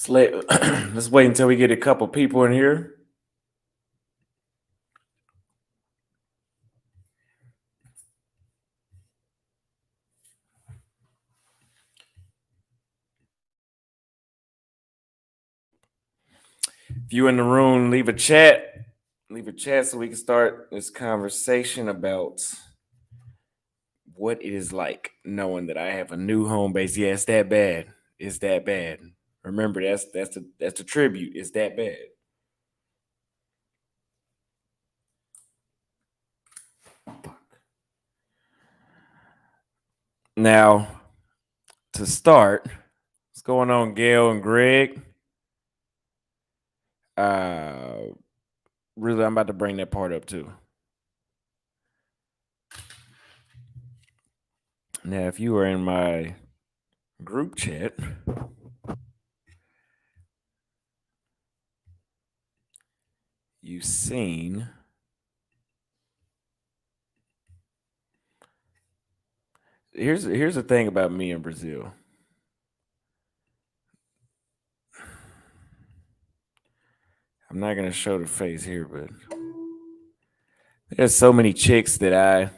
Let's wait until we get a couple people in here. If you in the room, leave a chat. Leave a chat so we can start this conversation about what it is like knowing that I have a new home base. Yeah, it's that bad. It's that bad. Remember, that's the tribute. It's that bad. Now, to start, what's going on, Gail and Greg? Uh really, I'm about to bring that part up too. Now, if you are in my group chat, you've seen here's the thing about me in Brazil. I'm not gonna show the face here, but there's so many chicks that I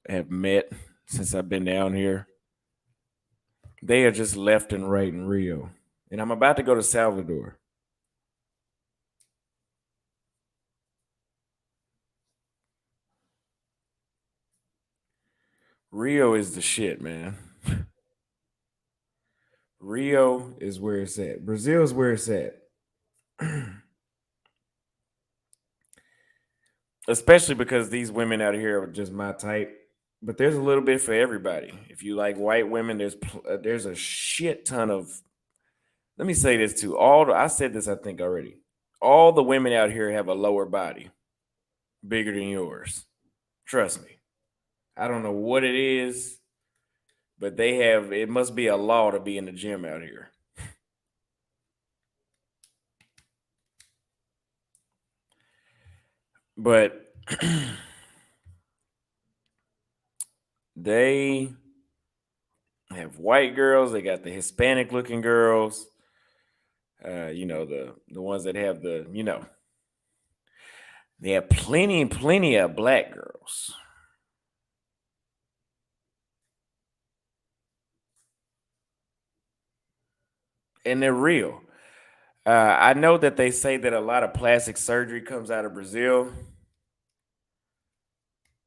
have met since I've been down here. They are just left and right in Rio, and I'm about to go to Salvador. Rio is the shit, man. Rio is where it's at. Brazil is where it's at. Especially because these women out here are just my type. But there's a little bit for everybody. If you like white women, there's a shit ton of. Let me say this too. I said this I think already. All the women out here have a lower body, bigger than yours. Trust me. I don't know what it is, but they have. It must be a law to be in the gym out here. But they have white girls. They got the Hispanic looking girls. The ones that have they have plenty of black girls. And they're real. I know that they say that a lot of plastic surgery comes out of Brazil.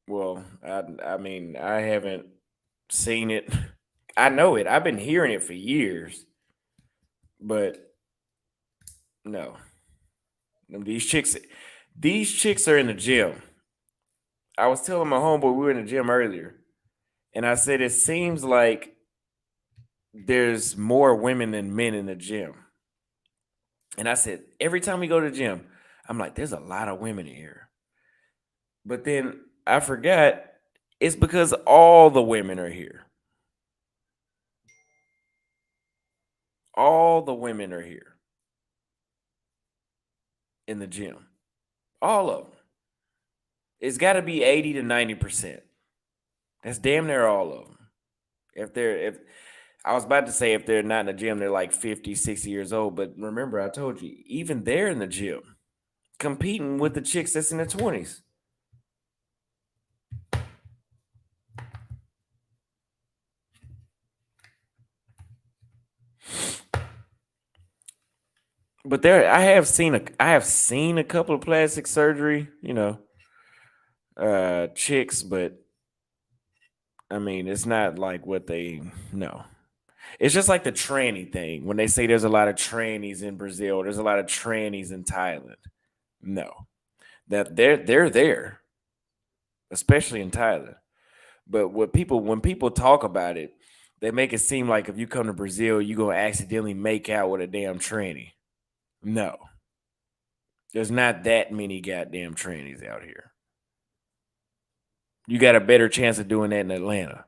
Well, I mean, I haven't seen it. I know it. I've been hearing it for years, but no. These chicks are in the gym. I was telling my homeboy we were in the gym earlier, and I said it seems like there's more women than men in the gym. And I said every time we go to the gym, I'm like, there's a lot of women in here. But then I forgot it's because all the women are here. All the women are here in the gym. All of them. It's got to be 80 to 90%. That's damn near all of them. If I was about to say if they're not in the gym, they're like 50, 60 years old. But remember, I told you, even they're in the gym competing with the chicks that's in their 20s. But I have seen a couple of plastic surgery, chicks, but I mean, it's not like what they no. It's just like the tranny thing. When they say there's a lot of trannies in Brazil, there's a lot of trannies in Thailand. No. That they're there, especially in Thailand. But when people talk about it, they make it seem like if you come to Brazil, you're gonna accidentally make out with a damn tranny. No. There's not that many goddamn trannies out here. You got a better chance of doing that in Atlanta.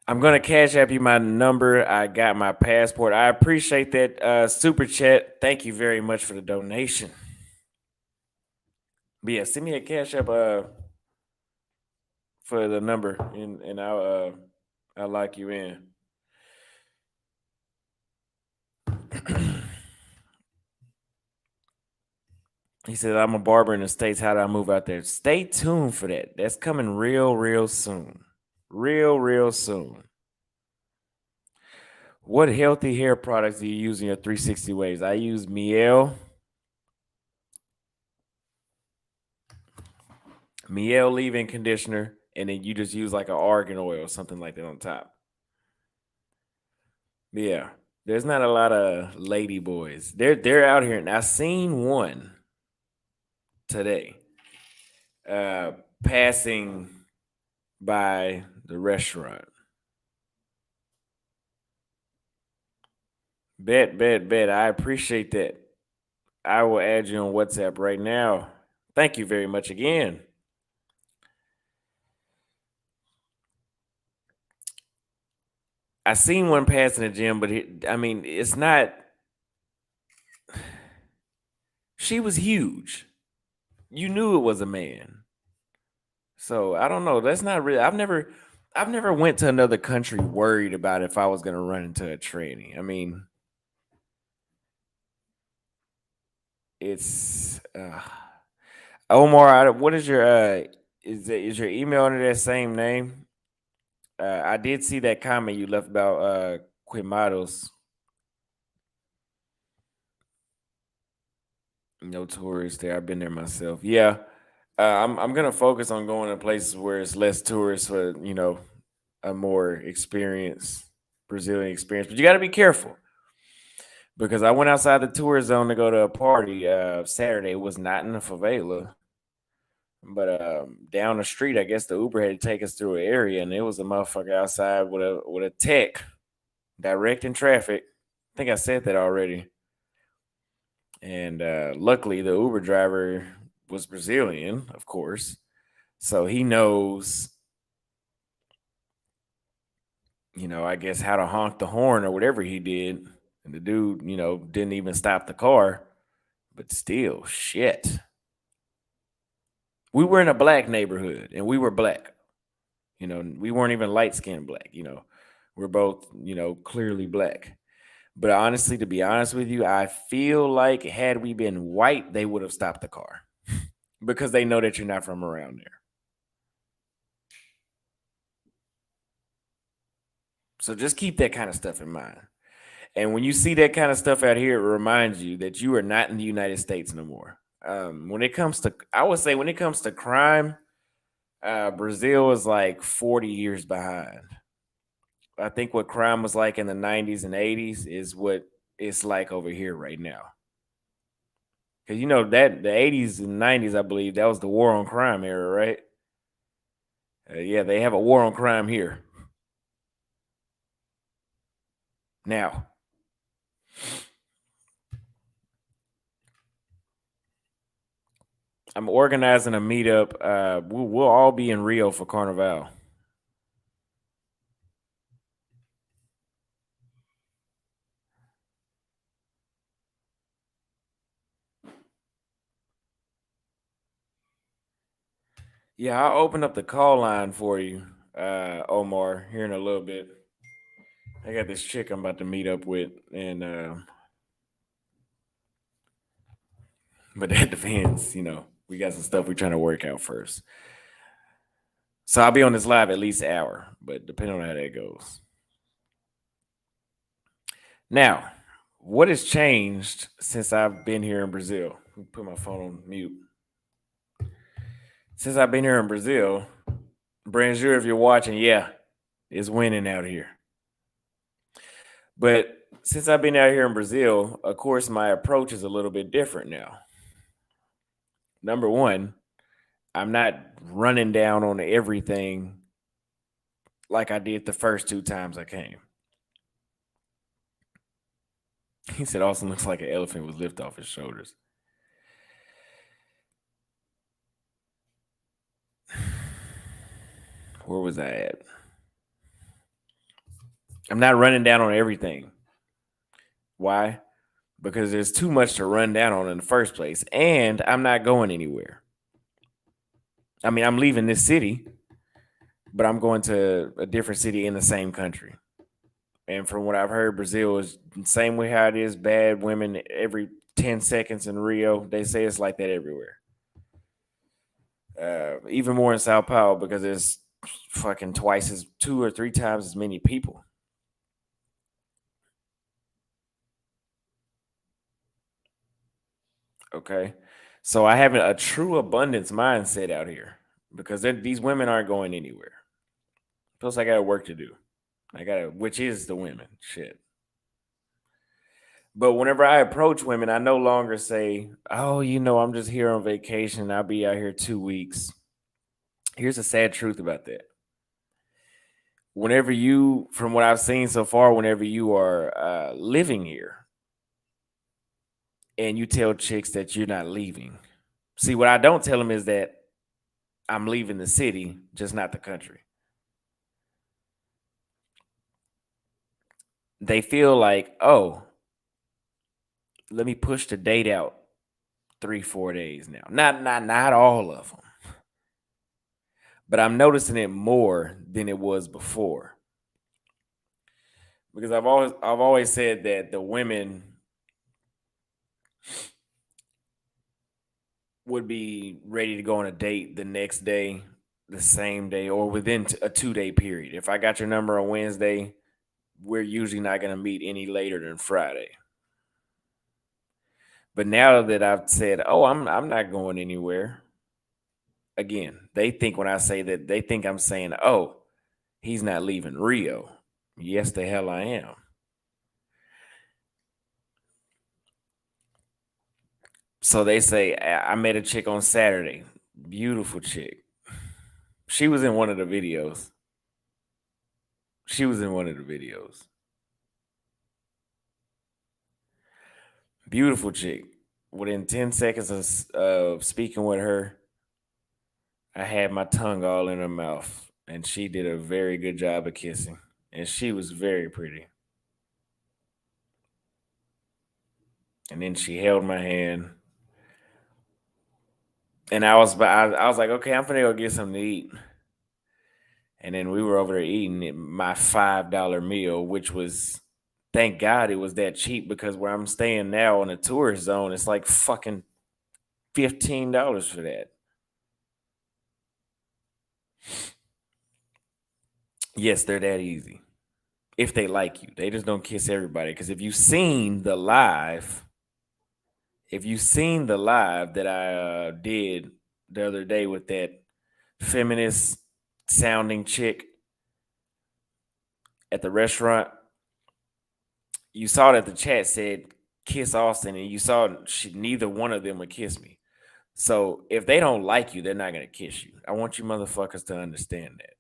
I'm gonna cash app you my number. I got my passport. I appreciate that super chat. Thank you very much for the donation. But yeah, send me a cash app for the number, and I'll lock you in. He said, "I'm a barber in the States. How do I move out there?" Stay tuned for that. That's coming real soon. Real soon. What healthy hair products do you use in your 360 waves? I use Miel leave-in conditioner, and then you just use like an argan oil or something like that on top. Yeah, there's not a lot of lady boys. They're out here, and I seen one today, uh, passing by the restaurant. Bet. I appreciate that. I will add you on WhatsApp right now. Thank you very much again. I seen one pass in the gym, but I mean, it's not. She was huge. You knew it was a man. So I don't know. That's not really. I've never went to another country worried about if I was gonna run into a tranny. I mean, it's Omar. What is your is your email under that same name? I did see that comment you left about Quimados. No tourists there. I've been there myself. Yeah, I'm gonna focus on going to places where it's less tourists for a more experienced Brazilian experience. But you got to be careful because I went outside the tourist zone to go to a party Saturday. It was not in the favela, but down the street, I guess the Uber had to take us through an area, and it was a motherfucker outside with a tech directing traffic. I think I said that already. And luckily, the Uber driver was Brazilian, of course, so he knows, I guess how to honk the horn or whatever he did. And the dude, didn't even stop the car, but still, shit. We were in a black neighborhood, and we were black. We weren't even light skinned black. We're both, clearly black. But honestly, to be honest with you, I feel like had we been white, they would have stopped the car because they know that you're not from around there. So just keep that kind of stuff in mind. And when you see that kind of stuff out here, it reminds you that you are not in the United States no more. When it comes to, I would say, when it comes to crime, Brazil is like 40 years behind. I think what crime was like in the 90s and 80s is what it's like over here right now. Because that the 80s and 90s, I believe that was the war on crime era, right? Yeah, they have a war on crime here now. I'm organizing a meetup. We'll all be in Rio for Carnival. Yeah, I'll open up the call line for you, Omar, here in a little bit. I got this chick I'm about to meet up with, and but that depends. We got some stuff we're trying to work out first. So I'll be on this live at least an hour, but depending on how that goes. Now, what has changed since I've been here in Brazil? Let me put my phone on mute. Since I've been here in Brazil, Branjur, if you're watching, yeah, it's winning out here. But since I've been out here in Brazil, of course, my approach is a little bit different now. Number one, I'm not running down on everything like I did the first two times I came. He said Austin looks like an elephant with lift off his shoulders. Where was I at? I'm not running down on everything. Why? Because there's too much to run down on in the first place, and I'm not going anywhere. I mean, I'm leaving this city, but I'm going to a different city in the same country. And from what I've heard, Brazil is the same way how it is bad women every 10 seconds in Rio. They say it's like that everywhere. Even more in Sao Paulo because there's fucking twice as 2 or 3 times as many people. Okay. So I have a true abundance mindset out here because these women aren't going anywhere. Plus, I got work to do. Which is the women. Shit. But whenever I approach women, I no longer say, "Oh, I'm just here on vacation. I'll be out here 2 weeks." Here's the sad truth about that. From what I've seen so far, whenever you are living here and you tell chicks that you're not leaving, see, what I don't tell them is that I'm leaving the city, just not the country. They feel like, oh, let me push the date out 3-4 days now. Not all of them, but I'm noticing it more than it was before because I've always said that the women would be ready to go on a date the next day, the same day, or within a 2 day period. If I got your number on Wednesday, we're usually not going to meet any later than Friday. But now that I've said, "Oh, I'm not going anywhere," again, they think when I say that, they think I'm saying, "Oh, he's not leaving Rio." Yes, the hell I am. So they say, I met a chick on Saturday. Beautiful chick. She was in one of the videos. She was in one of the videos. Beautiful chick. Within 10 seconds of speaking with her, I had my tongue all in her mouth, and she did a very good job of kissing. And she was very pretty. And then she held my hand, and I was like, okay, I'm finna go get something to eat. And then we were over there eating my $5 meal, which was, thank God it was that cheap because where I'm staying now in a tourist zone, it's like fucking $15 for that. Yes, they're that easy. If they like you, they just don't kiss everybody. Because if you seen the live that I did the other day with that feminist sounding chick at the restaurant, you saw that the chat said kiss Austin, and you saw neither one of them would kiss me. So if they don't like you, they're not gonna kiss you. I want you motherfuckers to understand that.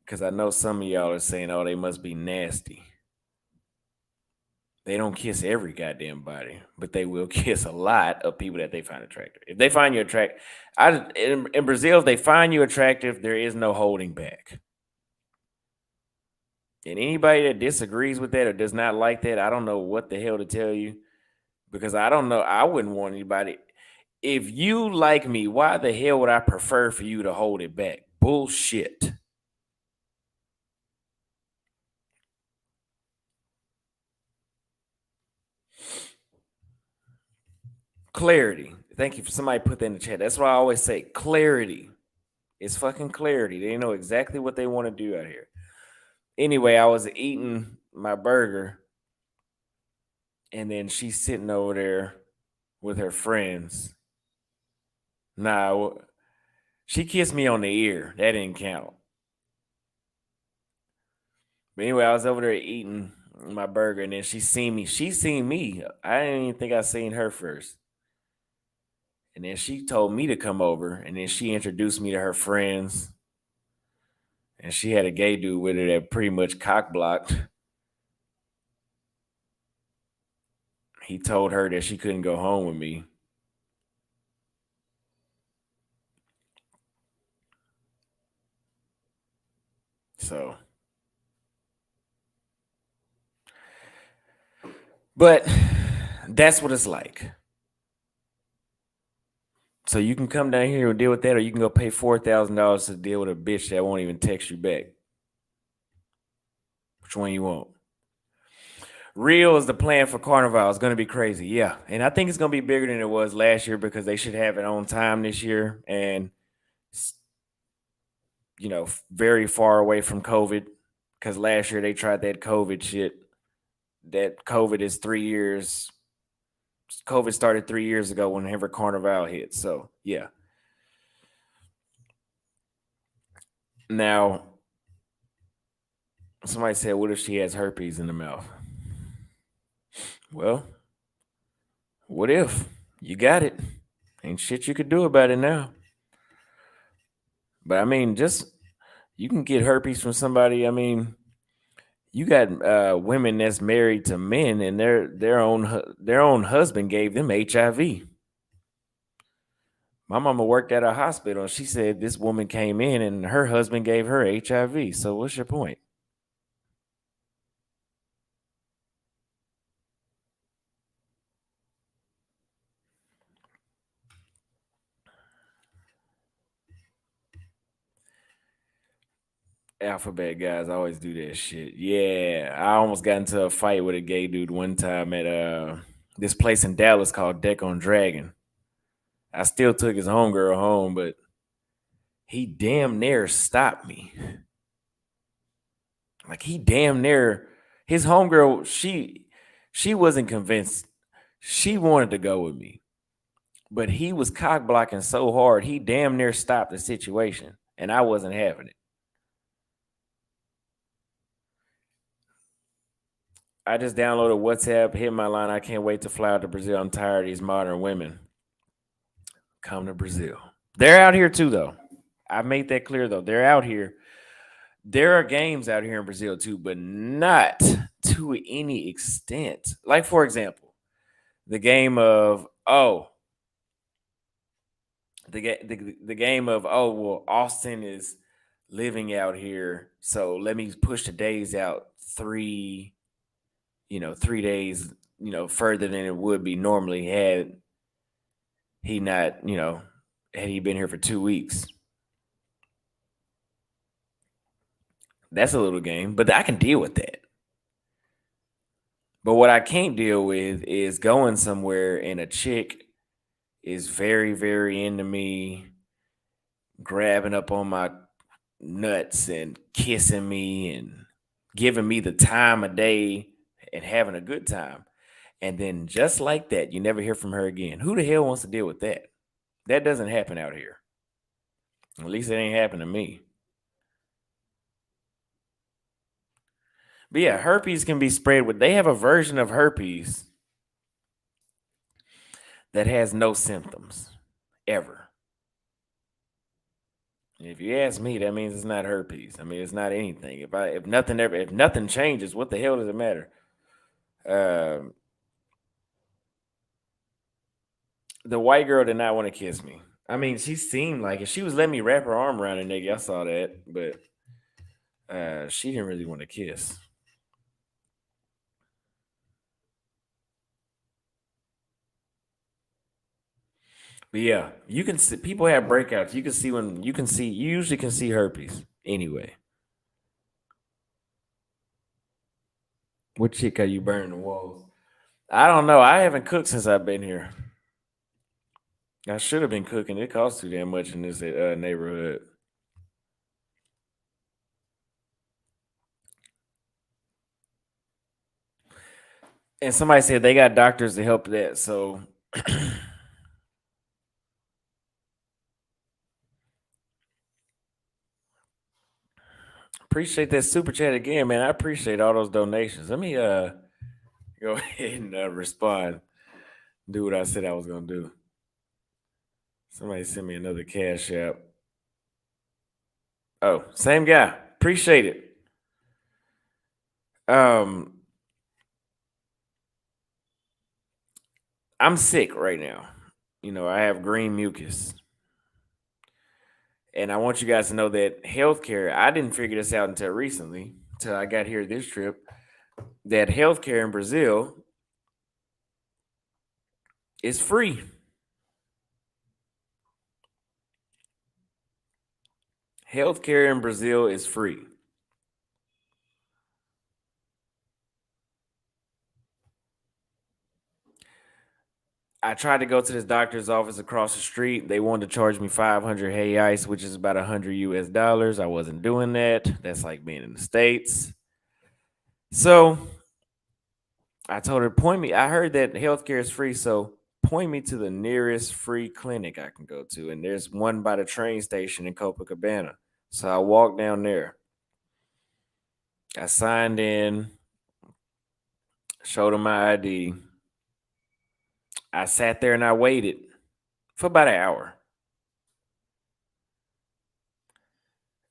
Because I know some of y'all are saying, "Oh, they must be nasty." They don't kiss every goddamn body, but they will kiss a lot of people that they find attractive. If they find you attractive, in Brazil, if they find you attractive, there is no holding back. And anybody that disagrees with that or does not like that, I don't know what the hell to tell you because I don't know. I wouldn't want anybody. If you like me, why the hell would I prefer for you to hold it back? Bullshit. Clarity. Thank you for somebody put that in the chat. That's why I always say clarity. It's fucking clarity. They know exactly what they want to do out here. Anyway, I was eating my burger, and then she's sitting over there with her friends. Nah, she kissed me on the ear. That didn't count. But anyway, I was over there eating my burger, and then she seen me. She seen me. I didn't even think I seen her first. And then she told me to come over, and then she introduced me to her friends. And she had a gay dude with her that pretty much cock blocked. He told her that she couldn't go home with me. So, but that's what it's like. So you can come down here and deal with that, or you can go pay $4,000 to deal with a bitch that won't even text you back. Which one you want? Rio is the plan for Carnival. It's going to be crazy, yeah, and I think it's going to be bigger than it was last year because they should have it on time this year, and very far away from COVID. Because last year they tried that COVID shit. That COVID is 3 years. COVID started 3 years ago whenever Carnival hit. So yeah. Now, somebody said, "What if she has herpes in the mouth?" Well, what if you got it? Ain't shit you could do about it now. But I mean, just you can get herpes from somebody. I mean, you got women that's married to men, and their own husband gave them HIV. My mama worked at a hospital, and she said this woman came in, and her husband gave her HIV. So what's your point? Alphabet guys always do that shit. Yeah, I almost got into a fight with a gay dude one time at this place in Dallas called Deck on Dragon. I still took his homegirl home, but he damn near stopped me. Like he damn near his homegirl, she wasn't convinced. She wanted to go with me, but he was cock blocking so hard, he damn near stopped the situation, and I wasn't having it. I just downloaded WhatsApp, hit my line. I can't wait to fly out to Brazil. I'm tired of these modern women. Come to Brazil. They're out here too, though. I made that clear, though. They're out here. There are games out here in Brazil too, but not to any extent. Like, for example, the game of the game of well, Austin is living out here, so let me push the days out 3 days further than it would be normally he not had he been here for 2 weeks. That's a little game, but I can deal with that. But what I can't deal with is going somewhere and a chick is very, very into me, grabbing up on my nuts and kissing me and giving me the time of day and having a good time. And then just like that, you never hear from her again. Who the hell wants to deal with that? That doesn't happen out here. At least it ain't happened to me. But yeah, herpes can be spread with, they have a version of herpes that has no symptoms ever. And if you ask me, that means it's not herpes. I mean, it's not anything. If nothing changes, what the hell does it matter? Um, the white girl did not want to kiss me. I mean, she seemed like it. She was letting me wrap her arm around a nigga. I saw that, but she didn't really want to kiss. But yeah, you can see people have breakouts. You usually can see herpes anyway. What chick are you burning the walls? I don't know. I haven't cooked since I've been here. I should have been cooking. It costs too damn much in this neighborhood. And somebody said they got doctors to help that. So appreciate that super chat again, man. I appreciate all those donations. Let me go ahead and respond. Do what I said I was gonna do. Somebody sent me another cash app. Oh, same guy. Appreciate it. Um, I'm sick right now. I have green mucus. And I want you guys to know that healthcare, I didn't figure this out until recently, until I got here this trip, that healthcare in Brazil is free. Healthcare in Brazil is free. I tried to go to this doctor's office across the street. They wanted to charge me 500 ice, which is about 100 US dollars. I wasn't doing that. That's like being in the States. So I told her, point me. I heard that healthcare is free. So point me to the nearest free clinic I can go to. And there's one by the train station in Copacabana. So I walked down there. I signed in, showed them my ID. I sat there and I waited for about an hour.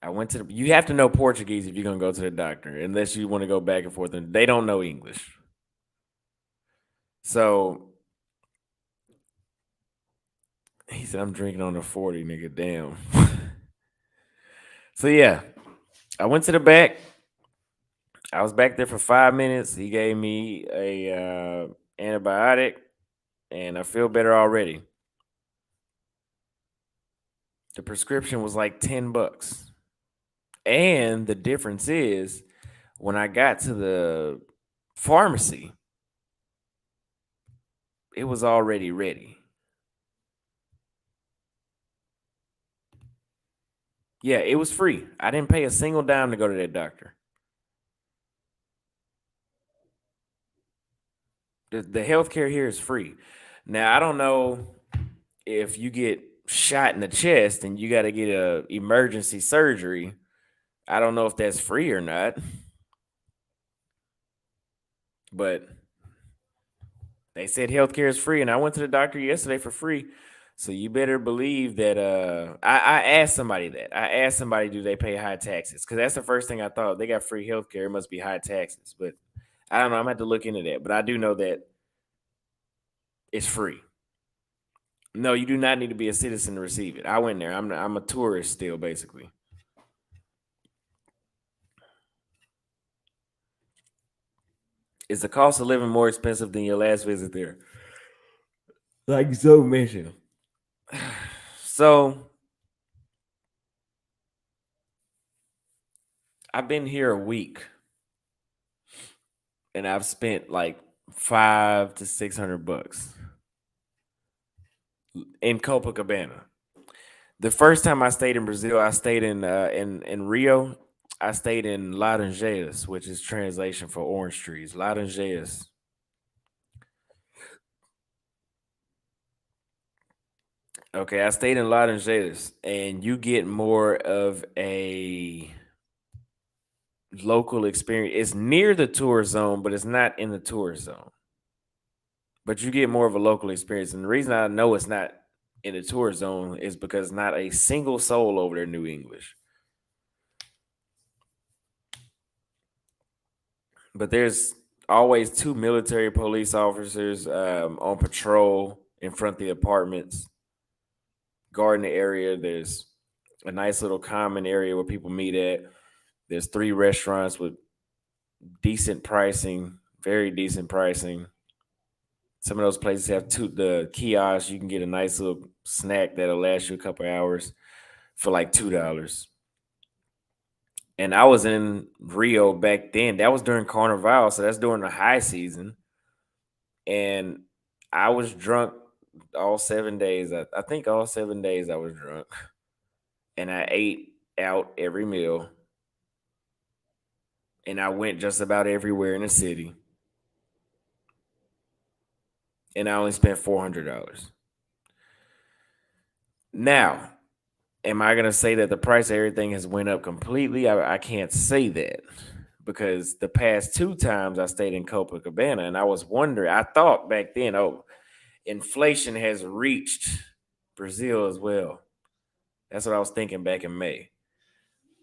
I went to the, you have to know Portuguese if you're gonna go to the doctor, unless you want to go back and forth, and they don't know English. So he said, I'm drinking on the 40, nigga. Damn. So yeah, I went to the back. I was back there for 5 minutes. He gave me a antibiotic, and I feel better already. The prescription was like $10. And the difference is when I got to the pharmacy, it was already ready. Yeah, it was free. I didn't pay a single dime to go to that doctor. The healthcare here is free. Now, I don't know if you get shot in the chest and you got to get a emergency surgery. I don't know if that's free or not. But they said healthcare is free, and I went to the doctor yesterday for free. So you better believe that I asked somebody that. I asked somebody, do they pay high taxes? Because that's the first thing I thought. They got free healthcare, it must be high taxes. But I don't know. I'm gonna have to look into that. But I do know that it's free. No, you do not need to be a citizen to receive it. I went there. I'm a tourist still, basically. Is the cost of living more expensive than your last visit there? Like so mentioned. So I've been here a week and I've spent like 500 to 600 bucks in Copacabana. The first time I stayed in Brazil, I stayed in Rio. I stayed in Laranjeiras, which is translation for orange trees. Laranjeiras. Okay, I stayed in Laranjeiras, and you get more of a local experience. It's near the tourist zone, but it's not in the tourist zone. But you get more of a local experience. And the reason I know it's not in the tourist zone is because not a single soul over there knew English. But there's always two military police officers on patrol in front of the apartments, guarding the area. There's a nice little common area where people meet at. There's 3 restaurants with decent pricing, very decent pricing. Some of those places have the kiosks. You can get a nice little snack that'll last you a couple hours for like $2. And I was in Rio back then. That was during Carnival, so that's during the high season. And I was drunk all 7 days. I think all 7 days I was drunk. And I ate out every meal. And I went just about everywhere in the city. And I only spent $400. Now, am I gonna say that the price of everything has went up completely? I can't say that because the past 2 times I stayed in Copacabana, and I was wondering. I thought back then, oh, inflation has reached Brazil as well. That's what I was thinking back in May,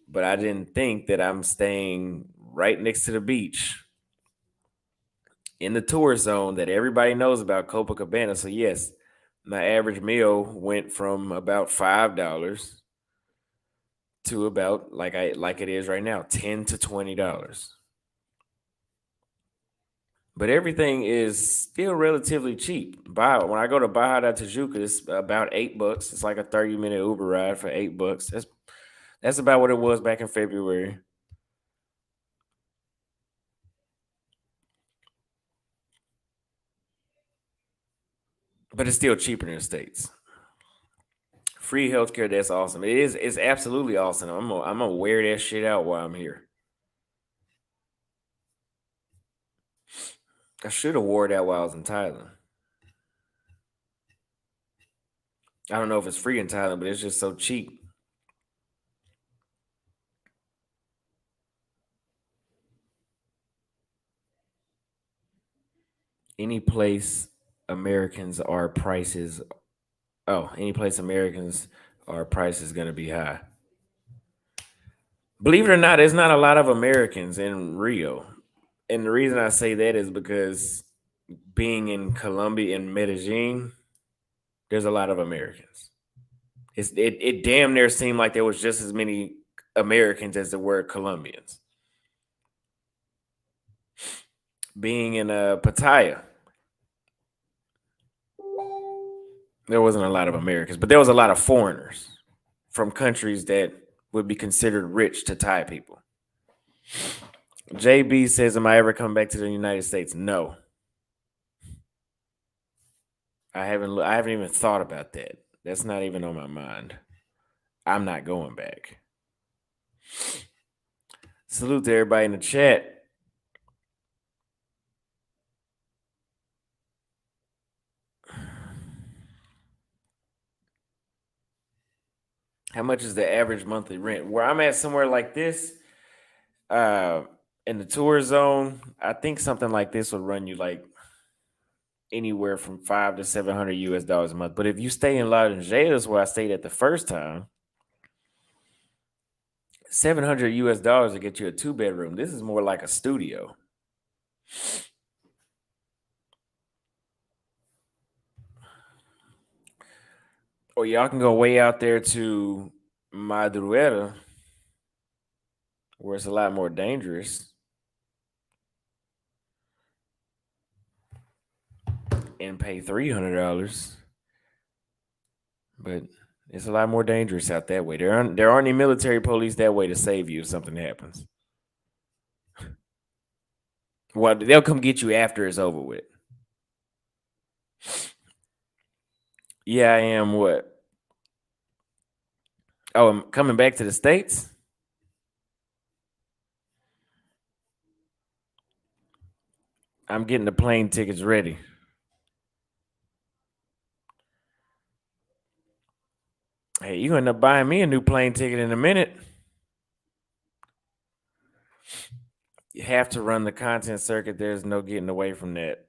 but I didn't think that I'm staying right next to the beach in the tourist zone that everybody knows about, Copacabana. So yes, my average meal went from about $5 to about like it is right now, $10 to $20. But everything is still relatively cheap. When I go to Baja da Tijuca, it's about $8. It's like a 30-minute Uber ride for $8. That's about what it was back in February. But it's still cheaper in the States. Free healthcare, that's awesome. It is. It's absolutely awesome. I'm gonna wear that shit out while I'm here. I should have wore that while I was in Thailand. I don't know if it's free in Thailand, but it's just so cheap. Any place Americans are prices. Oh, any place Americans are prices going to be high. Believe it or not, there's not a lot of Americans in Rio. And the reason I say that is because being in Colombia and Medellin, there's a lot of Americans. It damn near seemed like there was just as many Americans as there were Colombians. Being in Pattaya, there wasn't a lot of Americans, but there was a lot of foreigners from countries that would be considered rich to Thai people. JB says, "Am I ever coming back to the United States?" No, I haven't. I haven't even thought about that. That's not even on my mind. I'm not going back. Salute to everybody in the chat. How much is the average monthly rent? Where I'm at, somewhere like this, uh, in the tour zone, I think something like this would run you like anywhere from 500 to 700 US dollars a month. But if you stay in Lauderdale, where I stayed at the first time, 700 US dollars to get you a 2 bedroom. This is more like a studio. Or y'all can go way out there to Madureira, where it's a lot more dangerous, and pay $300. But it's a lot more dangerous out that way. There aren't any military police that way to save you if something happens. Well, they'll come get you after it's over with. Yeah, I am. What? Oh, I'm coming back to the States. I'm getting the plane tickets ready. Hey, you end up buying me a new plane ticket in a minute. You have to run the content circuit. There's no getting away from that.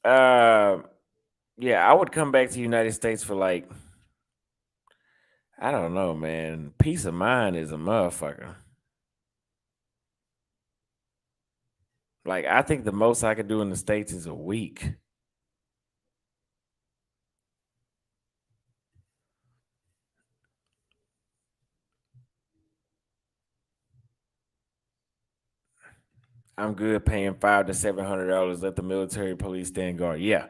Uh, yeah, I would come back to the United States for like, I don't know, man. Peace of mind is a motherfucker. Like, I think the most I could do in the States is a week. I'm good paying $500 to $700. Let the military police stand guard. Yeah,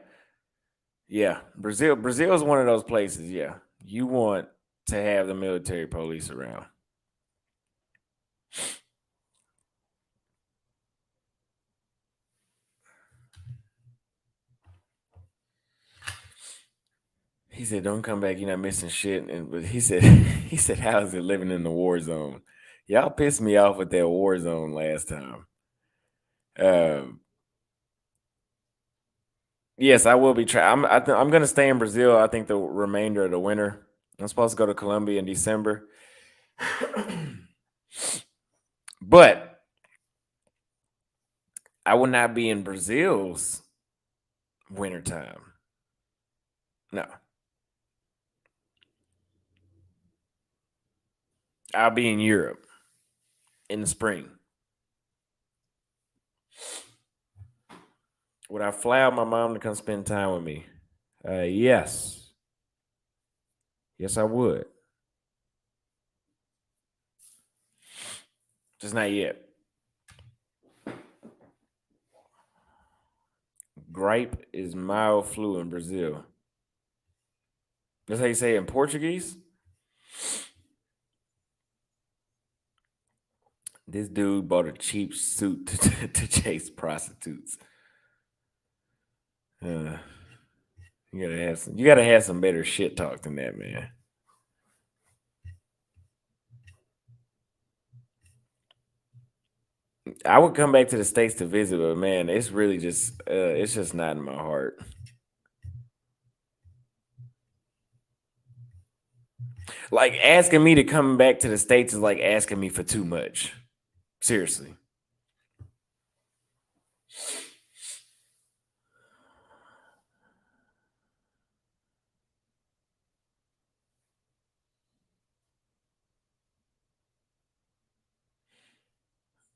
yeah. Brazil is one of those places. Yeah, you want to have the military police around. He said, "Don't come back. You're not missing shit." And but he said, he said, "How is it living in the war zone?" Y'all pissed me off with that war zone last time. Um, yes, I will be trying. I'm going to stay in Brazil. I think the remainder of the winter. I'm supposed to go to Colombia in December, but I will not be in Brazil's wintertime. No, I'll be in Europe in the spring. Would I fly out my mom to come spend time with me? Yes. Yes, I would. Just not yet. Gripe is mild flu in Brazil. That's how you say it in Portuguese? This dude bought a cheap suit to chase prostitutes. Uh, you gotta have some better shit talk than that, man. I would come back to the States to visit, but man, it's just not in my heart. Like asking me to come back to the States is like asking me for too much. Seriously.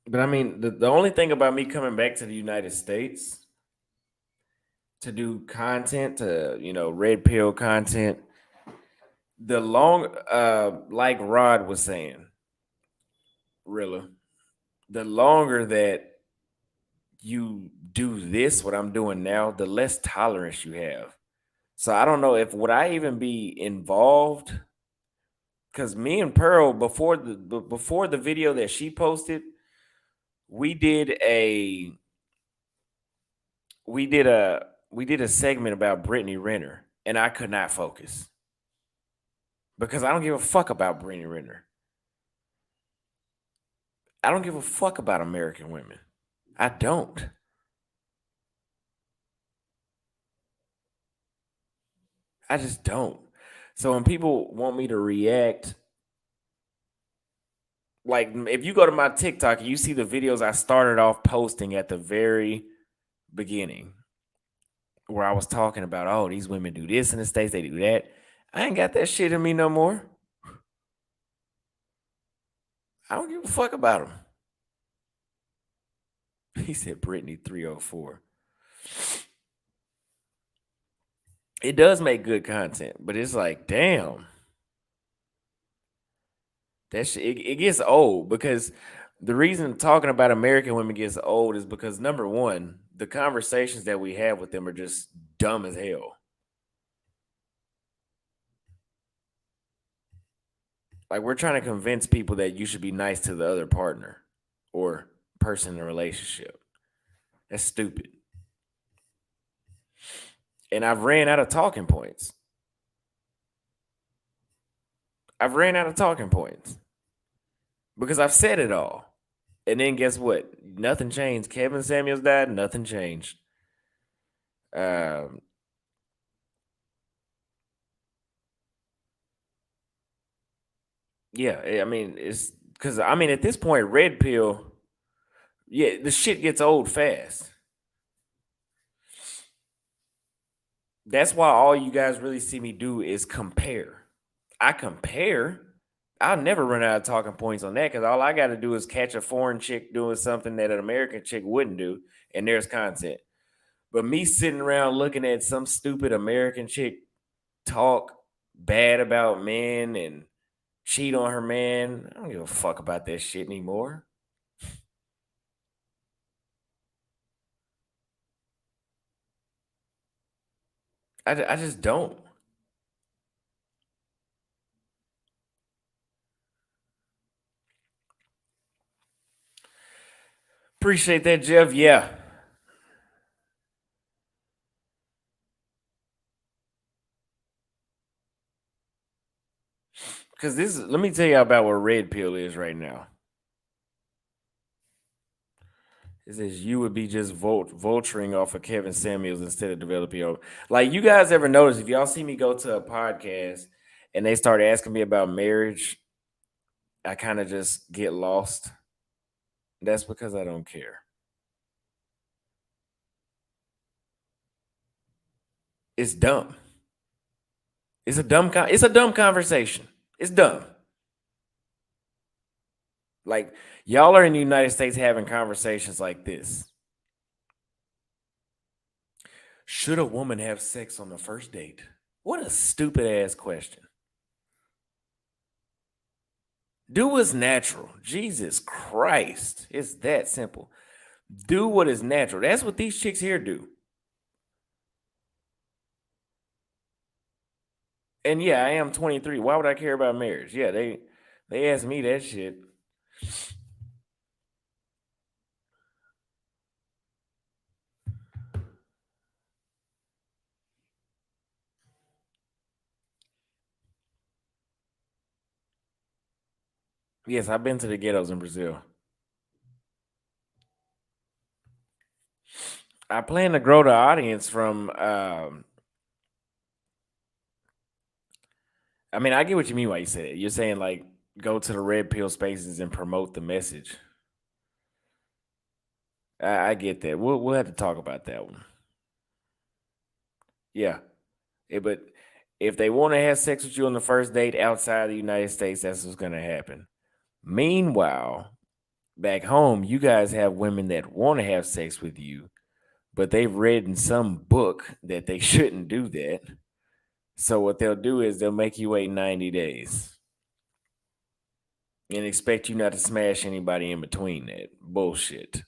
But I mean, the only thing about me coming back to the United States to do content, to red pill content, the long like Rod was saying, Rilla, the longer that you do this, what I'm doing now, the less tolerance you have. So I don't know if would I even be involved, because me and Pearl before the video that she posted, we did a we did a segment about Brittany Renner, and I could not focus because I don't give a fuck about Brittany Renner. I don't give a fuck about American women. I don't. I just don't. So when people want me to react, like if you go to my TikTok and you see the videos I started off posting at the very beginning, where I was talking about, oh, these women do this in the States, they do that. I ain't got that shit in me no more. I don't give a fuck about them. He said Brittany 304. It does make good content, but it's like, damn, that shit, it gets old because the reason talking about American women gets old is because number one, the conversations that we have with them are just dumb as hell. Like we're trying to convince people that you should be nice to the other partner or person in a relationship. That's stupid. And I've ran out of talking points. I've ran out of talking points because I've said it all. And then guess what? Nothing changed. Kevin Samuels died. Nothing changed. Um, yeah, I mean, it's because I mean at this point, red pill. Yeah, the shit gets old fast. That's why all you guys really see me do is compare. I compare. I'll never run out of talking points on that because all I got to do is catch a foreign chick doing something that an American chick wouldn't do, and there's content. But me sitting around looking at some stupid American chick talk bad about men and cheat on her man, I don't give a fuck about that shit anymore. I just don't. Appreciate that, Jeff. Yeah. Because let me tell you about what red pill is right now. It says you would be just vulturing off of Kevin Samuels instead of developing your. Like, you guys ever notice if y'all see me go to a podcast and they start asking me about marriage, I kind of just get lost. That's because I don't care. It's dumb. It's a dumb conversation. It's dumb. Like, y'all are in the United States having conversations like this. Should a woman have sex on the first date? What a stupid ass question. Do what's natural. Jesus Christ. It's that simple. Do what is natural. That's what these chicks here do. And yeah, I am 23. Why would I care about marriage? Yeah, they asked me that shit. Yes, I've been to the ghettos in Brazil. I plan to grow the audience from. I mean, I get what you mean. Why you said it. You're saying like go to the red pill spaces and promote the message. I get that. We'll have to talk about that one. Yeah, but if they want to have sex with you on the first date outside the United States, that's what's going to happen. Meanwhile, back home, you guys have women that want to have sex with you, but they've read in some book that they shouldn't do that. So what they'll do is they'll make you wait 90 days and expect you not to smash anybody in between that. Bullshit.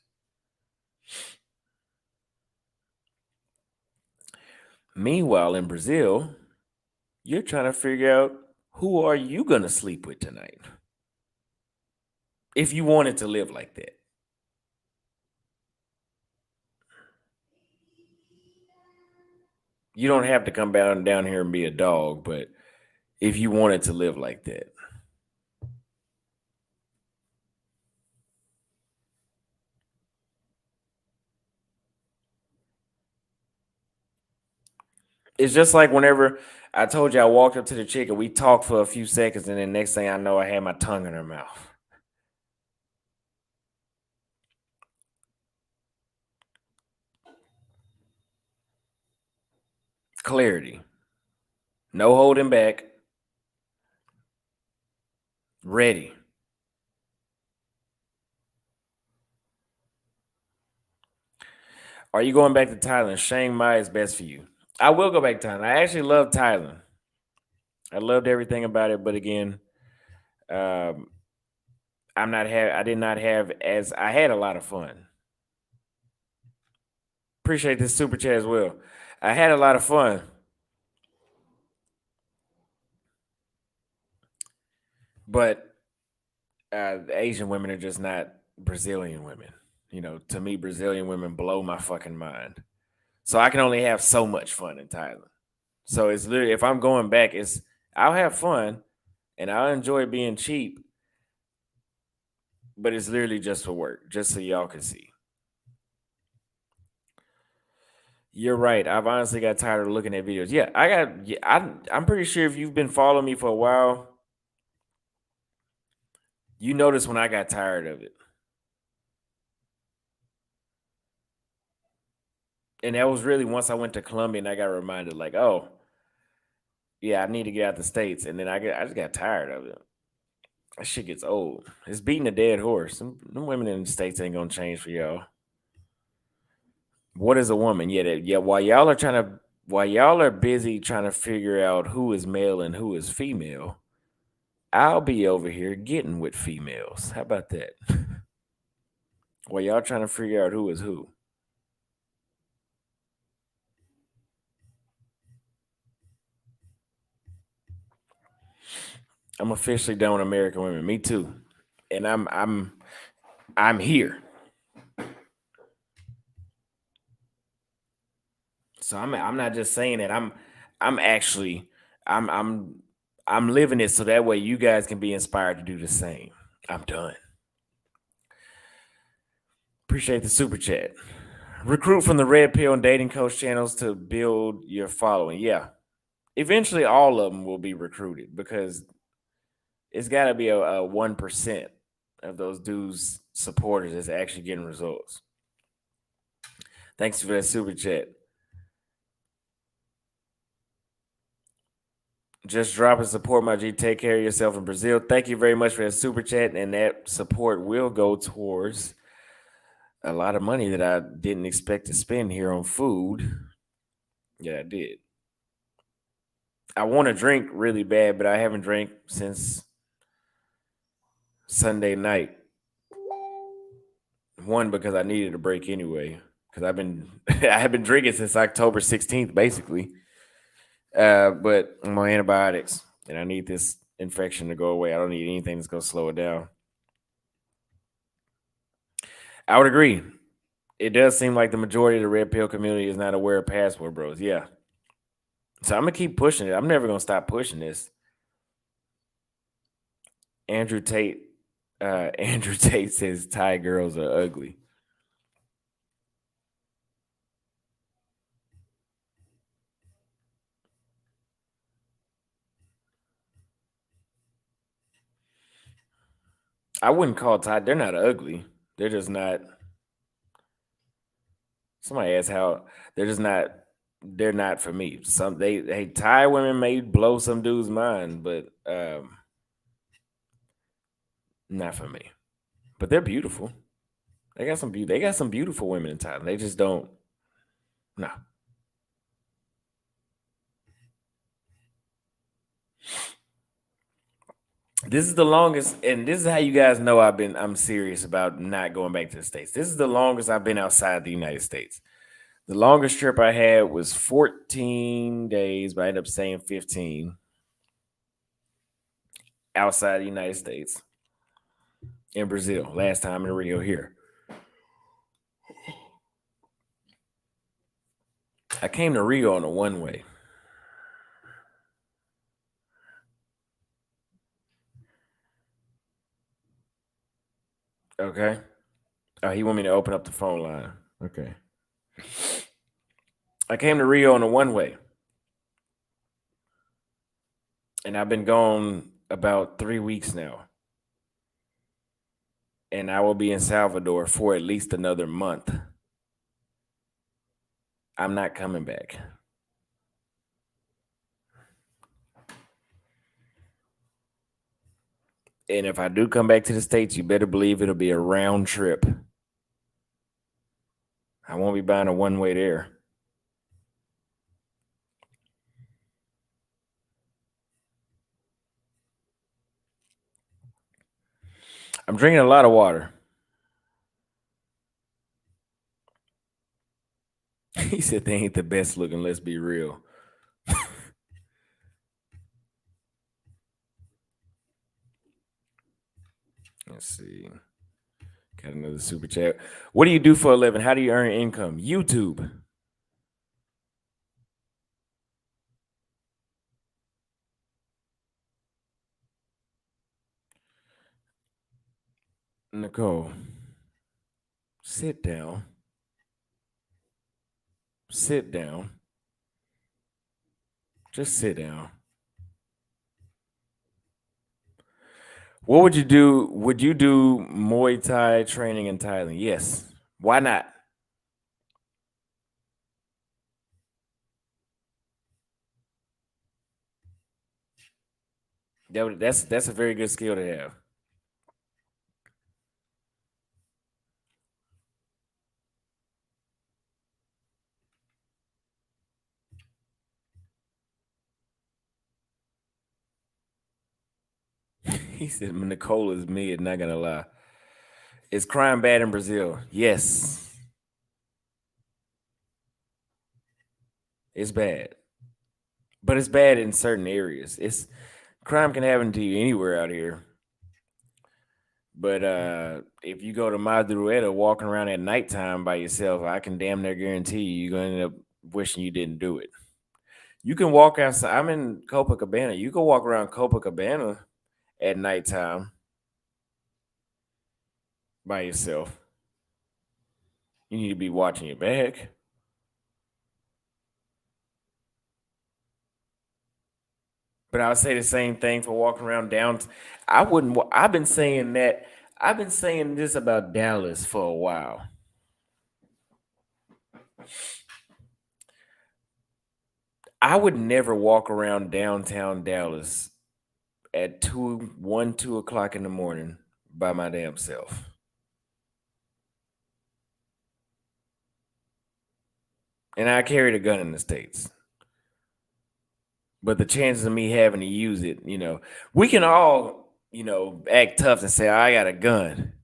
Meanwhile, in Brazil, you're trying to figure out who are you going to sleep with tonight if you wanted to live like that. You don't have to come down here and be a dog, but if you wanted to live like that. It's just like whenever I told you I walked up to the chick and we talked for a few seconds, and then next thing I know, I had my tongue in her mouth. Clarity. No holding back. Ready. Are you going back to Thailand? Chiang Mai is best for you. I will go back to Thailand. I actually love Thailand. I loved everything about it, but again, um, I did not have as I had a lot of fun. Appreciate this super chat as well. I had a lot of fun, but the Asian women are just not Brazilian women. You know, to me, Brazilian women blow my fucking mind. So I can only have so much fun in Thailand. So it's literally if I'm going back, it's I'll have fun and I'll enjoy being cheap, but it's literally just for work, just so y'all can see. You're right. I've honestly got tired of looking at videos. Yeah, I got. Yeah, I'm pretty sure if you've been following me for a while, you noticed when I got tired of it, and that was really once I went to Colombia and I got reminded, like, oh, yeah, I need to get out the states, and then I just got tired of it. That shit gets old. It's beating a dead horse. Them women in the states ain't gonna change for y'all. What is a woman? Yeah, yeah. While y'all are busy trying to figure out who is male and who is female, I'll be over here getting with females. How about that? While y'all trying to figure out who is who. I'm officially done with American women. Me too. And I'm here. So I'm not just saying that. I'm actually I'm I'm I'm living it so that way you guys can be inspired to do the same. I'm done. Appreciate the super chat. Recruit from the red pill and dating coach channels to build your following. Yeah. Eventually all of them will be recruited because it's got to be a 1% of those dudes supporters that's actually getting results. Thanks for that super chat. Just drop and support my G. Take care of yourself in Brazil. Thank you very much for that super chat. And that support will go towards a lot of money that I didn't expect to spend here on food. Yeah, I did. I want to drink really bad, but I haven't drank since Sunday night. One, because I needed a break anyway. Because I've been I have been drinking since October 16th, basically. But I'm on antibiotics and I need this infection to go away. I don't need anything that's gonna slow it down. I would agree. It does seem like the majority of the red pill community is not aware of passport bros. Yeah. So I'm gonna keep pushing it. I'm never gonna stop pushing this. Andrew Tate Andrew Tate says Thai girls are ugly. I wouldn't call Thai. They're not ugly. They're just not. Somebody asked how they're just not. They're not for me. Some they Thai women may blow some dude's mind, but not for me. But they're beautiful. They got some beauty. They got some beautiful women in Thailand. They just don't. No. This is the longest, and this is how you guys know I'm serious about not going back to the States. This is the longest I've been outside the United States. The longest trip I had was 14 days, but I ended up saying 15 outside the United States in Brazil. Last time in Rio here. I came to Rio on a one way. Okay. Oh, he want me to open up the phone line. Okay. I came to Rio on a one way. And I've been gone about 3 weeks now. And I will be in Salvador for at least another month. I'm not coming back. And if I do come back to the States, you better believe it'll be a round trip. I won't be buying a one way there. I'm drinking a lot of water. He said they ain't the best looking, let's be real. Let's see. Got another super chat. What do you do for a living? How do you earn income? YouTube. Nicole, sit down. Sit down. Just sit down. What would you do? Would you do Muay Thai training in Thailand? Yes. Why not? That's a very good skill to have. He said Nicole is mid, not gonna lie. Is crime bad in Brazil? Yes. It's bad. But it's bad in certain areas. It's crime can happen to you anywhere out here. But if you go to Madureira walking around at nighttime by yourself, I can damn near guarantee you're gonna end up wishing you didn't do it. You can walk outside. I'm in Copacabana. You can walk around Copacabana at nighttime by yourself. You need to be watching your back. But I would say the same thing for walking around down. I wouldn't. I've been saying that. I've been saying this about Dallas for a while. I would never walk around downtown Dallas at 2 o'clock in the morning by my damn self. And I carried a gun in the States. But the chances of me having to use it, we can all, act tough and say, I got a gun.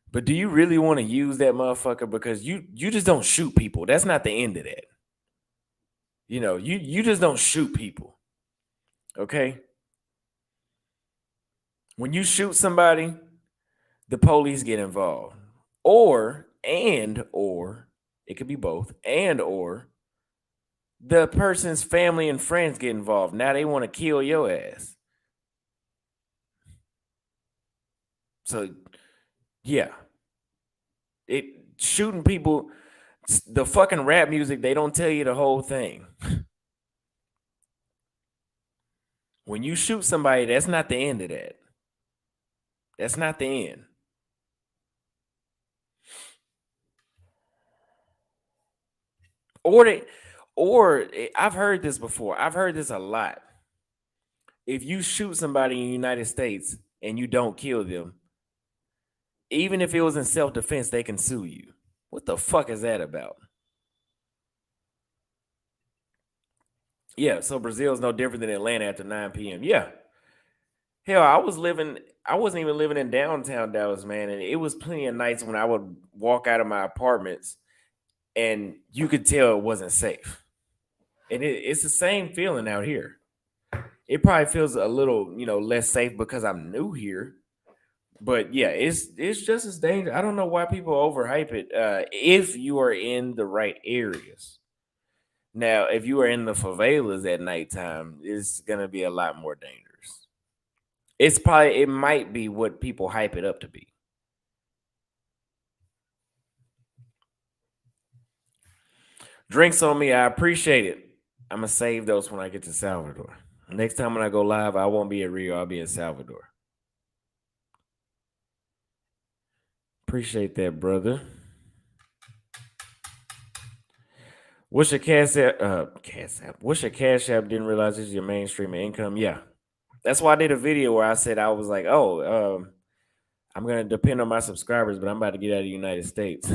But do you really want to use that motherfucker? Because you just don't shoot people. That's not the end of that. You just don't shoot people. Okay? When you shoot somebody, the police get involved. Or it could be both, or the person's family and friends get involved. Now they want to kill your ass. So yeah, it shooting people. The fucking rap music, they don't tell you the whole thing. When you shoot somebody, that's not the end of that. That's not the end. Or they, I've heard this before. I've heard this a lot. If you shoot somebody in the United States and you don't kill them, even if it was in self defense, they can sue you. What the fuck is that about? Yeah, so Brazil is no different than Atlanta after 9 p.m. Yeah. Hell, I wasn't even living in downtown Dallas, man. And it was plenty of nights when I would walk out of my apartments and you could tell it wasn't safe. And it's the same feeling out here. It probably feels a little, less safe because I'm new here. But yeah, it's just as dangerous. I don't know why people overhype it. If you are in the right areas. Now, if you are in the favelas at nighttime, it's gonna be a lot more dangerous. It might be what people hype it up to be. Drinks on me, I appreciate it. I'm gonna save those when I get to Salvador. Next time when I go live, I won't be at Rio, I'll be in Salvador. Appreciate that, brother. What's your cash app? Cash app. What's your cash app? Didn't realize this is your mainstream income. Yeah, that's why I did a video where I said I was like, oh, I'm gonna depend on my subscribers, but I'm about to get out of the United States.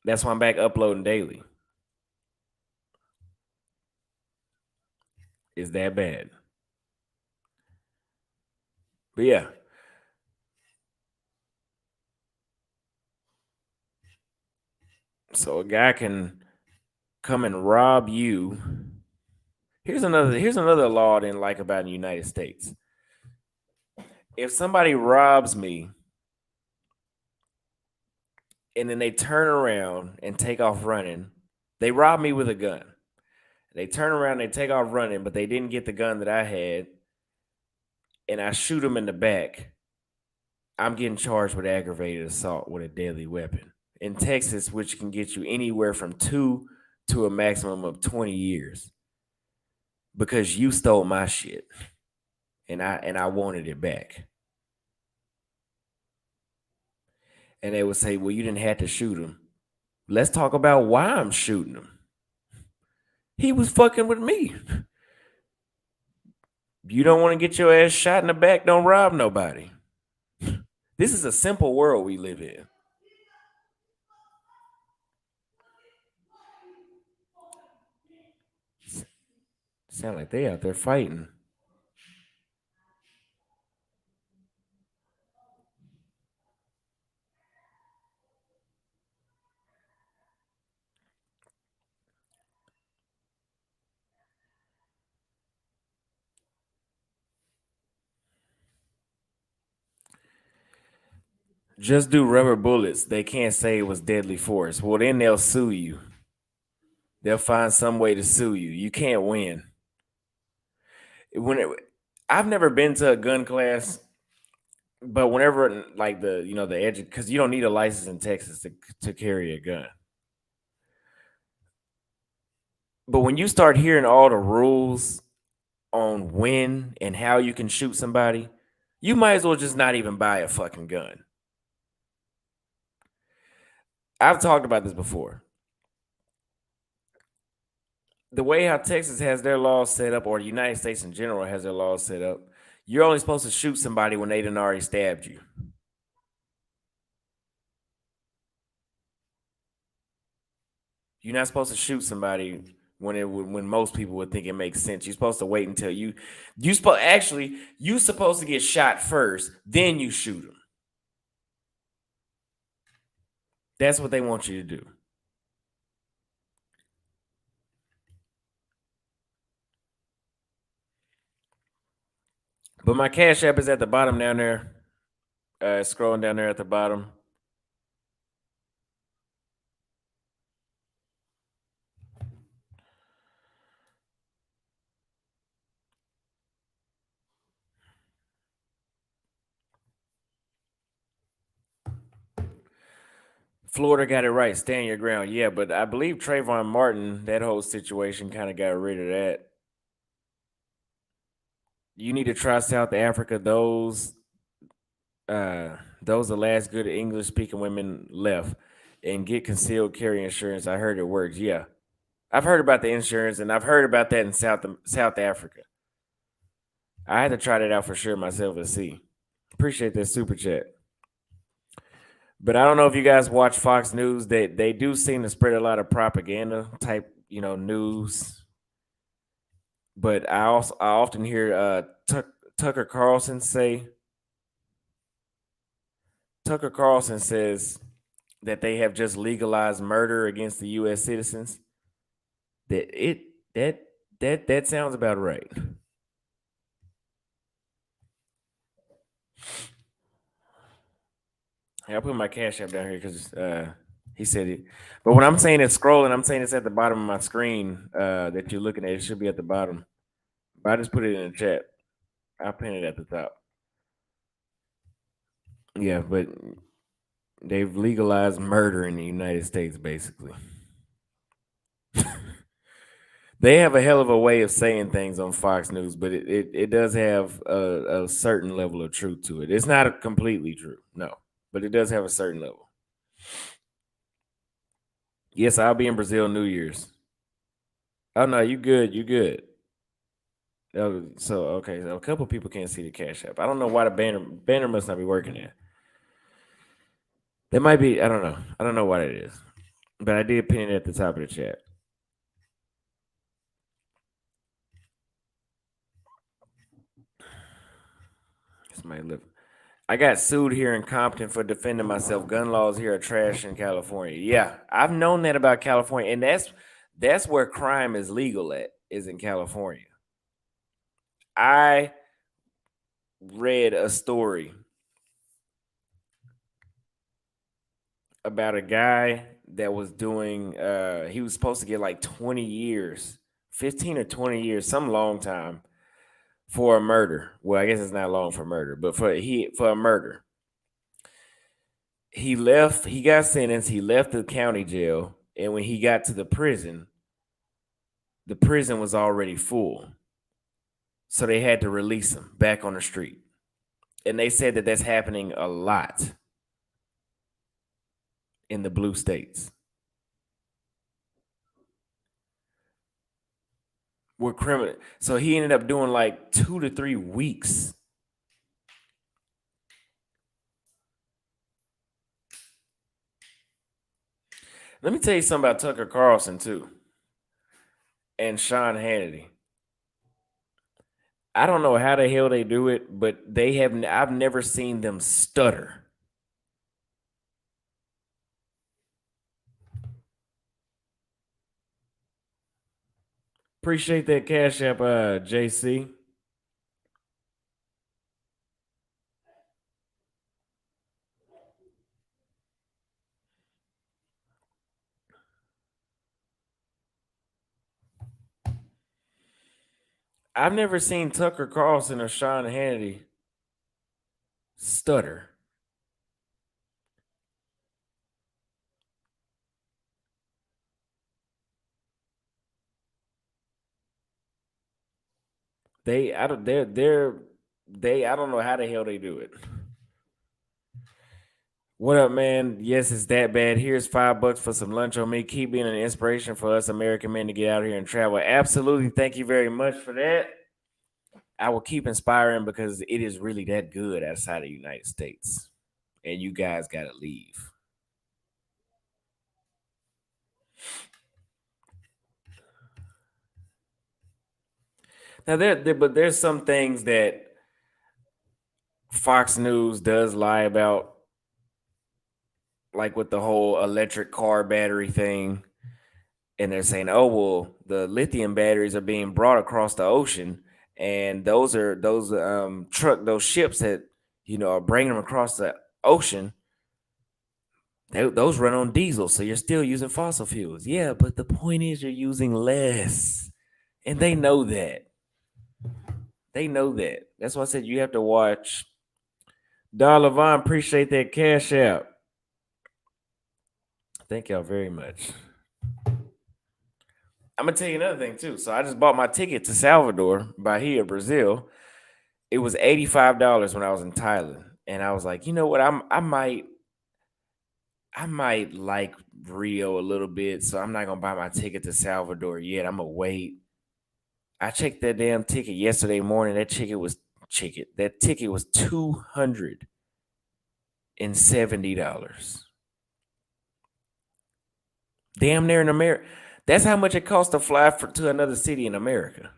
That's why I'm back uploading daily. Is that bad? But yeah, so a guy can come and rob you. Here's another law I didn't like about the United States. If somebody robs me and then they turn around and take off running, they rob me with a gun. They turn around, they take off running, but they didn't get the gun that I had, and I shoot them in the back. I'm getting charged with aggravated assault with a deadly weapon in Texas, which can get you anywhere from 2 to a maximum of 20 years because you stole my shit and I wanted it back. And they would say, "Well, you didn't have to shoot him." Let's talk about why I'm shooting him. He was fucking with me. You don't want to get your ass shot in the back, don't rob nobody. This is a simple world we live in. Sound like they out there fighting. Just do rubber bullets. They can't say it was deadly force. Well, then they'll sue you. They'll find some way to sue you. You can't win. When it, I've never been to a gun class, but whenever like the edge, because you don't need a license in Texas to carry a gun. But when you start hearing all the rules on when and how you can shoot somebody, you might as well just not even buy a fucking gun. I've talked about this before. The way how Texas has their laws set up, or the United States in general has their laws set up, you're only supposed to shoot somebody when they done already stabbed you. You're not supposed to shoot somebody when most people would think it makes sense. You're supposed to wait until you supposed to get shot first, then you shoot them. That's what they want you to do. But my Cash App is at the bottom down there. Scrolling down there at the bottom. Florida got it right. Stand your ground. Yeah, but I believe Trayvon Martin, that whole situation kind of got rid of that. You need to try South Africa. Those the last good English speaking women left, and get concealed carry insurance. I heard it works. Yeah, I've heard about the insurance, and I've heard about that in South Africa. I had to try that out for sure myself and see. Appreciate that super chat. But I don't know if you guys watch Fox News. They do seem to spread a lot of propaganda type, news. But I often hear Tucker Carlson say Tucker Carlson says that they have just legalized murder against the U.S. citizens. That it that that sounds about right. Hey, I put my cash app down here because he said it. But when I'm saying it's scrolling, I'm saying it's at the bottom of my screen that you're looking at. It should be at the bottom. But I just put it in the chat. I'll pin it at the top. Yeah, but they've legalized murder in the United States, basically. They have a hell of a way of saying things on Fox News, but it does have a certain level of truth to it. It's not completely true, no, but it does have a certain level. Yes, I'll be in Brazil New Year's. Oh no, you good? You good? Oh, so okay, so a couple people can't see the cash app. I don't know why the banner must not be working there. It might be. I don't know. I don't know what it is, but I did pin it at the top of the chat. Somebody live. I got sued here in Compton for defending myself. Gun laws here are trash in California. Yeah, I've known that about California, and that's where crime is legal at, is in California. I read a story about a guy that was doing he was supposed to get like 20 years, 15 or 20 years, some long time for a murder. Well, I guess it's not long for murder, but for a murder. He got sentenced, he left the county jail, and when he got to the prison was already full. So they had to release him back on the street. And they said that that's happening a lot in the blue states. We're criminal. So he ended up doing like 2 to 3 weeks. Let me tell you something about Tucker Carlson too, and Sean Hannity. I don't know how the hell they do it, but they have. I've never seen them stutter. Appreciate that cash app, JC. I've never seen Tucker Carlson or Sean Hannity stutter. They, I don't, I don't know how the hell they do it. What up, man? Yes, it's that bad. Here's $5 for some lunch on me. Keep being an inspiration for us American men to get out here and travel. Absolutely. Thank you very much for that. I will keep inspiring because it is really that good outside the United States. And you guys got to leave. Now, but there's some things that Fox News does lie about, like with the whole electric car battery thing. And they're saying, oh, well, the lithium batteries are being brought across the ocean. And those those ships that, are bringing them across the ocean. Those run on diesel. So you're still using fossil fuels. Yeah, but the point is you're using less. And they know that. They know that. That's why I said you have to watch. Dar Levon, appreciate that cash app. Thank y'all very much. I'm gonna tell you another thing too. So I just bought my ticket to Salvador, Bahia, Brazil. It was $85 when I was in Thailand, and I was like, you know what? I might like Rio a little bit, so I'm not gonna buy my ticket to Salvador yet. I'm gonna wait. I checked that damn ticket yesterday morning. That ticket was $270. Damn near in America. That's how much it costs to fly to another city in America.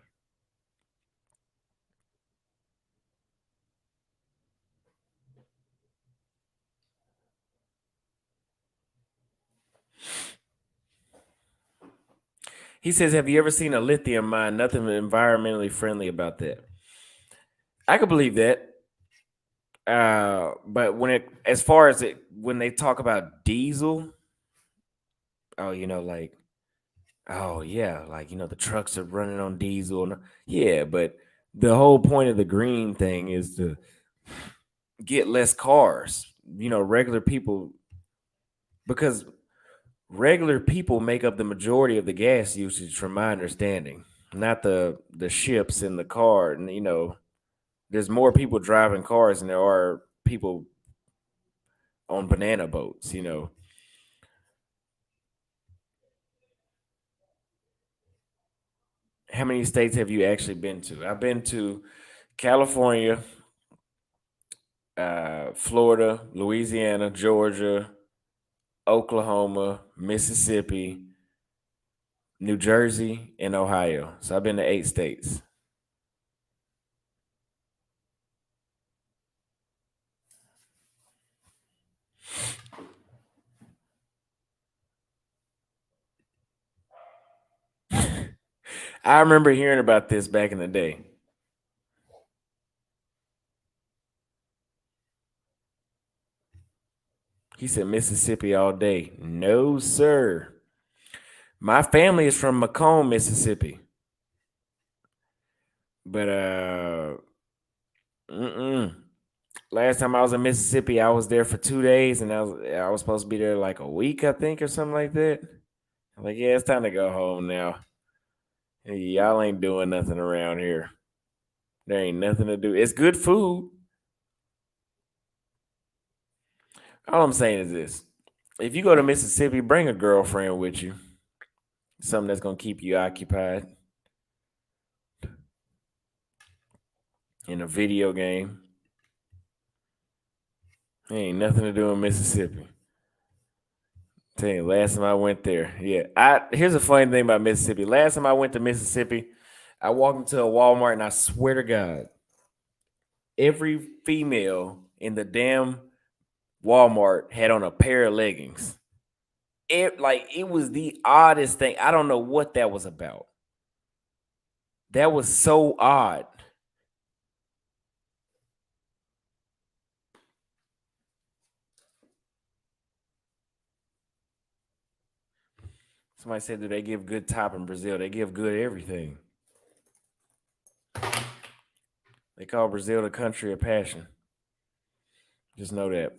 He says, "Have you ever seen a lithium mine? Nothing environmentally friendly about that." I could believe that. But as far as when they talk about diesel, oh, like, oh yeah, like the trucks are running on diesel. Yeah, but the whole point of the green thing is to get less cars. Regular people, because regular people make up the majority of the gas usage, from my understanding. Not the ships and the car, and there's more people driving cars than there are people on banana boats. How many states have you actually been to? I've been to California, Florida, Louisiana, Georgia, Oklahoma, Mississippi, New Jersey, and Ohio. So I've been to 8 states. I remember hearing about this back in the day. He said Mississippi all day. No, sir. My family is from Macomb, Mississippi. But mm-mm. Last time I was in Mississippi, I was there for 2 days, and I was supposed to be there like a week, I think, or something like that. I'm like, yeah, it's time to go home now. Hey, y'all ain't doing nothing around here. There ain't nothing to do. It's good food. All I'm saying is this: if you go to Mississippi, bring a girlfriend with you. Something that's gonna keep you occupied in a video game. Ain't nothing to do in Mississippi. Tell you, last time I went there, yeah. Here's a funny thing about Mississippi. Last time I went to Mississippi, I walked into a Walmart, and I swear to God, every female in the damn Walmart had on a pair of leggings. It was the oddest thing. I don't know what that was about. That was so odd. Somebody said, "Do they give good top in Brazil?" They give good everything. They call Brazil the country of passion. Just know that.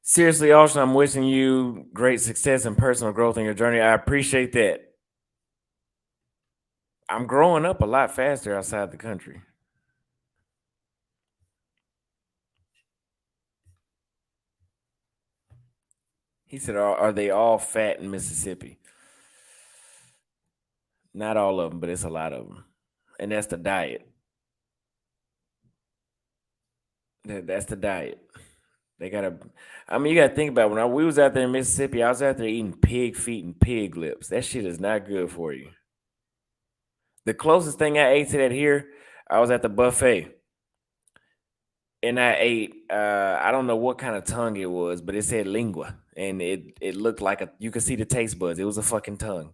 Seriously, Austin, I'm wishing you great success and personal growth in your journey. I appreciate that. I'm growing up a lot faster outside the country. He said, "Are they all fat in Mississippi?" Not all of them, but it's a lot of them. And that's the diet. That's the diet. They gotta. I mean, you gotta think about it. We was out there in Mississippi, I was out there eating pig feet and pig lips. That shit is not good for you. The closest thing I ate to that here, I was at the buffet, and I ate. I don't know what kind of tongue it was, but it said lingua, and it looked like a. You could see the taste buds. It was a fucking tongue.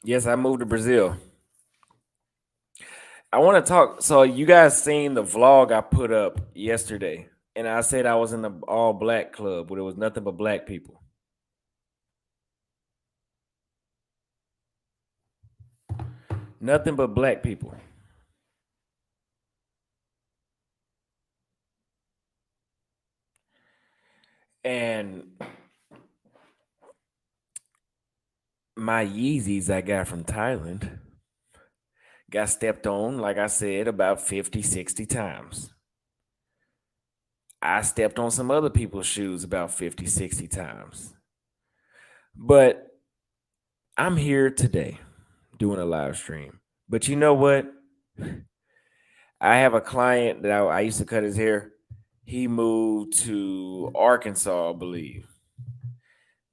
Yes, I moved to Brazil. I want to talk. So you guys seen the vlog I put up yesterday? And I said I was in the all black club where there was nothing but black people. Nothing but black people. And my Yeezys I got from Thailand got stepped on, like I said, about 50, 60 times. I stepped on some other people's shoes about 50, 60 times. But I'm here today doing a live stream. But you know what? I have a client that I used to cut his hair. He moved to Arkansas, I believe.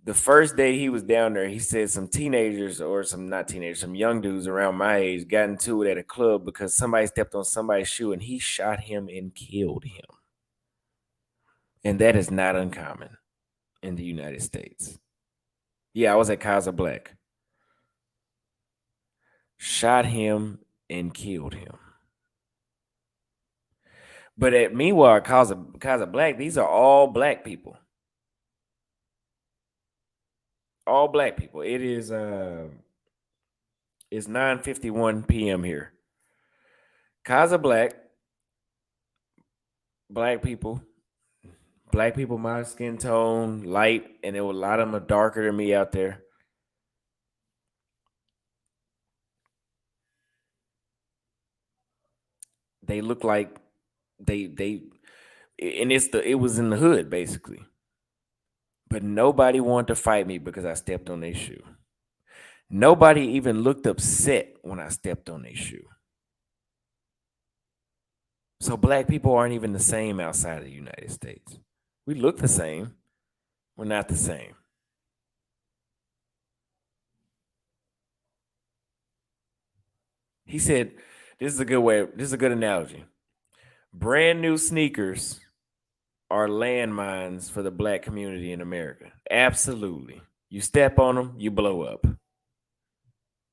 The first day he was down there, he said some teenagers or some not teenagers, some young dudes around my age got into it at a club because somebody stepped on somebody's shoe and he shot him and killed him. And that is not uncommon in the United States. Yeah, I was at Casa Black. Shot him and killed him. But meanwhile, Casa Black, these are all black people. All black people. It's 9:51 p.m. here. Casa Black, black people, my skin tone, light, and there were a lot of them are darker than me out there. They look like they and it was in the hood basically. But nobody wanted to fight me because I stepped on their shoe. Nobody even looked upset when I stepped on their shoe. So black people aren't even the same outside of the United States. We look the same. We're not the same. He said, this is a good analogy. Brand new sneakers are landmines for the black community in America. Absolutely. You step on them, you blow up.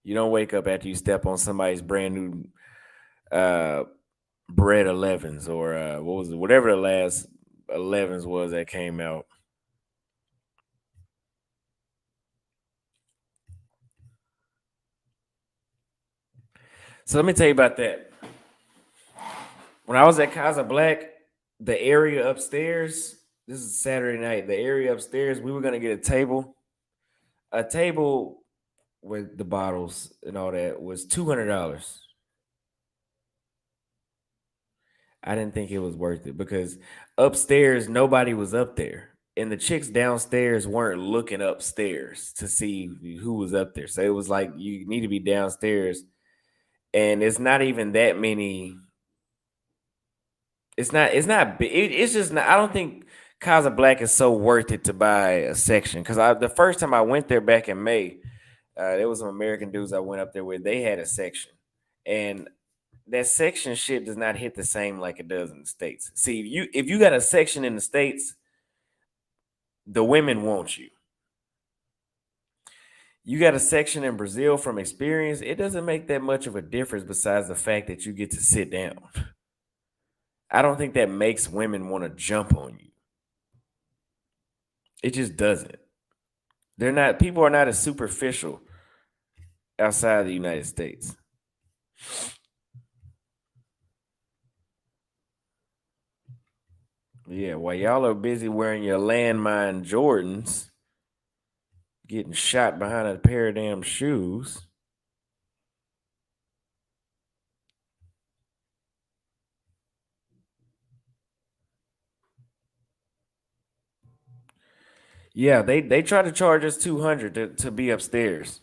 You don't wake up after you step on somebody's brand new Bread 11s or what was it? Whatever the last 11s was that came out. So let me tell you about that. When I was at Casa Black, the area upstairs, this is Saturday night, the area upstairs, we were going to get a table with the bottles and all that was $200. I didn't think it was worth it because upstairs, nobody was up there. And the chicks downstairs weren't looking upstairs to see who was up there. So it was like you need to be downstairs. And it's not even that many. It's just not. I don't think Casa Black is so worth it to buy a section. Because the first time I went there back in May, there was some American dudes I went up there with. They had a section. And that section shit does not hit the same like it does in the States. See, if you got a section in the States, the women want you. You got a section in Brazil from experience, it doesn't make that much of a difference besides the fact that you get to sit down. I don't think that makes women want to jump on you. It just doesn't. People are not as superficial outside the United States. Yeah, while y'all are busy wearing your landmine Jordans, getting shot behind a pair of damn shoes. Yeah, they tried to charge us 200 to be upstairs.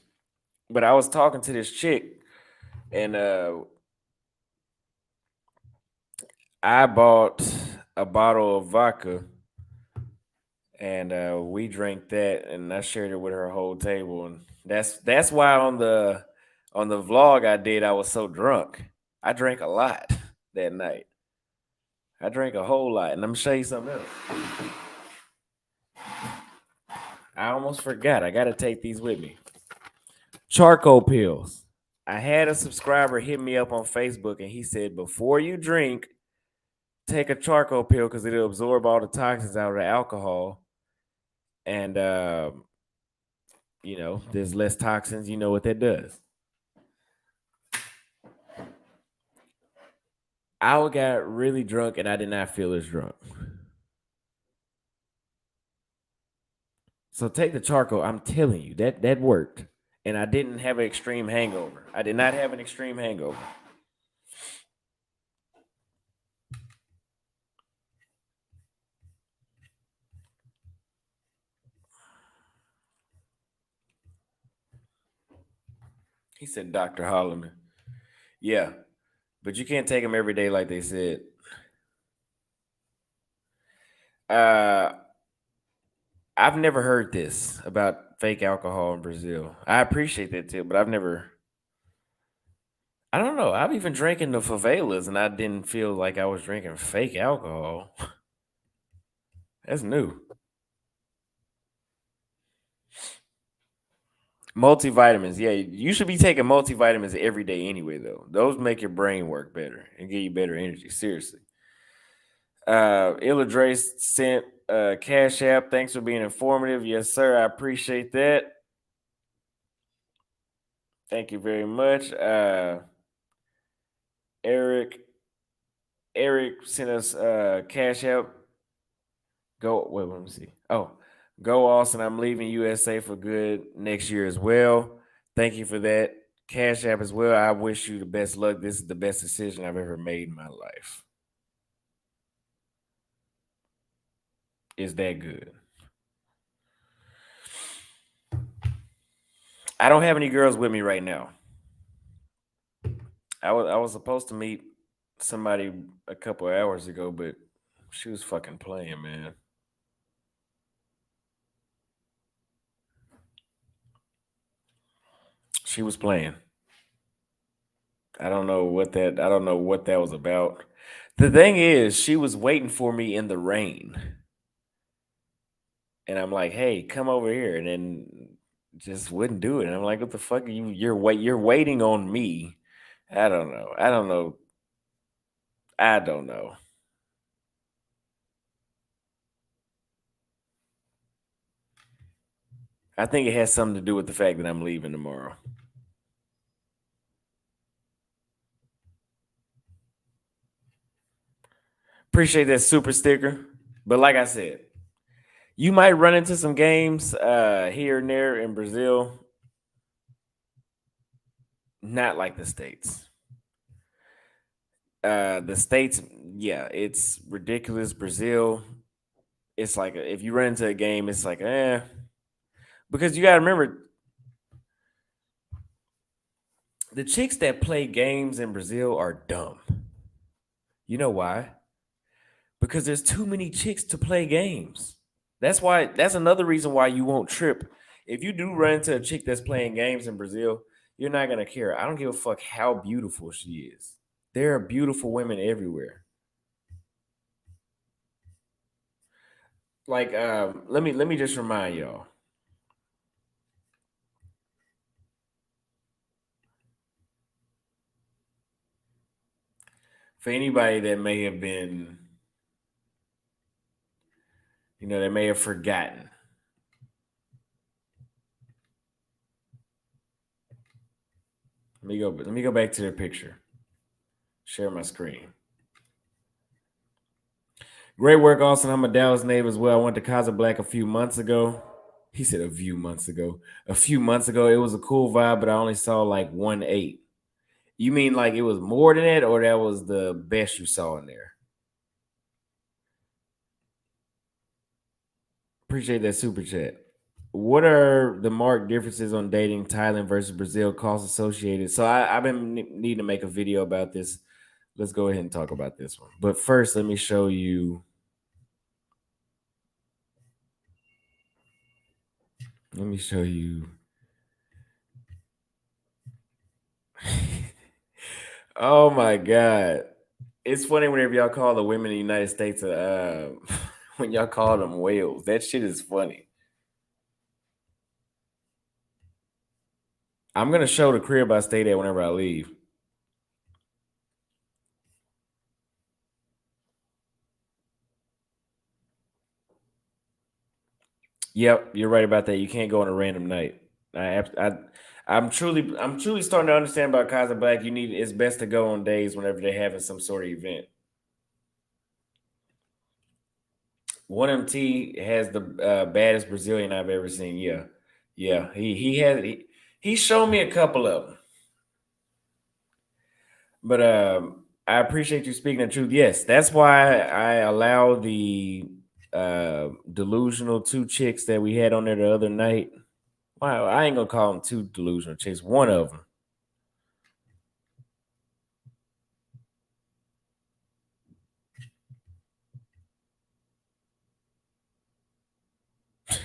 But I was talking to this chick and I bought a bottle of vodka and we drank that and I shared it with her whole table and that's why on the vlog I did I was so drunk. I drank a lot that night. I drank a whole lot and I'm gonna show you something else. I almost forgot. I gotta take these with me. Charcoal pills. I had a subscriber hit me up on Facebook and he said, before you drink, take a charcoal pill because it'll absorb all the toxins out of the alcohol, and there's less toxins. You know what that does. I got really drunk and I did not feel as drunk. So take the charcoal. I'm telling you that worked, and I didn't have an extreme hangover. I did not have an extreme hangover. He said, Dr. Holloman. Yeah, but you can't take them every day like they said. Uh, I've never heard this about fake alcohol in Brazil. I appreciate that too, but I've never. I don't know. I've even drinking the favelas, and I didn't feel like I was drinking fake alcohol. That's new. Multivitamins, yeah, you should be taking multivitamins every day anyway, though. Those make your brain work better and give you better energy. Seriously. Illudrace sent Cash App. Thanks for being informative. Yes, sir. I appreciate that. Thank you very much. Eric Eric sent us Cash App. Go wait, let me see. Oh, go Austin. I'm leaving USA for good next year as well. Thank you for that. Cash App as well. I wish you the best luck. This is the best decision I've ever made in my life. Is that good? I don't have any girls with me right now. I was supposed to meet somebody a couple of hours ago, but she was fucking playing, man. She was playing. I don't know what that was about. The thing is, she was waiting for me in the rain. And I'm like, "Hey, come over here." And then just wouldn't do it. And I'm like, "What the fuck are you you're waiting on me." I don't know. I don't know. I don't know. I think it has something to do with the fact that I'm leaving tomorrow. Appreciate that super sticker. But like I said, you might run into some games here and there in Brazil, not like the States. The States, yeah, it's ridiculous. Brazil, it's like if you run into a game, it's like, because you got to remember the chicks that play games in Brazil are dumb. You know why? Because there's too many chicks to play games. That's another reason why you won't trip. If you do run into a chick that's playing games in Brazil, you're not gonna care. I don't give a fuck how beautiful she is. There are beautiful women everywhere. Like, let me just remind y'all. For anybody that may have been, that may have forgotten. Let me go back to their picture. Share my screen. Great work, Austin. I'm a Dallas native as well. I went to Casablanca a few months ago. He said a few months ago. A few months ago, it was a cool vibe, but I only saw like 1-8. You mean like it was more than that, or that was the best you saw in there? Appreciate that super chat. What are the marked differences on dating Thailand versus Brazil, costs associated? So I've been needing to make a video about this. Let's go ahead and talk about this one. But first, let me show you. Let me show you. Oh my god. It's funny whenever y'all call the women in the United States when y'all call them whales. That shit is funny. I'm gonna show the crib I stayed at whenever I leave. Yep, you're right about that. You can't go on a random night. I, ab- I I'm truly starting to understand about Casa Black. It's best to go on days whenever they're having some sort of event. One MT has the baddest Brazilian I've ever seen. Yeah, yeah. He showed me a couple of them, but I appreciate you speaking the truth. Yes, that's why I allow the delusional two chicks that we had on there the other night. Wow, I ain't gonna call them two delusional chicks. One of them.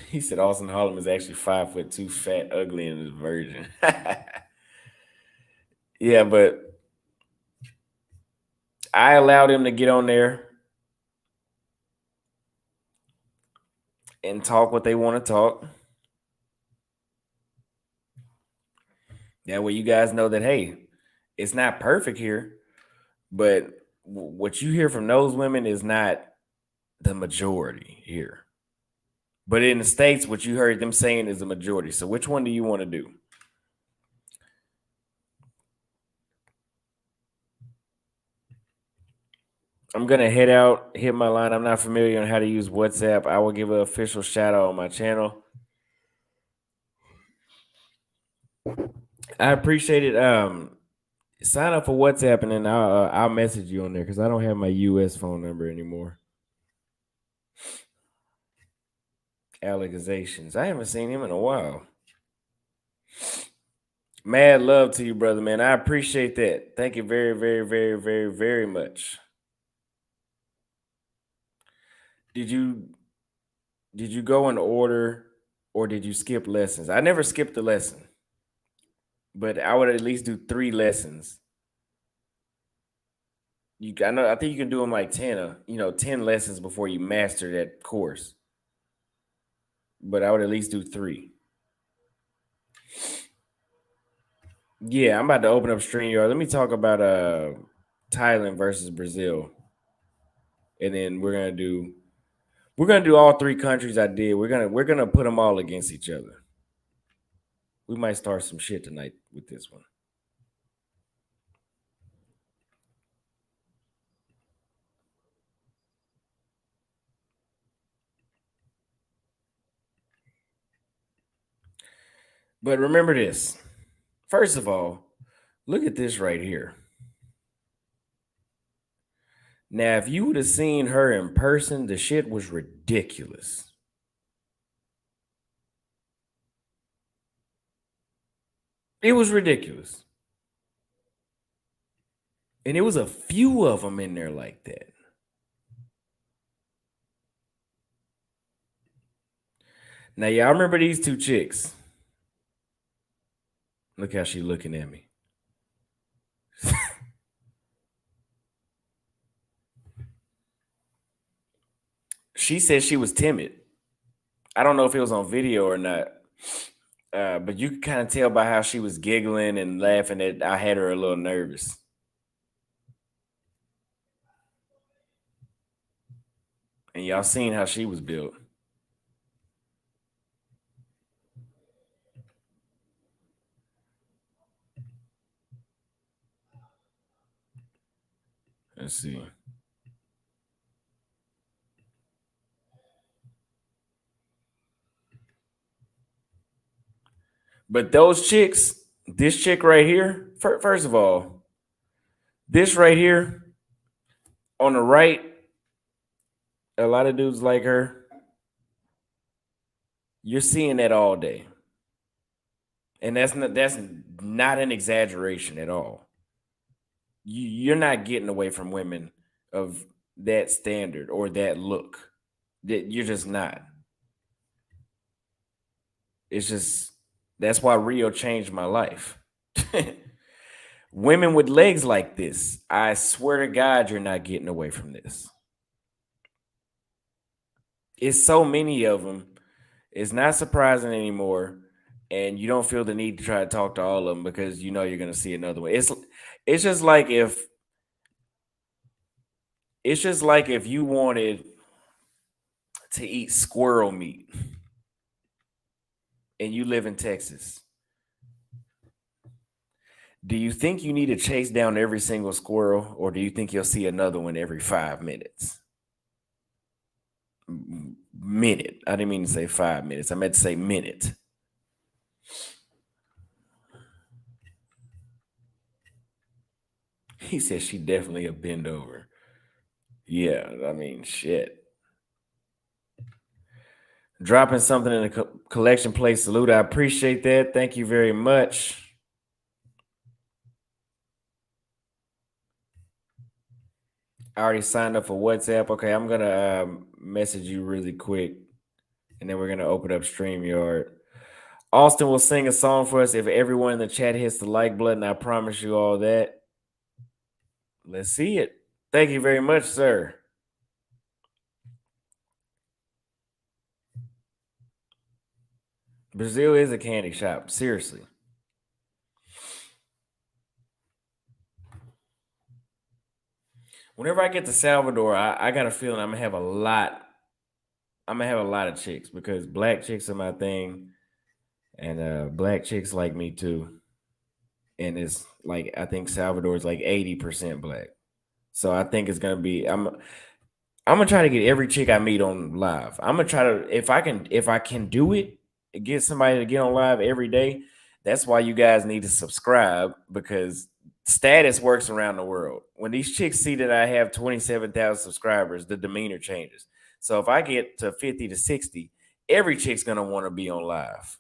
He said Austin Harlem is actually 5'2", fat, ugly, and is a virgin. Yeah, but I allowed him to get on there and talk what they want to talk. That way, you guys know that hey, it's not perfect here, but what you hear from those women is not the majority here. But in the states, what you heard them saying is the majority. So, which one do you want to do? I'm gonna head out, hit my line. I'm not familiar on how to use WhatsApp. I will give an official shout out on my channel. I appreciate it. Sign up for WhatsApp and then I'll message you on there because I don't have my US phone number anymore. Allegations. I haven't seen him in a while. Mad love to you, brother, man. I appreciate that. Thank you very, very, very, very, very much. Did you did you go in order or did you skip lessons? I never skipped a lesson, but I would at least do 3 lessons. I think you can do them like 10, 10 lessons before you master that course. But I would at least do 3. Yeah, I'm about to open up StreamYard. Let me talk about Thailand versus Brazil, and then we're gonna do all 3 countries I did. We're gonna put them all against each other. We might start some shit tonight with this one. But remember this. First of all, look at this right here. Now, if you would have seen her in person, the shit was ridiculous. It was ridiculous. And it was a few of them in there like that. Now, y'all remember these 2 chicks. Look how she looking at me. She said she was timid. I don't know if it was on video or not, but you could kind of tell by how she was giggling and laughing that I had her a little nervous. And y'all seen how she was built. Let's see. But those chicks, this chick right here, first of all, this right here on the right, a lot of dudes like her. You're seeing that all day. And that's not an exaggeration at all. You're not getting away from women of that standard or that look. That you're just not. It's just that's why Rio changed my life. Women with legs like this, I swear to God, you're not getting away from this. It's so many of them. It's not surprising anymore, and you don't feel the need to try to talk to all of them because you know you're going to see another one. It's just like if it's just like if you wanted to eat squirrel meat and you live in Texas, do you think you need to chase down every single squirrel, or do you think you'll see another one every 5 minutes? Minute. I didn't mean to say 5 minutes. I meant to say minute. He said she definitely a bend over. Yeah, I mean, shit. Dropping something in the collection plate salute. I appreciate that. Thank you very much. I already signed up for WhatsApp. Okay, I'm gonna message you really quick, and then we're gonna open up StreamYard. Austin will sing a song for us if everyone in the chat hits the like button. I promise you all that. Let's see it. Thank you very much, sir. Brazil is a candy shop. Seriously. Whenever I get to Salvador, I got a feeling I'm gonna have a lot. I'm gonna have a lot of chicks because black chicks are my thing, and black chicks like me too. And it's like I think Salvador is like 80% black. So I think it's gonna be I'm gonna try to get every chick I meet on live. I'm gonna try to if I can do it, get somebody to get on live every day. That's why you guys need to subscribe because status works around the world. When these chicks see that I have 27,000 subscribers, the demeanor changes. So if I get to 50 to 60, every chick's gonna want to be on live.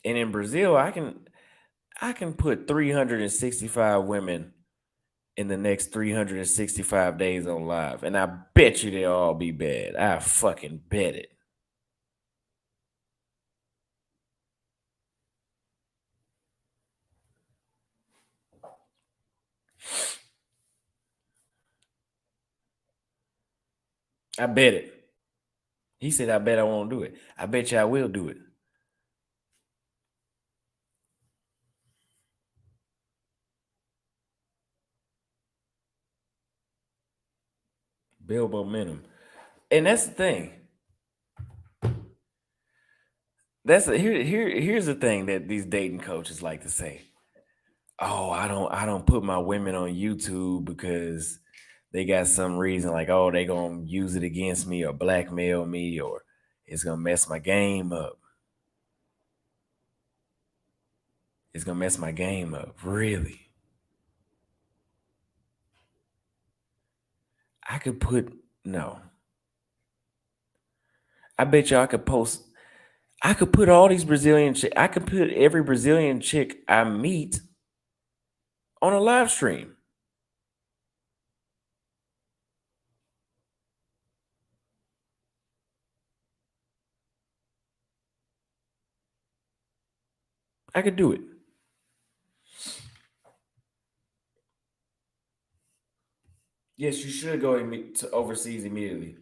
And in Brazil, I can put 365 women in the next 365 days on live. And I bet you they'll all be bad. I fucking bet it. I bet it. He said, I bet I won't do it. I bet you I will do it. Build momentum. And that's the thing. Here's the thing that these dating coaches like to say. Oh, I don't put my women on YouTube because they got some reason like, oh, they gonna use it against me or blackmail me or it's gonna mess my game up. It's gonna mess my game up. Really? I could put no. I bet you I could post. I could put all these Brazilian chick. I could put every Brazilian chick I meet on a live stream. I could do it. Yes, you should go to overseas immediately.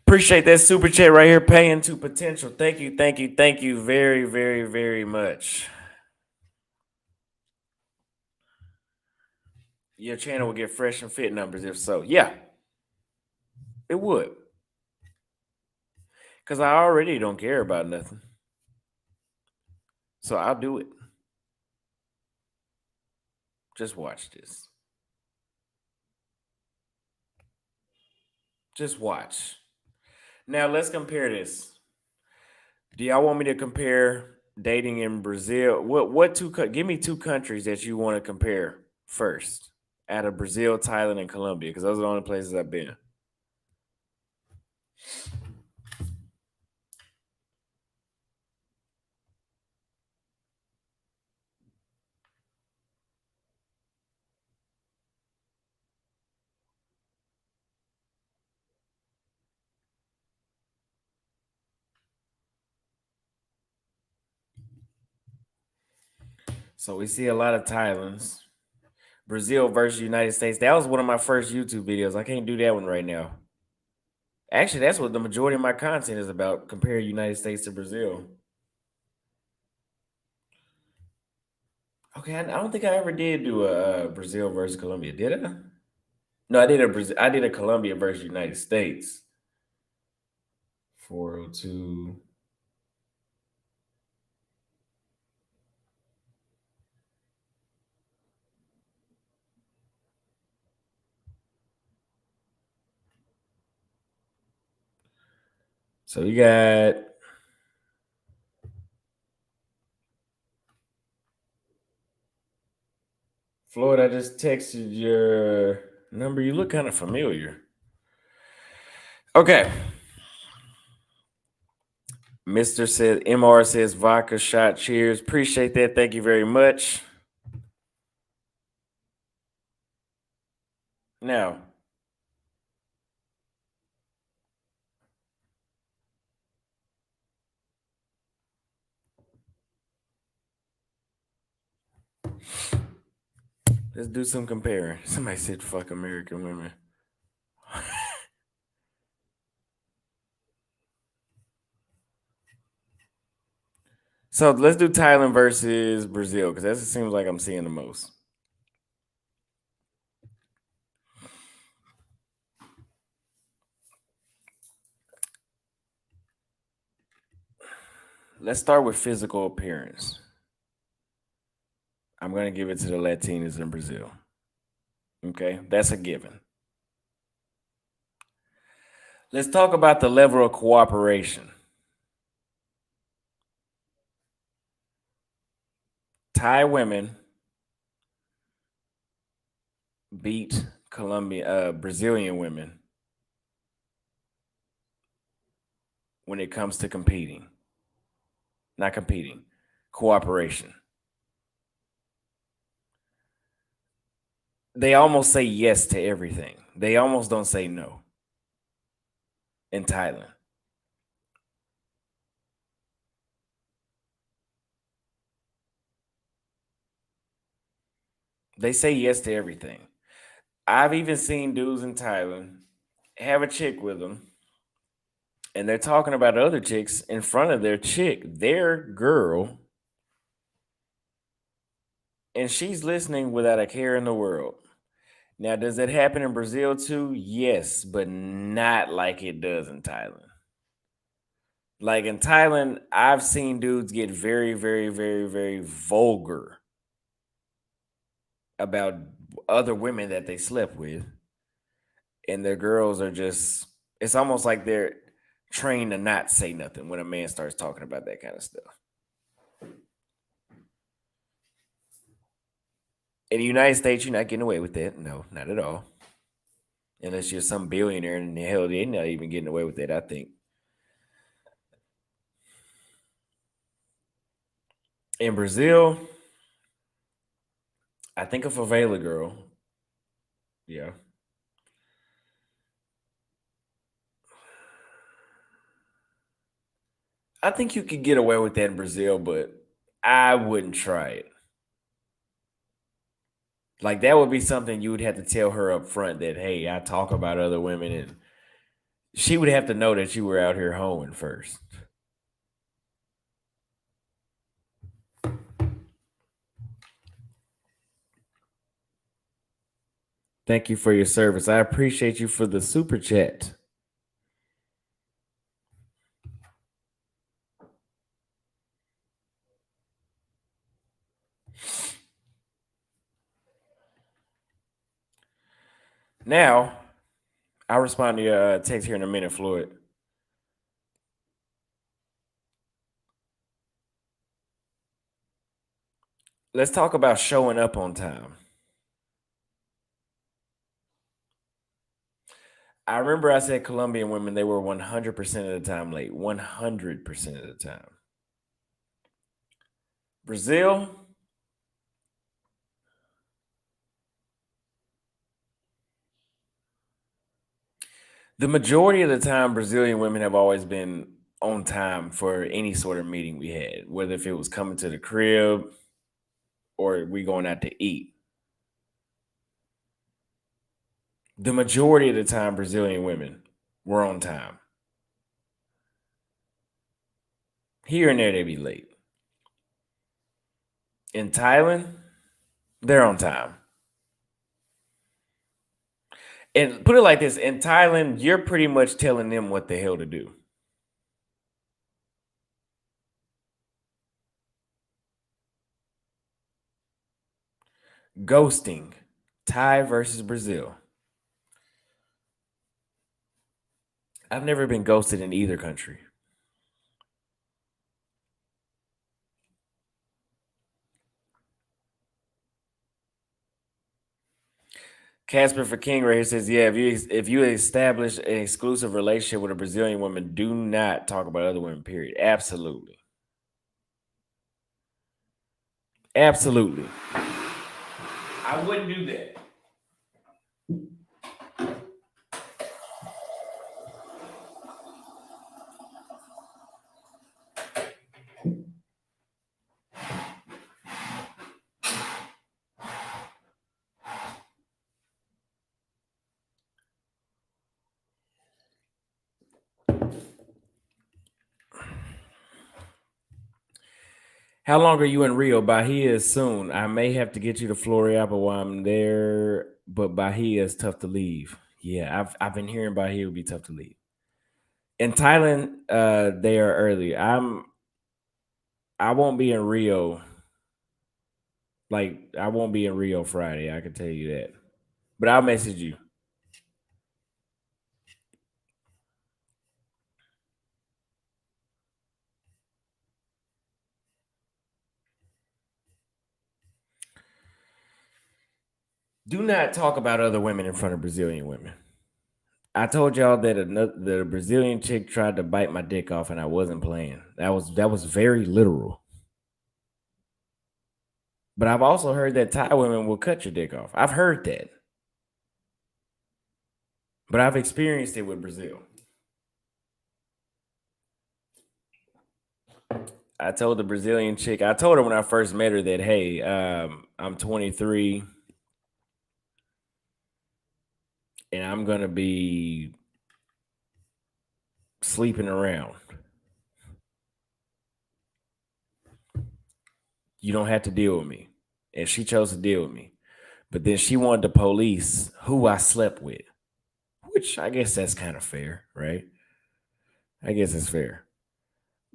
Appreciate that super chat right here. Paying to potential. Thank you, thank you, thank you very, very, very much. Your channel will get fresh and fit numbers if so. Yeah, it would. Because I already don't care about nothing. So I'll do it. Just watch this. Just watch. Now let's compare this. Do y'all want me to compare dating in Brazil? What two? Give me two countries that you want to compare first, out of Brazil, Thailand, and Colombia, because those are the only places I've been. So we see a lot of Thailands. Brazil versus United States. That was one of my first YouTube videos. I can't do that one right now. Actually, that's what the majority of my content is about. Compare United States to Brazil. Okay, I don't think I ever did do a Brazil versus Colombia. Did I? No, I did a Colombia versus United States. 402. So you got Floyd. I just texted your number. You look kind of familiar. Okay. Mr. said MR says vodka shot. Cheers. Appreciate that. Thank you very much. Now, let's do some comparing. Somebody said fuck American women. So let's do Thailand versus Brazil because that seems like I'm seeing the most. Let's start with physical appearance. I'm going to give it to the Latinas in Brazil. Okay, that's a given. Let's talk about the level of cooperation. Thai women beat Brazilian women when it comes to competing. Not competing, cooperation. They almost say yes to everything. They almost don't say no in Thailand. They say yes to everything. I've even seen dudes in Thailand have a chick with them, and they're talking about other chicks in front of their chick, their girl, and she's listening without a care in the world. Now, does that happen in Brazil too? Yes, but not like it does in Thailand. Like in Thailand, I've seen dudes get very, very, very, very vulgar about other women that they slept with, and their girls are just, it's almost like they're trained to not say nothing when a man starts talking about that kind of stuff. In the United States, you're not getting away with that. No, not at all. Unless you're some billionaire, and hell, they're not even getting away with that, I think. In Brazil, I think a favela girl. Yeah. I think you could get away with that in Brazil, but I wouldn't try it. Like that would be something you would have to tell her up front that, hey, I talk about other women, and she would have to know that you were out here hoeing first. Thank you for your service. I appreciate you for the super chat. Now, I'll respond to your text here in a minute, Floyd. Let's talk about showing up on time. I remember I said Colombian women, they were 100% of the time late. 100% of the time. Brazil, the majority of the time, Brazilian women have always been on time for any sort of meeting we had, whether if it was coming to the crib or we going out to eat. The majority of the time, Brazilian women were on time. Here and there, they be late. In Thailand, they're on time. And put it like this, in Thailand, you're pretty much telling them what the hell to do. Ghosting. Thai versus Brazil. I've never been ghosted in either country. Casper for King right here says, yeah, if you establish an exclusive relationship with a Brazilian woman, do not talk about other women, period. Absolutely. Absolutely. I wouldn't do that. How long are you in Rio? Bahia is soon. I may have to get you to Floriapa while I'm there, but Bahia is tough to leave. Yeah, I've been hearing Bahia would be tough to leave. In Thailand, they are early. I won't be in Rio. Like I won't be in Rio Friday. I can tell you that. But I'll message you. Do not talk about other women in front of Brazilian women. I told y'all that the Brazilian chick tried to bite my dick off, and I wasn't playing. That was very literal. But I've also heard that Thai women will cut your dick off. I've heard that, but I've experienced it with Brazil. I told the Brazilian chick, I told her when I first met her that, hey, I'm 23 and I'm gonna be sleeping around. You don't have to deal with me. And she chose to deal with me. But then she wanted to police who I slept with, which I guess that's kind of fair, right? I guess it's fair.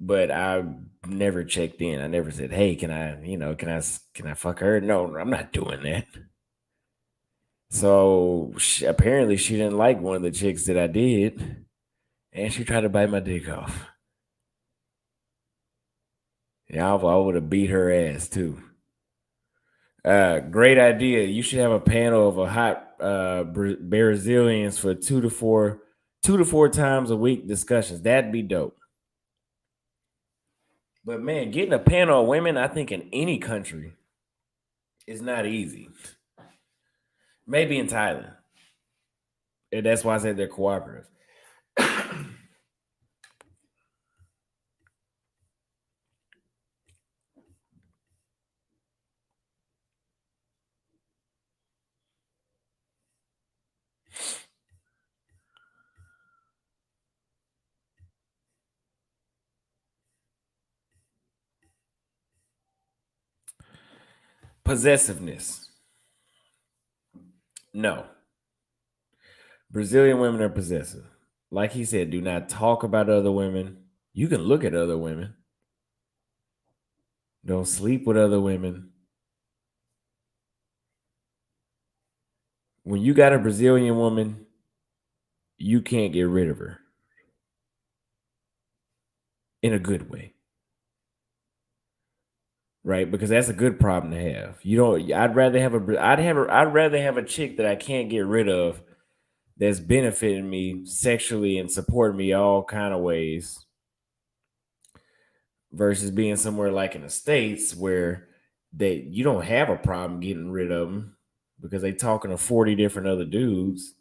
But I never checked in. I never said, "Hey, can I fuck her?" No, I'm not doing that. So apparently, she didn't like one of the chicks that I did, and she tried to bite my dick off. Yeah, I would have beat her ass too. Great idea. You should have a panel of a hot Brazilians for 2 to 4 times a week discussions. That'd be dope. But man, getting a panel of women, I think in any country is not easy. Maybe in Thailand. And that's why I said they're cooperative. Possessiveness. No. Brazilian women are possessive. Like he said, do not talk about other women. You can look at other women. Don't sleep with other women. When you got a Brazilian woman, you can't get rid of her in a good way, right? Because that's a good problem to have. You don't. I'd rather have a chick that I can't get rid of that's benefiting me sexually and supporting me all kind of ways versus being somewhere like in the States where you don't have a problem getting rid of them because they talking to 40 different other dudes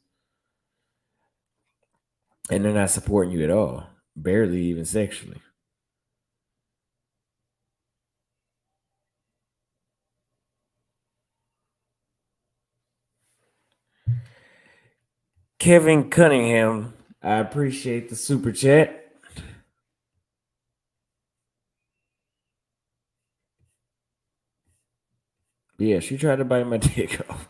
and they're not supporting you at all, barely even sexually. Kevin Cunningham, I appreciate the super chat. Yeah, she tried to bite my dick off.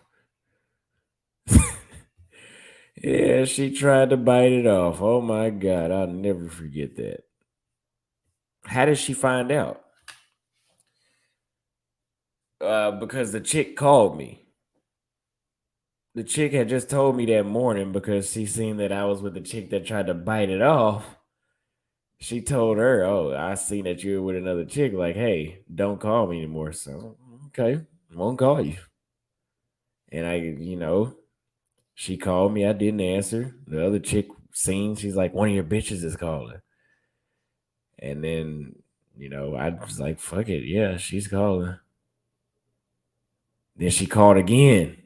Yeah, she tried to bite it off. Oh my God, I'll never forget that. How did she find out? because the chick called me. The chick had just told me that morning because she seen that I was with the chick that tried to bite it off. She told her, "Oh, I seen that you were with another chick. Like, hey, don't call me anymore." So, okay, won't call you. And she called me. I didn't answer. The other chick seen. She's like, "One of your bitches is calling." And then, I was like, "Fuck it, yeah, she's calling." Then she called again,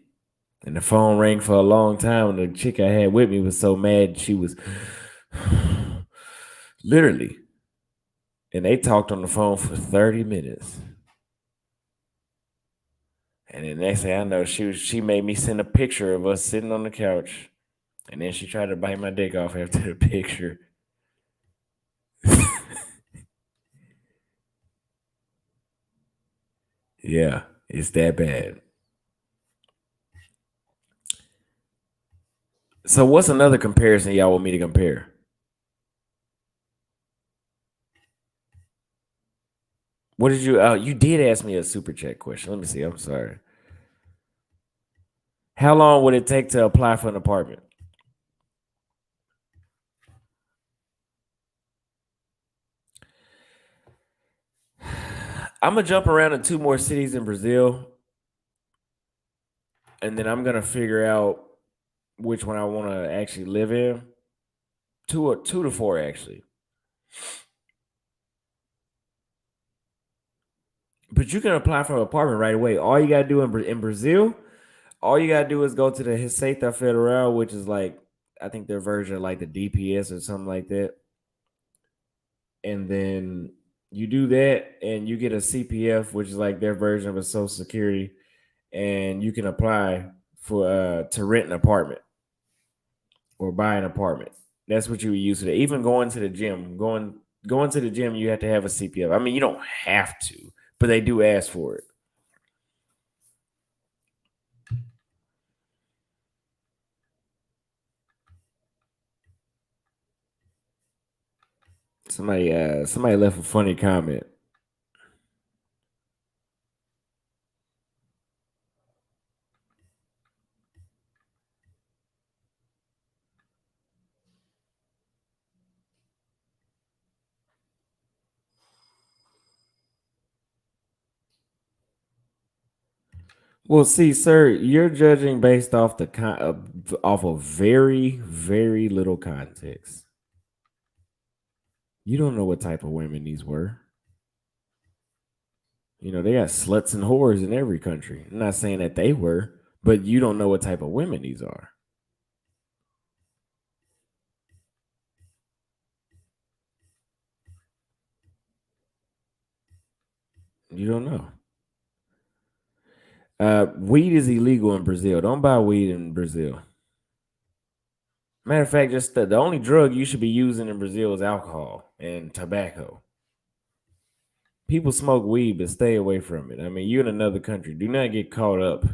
and the phone rang for a long time. And the chick I had with me was so mad. She was literally, and they talked on the phone for 30 minutes. And the next thing I know, she made me send a picture of us sitting on the couch. And then she tried to bite my dick off after the picture. Yeah, it's that bad. So what's another comparison y'all want me to compare? What did you you did ask me a super chat question. Let me see. I'm sorry. How long would it take to apply for an apartment? I'm gonna jump around to two more cities in Brazil, and then I'm gonna figure out which one I want to actually live in. Two to four actually. But you can apply for an apartment right away. All you gotta do in Brazil, all you gotta do is go to the Receita Federal, which is like I think their version of like the DPS or something like that, and then you do that, and you get a CPF, which is like their version of a Social Security, and you can apply for to rent an apartment or buy an apartment. That's what you would use today. Even going to the gym, going to the gym, you have to have a CPF. I mean, you don't have to, but they do ask for it. Somebody left a funny comment. Well, see, sir, you're judging based off off of very, very little context. You don't know what type of women these were. They got sluts and whores in every country. I'm not saying that they were, but you don't know what type of women these are. You don't know. Weed is illegal in Brazil. Don't buy weed in Brazil. Matter of fact, just the only drug you should be using in Brazil is alcohol and tobacco. People smoke weed, but stay away from it. I mean, you're in another country. Do not get caught up,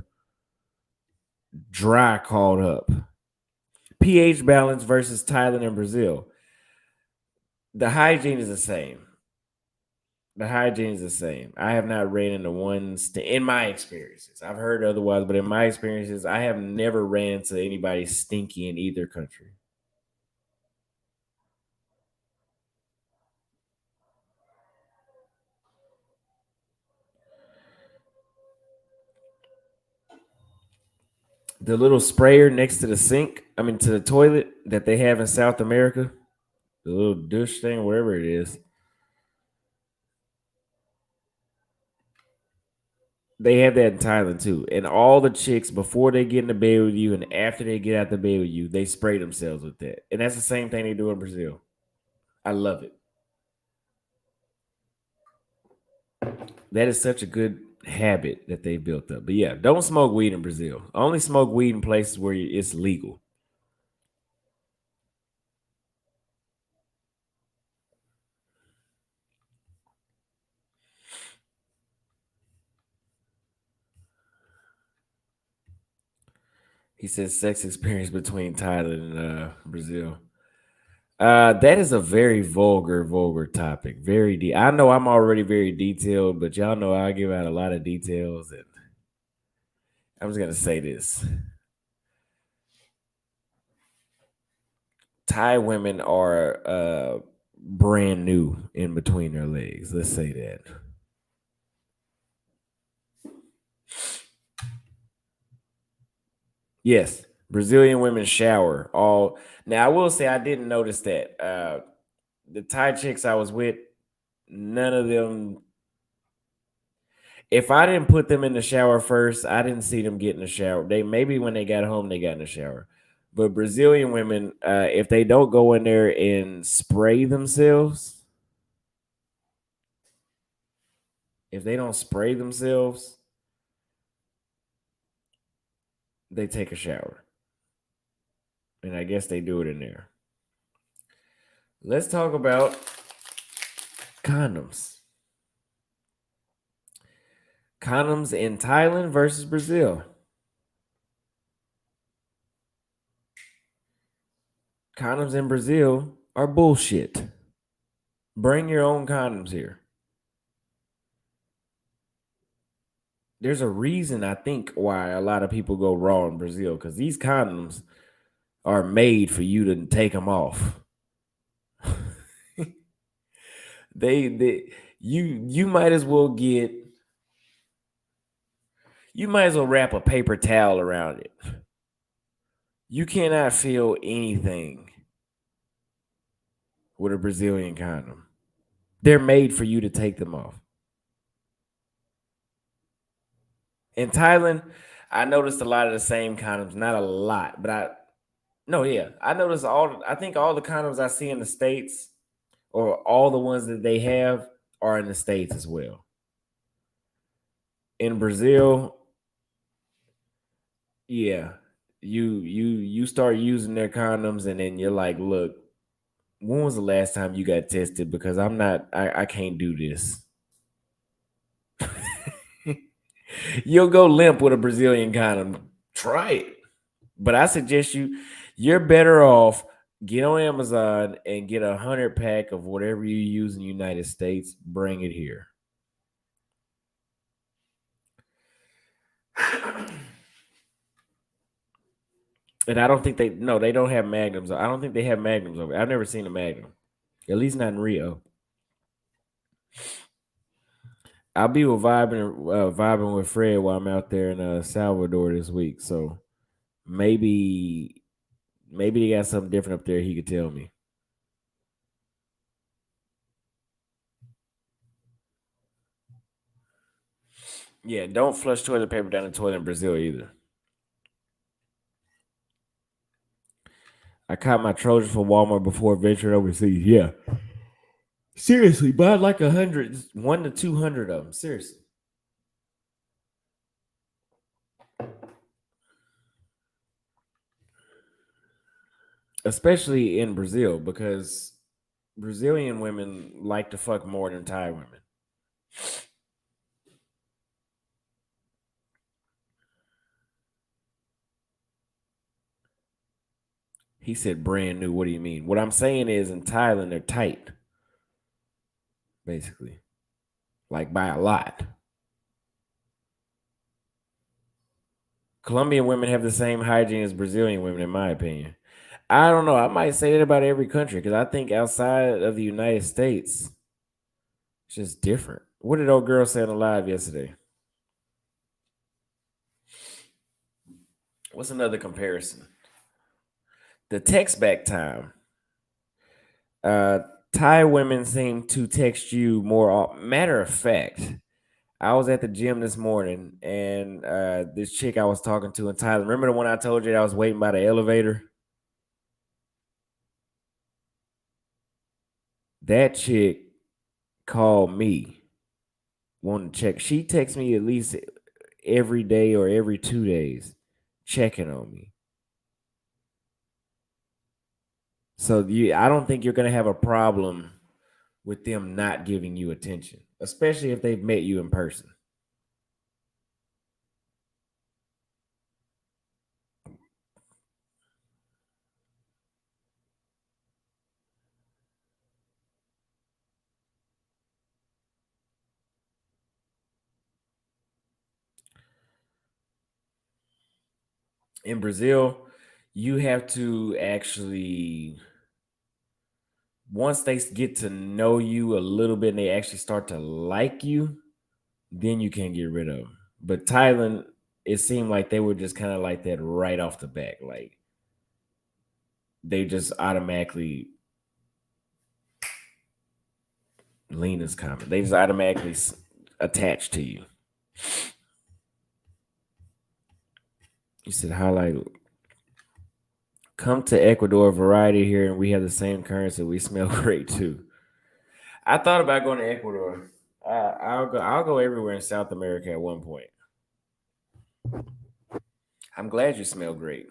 dry caught up. pH balance versus Thailand and Brazil. The hygiene is the same. The hygiene is the same. I have not ran into in my experiences. I've heard otherwise, but in my experiences, I have never ran into anybody stinky in either country. The little sprayer next to the sink, I mean to the toilet that they have in South America, the little douche thing, wherever it is, they have that in Thailand too. And all the chicks before they get in the bed with you and after they get out the bed with you, they spray themselves with that. And that's the same thing they do in Brazil. I love it. That is such a good habit that they built up. But yeah, don't smoke weed in Brazil. Only smoke weed in places where it's legal. He says sex experience between Thailand and Brazil. That is a very vulgar topic. Very deep. I know I'm already very detailed, but y'all know I give out a lot of details, and I'm just gonna say this: Thai women are brand new in between their legs. Let's say that. Yes, Brazilian women shower all. Now I will say I didn't notice that. The Thai chicks I was with, none of them. If I didn't put them in the shower first, I didn't see them get in the shower. They maybe when they got home they got in the shower. But Brazilian women, if they don't go in there and spray themselves, if they don't spray themselves, they take a shower. And I guess they do it in there. Let's talk about condoms. Condoms in Thailand versus Brazil. Condoms in Brazil are bullshit. Bring your own condoms here. There's a reason I think why a lot of people go raw in Brazil because these condoms are made for you to take them off. they you might as well get you might as well wrap a paper towel around it. You cannot feel anything with a Brazilian condom. They're made for you to take them off. In Thailand, I noticed a lot of the same condoms, not a lot, but I no, yeah. I noticed I think all the condoms I see in the States or all the ones that they have are in the States as well. In Brazil, yeah, you start using their condoms and then you're like, look, when was the last time you got tested? Because I can't do this. You'll go limp with a Brazilian condom. Try it. But I suggest you're better off get on Amazon and get 100 pack of whatever you use in the United States, bring it here. And I don't think they no, they don't have magnums. I don't think they have magnums over. I've never seen a magnum. At least not in Rio. I'll be vibing with Fred while I'm out there in Salvador this week. So maybe maybe they got something different up there he could tell me. Yeah, don't flush toilet paper down the toilet in Brazil either. I caught my Trojan for Walmart before venturing overseas. Yeah, seriously, buy like 100, 1 to 200 of them. Seriously, especially in Brazil because Brazilian women like to fuck more than Thai women. He said brand new. What do you mean? What I'm saying is in Thailand they're tight, basically, like by a lot. Colombian women have the same hygiene as Brazilian women, in my opinion. I don't know. I might say that about every country because I think outside of the United States, it's just different. What did old girl say on the live yesterday? What's another comparison? The text back time. Uh, Thai women seem to text you more. Matter of fact, I was at the gym this morning and this chick I was talking to in Thailand. Remember the one I told you that I was waiting by the elevator? That chick called me, wanted to check. She texts me at least every day or every 2 days, checking on me. So I don't think you're gonna have a problem with them not giving you attention, especially if they've met you in person. In Brazil, you have to actually, once they get to know you a little bit and they actually start to like you, then you can't get rid of them. But Thailand, it seemed like they were just kind of like that right off the back. Like they just automatically, Lena's comment, they just automatically attach to you. You said highlight, come to Ecuador, variety here, and we have the same currency. We smell great too. I thought about going to Ecuador. I'll go. I'll go everywhere in South America at one point. I'm glad you smell great.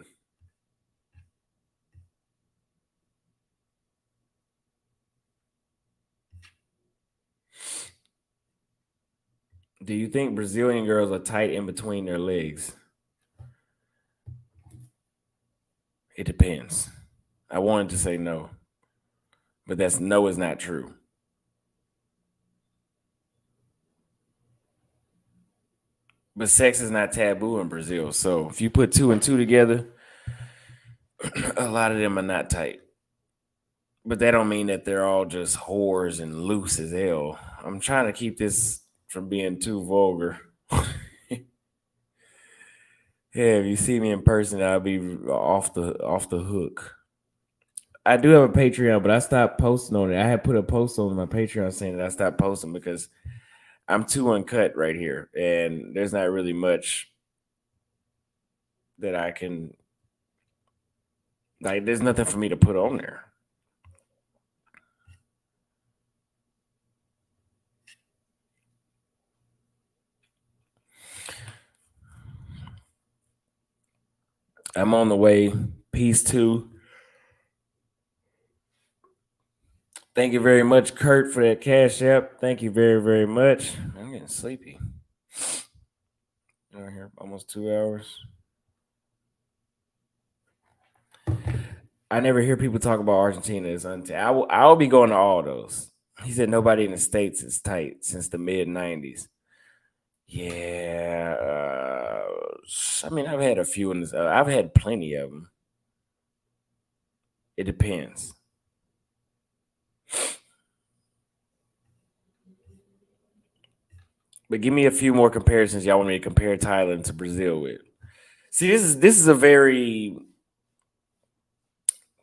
Do you think Brazilian girls are tight in between their legs? It depends. I wanted to say no, but that's no is not true. But sex is not taboo in Brazil. So if you put two and two together, a lot of them are not tight. But that don't mean that they're all just whores and loose as hell. I'm trying to keep this from being too vulgar. Yeah, if you see me in person, I'll be off the hook. I do have a Patreon, but I stopped posting on it. I had put a post on my Patreon saying that I stopped posting because I'm too uncut right here, and there's not really much that I can, like. There's nothing for me to put on there. I'm on the way. Peace too. Thank you very much, Kurt, for that cash app. Thank you very, very much. I'm getting sleepy. Right here, almost 2 hours. I never hear people talk about Argentina as untight. I will be going to all those. He said nobody in the States is tight since the mid 90s. Yeah. I mean, I've had a few in this. I've had plenty of them. It depends. But give me a few more comparisons y'all want me to compare Thailand to Brazil with. See, this is a very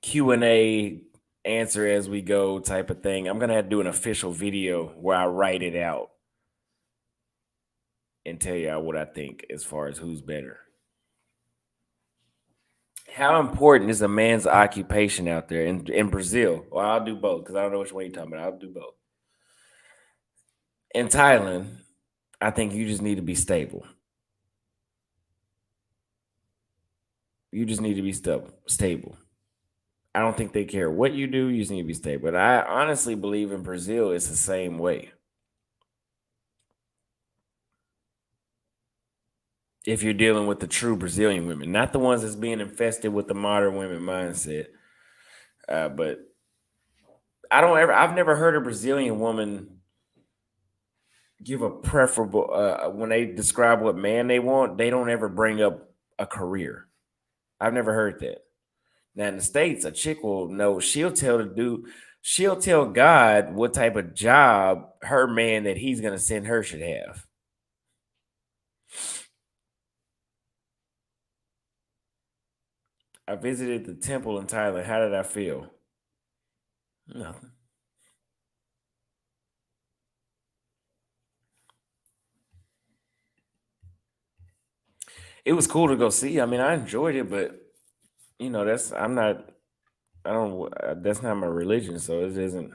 Q&A answer as we go type of thing. I'm gonna have to do an official video where I write it out and tell y'all what I think as far as who's better. How important is a man's occupation out there in Brazil? Well, I'll do both because I don't know which one you're talking about. I'll do both. In Thailand, I think you just need to be stable. You just need to be stable. I don't think they care what you do. You just need to be stable. But I honestly believe in Brazil, it's the same way. If you're dealing with the true Brazilian women, not the ones that's being infested with the modern women mindset. But I've never heard a Brazilian woman give a preferable, when they describe what man they want, they don't ever bring up a career. I've never heard that. Now in the States, a chick will know, she'll tell God what type of job her man that he's gonna send her should have. I visited the temple in Thailand. How did I feel? Nothing. It was cool to go see. I mean, I enjoyed it, but that's I'm not. I don't. That's not my religion, so it isn't.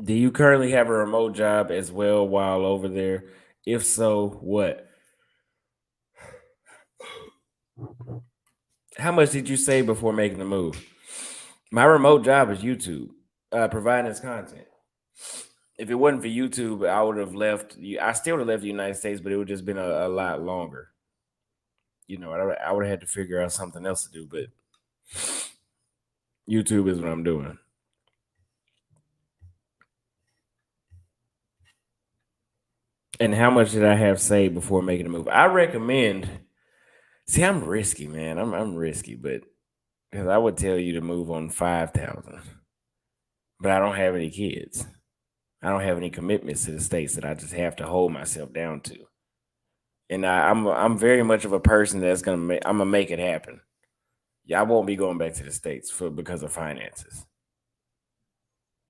Do you currently have a remote job as well while over there? If so, what? How much did you save before making the move? My remote job is YouTube, providing this content. If it wasn't for YouTube, I would have left. I still would have left the United States, but it would just been a lot longer. I would have had to figure out something else to do, but YouTube is what I'm doing. And how much did I have saved before making a move? I recommend. See, I'm risky, man. I'm risky, but because I would tell you to move on 5,000, but I don't have any kids. I don't have any commitments to the states that I just have to hold myself down to. And I'm very much of a person that's I'm gonna make it happen. Yeah, I won't be going back to the states because of finances.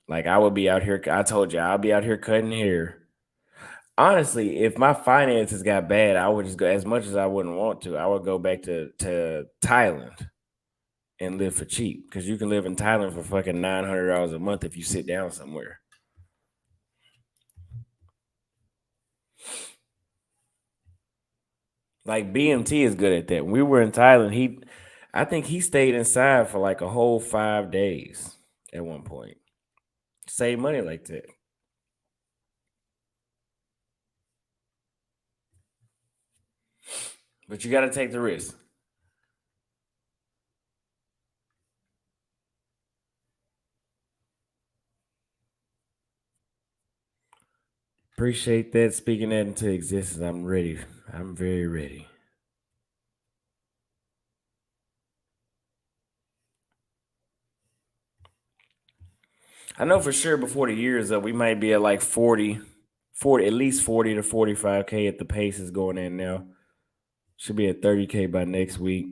Like I would be out here. I told you I'll be out here cutting hair. Honestly, if my finances got bad, I would just go as much as I wouldn't want to. I would go back to Thailand and live for cheap because you can live in Thailand for fucking $900 a month if you sit down somewhere. Like BMT is good at that. When we were in Thailand, I think he stayed inside for like a whole 5 days at one point. Save money like that. But you got to take the risk. Appreciate that. Speaking that into existence, I'm ready. I'm very ready. I know for sure before the year is up, we might be at like 40, at least 40 to 45K at the pace is going in now. Should be at 30K by next week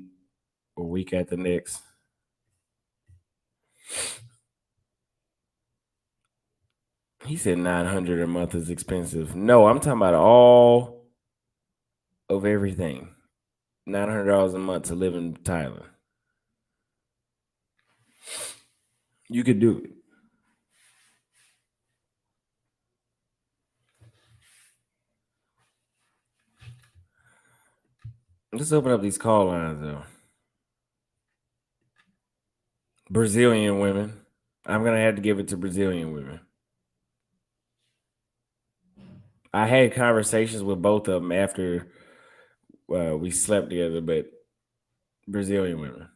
or week after next. He said 900 a month is expensive. No, I'm talking about all of everything. $900 a month to live in Thailand. You could do it. Let's open up these call lines though. Brazilian women. I'm gonna have to give it to Brazilian women. I had conversations with both of them after we slept together, but Brazilian women.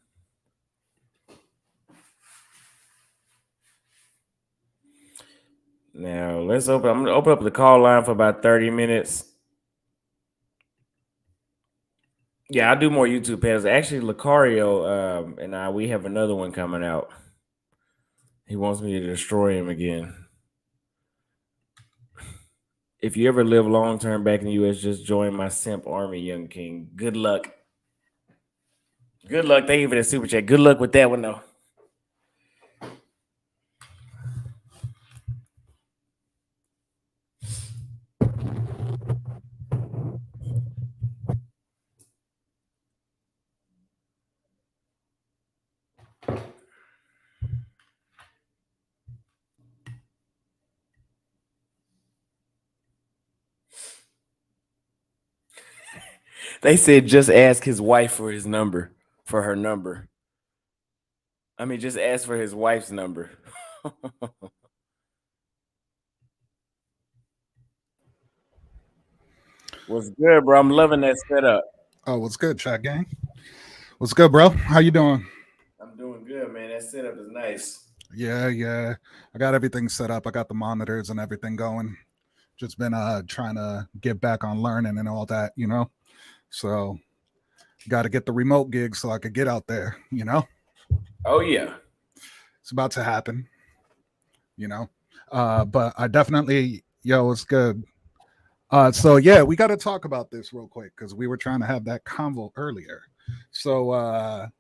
Now let's open. I'm gonna open up the call line for about 30 minutes. Yeah, I'll do more YouTube panels. Actually, Lucario and we have another one coming out. He wants me to destroy him again. If you ever live long term back in the US, just join my simp army, young king. Good luck. Good luck. Thank you for the super chat. Good luck with that one though. They said just ask his wife for his number, for her number. I mean, just ask for his wife's number. What's good, bro? I'm loving that setup. Oh, what's good, chat gang? What's good, bro? How you doing? I'm doing good, man. That setup is nice. Yeah. I got everything set up. I got the monitors and everything going. Just been trying to get back on learning and all that, So got to get the remote gig so I could get out there. Oh yeah. It's about to happen. But I definitely, it's good. So yeah, we got to talk about this real quick because we were trying to have that convo earlier. So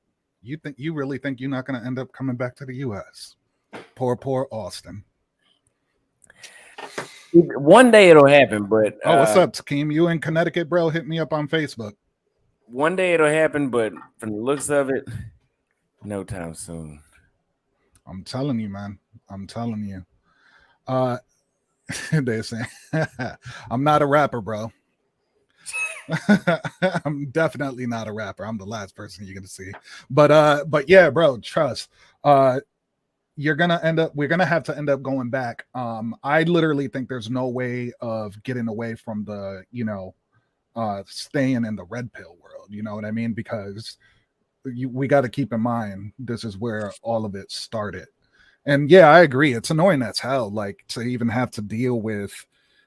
you really think you're not going to end up coming back to the U.S.? Poor Austin. One day it'll happen, but Oh, what's up, Takeem? You in Connecticut, bro? Hit me up on Facebook. one day it'll happen, but from the looks of it, no time soon. I'm telling you, man. I'm telling you. Uh they're saying I'm not a rapper, bro. I'm definitely not a rapper. I'm the last person you're gonna see. But yeah, bro, trust. We're gonna have to end up going back. I literally think there's no way of getting away from the staying in the red pill world. You know what I mean? Because we got to keep in mind this is where all of it started. And yeah, I agree. It's annoying as hell, like to even have to deal with,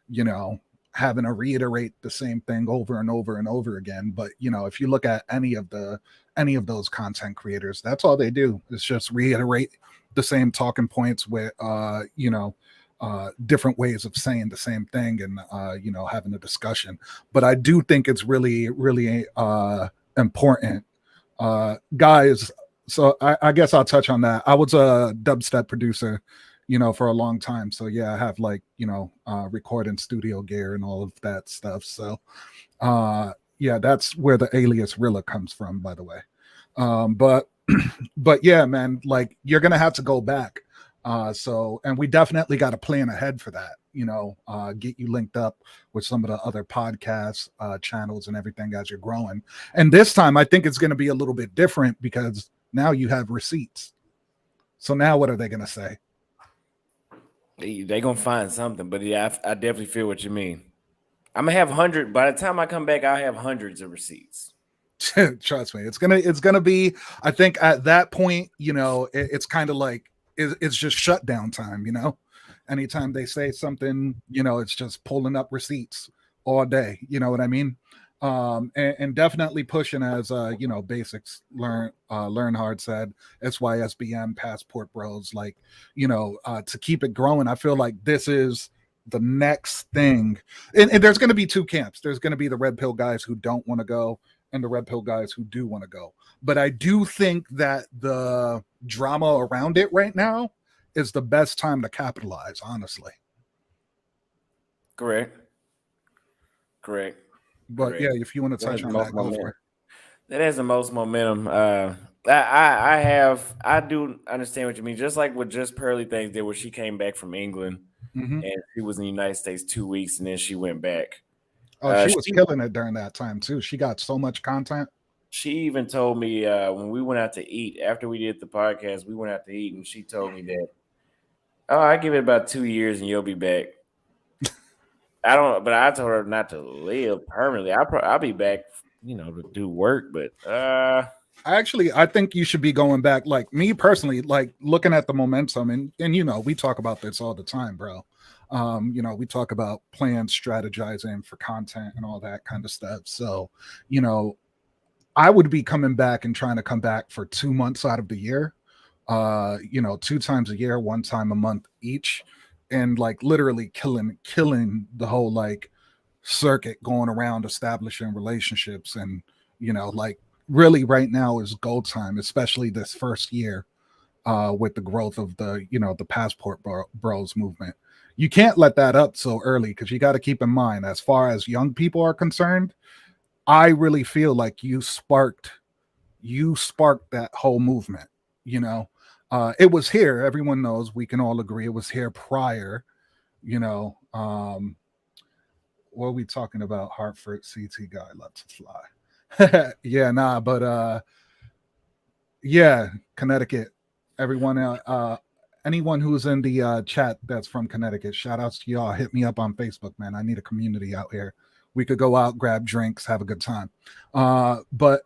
you know, having to reiterate the same thing over and over and over again. But you know, if you look at any of those content creators, that's all they do is just reiterate the same talking points with different ways of saying the same thing and having a discussion. But I do think it's really, really important, guys. So I guess I'll touch on that. I was a dubstep producer, for a long time. So yeah, I have like, recording studio gear and all of that stuff. So yeah, that's where the alias Rilla comes from, by the way. But but yeah, man, like you're gonna have to go back. And we definitely got to plan ahead for that. Get you linked up with some of the other podcast channels and everything as you're growing. And this time, I think it's going to be a little bit different because now you have receipts. So now, what are they going to say? They gonna find something, but yeah, I definitely feel what you mean. I'm gonna have hundred. By the time I come back, I'll have hundreds of receipts. Trust me, it's gonna be. I think at that point, it's kind of like it's just shutdown time. Anytime they say something, it's just pulling up receipts all day. You know what I mean? And definitely pushing as basics learn hard said SYSBM passport bros, like to keep it growing. I feel like this is the next thing, and there's going to be two camps. There's going to be the red pill guys who don't want to go and the red pill guys who do want to go. But I do think that the drama around it right now is the best time to capitalize, honestly. Correct. Correct. But yeah, Correct. if you want to That has touch the on most that, go for momentum. it. That has the most momentum. I do understand what you mean. Just like with just Pearly things did, where she came back from England Hmm. and she was in the United States 2 weeks and then she went back. Oh, she was She killing it during that time too. She got so much content. she even told me when we went out to eat after we did the podcast, we went out to eat and she told me that, oh, I give it about 2 years and you'll be back. I don't, but I told her not to live permanently. I'll be back, to do work. But I think you should be going back. Like me personally, like looking at the momentum, and we talk about this all the time, bro. We talk about plans, strategizing for content, and all that kind of stuff. So, you know, I would be coming back and trying to come back for 2 months out of the year. 2 times a year, 1 time a month each, and like literally killing the whole like circuit, going around establishing relationships. And like really right now is gold time, especially this first year, with the growth of the passport bros movement. You can't let that up so early, because you got to keep in mind, as far as young people are concerned, I really feel like you sparked that whole movement. It was here. Everyone knows, we can all agree it was here prior. you know um what are we talking about? Hartford CT guy lets it fly. Yeah, nah, but yeah, Connecticut. Everyone, anyone who's in the chat that's from Connecticut, shout outs to y'all. Hit me up on Facebook, man. I need a community out here. We could go out, grab drinks, have a good time. But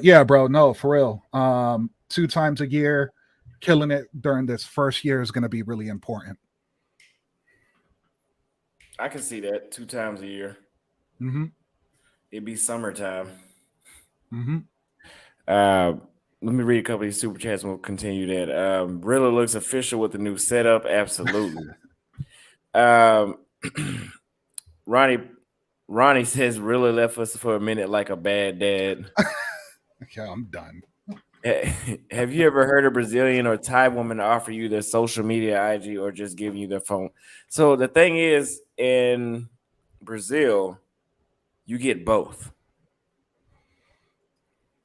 yeah, bro, no, for real. 2 times a year, killing it during this first year is going to be really important. I can see that 2 times a year. Mm-hmm. It'd be summertime. Mm-hmm. Uh, Let me read a couple of these super chats and we'll continue that. Rilla looks official with the new setup. Absolutely. Um, Ronnie Ronnie says Rilla left us for a minute like a bad dad. Yeah, I'm done. Have you ever heard a Brazilian or Thai woman offer you their social media IG or just giving you their phone? So the thing is, in Brazil, you get both.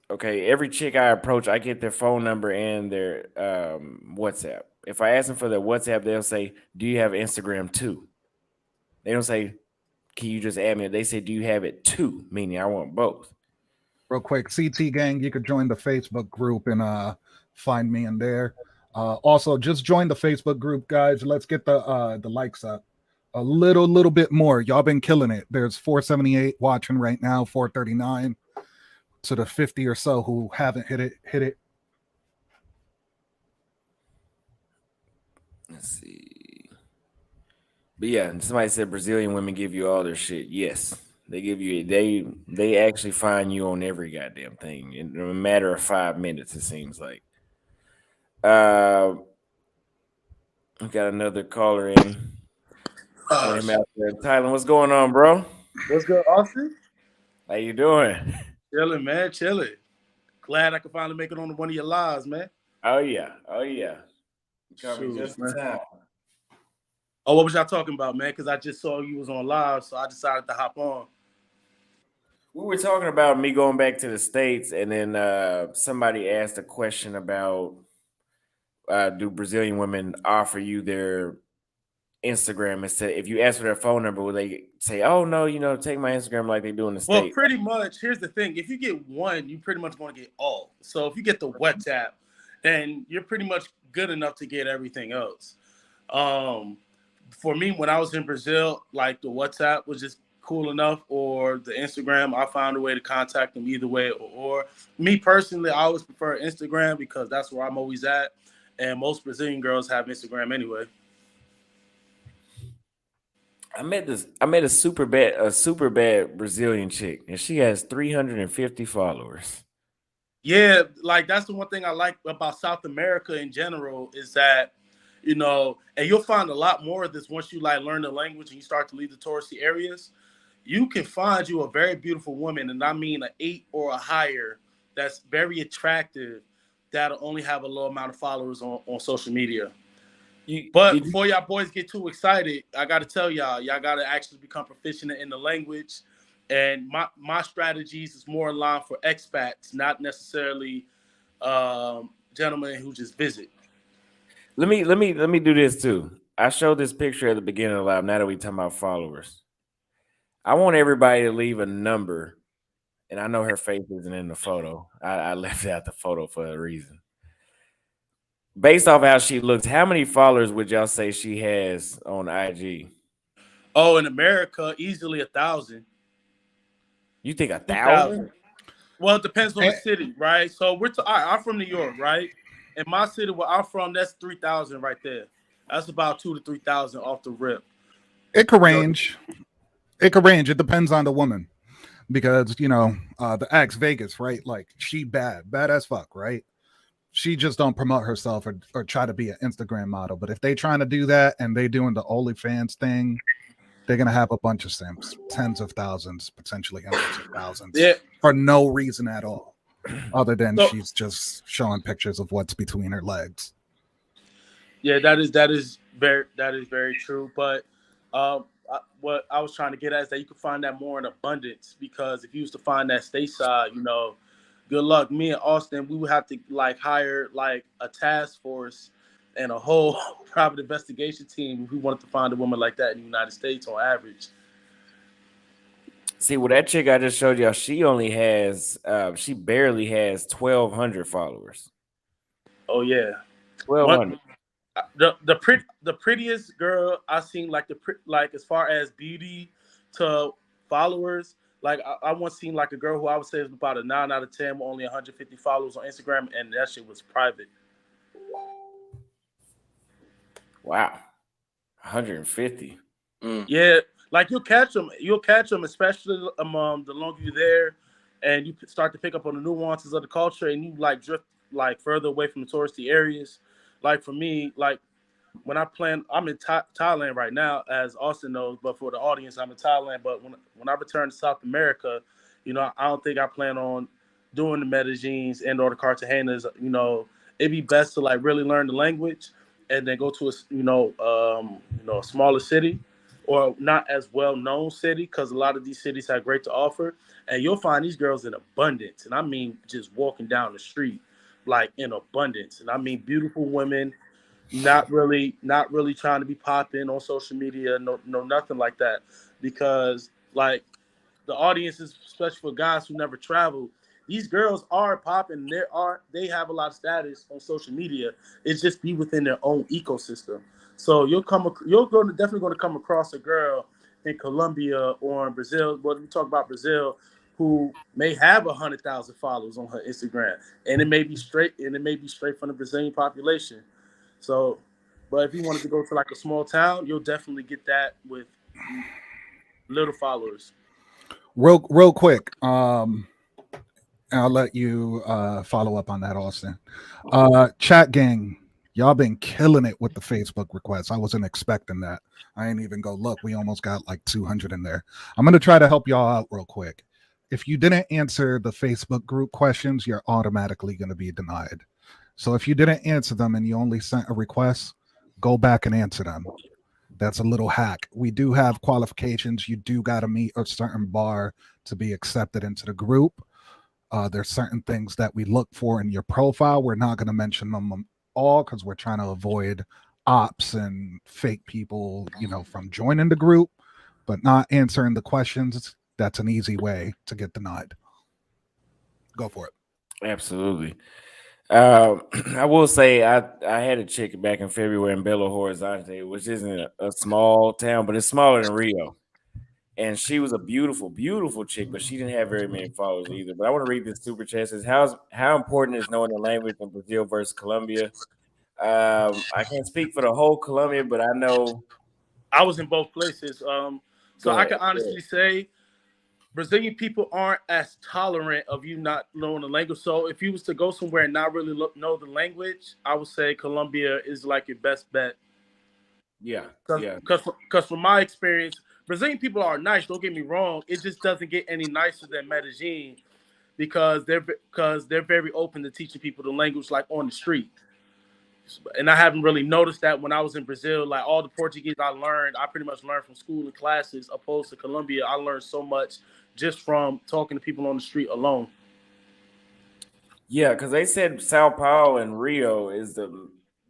Okay, every chick I approach, I get their phone number and their WhatsApp. If I ask them for their WhatsApp, they'll say, "Do you have Instagram too?" They don't say, "Can you just add me?" They say, "Do you have it too?" Meaning, I want both. Real quick, CT gang, you could join the Facebook group and find me in there. Also, just join the Facebook group, guys. Let's get the likes up. a little bit more. Y'all been killing it. There's 478 watching right now, 439 to the 50 or so who haven't hit it. Hit it. Let's see. But yeah, somebody said Brazilian women give you all their shit. Yes, they give you. They actually find you on every goddamn thing in a matter of 5 minutes. It seems like. We got another caller in. Want him out there in Thailand. What's going on, bro? What's good, Austin? How you doing? Chilling, man, chilling. Glad I could finally make it on one of your lives, man. Oh yeah, oh yeah. You caught me Shoot, just in man. time. Oh, what was y'all talking about, man? Because I just saw you was on live, so I decided to hop on. We were talking about me going back to the States, and then somebody asked a question about do Brazilian women offer you their Instagram instead? If you ask for their phone number, will they say, "Oh no, take my Instagram like they do in the Well, States"? pretty much, here's the thing. If you get one, you pretty much want to get all. So if you get the WhatsApp, then you're pretty much good enough to get everything else. Um, for me, when I was in Brazil, like the WhatsApp was just cool enough, or the Instagram, I found a way to contact them either way. Or me personally, I always prefer Instagram because that's where I'm always at, and most Brazilian girls have Instagram anyway. I met a super bad Brazilian chick, and she has 350 followers. Yeah, like that's the one thing I like about South America in general is that, and you'll find a lot more of this once you like learn the language and you start to leave the touristy areas. You can find you a very beautiful woman, and I mean an 8 or a higher, that's very attractive, that'll only have a low amount of followers on social media. You But did you? before y'all boys get too excited, I got to tell y'all got to actually become proficient in the language. And my strategies is more in line for expats, not necessarily gentlemen who just visit. Let me do this too. I showed this picture at the beginning of the live. Now that we talking about followers, I want everybody to leave a number, and I know her face isn't in the photo. I left out the photo for a reason. Based off how she looks, how many followers would y'all say she has on IG? Oh, in America, easily 1,000, You think a two thousand? thousand. Well, it depends on the Eh, city, right? So all right, I'm from New York, right? In my city where I'm from, that's 3,000 right there. That's about 2 to 3,000 off the rip. It could You know, range. It could range. It depends on the woman because the ex Vegas, right? Like she bad as fuck, right? She just don't promote herself or try to be an Instagram model. But if they trying to do that and they doing the OnlyFans thing, they're gonna have a bunch of simps, tens of thousands, potentially hundreds of thousands, yeah. for no reason at all, other than So she's just showing pictures of what's between her legs. yeah, that is very true. But what I was trying to get at is that you can find that more in abundance because if you was to find that stateside, good luck. Me and Austin, we would have to like hire like a task force and a whole private investigation team if we wanted to find a woman like that in the United States on average. See, well, that chick I just showed y'all, she barely has 1,200 followers. Oh yeah, Twelve one hundred. the prettiest girl I seen like as far as beauty to followers. Like I once seen like a girl who I would say is about a 9 out of 10 with only 150 followers on Instagram, and that shit was private. Wow, 150. Yeah, like you'll catch them. You'll catch them, especially the longer you're there, and you start to pick up on the nuances of the culture, and you like drift like further away from the touristy areas. Like for me, like when I plan, I'm in Thailand right now, as Austin knows. But for the audience, I'm in Thailand. But when I return to South America, I don't think I plan on doing the Medellins and or the Cartagenas. It'd be best to like really learn the language and then go to a smaller city or not as well known city because a lot of these cities have great to offer, and you'll find these girls in abundance, and I mean just walking down the street like in abundance, and I mean beautiful women, not really trying to be popping on social media, no nothing like that. Because like the audience is especially for guys who never traveled. These girls are popping. They have a lot of status on social media. It's just be within their own ecosystem. So definitely going to come across a girl in Colombia or in Brazil. But we talk about Brazil, who may have 100,000 followers on her Instagram, and it may be straight from the Brazilian population. So, but if you wanted to go to like a small town, you'll definitely get that with little followers. Real quick. I'll let you follow up on that, Austin. Chat gang, y'all been killing it with the Facebook requests. I wasn't expecting that. I ain't even go look. We almost got like 200 in there. I'm gonna try to help y'all out real quick. If you didn't answer the Facebook group questions, you're automatically going to be denied. So if you didn't answer them and you only sent a request, go back and answer them. That's a little hack. We do have qualifications. You do got to meet a certain bar to be accepted into the group. There's certain things that we look for in your profile. We're not going to mention them all because we're trying to avoid ops and fake people, from joining the group, but not answering the questions. That's an easy way to get denied. Go for it. Absolutely. I will say I had a chick back in February in Belo Horizonte, which isn't a small town, but it's smaller than Rio. And she was a beautiful, beautiful chick, but she didn't have very many followers either. But I want to read this super chat. It says, how important is knowing the language in Brazil versus Colombia? I can't speak for the whole Colombia, but I know. I was in both places, so Go I ahead. can honestly say Brazilian people aren't as tolerant of you not knowing the language. So if you was to go somewhere and not really know the language, I would say Colombia is like your best bet. Yeah, yeah. Because from my experience, Brazilian people are nice. Don't get me wrong. It just doesn't get any nicer than Medellin because they're very open to teaching people the language like on the street. And I haven't really noticed that when I was in Brazil. Like all the Portuguese I pretty much learned from school and classes. Opposed to Colombia, I learned so much just from talking to people on the street alone. Yeah, because they said Sao Paulo and Rio is the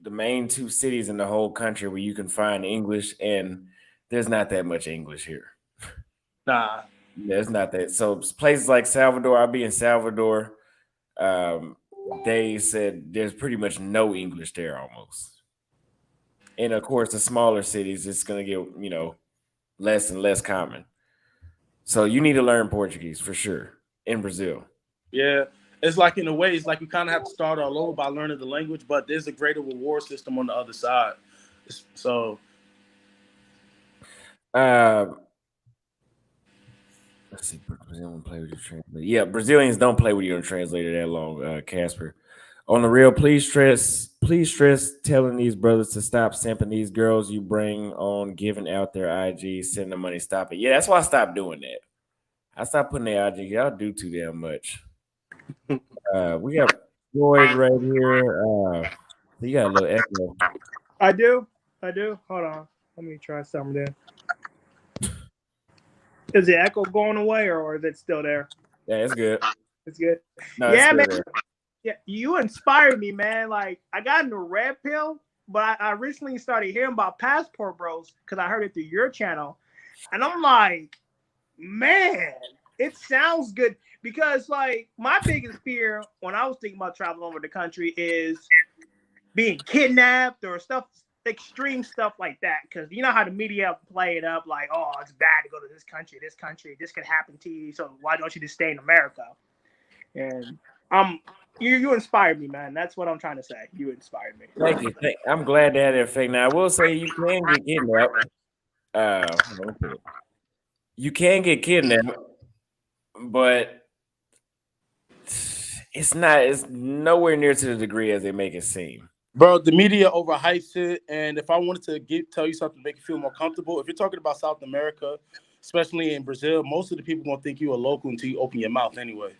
main two cities in the whole country where you can find English, and there's not that much English here. Nah. There's not that. So places like Salvador, I'll be in Salvador. Um, they said there's pretty much no English there almost. And of course, the smaller cities, it's gonna get less and less common. So you need to learn Portuguese for sure in Brazil. Yeah. It's like in a way, it's like you kind of have to start all over by learning the language, but there's a greater reward system on the other side. So Uh, let's see. Brazilian play with your translator. Yeah, Brazilians don't play with your translator that long, Casper. On the real, please stress telling these brothers to stop simping these girls you bring on, giving out their IG, send them money, stop it. Yeah, that's why I stopped doing that. I stopped putting their IG. Y'all do too damn much. We got Floyd right here. You got a little echo. I do. I do. Hold on. Let me try something. Is the echo going away or is it still there? Yeah, it's good. It's good. No, Yeah, it's man. still there. Yeah, you inspired me, man. Like I got into red pill, but I recently started hearing about Passport Bros because I heard it through your channel, and I'm like, man, it sounds good. Because like my biggest fear when I was thinking about traveling over the country is being kidnapped or stuff, extreme stuff like that. Because you know how the media play it up like, oh, it's bad to go to this country, this could happen to you. So why don't you just stay in America? And you inspired me, man. That's what I'm trying to say. You inspired me. Thank you. I'm glad that had that effect. Now I will say you can get kidnapped. You can get kidnapped, but it's not. It's nowhere near to the degree as they make it seem. bro, the media overhypes it. And if I wanted to tell you something to make you feel more comfortable, if you're talking about South America, especially in Brazil, most of the people gonna think you're a local until you open your mouth anyway.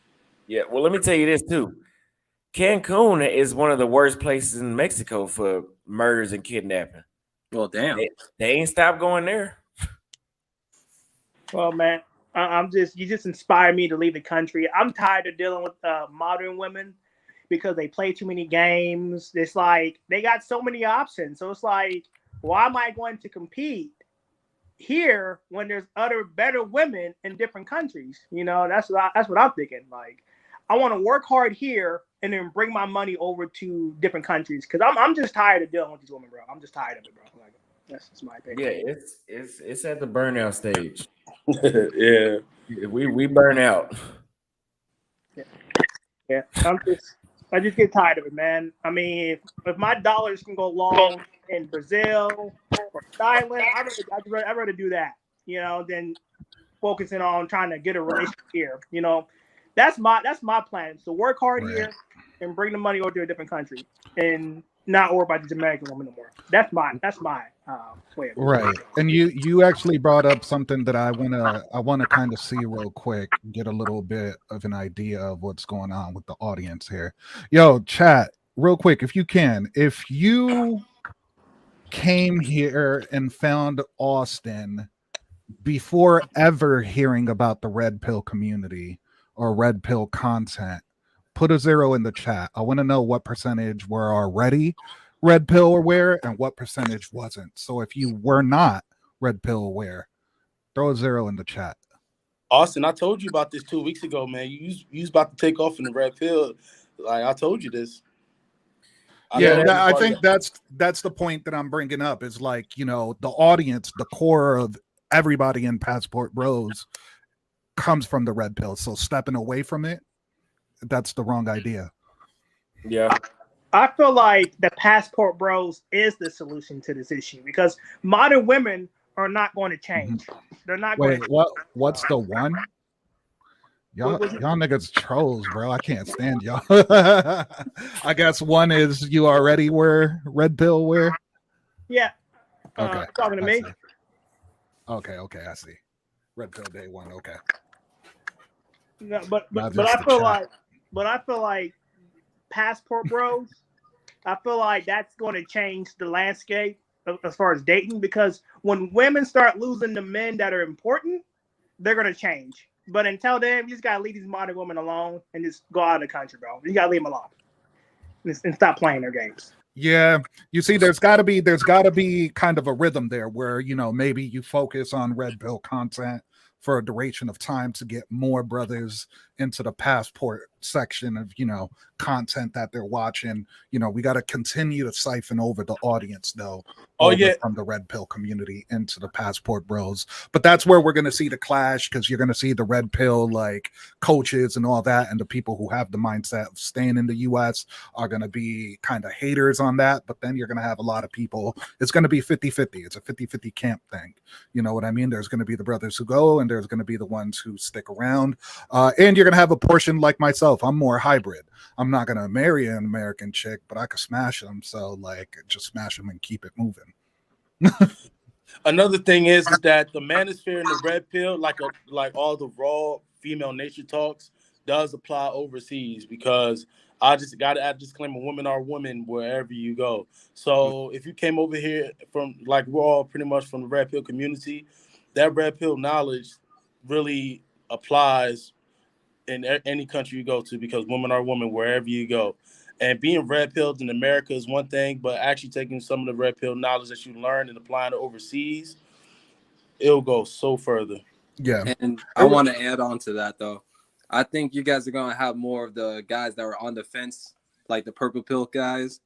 Yeah. Well, let me tell you this too. Cancun is one of the worst places in Mexico for murders and kidnapping. Well, damn. They ain't stopped going there. Well, man, you just inspired me to leave the country. I'm tired of dealing with modern women because they play too many games. It's like they got so many options. So it's like, why am I going to compete here when there's other better women in different countries? That's what I'm thinking. Like, I want to work hard here and then bring my money over to different countries because I'm just tired of dealing with these women, bro. I'm just tired of it, bro. Like, that's just my opinion. Yeah, it's at the burnout stage. Yeah. We burn out. Yeah, I just get tired of it, man. I mean, if my dollars can go long in Brazil or Thailand, I'd rather do that, than focusing on trying to get a relationship here. That's my plan. So work hard Right. here and bring the money over to a different country and not worry about these American women no more. That's my way of Right. And you actually brought up something that I wanna kind of see real quick, get a little bit of an idea of what's going on with the audience here. Yo, chat, real quick, if you can, if you came here and found Austin before ever hearing about the red pill community or red pill content, put a 0 in the chat. I want to know what percentage were already red pill aware and what percentage wasn't. So if you were not red pill aware, throw a 0 in the chat. Austin, I told you about this 2 weeks ago, man. You was about to take off in the red pill. Like, I told you this. I think that's the point that I'm bringing up is like, the audience, the core of everybody in Passport Bros comes from the red pill. So stepping away from it, that's the wrong idea. Yeah. I feel like the Passport Bros is the solution to this issue because modern women are not going to change. They're not going to. What's the one? Y'all niggas trolls, bro. I can't stand y'all. I guess one is you already were red pill aware. Yeah. Okay. Talking to me. See. Okay, I see. Red pill day one. Okay. No, but I feel like Passport Bros. I feel like that's going to change the landscape as far as dating because when women start losing the men that are important, they're going to change. But until then, you just got to leave these modern women alone and just go out of the country, bro. You got to leave them alone and stop playing their games. Yeah, you see, there's got to be kind of a rhythm there where maybe you focus on red pill content for a duration of time to get more brothers into the passport section of content that they're watching. We got to continue to siphon over the audience though. From the red pill community into the Passport Bros. But that's where we're going to see the clash because you're going to see the red pill like coaches and all that, and the people who have the mindset of staying in the US are going to be kind of haters on that. But then you're going to have a lot of people. It's going to be 50-50. It's a 50-50 camp thing. You know what I mean? There's going to be the brothers who go and there's going to be the ones who stick around. And you're going to have a portion like myself. I'm more hybrid. I'm not going to marry an American chick, but I could smash them. So like just smash them and keep it moving. Another thing is that the manosphere and the red pill, like all the raw female nature talks, does apply overseas because I just got to add disclaimer: women are women wherever you go. So if you came over here from like we're all pretty much from the red pill community, that red pill knowledge really applies in any country you go to because women are women wherever you go. And being red pilled in America is one thing, but actually taking some of the red pill knowledge that you learn and applying it overseas, it'll go so further. Yeah. And I want to add on to that, though. I think you guys are going to have more of the guys that were on the fence, like the purple pill guys,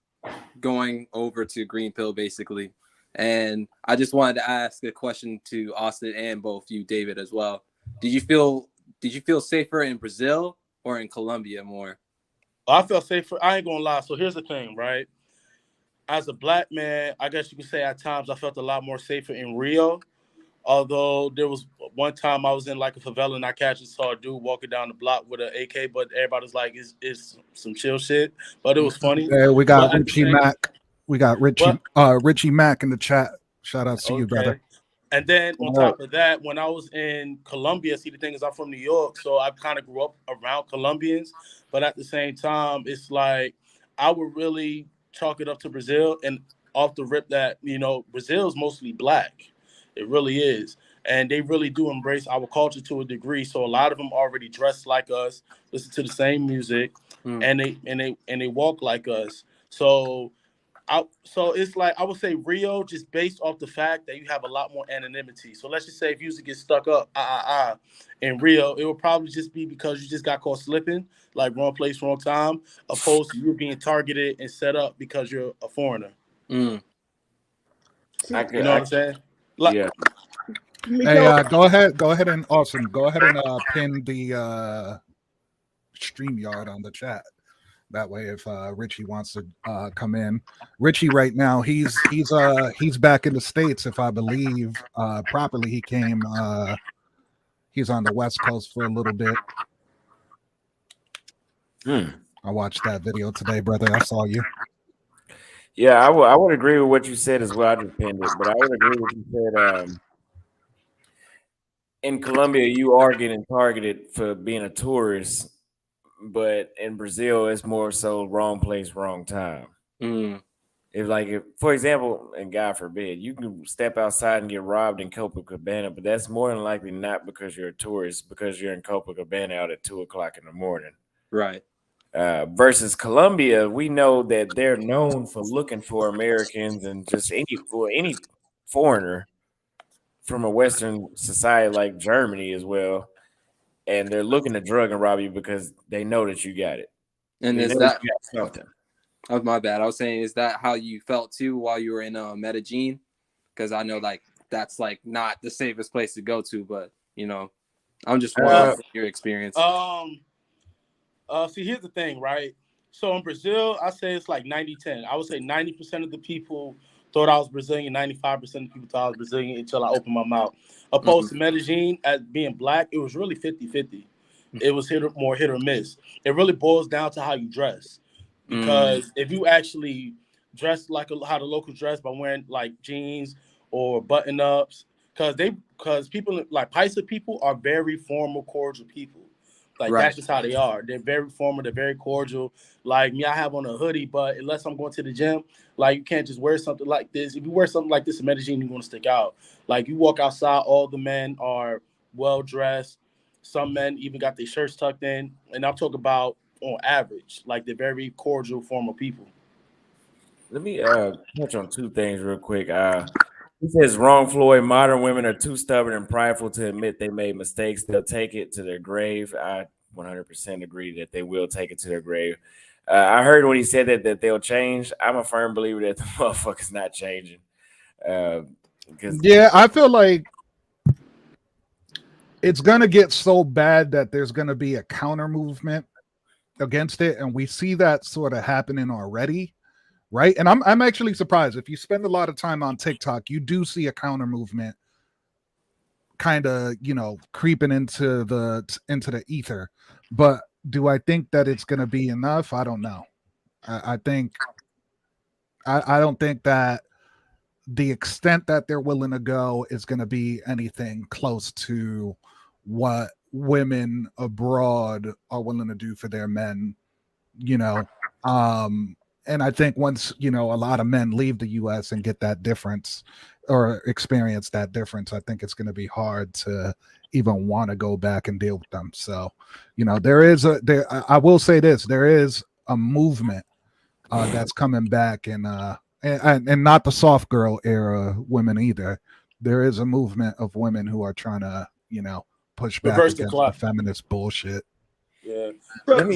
going over to green pill, basically. And I just wanted to ask a question to Austin and both you, David, as well. Did you feel safer in Brazil or in Colombia more? I felt safer. I ain't gonna lie. So here's the thing, right? As a black man, I guess you could say at times I felt a lot more safer in Rio. Although there was one time I was in like a favela and I casually saw a dude walking down the block with an AK, but everybody's like, it's some chill shit. But it was funny. Yeah, we got Richie Mack. We got Richie Mack in the chat. Shout out to you, brother. And then on top of that, when I was in Colombia, see, the thing is I'm from New York, so I kind of grew up around Colombians. But at the same time, it's like I would really chalk it up to Brazil and off the rip that, Brazil is mostly black. It really is. And they really do embrace our culture to a degree. So a lot of them already dress like us, listen to the same music, and they walk like us. So So it's like I would say Rio, just based off the fact that you have a lot more anonymity. So let's just say if you used to get stuck up in Rio, it would probably just be because you just got caught slipping, like wrong place, wrong time, opposed to you being targeted and set up because you're a foreigner. Mm. I You could, know what I, I'm saying? Like, yeah. Hey, Miko, go ahead and awesome. Go ahead and pin the StreamYard on the chat. That way, if Richie wants to come in, Richie right now he's back in the States. If I believe properly, he came. He's on the West Coast for a little bit. I watched that video today, brother. I saw you. Yeah, I would agree with what you said as well. I just pinned it, but I would agree with you said. In Colombia, you are getting targeted for being a tourist, but in Brazil, it's more so wrong place, wrong time. Mm. If, for example, and God forbid, you can step outside and get robbed in Copacabana, but that's more than likely not because you're a tourist, because you're in Copacabana out at 2 o'clock in the morning. Right. Versus Colombia, we know that they're known for looking for Americans and just any foreigner from a Western society like Germany as well, and they're looking to drug and rob you because they know that you got it. And They is know that you got something. oh my bad? I was saying, is that how you felt too while you were in Medellin? Because I know like that's like not the safest place to go to, but you know, I'm just wondering your experience. See, here's the thing, right? So in Brazil, I say it's like 90-10. I would say 90% of the people thought I was Brazilian, 95% of the people thought I was Brazilian until I opened my mouth. Opposed to Medellin, as being black, it was really 50-50. It was more hit or miss. It really boils down to how you dress. Because if you actually dress like how the locals dress by wearing like jeans or button ups, because people like Paisa people are very formal, cordial people. Like Right. that's just how they are. They're very formal. They're very cordial. Like me, I have on a hoodie, but unless I'm going to the gym, like you can't just wear something like this. If you wear something like this in Medellin, you're going to stick out. Like you walk outside, all the men are well dressed. Some men even got their shirts tucked in, and I'm talking about on average, like they're very cordial, formal people. Let me touch on two things real quick. He says wrong, Floyd. Modern women are too stubborn and prideful to admit they made mistakes. They'll take it to their grave. I 100% agree that they will take it to their grave. I heard when he said that they'll change. I'm a firm believer that the motherfucker's not changing. Because Yeah, I feel like it's gonna get so bad that there's gonna be a counter movement against it, and we see that sort of happening already, right? And I'm actually surprised if you spend a lot of time on TikTok, you do see a counter movement kind of creeping into the ether. But do I think that it's gonna be enough? I don't know. I think I don't think that the extent that they're willing to go is going to be anything close to what women abroad are willing to do for their men, you know. And I think once, a lot of men leave the US and get that difference or experience that difference, I think it's going to be hard to even want to go back and deal with them. So, I will say this, there is a movement that's coming back, and not the soft girl era women either. There is a movement of women who are trying to, push back Reverse the against the clock. feminist bullshit. Yeah. let me.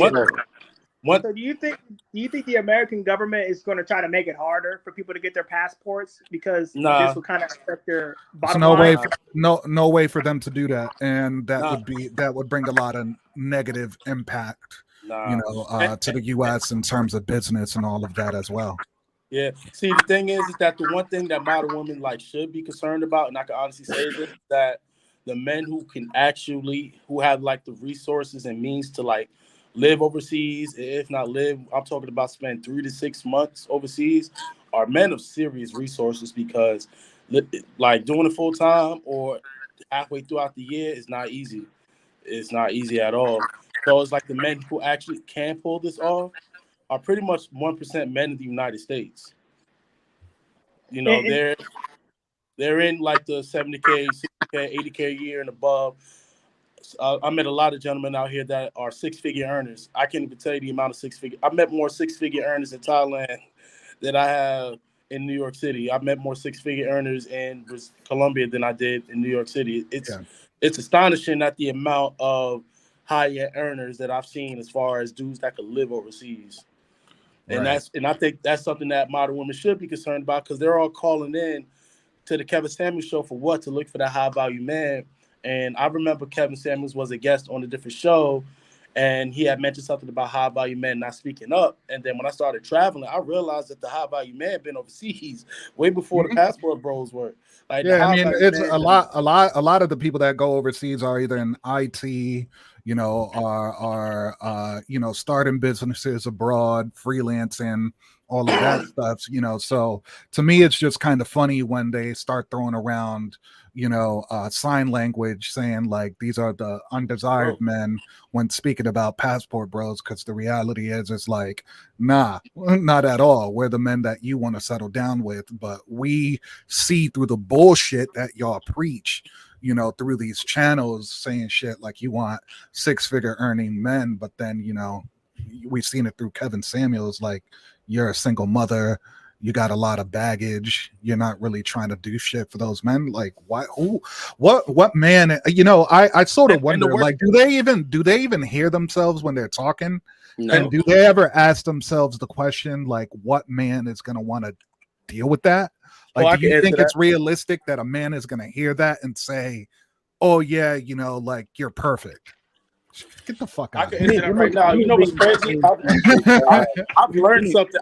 One, So do you think the American government is going to try to make it harder for people to get their passports because Nah. this will kind of affect their There's bottom no line? way, no way for them to do that, and nah, that would bring a lot of negative impact, nah. to the U.S. in terms of business and all of that as well. Yeah. See, the thing is that the one thing that modern women like should be concerned about, and I can honestly say this, that the men who have like the resources and means to like live overseas, if not live, I'm talking about spend 3 to 6 months overseas, are men of serious resources because like doing it full time or halfway throughout the year is not easy. It's not easy at all. So it's like the men who actually can pull this off are pretty much 1% men in the United States. You know, And they're in like the 70K, 60K, 80K a year and above. I met a lot of gentlemen out here that are 6-figure earners. I can't even tell you the amount of 6-figure. I met more 6-figure earners in Thailand that I have in New York City. I've met more six-figure earners in Colombia than I did in New York City. It's astonishing at the amount of high-end earners that I've seen as far as dudes that could live overseas. And I think that's something that modern women should be concerned about, because they're all calling in to the Kevin Samuels show for what? To look for that high value man. And I remember Kevin Samuels was a guest on a different show, and he had mentioned something about high value men not speaking up. And then when I started traveling, I realized that the high value man had been overseas way before the passport bros were. Like, yeah, I mean, it's a lot of the people that go overseas are either in IT, you know, are you know, starting businesses abroad, freelancing, all of that stuff, you know. So to me, it's just kind of funny when they start throwing around, you know, sign language, saying like these are the undesired men when speaking about passport bros, because the reality is like, nah, not at all. We're the men that you want to settle down with, but we see through the bullshit that y'all preach, you know, through these channels, saying shit like you want six-figure earning men, but then, you know, we've seen it through Kevin Samuels, like, you're a single mother, you got a lot of baggage, you're not really trying to do shit for those men. Like, why? What man? You know, I sort of wonder, like, do they even hear themselves when they're talking? No. And do they ever ask themselves the question, like, what man is going to want to deal with that? Like, do you think it's realistic that a man is going to hear that and say, oh yeah, you know, like, you're perfect? Get the fuck out. I can answer that right now. You know what's crazy? I've learned something.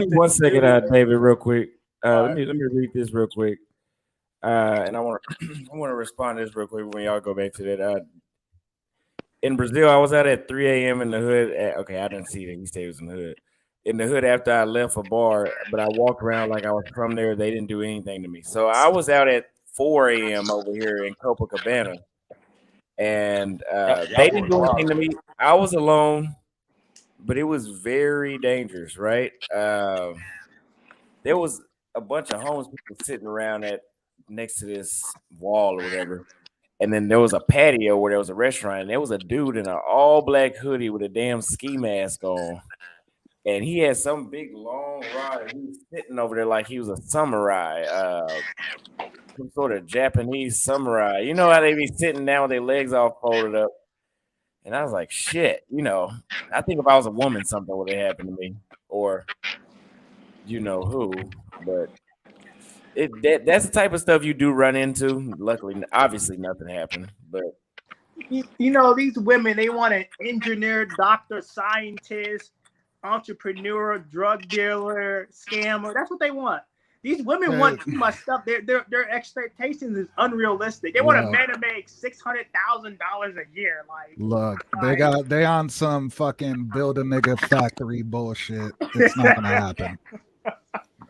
Give me 1 second, David, real quick. Let me read this real quick. And I want to respond to this real quick when y'all go back to that. In Brazil, I was out at 3 a.m. in the hood. Okay, I didn't see that he said he was in the hood. In the hood after I left a bar, but I walked around like I was from there. They didn't do anything to me. So I was out at 4 a.m. over here in Copacabana. And they didn't do anything to me. I was alone, but it was very dangerous, right? There was a bunch of homeless people sitting around next to this wall or whatever. And then there was a patio where there was a restaurant, and there was a dude in an all-black hoodie with a damn ski mask on. And he had some big long rod, and he was sitting over there like he was a samurai. Some sort of Japanese samurai. You know how they be sitting down with their legs all folded up. And I was like, shit, you know, I think if I was a woman, something would have happened to me, or you know who. But that's the type of stuff you do run into. Luckily, obviously nothing happened. But you know, these women, they want an engineer, doctor, scientist, entrepreneur, drug dealer, scammer. That's what they want. These women want too much stuff. Their expectations is unrealistic. They want a man to make $600,000 a year. Like, look, they on some fucking build a nigga factory bullshit. It's not gonna happen.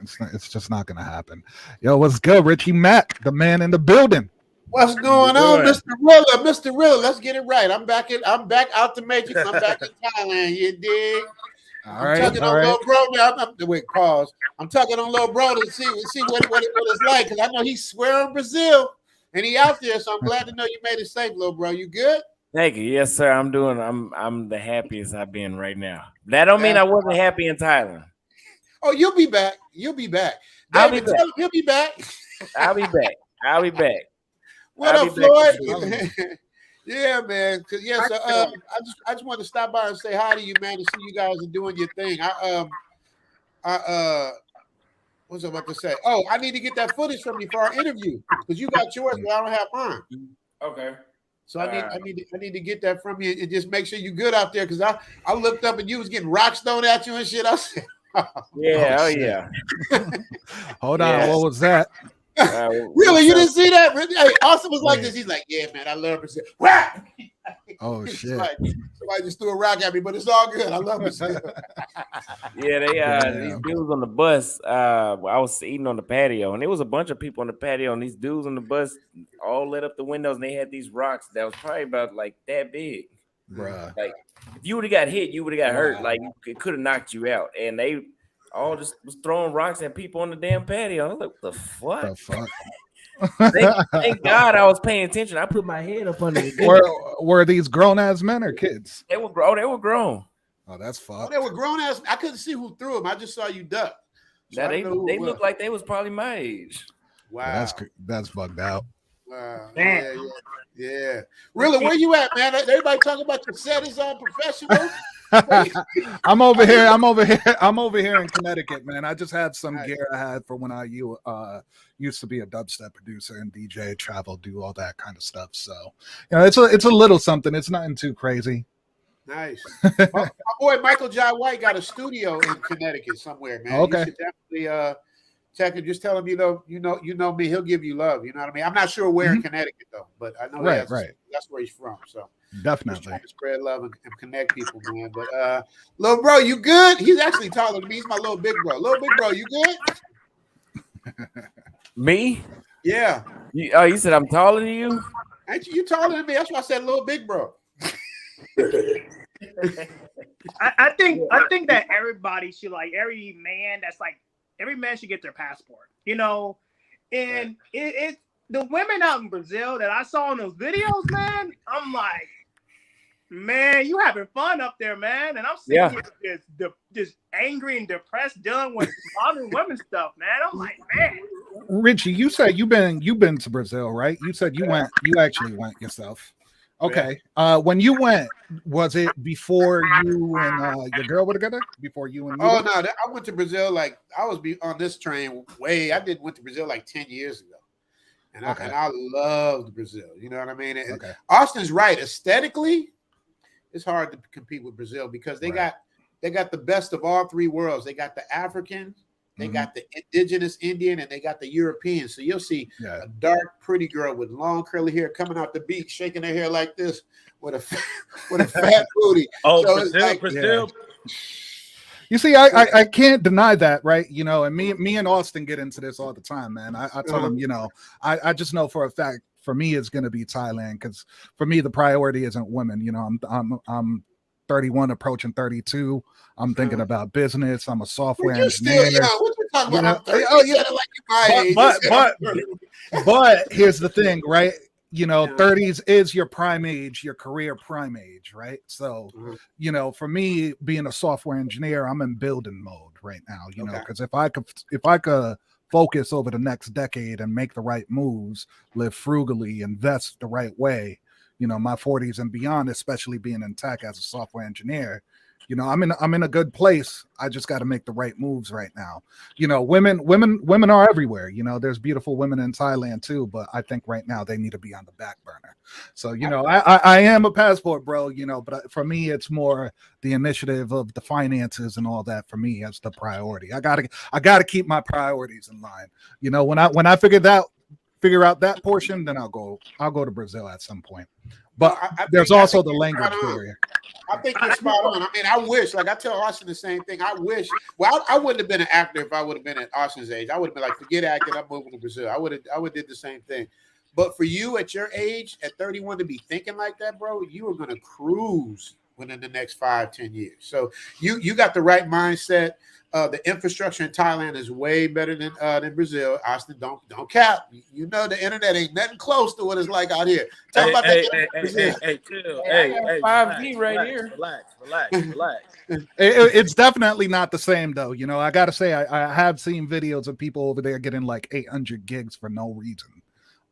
It's just not gonna happen. Yo, what's good, Richie Mack, the man in the building? What's going on, Mr. Rilla? Mr. Rilla, let's get it right. I'm back out the Matrix. I'm back in Thailand. You dig? I'm tugging on little bro now. Wait, pause. I'm tugging on little bro to see what it's like, because I know he's swearing Brazil and he out there. So I'm glad to know you made it safe, little bro. You good? Thank you. Yes, sir. I'm the happiest I've been right now. That don't mean I wasn't happy in Thailand. Oh, you'll be back. You'll be back. David, tell him he'll be back. I'll be back. What up, Floyd? Yeah, man. So I just wanted to stop by and say hi to you, man, to see you guys are doing your thing. What was I about to say? Oh, I need to get that footage from you for our interview, because you got yours, but I don't have mine. Okay. So I need to get that from you and just make sure you're good out there, because I looked up and you was getting rocks thrown at you and shit. I said, yeah. Hold on, what was that? Really, you didn't see that? Really? Hey, Austin was like this. He's like, yeah, man, I love Brazil. Whack! Oh shit! Somebody just threw a rock at me, but it's all good. I love Brazil. Yeah, these dudes on the bus. I was eating on the patio, and there was a bunch of people on the patio, and these dudes on the bus all lit up the windows, and they had these rocks that was probably about like that big. Bruh. Like, if you would have got hit, you would have got hurt. Like, it could have knocked you out, and they all just was throwing rocks at people on the damn patio. I was like, what the fuck? Thank God I was paying attention. I put my head up under the Were these grown ass men or kids? They were grown. They were grown. Oh, that's fucked. Oh, they were grown ass. I couldn't see who threw them. I just saw you duck. So Now I didn't know who they it look was. like they was probably my age. Wow. That's bugged out. Wow. Man. Yeah. Really, where you at, man? Everybody talking about your set is professional. I'm over here. I'm over here in Connecticut, man. I just had some Nice. gear I had for when I used to be a dubstep producer and DJ, travel, do all that kind of stuff. So, it's a little something. It's nothing too crazy. Nice. My boy Michael J. White got a studio in Connecticut somewhere, man. Okay. You should definitely check it. Just tell him you know me. He'll give you love. You know what I mean? I'm not sure where in Connecticut though, but I know Right. that's where he's from. So Definitely. just trying to spread love and connect people, man. But little bro, you good? He's actually taller than me. He's my little big bro. Little big bro, you good? Me? Yeah. You said I'm taller than you? Ain't you taller than me? That's why I said little big bro. I think that everybody should, like, every man should get their passport, and it the women out in Brazil that I saw in those videos, man, I'm like, man, you having fun up there, man. And I'm sitting here just angry and depressed dealing with modern women stuff, man. I'm like, man. Richie, you said you've been to Brazil, right? You said you actually went yourself. Okay. When you went, was it before you and your girl were together? Before you and Oh no, I went to Brazil like I was on this train I went to Brazil like 10 years ago. And I loved Brazil. You know what I mean? Okay. Austin's right. Aesthetically, it's hard to compete with Brazil because they got the best of all three worlds. They got the African, they got the indigenous Indian, and they got the European. So you'll see a dark, pretty girl with long curly hair coming out the beach, shaking her hair like this with a fat booty. Oh, so Brazil. You see, I can't deny that, right? And me and Austin get into this all the time, man. I tell him, I just know for a fact, for me, it's going to be Thailand because for me, the priority isn't women. I'm 31, approaching 32. I'm thinking about business. I'm a software engineer. What you talking about? You said it like but here's the thing, right? 30s is your prime age, your career prime age, right? So, for me, being a software engineer, I'm in building mode right now, because if I could focus over the next decade and make the right moves, live frugally, invest the right way, my 40s and beyond, especially being in tech as a software engineer, I'm in a good place. I just got to make the right moves right now. Women are everywhere. There's beautiful women in Thailand too, but I think right now they need to be on the back burner. So, I am a passport bro, but for me, it's more the initiative of the finances and all that for me as the priority. I gotta keep my priorities in line. When I figure out that portion, then I'll go to Brazil at some point. But there's also the language barrier. I think you're spot on. I mean, I wish, like I tell Austin the same thing. I wish. Well, I wouldn't have been an actor if I would have been at Austin's age. I would have been like, forget acting. I'm moving to Brazil. I would have did the same thing. But for you at your age, at 31, to be thinking like that, bro, you are going to cruise within the next 5-10 years. So you got the right mindset. The infrastructure in Thailand is way better than Brazil. Austin, don't cap. The internet ain't nothing close to what it's like out here. Talk about that. Hey, chill. Hey, 5G right here. Relax. It's definitely not the same though. I gotta say, I have seen videos of people over there getting like 800 gigs for no reason.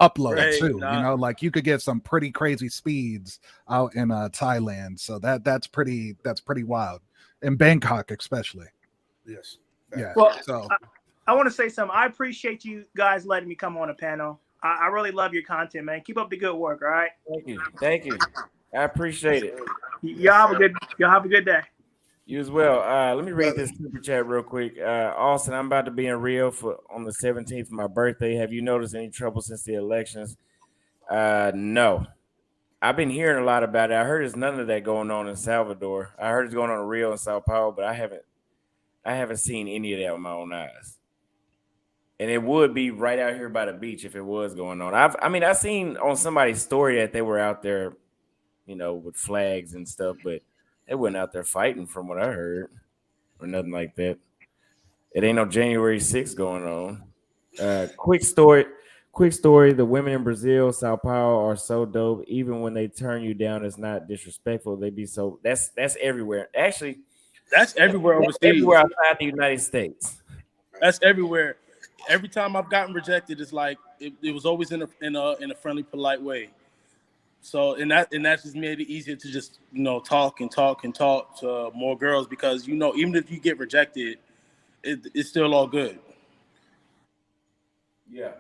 Upload too. Like you could get some pretty crazy speeds out in Thailand. So that's pretty wild. In Bangkok, especially. Yes. Yeah. Well, so I want to say something. I appreciate you guys letting me come on a panel. I really love your content, man. Keep up the good work. All right. Thank you. I appreciate it. Y'all have a good day. You as well. Let me read this super chat real quick. Austin, I'm about to be in Rio on the 17th for my birthday. Have you noticed any trouble since the elections? No. I've been hearing a lot about it. I heard there's none of that going on in Salvador. I heard it's going on in Rio and Sao Paulo, but I haven't seen any of that with my own eyes. And it would be right out here by the beach if it was going on. I seen on somebody's story that they were out there, with flags and stuff, but they weren't out there fighting from what I heard or nothing like that. It ain't no January 6th going on. Quick story. The women in Brazil, Sao Paulo are so dope. Even when they turn you down, it's not disrespectful. They be so that's everywhere. Actually, that's everywhere overseas. Everywhere outside the United States. That's everywhere. Every time I've gotten rejected, it's like it was always in a friendly, polite way. So and that just made it easier to just talk and talk and talk to more girls because even if you get rejected, it's still all good. Yeah.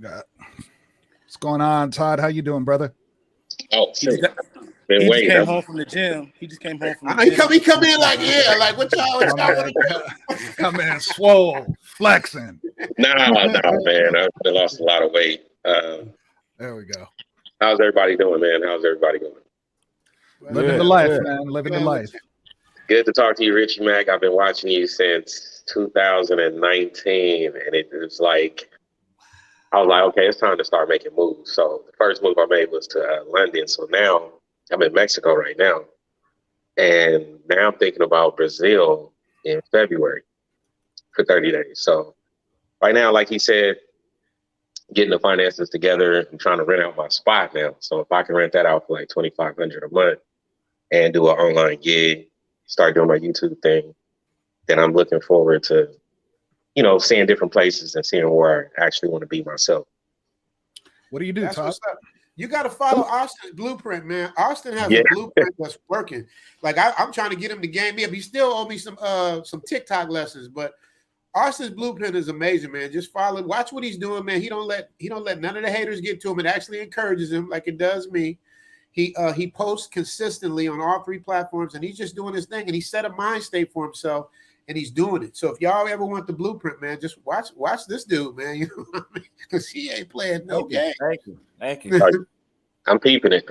What's going on, Todd? How you doing, brother? Oh, He just, shit. got, Been he just waiting. came home from the gym. He just came home from I the know gym. he come in like, yeah, like what y'all Come in swole, flexing. Nah, man. I've lost a lot of weight. There we go. How's everybody doing, man? How's everybody going? Living the life, man. Living the life. Good to talk to you, Richie Mack. I've been watching you since 2019, and it was like, I was like, okay, it's time to start making moves. So the first move I made was to London. So now I'm in Mexico right now. And now I'm thinking about Brazil in February for 30 days. So right now, like he said, getting the finances together. I'm trying to rent out my spot now. So if I can rent that out for like $2,500 a month and do an online gig, start doing my YouTube thing, then I'm looking forward to, seeing different places and seeing where I actually want to be myself. What do you do, That's Todd? what's up. You got to follow Austin's blueprint, man. Austin has a blueprint that's working. Like I'm trying to get him to game me up. He still owe me some TikTok lessons, but Austin's blueprint is amazing, man. Just follow, watch what he's doing, man. He don't let none of the haters get to him. It actually encourages him, like it does me. He posts consistently on all 3 platforms, and he's just doing his thing. And he set a mind state for himself, and he's doing it. So if y'all ever want the blueprint, man, just watch this dude, man. You know what I mean? Because he ain't playing no game. Thank you. I'm peeping it.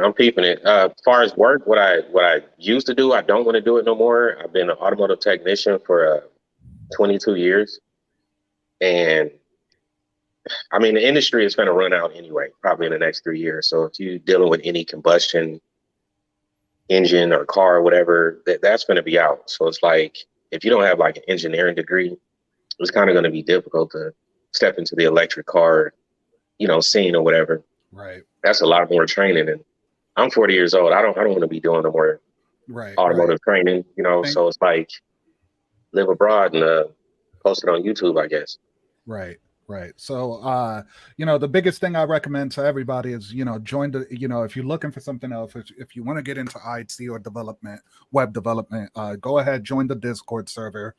As far as work, what I used to do, I don't want to do it no more. I've been an automotive technician for 22 years. And I mean, the industry is going to run out anyway, probably in the next 3 years. So if you're dealing with any combustion engine or car or whatever, that's going to be out. So it's like, if you don't have like an engineering degree, it's kind of going to be difficult to step into the electric car, scene or whatever. Right. That's a lot more training. And I'm 40 years old. I don't want to be doing no more automotive training, so it's like live abroad and post it on YouTube, I guess. Right. So, the biggest thing I recommend to everybody is, join the, if you're looking for something else, if you want to get into IT or web development, go ahead, join the Discord server.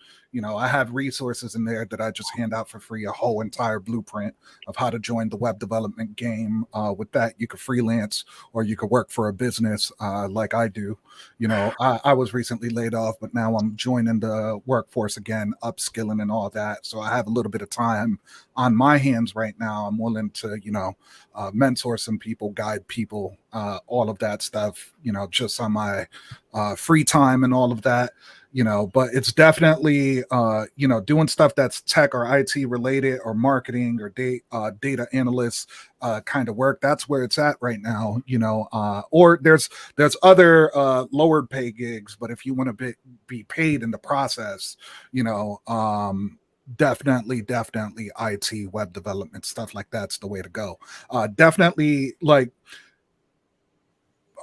I have resources in there that I just hand out for free, a whole entire blueprint of how to join the web development game. With that, you could freelance or you could work for a business like I do. I was recently laid off, but now I'm joining the workforce again, upskilling and all that. So I have a little bit of time on my hands right now. I'm willing to, mentor some people, guide people, all of that stuff, just on my free time and all of that, but it's definitely, doing stuff that's tech or IT related or marketing or data analysts kind of work. That's where it's at right now, or there's other lower pay gigs, but if you want to be paid in the process, definitely IT, web development, stuff like that's the way to go. Definitely like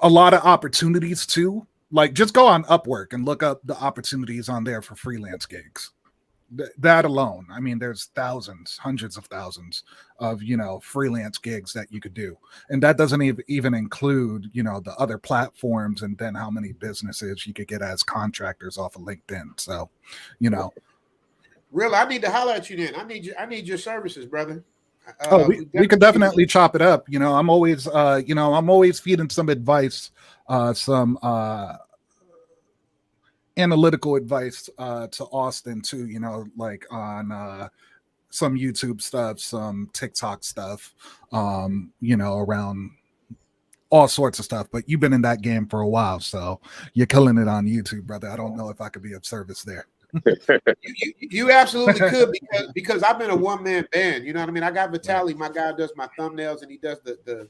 a lot of opportunities too. Like just go on Upwork and look up the opportunities on there for freelance gigs. That alone, I mean, there's thousands, hundreds of thousands of, freelance gigs that you could do. And that doesn't even include, the other platforms and then how many businesses you could get as contractors off of LinkedIn. So, Real, I need to holler at you then. I need your services, brother. We could definitely chop it up. I'm always feeding some advice, some analytical advice to Austin too, like on some YouTube stuff, some TikTok stuff, around all sorts of stuff. But you've been in that game for a while, so you're killing it on YouTube, brother. I don't know if I could be of service there. You absolutely could because I've been a one-man band. You know what I mean? I got Vitaly, my guy does my thumbnails and he does the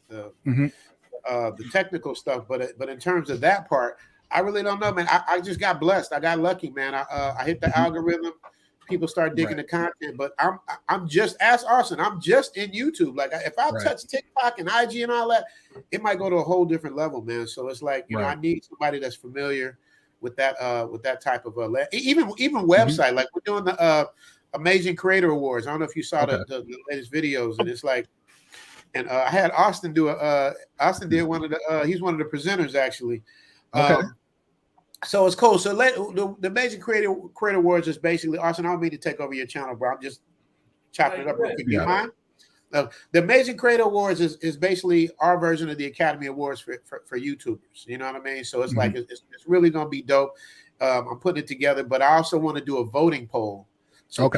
technical stuff. But in terms of that part, I really don't know, man. I just got blessed. I got lucky, man. I hit the algorithm. People start digging the content, but I'm just, ask Arson, I'm just in YouTube. Like if I touch TikTok and IG and all that, it might go to a whole different level, man. So it's like, I need somebody that's familiar with that type of even website. Like we're doing the Amazing Creator Awards. I don't know if you saw the latest videos, and it's like, and I had Austin do Austin did one of the he's one of the presenters actually. So it's cool. So the Amazing Creator Awards is basically, Austin, I don't mean to take over your channel, bro. I'm just chopping it up real quick. You mind? The Amazing Creator Awards is basically our version of the Academy Awards for YouTubers. You know what I mean? So it's like it's really gonna be dope. I'm putting it together, but I also want to do a voting poll. So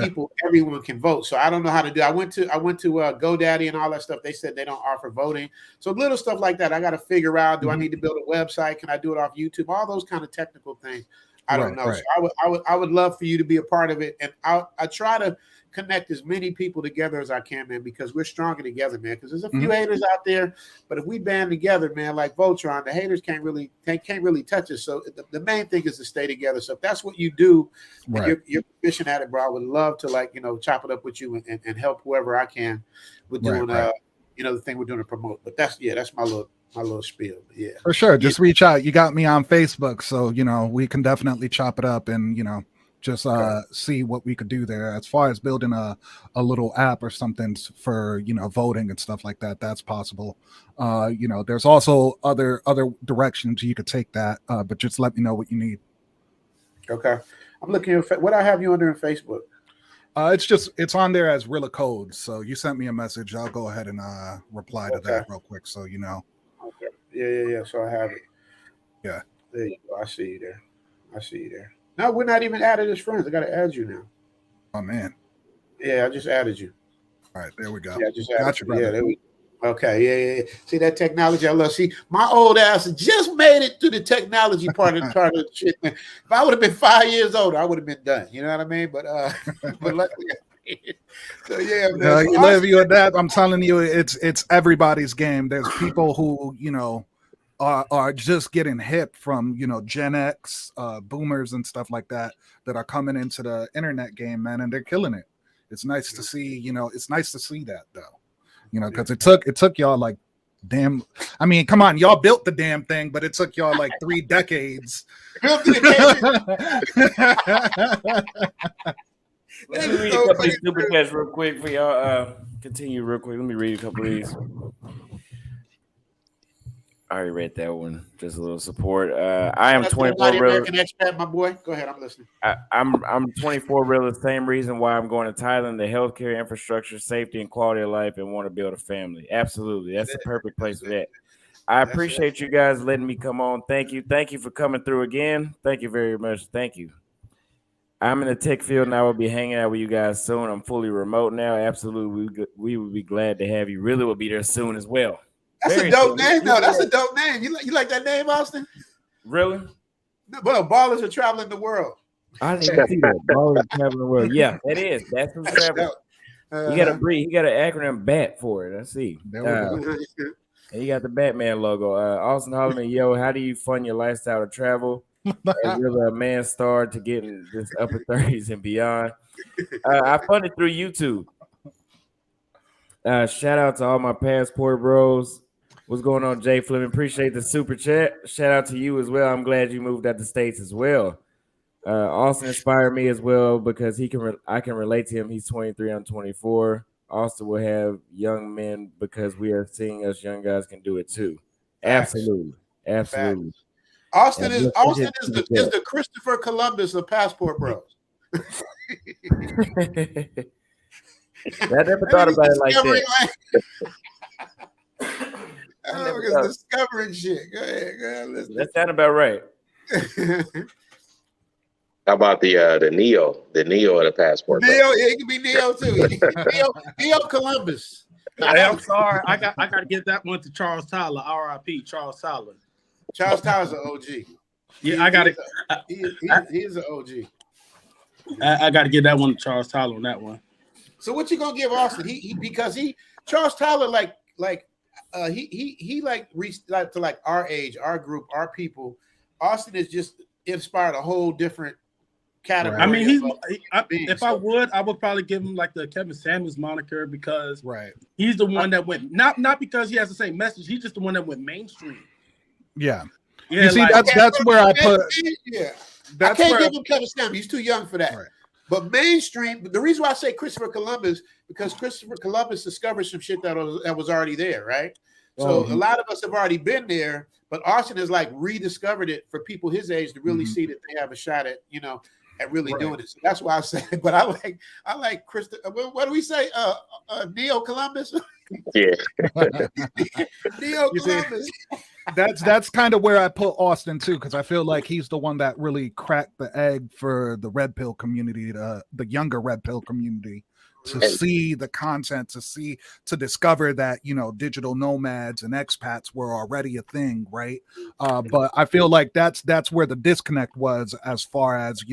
everyone can vote. So I don't know how to do. I went to GoDaddy and all that stuff. They said they don't offer voting. So little stuff like that, I got to figure out. Do I need to build a website? Can I do it off YouTube? All those kind of technical things. I don't know. Right. So I would love for you to be a part of it, and I try to connect as many people together as I can, man, because we're stronger together, man. Because there's a few haters out there, but if we band together, man, like Voltron, the haters can't really touch us. So the main thing is to stay together. So if that's what you do, you're proficient at it, bro, I would love to chop it up with you and help whoever I can with doing the thing we're doing to promote. But that's my little spiel. Yeah, for sure. Just reach out. You got me on Facebook, so we can definitely chop it up and just see what we could do there as far as building a little app or something for voting and stuff like that. That's possible. There's also other directions you could take that, but just let me know what you need. Okay, I'm looking at what I have you under in Facebook. It's on there as Rilla Code. So you sent me a message. I'll go ahead and reply to that real quick, so you know. Okay. Yeah. So I have it. Yeah. There you go. I see you there. No, we're not even added as friends. I got to add you now. Oh, man. Yeah, I just added you. All right, there we go. Yeah, I just added Gotcha, you. brother. Yeah, there we go. Okay, yeah. See that technology I love. See, my old ass just made it through the technology part of the shit. If I would have been 5 years older, I would have been done. You know what I mean? But luckily, so yeah, man. You live, you adapt. I'm telling you, it's everybody's game. There's people who are just getting hip from Gen X, boomers and stuff like that are coming into the internet game, man, and they're killing it. It's nice to see. It's nice to see that though. Because it took y'all like damn. I mean, come on, y'all built the damn thing, but it took y'all like 3 decades. Let me read a couple of super chats real quick for y'all. Continue real quick. Let me read a couple of these. I already read that one. Just a little support. I am 24 American expat, my boy. Go ahead, I'm listening. I'm 24 real. The same reason why I'm going to Thailand: the healthcare infrastructure, safety, and quality of life, and want to build a family. Absolutely, that's the perfect place for that. I appreciate you guys letting me come on. Thank you for coming through again. Thank you very much. Thank you. I'm in the tech field and I will be hanging out with you guys soon. I'm fully remote now. Absolutely, we would be glad to have you. Really will be there soon as well. That's a dope name. No, that's a dope name. You like that name, Austin? Really? Well, ballers are traveling the world. I didn't see that. Ballers are traveling the world. Yeah, it is. That's who's traveling. You got to breathe. You got an acronym BAT for it. I see. And you got the Batman logo. Austin Holloman, yo, how do you fund your lifestyle to travel? As you're a man star to get in this upper 30s and beyond. I funded through YouTube. Shout out to all my passport bros. What's going on, Jay Fleming? Appreciate the super chat. Shout out to you as well. I'm glad you moved out the States as well. Austin inspired me as well because I can relate to him. He's 23, I'm 24. Austin will have young men because we are seeing us young guys can do it too. Absolutely. Absolutely. Austin is the Christopher Columbus of passport bros. I never thought about it like that. Discovering shit. Go ahead. Listen. That sounds about right. How about the Neo of the passport? Neo, yeah, it can be Neo too. Neo Columbus. Hey, I'm sorry. I got to get that one to Charles Tyler. R.I.P. Charles Tyler. Charles Tyler's an OG. Yeah, I got it. He is an OG. I got to get that one to Charles Tyler on that one. So what you gonna give Austin? Because Charles Tyler he reached to like our age, our group, our people. Austin is just inspired a whole different category. I mean, if I would probably give him like the Kevin Samuels moniker because he's the one that went not because he has the same message. He's just the one that went mainstream. Yeah. Yeah, you see, like, that's where I put. Yeah, That's I can't where give him Kevin Samuels. He's too young for that. Right. But mainstream, the reason why I say Christopher Columbus, because Christopher Columbus discovered some shit that was already there, right? So a lot of us have already been there, but Austin has like rediscovered it for people his age to really see that they have a shot at, at really doing it. So that's why I say, but I like Christopher. What do we say? Neo Columbus? Yeah. Neo Columbus. That's kind of where I put Austin too, because I feel like he's the one that really cracked the egg for the red pill community, the younger red pill community, to see the content, to discover that digital nomads and expats were already a thing, right? But I feel like that's where the disconnect was, as far as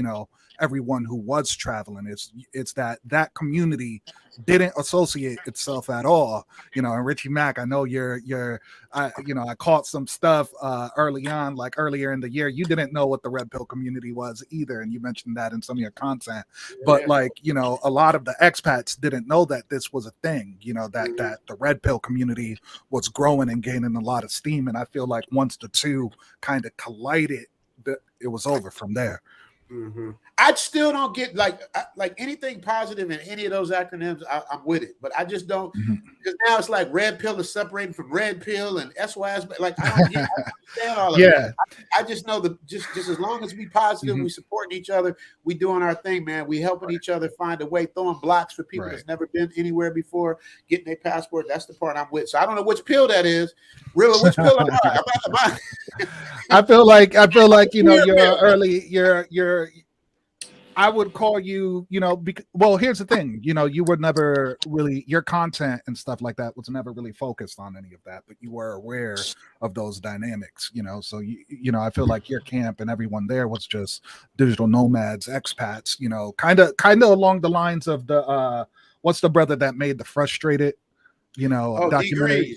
everyone who was traveling. It's that community didn't associate itself at all, and Richie Mack, I know I caught some stuff early on, like earlier in the year. You didn't know what the red pill community was either, and you mentioned that in some of your content. But a lot of the expats didn't know that this was a thing, that the red pill community was growing and gaining a lot of steam. And I feel like once the two kind of collided, it was over from there. Mm-hmm. I still don't get like anything positive in any of those acronyms. I'm with it, but I just don't, because now it's like red pill is separating from red pill and SYS. Like I don't understand all of it. I just know that just as long as we positive, we supporting each other, we doing our thing, man. We helping each other find a way, throwing blocks for people that's never been anywhere before, getting their passport. That's the part I'm with. So I don't know which pill that is. Really, which pill am I? I feel like you're I would call you, well, here's the thing, you were never really, your content and stuff like that was never really focused on any of that, but you were aware of those dynamics, so I feel like your camp and everyone there was just digital nomads, expats, kind of along the lines of the what's the brother that made the Frustrated documentary?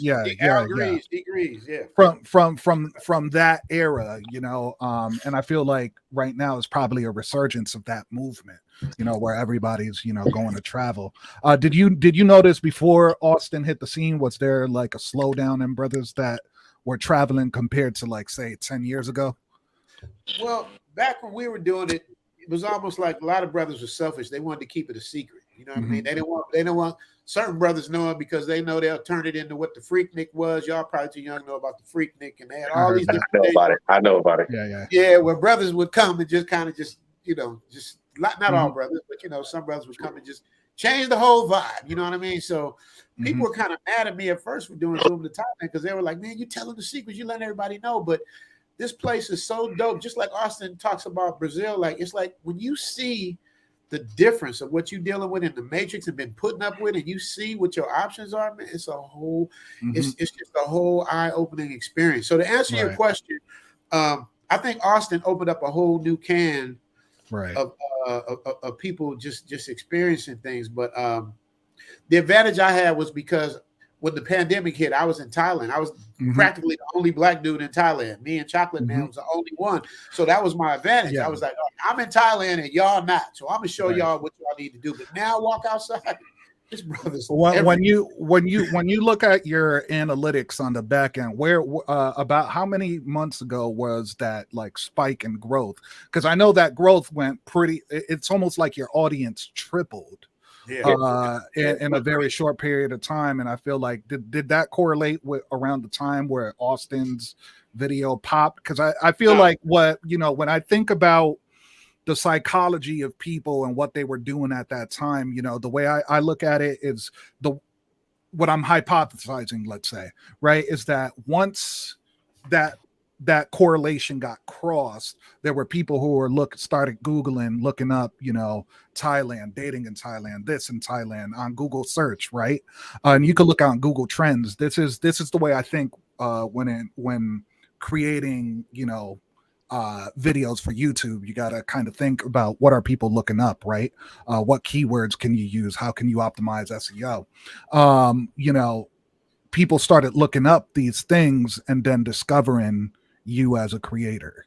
Degrees, from that era, and I feel like right now is probably a resurgence of that movement, where everybody's going to travel. Did you notice before Austin hit the scene, was there like a slowdown in brothers that were traveling compared to, like, say 10 years ago? Well, back when we were doing it, it was almost like a lot of brothers were selfish. They wanted to keep it a secret. You know what I mean? They don't want certain brothers knowing, because they know they'll turn it into what the Freaknik was. Y'all probably too young to know about the Freaknik, and they had all these different things. I know about it. Yeah, where brothers would come and just kind of just not all brothers, but some brothers would come and just change the whole vibe. You know what I mean? So people were kind of mad at me at first for doing Zoom to Thailand, because they were like, man, you telling the secrets, you letting everybody know. But this place is so dope. Just like Austin talks about Brazil, like it's like when you see the difference of what you're dealing with in the Matrix and been putting up with, and you see what your options are, man, it's a whole, it's just a whole eye-opening experience. So to answer your question, I think Austin opened up a whole new can of people just experiencing things. But the advantage I had was because when the pandemic hit, I was in Thailand. I was practically the only black dude in Thailand. Me and Chocolate Man was the only one. So that was my advantage. I was like, oh, I'm in Thailand and y'all not. So I'm gonna show y'all what y'all need to do. But now walk outside. This brother's when you look at your analytics on the back end, where about how many months ago was that like spike in growth? Because I know that growth went pretty, it's almost like your audience tripled. In a very short period of time. And I feel like did that correlate with around the time where Austin's video popped? Because I feel like when I think about the psychology of people and what they were doing at that time, the way I look at it is what I'm hypothesizing, let's say, right, is that once that correlation got crossed, there were people who were started Googling, looking up, Thailand, dating in Thailand, this in Thailand on Google search, right? And you can look on Google Trends. This is the way I think when creating, videos for YouTube, you got to kind of think about what are people looking up, right? What keywords can you use? How can you optimize SEO? People started looking up these things and then discovering you as a creator.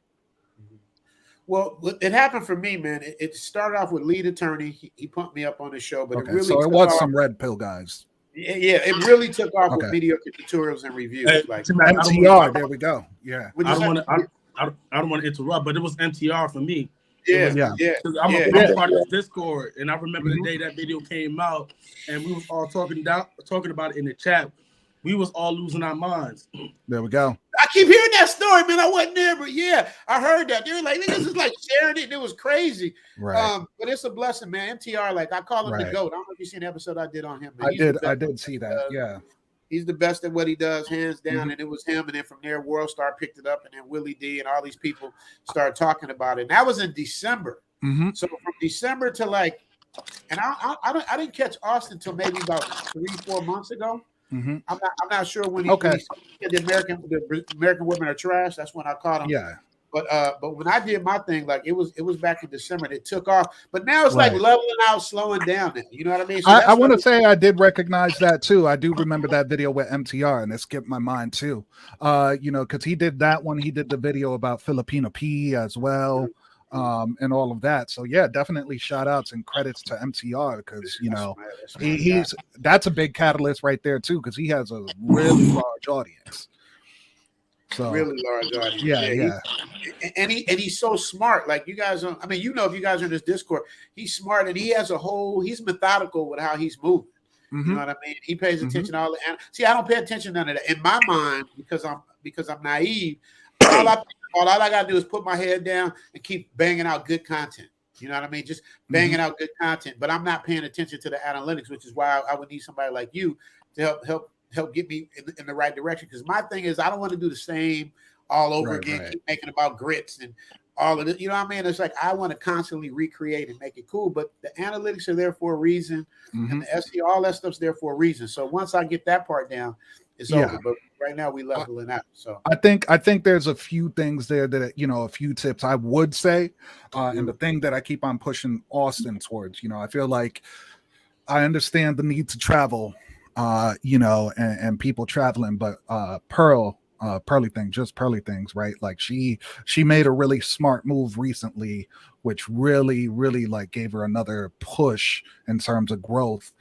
Well, it happened for me, man. It started off with Lead Attorney. He pumped me up on the show, but it really so it was some red pill guys. Yeah, it really took off with mediocre tutorials and reviews. Like MTR, there we go. Yeah. I I don't want to interrupt, but it was MTR for me. Yeah. I'm a part of this Discord, and I remember the day that video came out, and we was all talking about it in the chat. We was all losing our minds. There we go. I keep hearing that story, man. I wasn't there, but yeah, I heard that. They were like, niggas is like sharing it, and it was crazy. Right. But it's a blessing, man. MTR, like I call him the GOAT. I don't know if you've seen the episode I did on him. I did see that. Yeah. He's the best at what he does, hands down. And it was him. And then from there, World Star picked it up, and then Willie D and all these people started talking about it. And that was in December. So from December to like, and I didn't catch Austin until maybe about 3-4 months ago. I'm not sure when he said the American women are trash. That's when I caught him. Yeah. But when I did my thing, like it was back in December and it took off. But now it's like leveling out, slowing down now. You know what I mean? So I want to say I did recognize that too. I do remember that video with MTR, and it skipped my mind too. You know, because he did that one. He did the video about Filipino P as well. And all of that. So yeah, definitely shout outs and credits to MTR because you know that's a big catalyst right there too because he has a really large audience. So really large audience. Yeah. And he's so smart. Like you guys, I mean, you know, if you guys are in this Discord, he's smart and he has he's methodical with how he's moving. You know what I mean? He pays attention to all the. See, I don't pay attention to none of that in my mind because I'm naive. All I gotta do is put my head down and keep banging out good content. You know what I mean? Just banging out good content. But I'm not paying attention to the analytics, which is why I would need somebody like you to help get me in the right direction. Because my thing is, I don't want to do the same all over again. Keep making about grits and all of it. You know what I mean? It's like I want to constantly recreate and make it cool. But the analytics are there for a reason, and the SEO, all that stuff's there for a reason. So once I get that part down, it's over. But right now we leveling out. So I think there's a few things there that a few tips I would say, and the thing that I keep on pushing Austin towards. I feel like I understand the need to travel, and people traveling, but Pearly things, right? Like she made a really smart move recently, which really like gave her another push in terms of growth,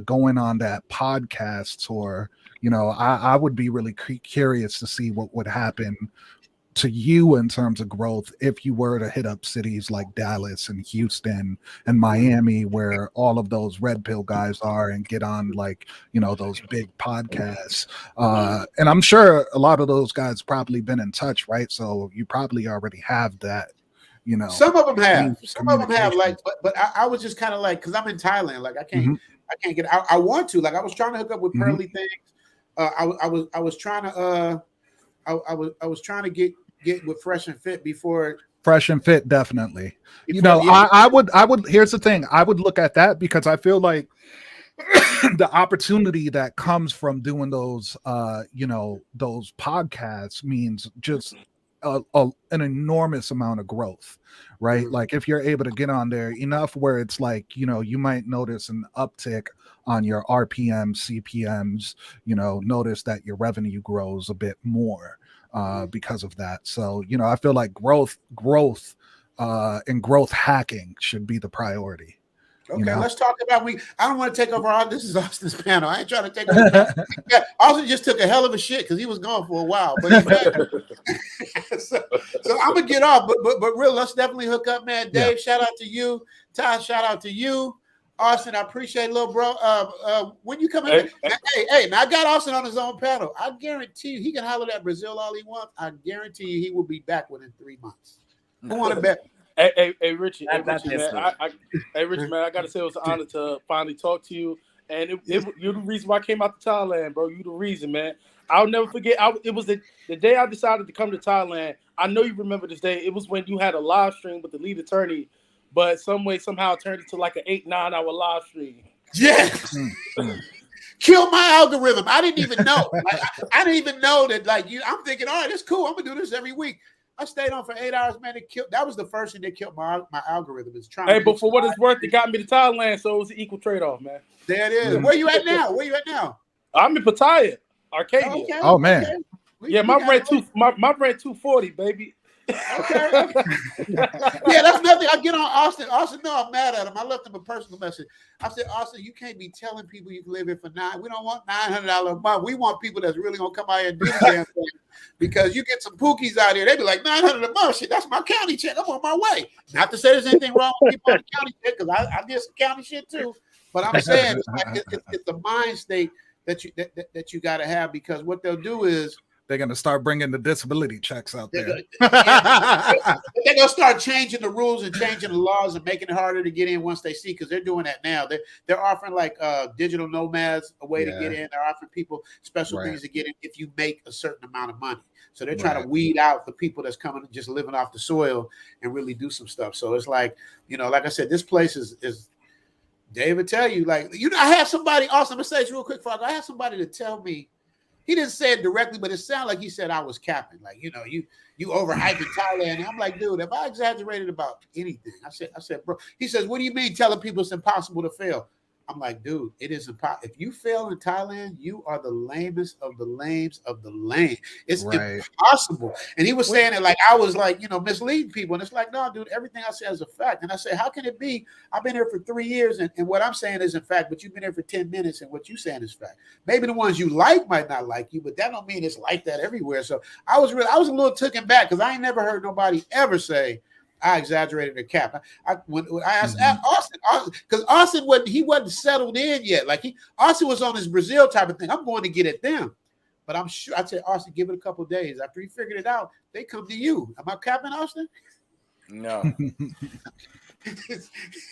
going on that podcast tour. I would be really curious to see what would happen to you in terms of growth if you were to hit up cities like Dallas and Houston and Miami, where all of those red pill guys are, and get on those big podcasts. And I'm sure a lot of those guys probably been in touch, right? So you probably already have that. Some of them have, like, but I was just kind of like, because I'm in Thailand, like I can't get. I want to, like, I was trying to hook up with Pearly things. I was trying to get with Fresh and Fit before. Fresh and Fit, definitely. I would. Here's the thing. I would look at that because I feel like the opportunity that comes from doing those, those podcasts means just an enormous amount of growth, right? Like if you're able to get on there enough where it's like, you might notice an uptick on your RPM, CPMs, notice that your revenue grows a bit more because of that. So, I feel like growth and growth hacking should be the priority. Okay, let's talk about I don't want to take over this is Austin's panel. I ain't trying to take over. Austin just took a hell of a shit because he was gone for a while. But so I'm gonna get off. But real, let's definitely hook up, man. Dave, shout out to you. Ty, shout out to you. Austin, I appreciate it, little bro. When you come in, hey, now I got Austin on his own panel. I guarantee you he can holler at Brazil all he wants. I guarantee you he will be back within 3 months. Who want to bet? Hey, Richie, man. Richie, man, I gotta say it was an honor to finally talk to you. And you're the reason why I came out to Thailand, bro. You the reason, man. I'll never forget. It was the day I decided to come to Thailand. I know you remember this day. It was when you had a live stream with the lead attorney, but somehow it turned into like an 8-9 hour live stream. Yes. Kill my algorithm. I didn't even know. I didn't even know that. Like you, I'm thinking, all right, it's cool. I'm gonna do this every week. I stayed on for 8 hours, man. That was the first thing that killed my algorithm. Is trying. Hey, but for what it's worth, it got me to Thailand, so it was an equal trade-off, man. There it is. Where you at now? I'm in Pattaya, Arcadia. Okay, oh man. Okay. Yeah, my rent 240, baby. Okay. Yeah, that's nothing. I get on Austin, no, I'm mad at him. I left him a personal message. I said, Austin, you can't be telling people you can live here for $9. We don't want $900 a month. We want people that's really gonna come out here and do the damn thing. Because you get some pookies out here, they be like $900 a month. Shit, that's my county check. I'm on my way. Not to say there's anything wrong with people on the county check, because I did some county shit too. But I'm saying it's the mind state that you got to have, because what they'll do is they're going to start bringing the disability checks out there. They're going to start changing the rules and changing the laws and making it harder to get in once they see, because they're doing that now. They're offering like digital nomads a way to get in. They're offering people special things to get in if you make a certain amount of money. So they're trying to weed out the people that's coming and just living off the soil and really do some stuff. So it's like, like I said, this place is David tell you, like, I had somebody, Austin, I'm going to say this real quick, Father. I had somebody to tell me, he didn't say it directly, but it sounded like he said I was capping. Like, you overhyping Thailand. And I'm like, dude, if I exaggerated about anything, I said, bro. He says, what do you mean telling people it's impossible to fail? I'm like, dude, it is impossible. If you fail in Thailand, you are the lamest of the lames of the lame. It's impossible. And he was saying it like I was like, misleading people. And it's like, no, dude, everything I say is a fact. And I say, how can it be? I've been here for 3 years, and what I'm saying isn't fact, but you've been here for 10 minutes, and what you're saying is fact. Maybe the ones you like might not like you, but that don't mean it's like that everywhere. So I was a little taken back, because I ain't never heard nobody ever say I exaggerated the cap. When I asked Austin, because Austin wasn't settled in yet. Like Austin was on his Brazil type of thing. I'm going to get at them, but I'm sure I'd say, Austin, give it a couple of days. After he figured it out, they come to you. Am I capping, Austin? No.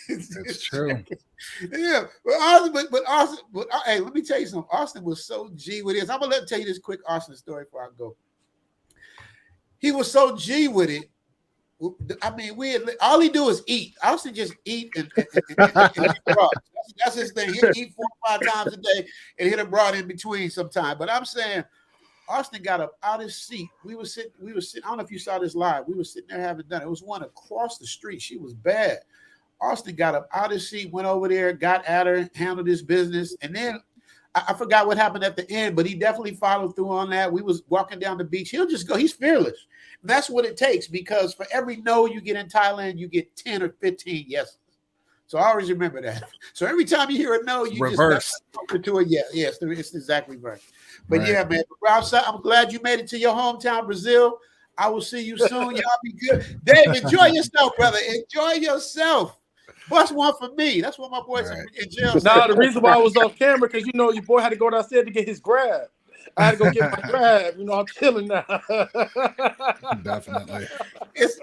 It's true. Yeah, but Austin, hey, let me tell you something. Austin was so G with this. I'm gonna tell you this quick Austin story before I go. He was so G with it. I mean, all he do is eat. Austin just eat and broad. That's his thing. He'll eat 4 or 5 times a day and hit a broad in between sometime. But I'm saying, Austin got up out his seat. We were sitting. I don't know if you saw this live. We were sitting there having dinner. It was one across the street. She was bad. Austin got up out his seat, went over there, got at her, handled his business, and then I forgot what happened at the end, but he definitely followed through on that. We was walking down the beach. He'll just go. He's fearless. And that's what it takes, because for every no you get in Thailand, you get 10 or 15 yeses. So I always remember that. So every time you hear a no, you reverse just to a yes. Yes, it's exactly right. But yeah, man, I'm glad you made it to your hometown, Brazil. I will see you soon. Y'all be good. Dave, enjoy yourself, brother. Enjoy yourself. Bust one for me. That's what my boys in jail said. Nah, the reason why I was off camera, because your boy had to go downstairs to get his grab. I had to go get my grab. I'm chilling now. Definitely.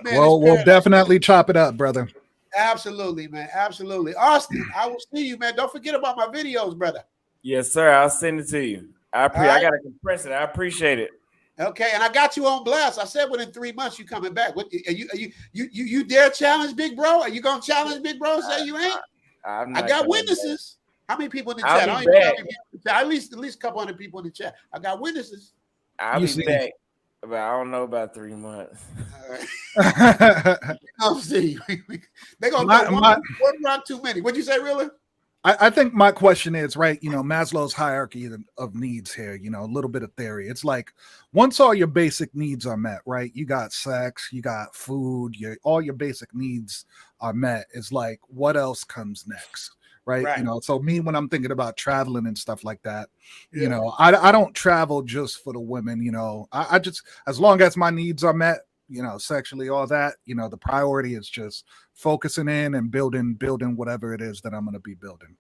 We'll definitely chop it up, brother. Absolutely, man. Absolutely. Austin, I will see you, man. Don't forget about my videos, brother. Yes, sir. I'll send it to you. I got to compress it. I appreciate it. Okay, and I got you on blast. I said within 3 months you coming back. What are you dare challenge Big Bro? Are you gonna challenge Big Bro? Say you ain't? I got witnesses. How many people in the chat? At least a couple hundred people in the chat. I got witnesses. I'll be back, but I don't know about 3 months. All right. I'll see. They're gonna one rock too many. What'd you say, really? I think my question is, right, Maslow's hierarchy of needs here, a little bit of theory. It's like, once all your basic needs are met, right, you got sex, you got food, all your basic needs are met. It's like, what else comes next? Right. So me, when I'm thinking about traveling and stuff like that, I don't travel just for the women, I just, as long as my needs are met, sexually, all that, the priority is just focusing in and building whatever it is that I'm going to be building.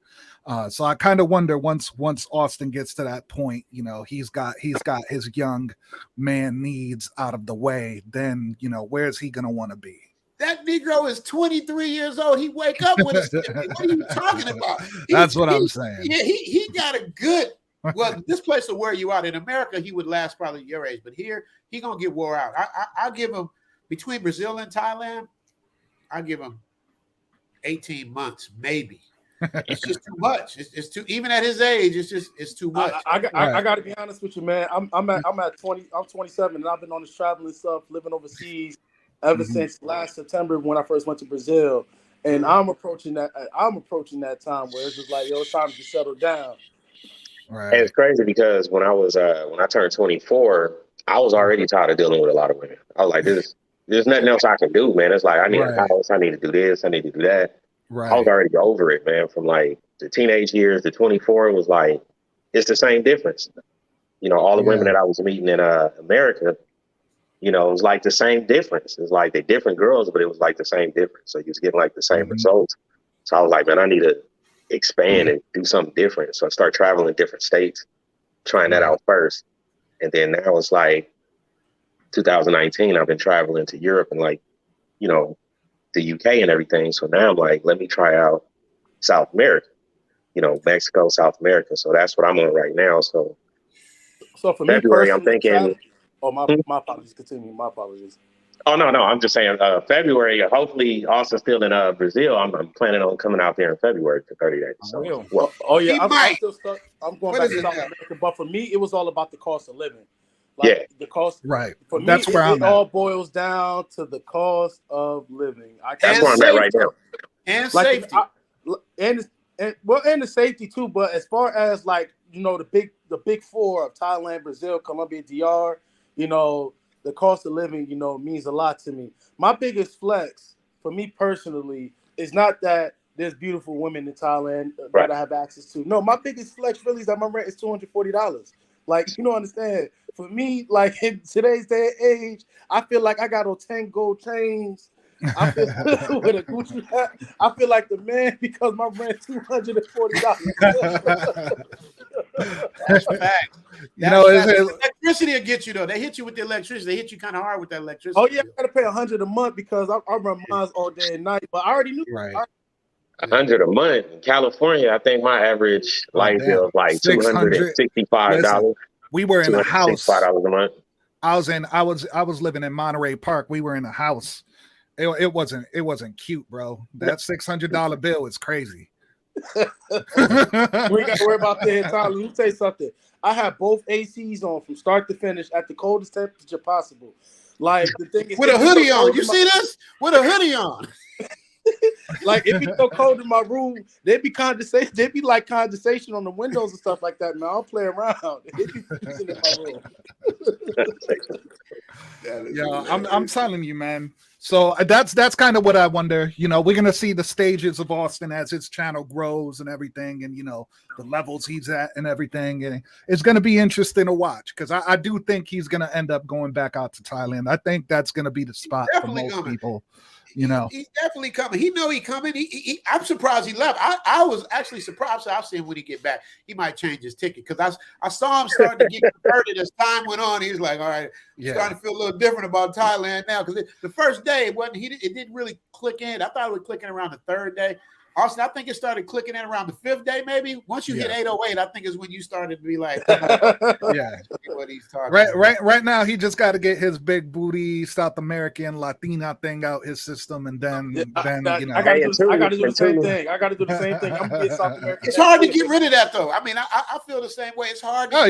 So I kind of wonder, once Austin gets to that point, he's got his young man needs out of the way, then, where's he going to want to be? That Negro is 23 years old. He wake up with us. What are you talking about? That's what I'm saying. Yeah, he got a good. Well, this place will wear you out. In America, he would last probably your age, but here he gonna get wore out. I'll give him, between Brazil and Thailand, I'll give him 18 months, maybe. It's just too much. It's too, even at his age, it's too much. I got to be honest with you, man. I'm at 20. I'm 27, and I've been on this traveling stuff, living overseas ever since last September when I first went to Brazil. And I'm approaching that time where it's just like, it's time to settle down. Right. And it's crazy because when I turned 24, I was already tired of dealing with a lot of women. I was like, this there's nothing else I can do, man. It's like I need a Right. house, I need to do this, I need to do that. I was Right. already over it, man. From like the teenage years to 24, it was like it's the same difference. All the women Yeah. that I was meeting in America, it was like the same difference. It's like they different girls, but it was like the same difference. So you was getting like the same Mhm. results. So I was like, man, I need to expand and do something different. So I started traveling different states, trying that Right. out first. And then now it's like 2019, I've been traveling to Europe and like, the UK and everything. So now I'm like, let me try out South America, Mexico, South America. So that's what I'm on right now. So for me February, I'm personally, thinking, my apologies. Continue. My apologies. oh, no, I'm just saying February, hopefully Austin's still in Brazil. I'm planning on coming out there in February for 30 days. So, Real. well, Yeah, He I'm might. still stuck. I'm going What back is to it South now? America, but for me, it was all about the cost of living. Like Yeah. the cost. Right. For me, That's where it I'm at. all boils down to the cost of living. That's And where I'm at right safety. now. And Like safety. and the safety too. But as far as like the big four of Thailand, Brazil, Colombia, DR, the cost of living means a lot to me. My biggest flex for me personally is not that there's beautiful women in Thailand Right. that I have access to. No, my biggest flex really is that my rent is $240. Like, you don't understand. For me, like in today's day and age, I feel like I got on 10 gold chains. I feel with a Gucci hat. I feel like the man because my rent $240. That's fact. Electricity will get you though. They hit you with the electricity. They hit you kind of hard with that electricity. Oh yeah, I gotta pay $100 a month because I run mines all day and night. But I already knew. Right. 100 a month in California. I think my average light bill is like $265. We were in a house. $265 a month. I was living in Monterey Park. We were in a house. It wasn't cute, bro. That $600 bill is crazy. We ain't got to worry about that in Thailand. Let me tell you something. I have both ACs on from start to finish at the coldest temperature possible. Like the thing is, with a hoodie on. You see this? With a hoodie on. Like it be so cold in my room, there'd be condensation. There'd be like condensation on the windows and stuff like that. Man, I don't play around. It'd be freezing in my room. Yeah, I'm telling you, man. So that's kind of what I wonder. We're gonna see the stages of Austin as his channel grows and everything, and the levels he's at and everything. And it's gonna be interesting to watch because I do think he's gonna end up going back out to Thailand. I think that's gonna be the spot for most people. He's definitely coming. He know he coming. I'm surprised he left. I was actually surprised. I'll see him when he get back. He might change his ticket because I saw him starting to get converted as time went on. He was like, all right, starting to feel a little different about Thailand now because the first day it didn't really click in. I thought it was clicking around the third day. Austin, I think it started clicking in around the fifth day, maybe. Once you hit 808, I think is when you started to be like, what he's talking about. Right now, he just got to get his big booty South American Latina thing out his system, and then I gotta do the same thing. I'm gonna get South American. It's hard to get rid of that, though. I mean, I feel the same way. It's hard. I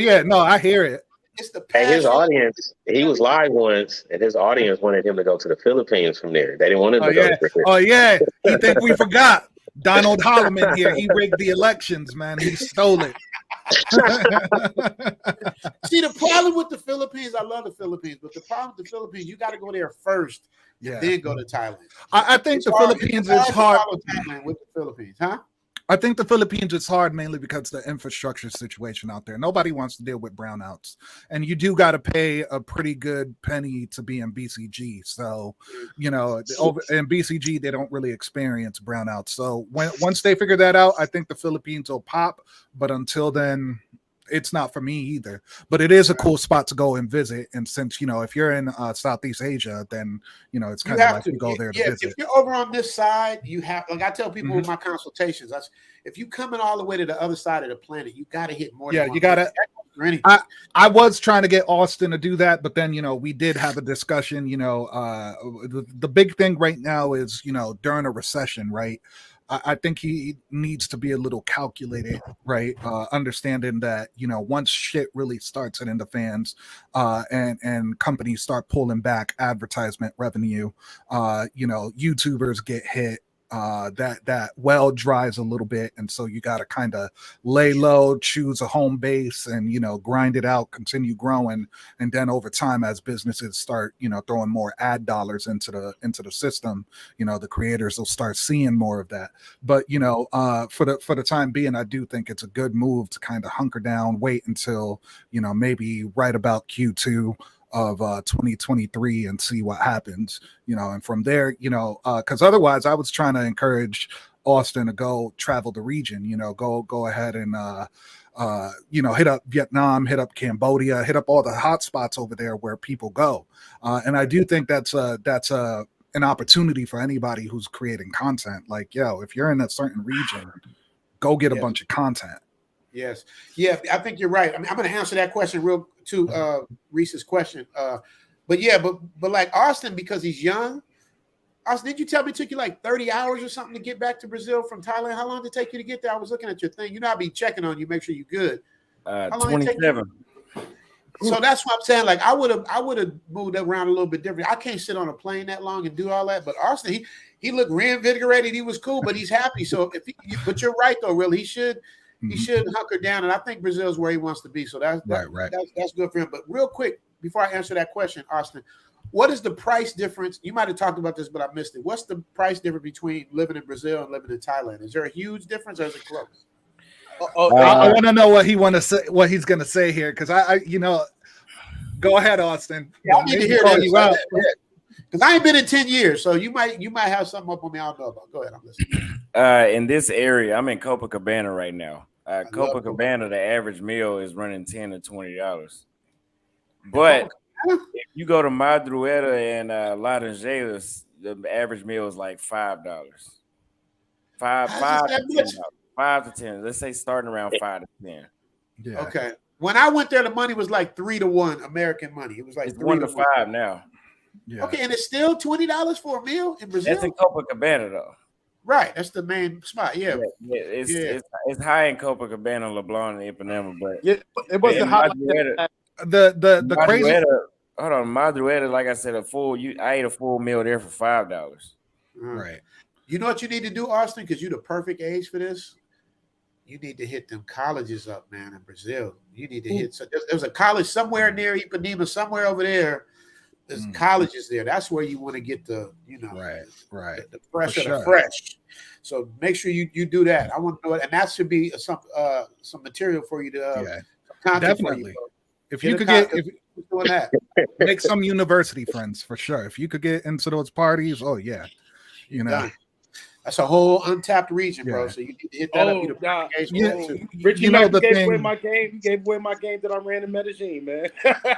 hear it. It's the passion. And his audience, he was live once, and his audience wanted him to go to the Philippines from there. They didn't want him to go. Oh yeah, he think we forgot. Donald Holloman here. He rigged the elections, man. He stole it. See, the problem with the Philippines, I love the Philippines, but the problem with the Philippines, you got to go there first, then go to Thailand. I think the Philippines is hard. With the Philippines, huh? I think the Philippines is hard mainly because of the infrastructure situation out there. Nobody wants to deal with brownouts. And you do got to pay a pretty good penny to be in BCG. So, over in BCG, they don't really experience brownouts. So once they figure that out, I think the Philippines will pop. But until then, it's not for me either. But it is a cool spot to go and visit. And since, if you're in Southeast Asia, then, it's kind of like you go there to visit. If you're over on this side, you have, like I tell people in my consultations, if you coming all the way to the other side of the planet, you got to hit more. Yeah, you got to. I was trying to get Austin to do that, but then, we did have a discussion, the big thing right now is, during a recession, right? I think he needs to be a little calculated, right? Understanding that, once shit really starts hitting the fans and companies start pulling back advertisement revenue, YouTubers get hit, that well dries a little bit, and so you got to kind of lay low, choose a home base, and grind it out, continue growing, and then over time, as businesses start throwing more ad dollars into the system, the creators will start seeing more of that. But for the time being, I do think it's a good move to kind of hunker down, wait until maybe right about Q2 of 2023 and see what happens, and from there, because otherwise I was trying to encourage Austin to go travel the region, go ahead and hit up Vietnam, hit up Cambodia, hit up all the hot spots over there where people go, and I do think that's an opportunity for anybody who's creating content. Like, if you're in a certain region, go get a bunch of content. Yes. Yeah, I think you're right. I mean, I'm going to answer that question real to Reese's question. But like Austin, because he's young. Austin, did you tell me it took you like 30 hours or something to get back to Brazil from Thailand? How long did it take you to get there? I was looking at your thing. I'll be checking on you, make sure you're good. 27. So that's what I'm saying. Like I would have moved around a little bit different. I can't sit on a plane that long and do all that. But Austin, he looked reinvigorated. He was cool, but he's happy. So but you're right though, really. He should hunker down, and I think Brazil's where he wants to be. So that's good for him. But real quick, before I answer that question, Austin, what is the price difference? You might have talked about this, but I missed it. What's the price difference between living in Brazil and living in Thailand? Is there a huge difference, or is it close? I want to know what what he's going to say here, because I go ahead, Austin. Yeah, I need to hear that. Because I ain't been in 10 years, so you might have something up on me I don't know about. Go ahead, I'm listening. In this area, I'm in Copacabana right now. Copacabana, the average meal is running $10 to $20. But if you go to Madrueta and Laranjeiras, the average meal is like $5. $5 to $10. Let's say starting around 5 to 10. Yeah. Okay. When I went there, the money was like 3 to 1 American money. It was like 1 to 5 now. Yeah. Okay, and it's still $20 for a meal in Brazil. That's in Copacabana though. Right, that's the main spot. Yeah, it's high in Copacabana, LeBlanc, and Ipanema, but it wasn't hot. The crazy. Hold on, Madrueta, like I said, I ate a full meal there for $5. Right. You know what you need to do, Austin? Because you're the perfect age for this. You need to hit them colleges up, man, in Brazil. You need to hit. So there's a college somewhere near Ipanema, somewhere over there. There's colleges there. That's where you want to get the, right, the fresh of the fresh. So make sure you do that. I want to know it, and that should be some material for you to definitely. If you could doing that, make some university friends for sure. If you could get into those parties, that's a whole untapped region, bro. So you need to hit that up. Richie, you gave away my game. You gave away my game that I ran in Medellin, man.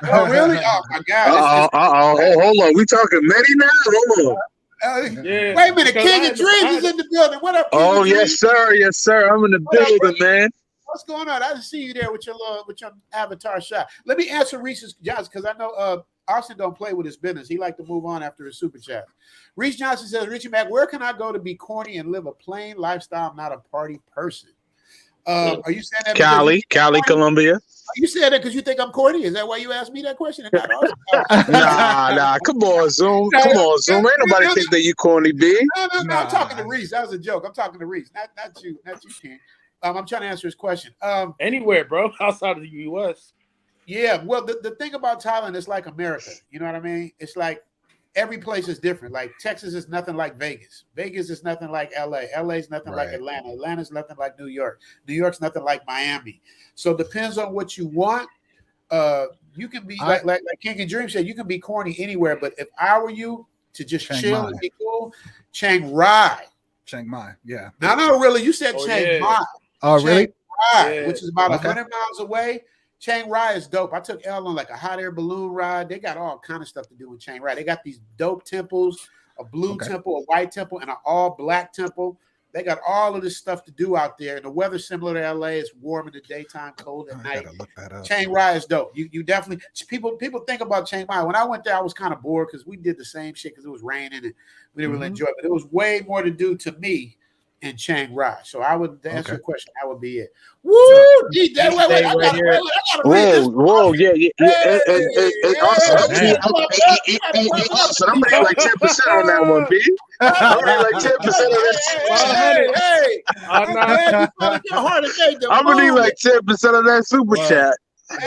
Oh, really? Oh my God! Hold on. We talking Medi now? Hold on. Wait a minute, King of Dreams is in the building. What up? King yes, sir. Yes, sir. I'm in the building, man. What's going on? I didn't see you there with your avatar shot. Let me answer Reese's Johnson, because I know Austin don't play with his business. He like to move on after his super chat. Reese Johnson says, Richie Mac, where can I go to be corny and live a plain lifestyle? I'm not a party person. Are you saying that? Cali, Colombia. Are you saying that because you think I'm corny? Is that why you asked me that question? Nah. Come on, Zoom. Ain't nobody think that you corny, B. No. I'm talking to Reese. That was a joke. I'm talking to Reese. Not you, King. I'm trying to answer his question. Anywhere, bro, outside of the U.S. Yeah, well, the thing about Thailand is like America. You know what I mean? It's like every place is different. Like Texas is nothing like Vegas. Vegas is nothing like L.A. L.A. is nothing like Atlanta. Atlanta's nothing like New York. New York's nothing like Miami. So it depends on what you want. You can be like King and Dream said, you can be corny anywhere. But if I were you to just chill and be cool, Chiang Mai, yeah. No, really, you said Chiang Mai. Oh, really? Rai, which is about 100 miles away. Chiang Rai is dope. I took Elle on like a hot air balloon ride. They got all kind of stuff to do in Chiang Rai. They got these dope temples, a blue temple, a white temple, and an all black temple. They got all of this stuff to do out there. And the weather's similar to LA. It's warm in the daytime, cold at night. Look that up. Chiang Rai is dope. You definitely people think about Chiang Mai. When I went there, I was kind of bored because we did the same shit because it was raining and we didn't really enjoy it. But it was way more to do to me and Chiang Rai. So I would to answer Okay. your question. That would be it. Woo! Wait, I gotta read this. Whoa, yeah. Hey, Austin, I'm gonna need like 10% on that one, B. I'm gonna need like 10% of that. Hey, I'm glad you found your heart today. I'm gonna need like 10% of that super chat.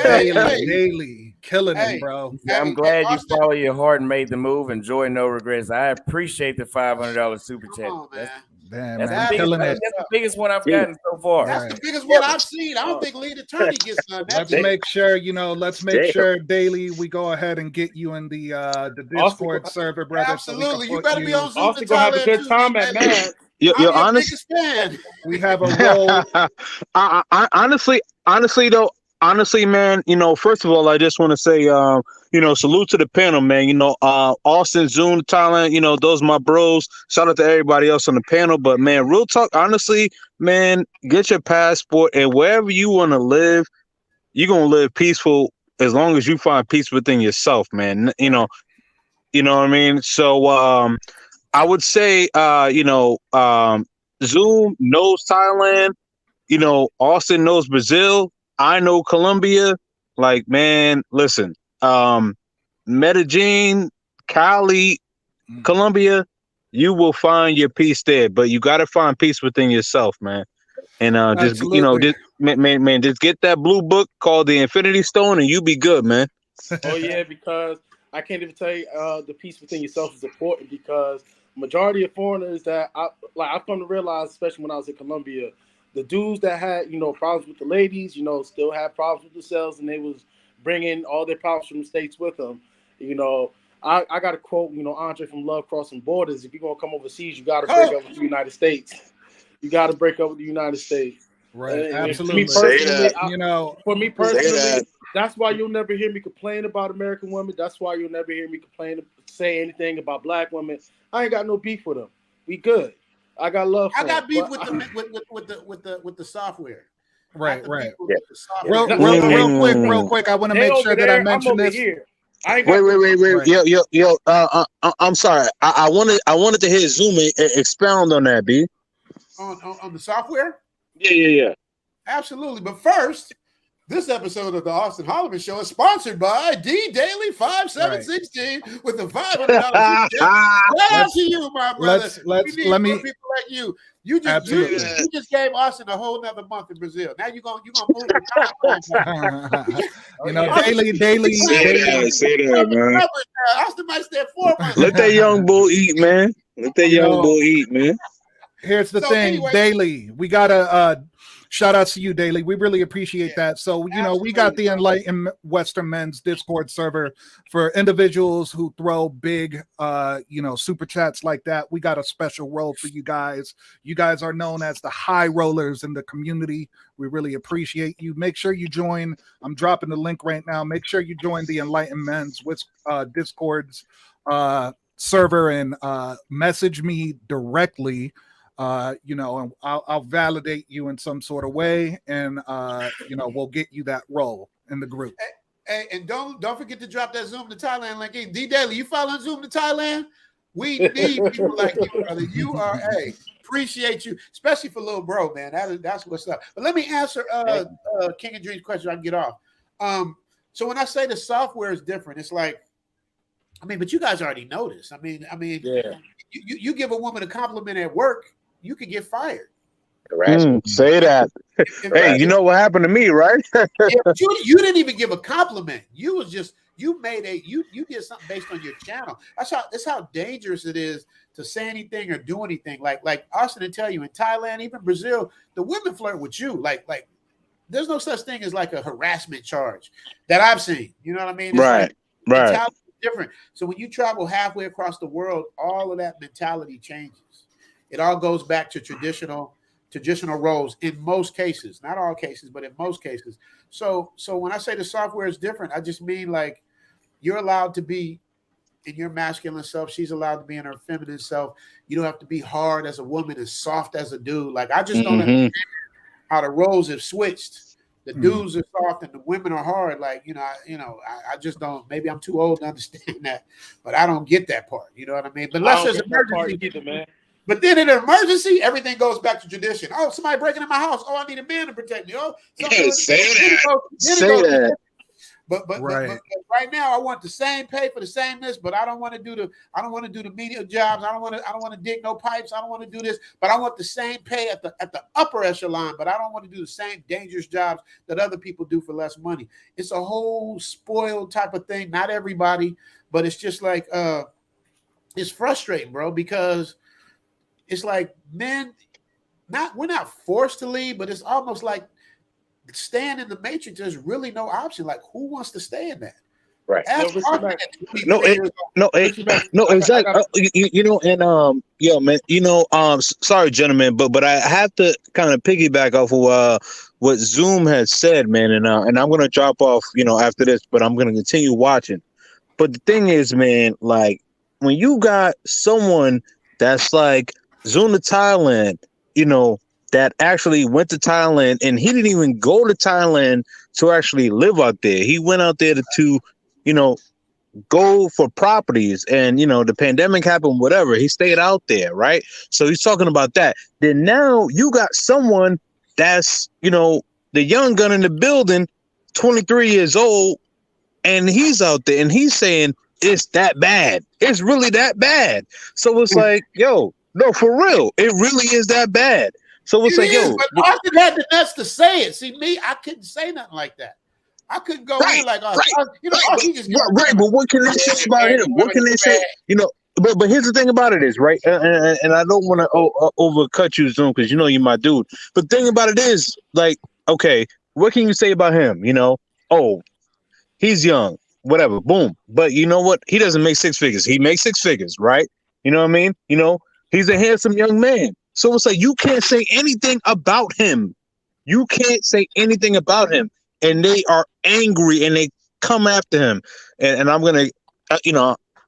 Daily killing it, bro. Yeah, I'm glad you followed your heart and made the move. Enjoy, no regrets. I appreciate the $500 super chat. That's the biggest one I've gotten so far. That's the biggest one I've seen. I don't think lead attorney gets none. Let's make sure, Daily, we go ahead and get you in the Discord server, brother. Absolutely, you better be on Zoom. Austin gonna have a good time at Mad. You're honest. We have a role. Honestly, man, first of all, I just want to say, salute to the panel, man. Austin, Zoom, Thailand, those are my bros. Shout out to everybody else on the panel. But, man, real talk, honestly, man, get your passport, and wherever you want to live, you're going to live peaceful as long as you find peace within yourself, man. You know what I mean? So I would say, Zoom knows Thailand. Austin knows Brazil. I know Colombia. Like, man, listen, Medellin, Cali, Colombia, you will find your peace there, but you got to find peace within yourself, man. And just get that blue book called the Infinity Stone, and you be good, man. Oh yeah, because I can't even tell you the peace within yourself is important, because majority of foreigners that I've come to realize, especially when I was in Colombia, the dudes that had, problems with the ladies, still had problems with themselves, and they was bringing all their problems from the States with them. I got to quote, Andre from Love Crossing Borders. If you're going to come overseas, you got to break up with the United States. You got to break up with the United States. Right, and absolutely. For me personally, that's why you'll never hear me complain about American women. That's why you'll never hear me say anything about black women. I ain't got no beef with them. We good. I got love. I got beef with the software. Right. Real quick. I want to make sure that I mention this. Wait. Yo. I'm sorry. I wanted to hear Zoom expound on that, B. On the software. Yeah. Absolutely. But first, this episode of the Austin Holloman Show is sponsored by D Daily 5716 with a $500. Shout out to you, my brother. Let me people like you. You just gave Austin a whole nother month in Brazil. Now you're gonna move. Daily. Say that, man. Austin might stay 4 months. Let that young bull eat, man. Here's the thing, anyway, Daily. We gotta shout out to you, Daily. We really appreciate that. So, we got the Enlightened Western Men's Discord server for individuals who throw big, super chats like that. We got a special role for you guys. You guys are known as the high rollers in the community. We really appreciate you. Make sure you join. I'm dropping the link right now. Make sure you join the Enlightened Men's Discord's server and message me directly. And I'll validate you in some sort of way, and we'll get you that role in the group. Hey, and don't forget to drop that Zoom to Thailand link in. D Daily, you following Zoom to Thailand? We need people like you, brother. You are appreciate you, especially for little bro, man. That's what's up. But let me answer King and Dream's question. I can get off. So when I say the software is different, it's like, but you guys already know this. You give a woman a compliment at work, you could get fired. Say that. Hey, you know what happened to me, right? you didn't even give a compliment. You did something based on your channel. That's how dangerous it is to say anything or do anything. Like Austin will tell you, in Thailand, even Brazil, the women flirt with you. Like there's no such thing as like a harassment charge that I've seen. You know what I mean? It's right. Different. So when you travel halfway across the world, all of that mentality changes. It all goes back to traditional roles in most cases, not all cases, but in most cases. So when I say the software is different, I just mean like you're allowed to be in your masculine self. She's allowed to be in her feminine self. You don't have to be hard as a woman and soft as a dude. Like I just don't understand how the roles have switched. The dudes are soft and the women are hard. Like, I just don't, maybe I'm too old to understand that, but I don't get that part. You know what I mean? But unless there's emergency, either, man. But then in an emergency, everything goes back to tradition. Oh, somebody breaking in my house. Oh, I need a man to protect me. Oh, Say that. But right now I want the same pay for the same this, but I don't want to do the media jobs. I don't want to dig no pipes. I don't want to do this, but I want the same pay at the upper echelon, but I don't want to do the same dangerous jobs that other people do for less money. It's a whole spoiled type of thing. Not everybody, but it's just like it's frustrating, bro, because it's like we're not forced to leave, but it's almost like staying in the matrix, there's really no option. Like, who wants to stay in that? Right. No, exactly. Man, sorry, gentlemen, but I have to kind of piggyback off of what Zoom has said, man, and I'm gonna drop off, after this, but I'm gonna continue watching. But the thing is, man, like when you got someone that's like Zoom to Thailand, that actually went to Thailand, and he didn't even go to Thailand to actually live out there. He went out there to go for properties, and the pandemic happened, whatever. He stayed out there, right? So he's talking about that. Then now you got someone that's, the young gun in the building, 23 years old, and he's out there and he's saying it's that bad. It's really that bad. So it's like, yo, no, for real. It really is that bad. So it's like, yo, but Austin had the nuts to say it. See, me, I couldn't say nothing like that. I couldn't go in like, but what can they say about him? What can they say? But here's the thing about it is, right, and I don't want to overcut you, Zoom, because you're my dude. But the thing about it is, like, okay, what can you say about him? Oh, he's young, whatever, boom. But you know what? He doesn't make six figures. He makes six figures, right? You know what I mean? He's a handsome young man. So it's like, you can't say anything about him. You can't say anything about him. And they are angry and they come after him. And I'm going to,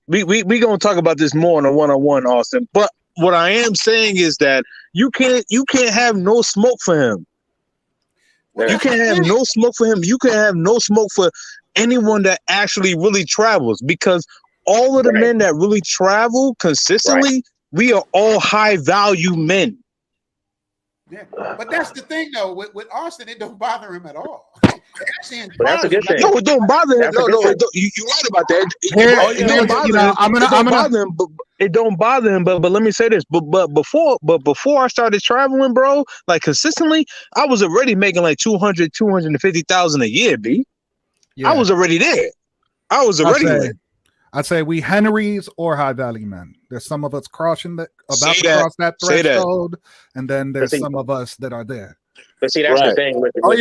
we going to talk about this more in a one-on-one, Austin. But what I am saying is that you can't have no smoke for him. You can't have no smoke for him. You can't have no smoke for anyone that actually really travels, because all of the men that really travel consistently, we are all high value men. Yeah, but that's the thing though. With Austin, it don't bother him at all. That's a good thing. No, it don't bother him. No, you're right about that. It don't bother him. But it don't bother him. But let me say this. But before I started traveling, bro, like consistently, I was already making like 250,000 a year, B. Yeah. I was already there. There. I'd say we Henrys or high value men. There's some of us cross that threshold, and then there's some of us that are there. But see, that's the thing. I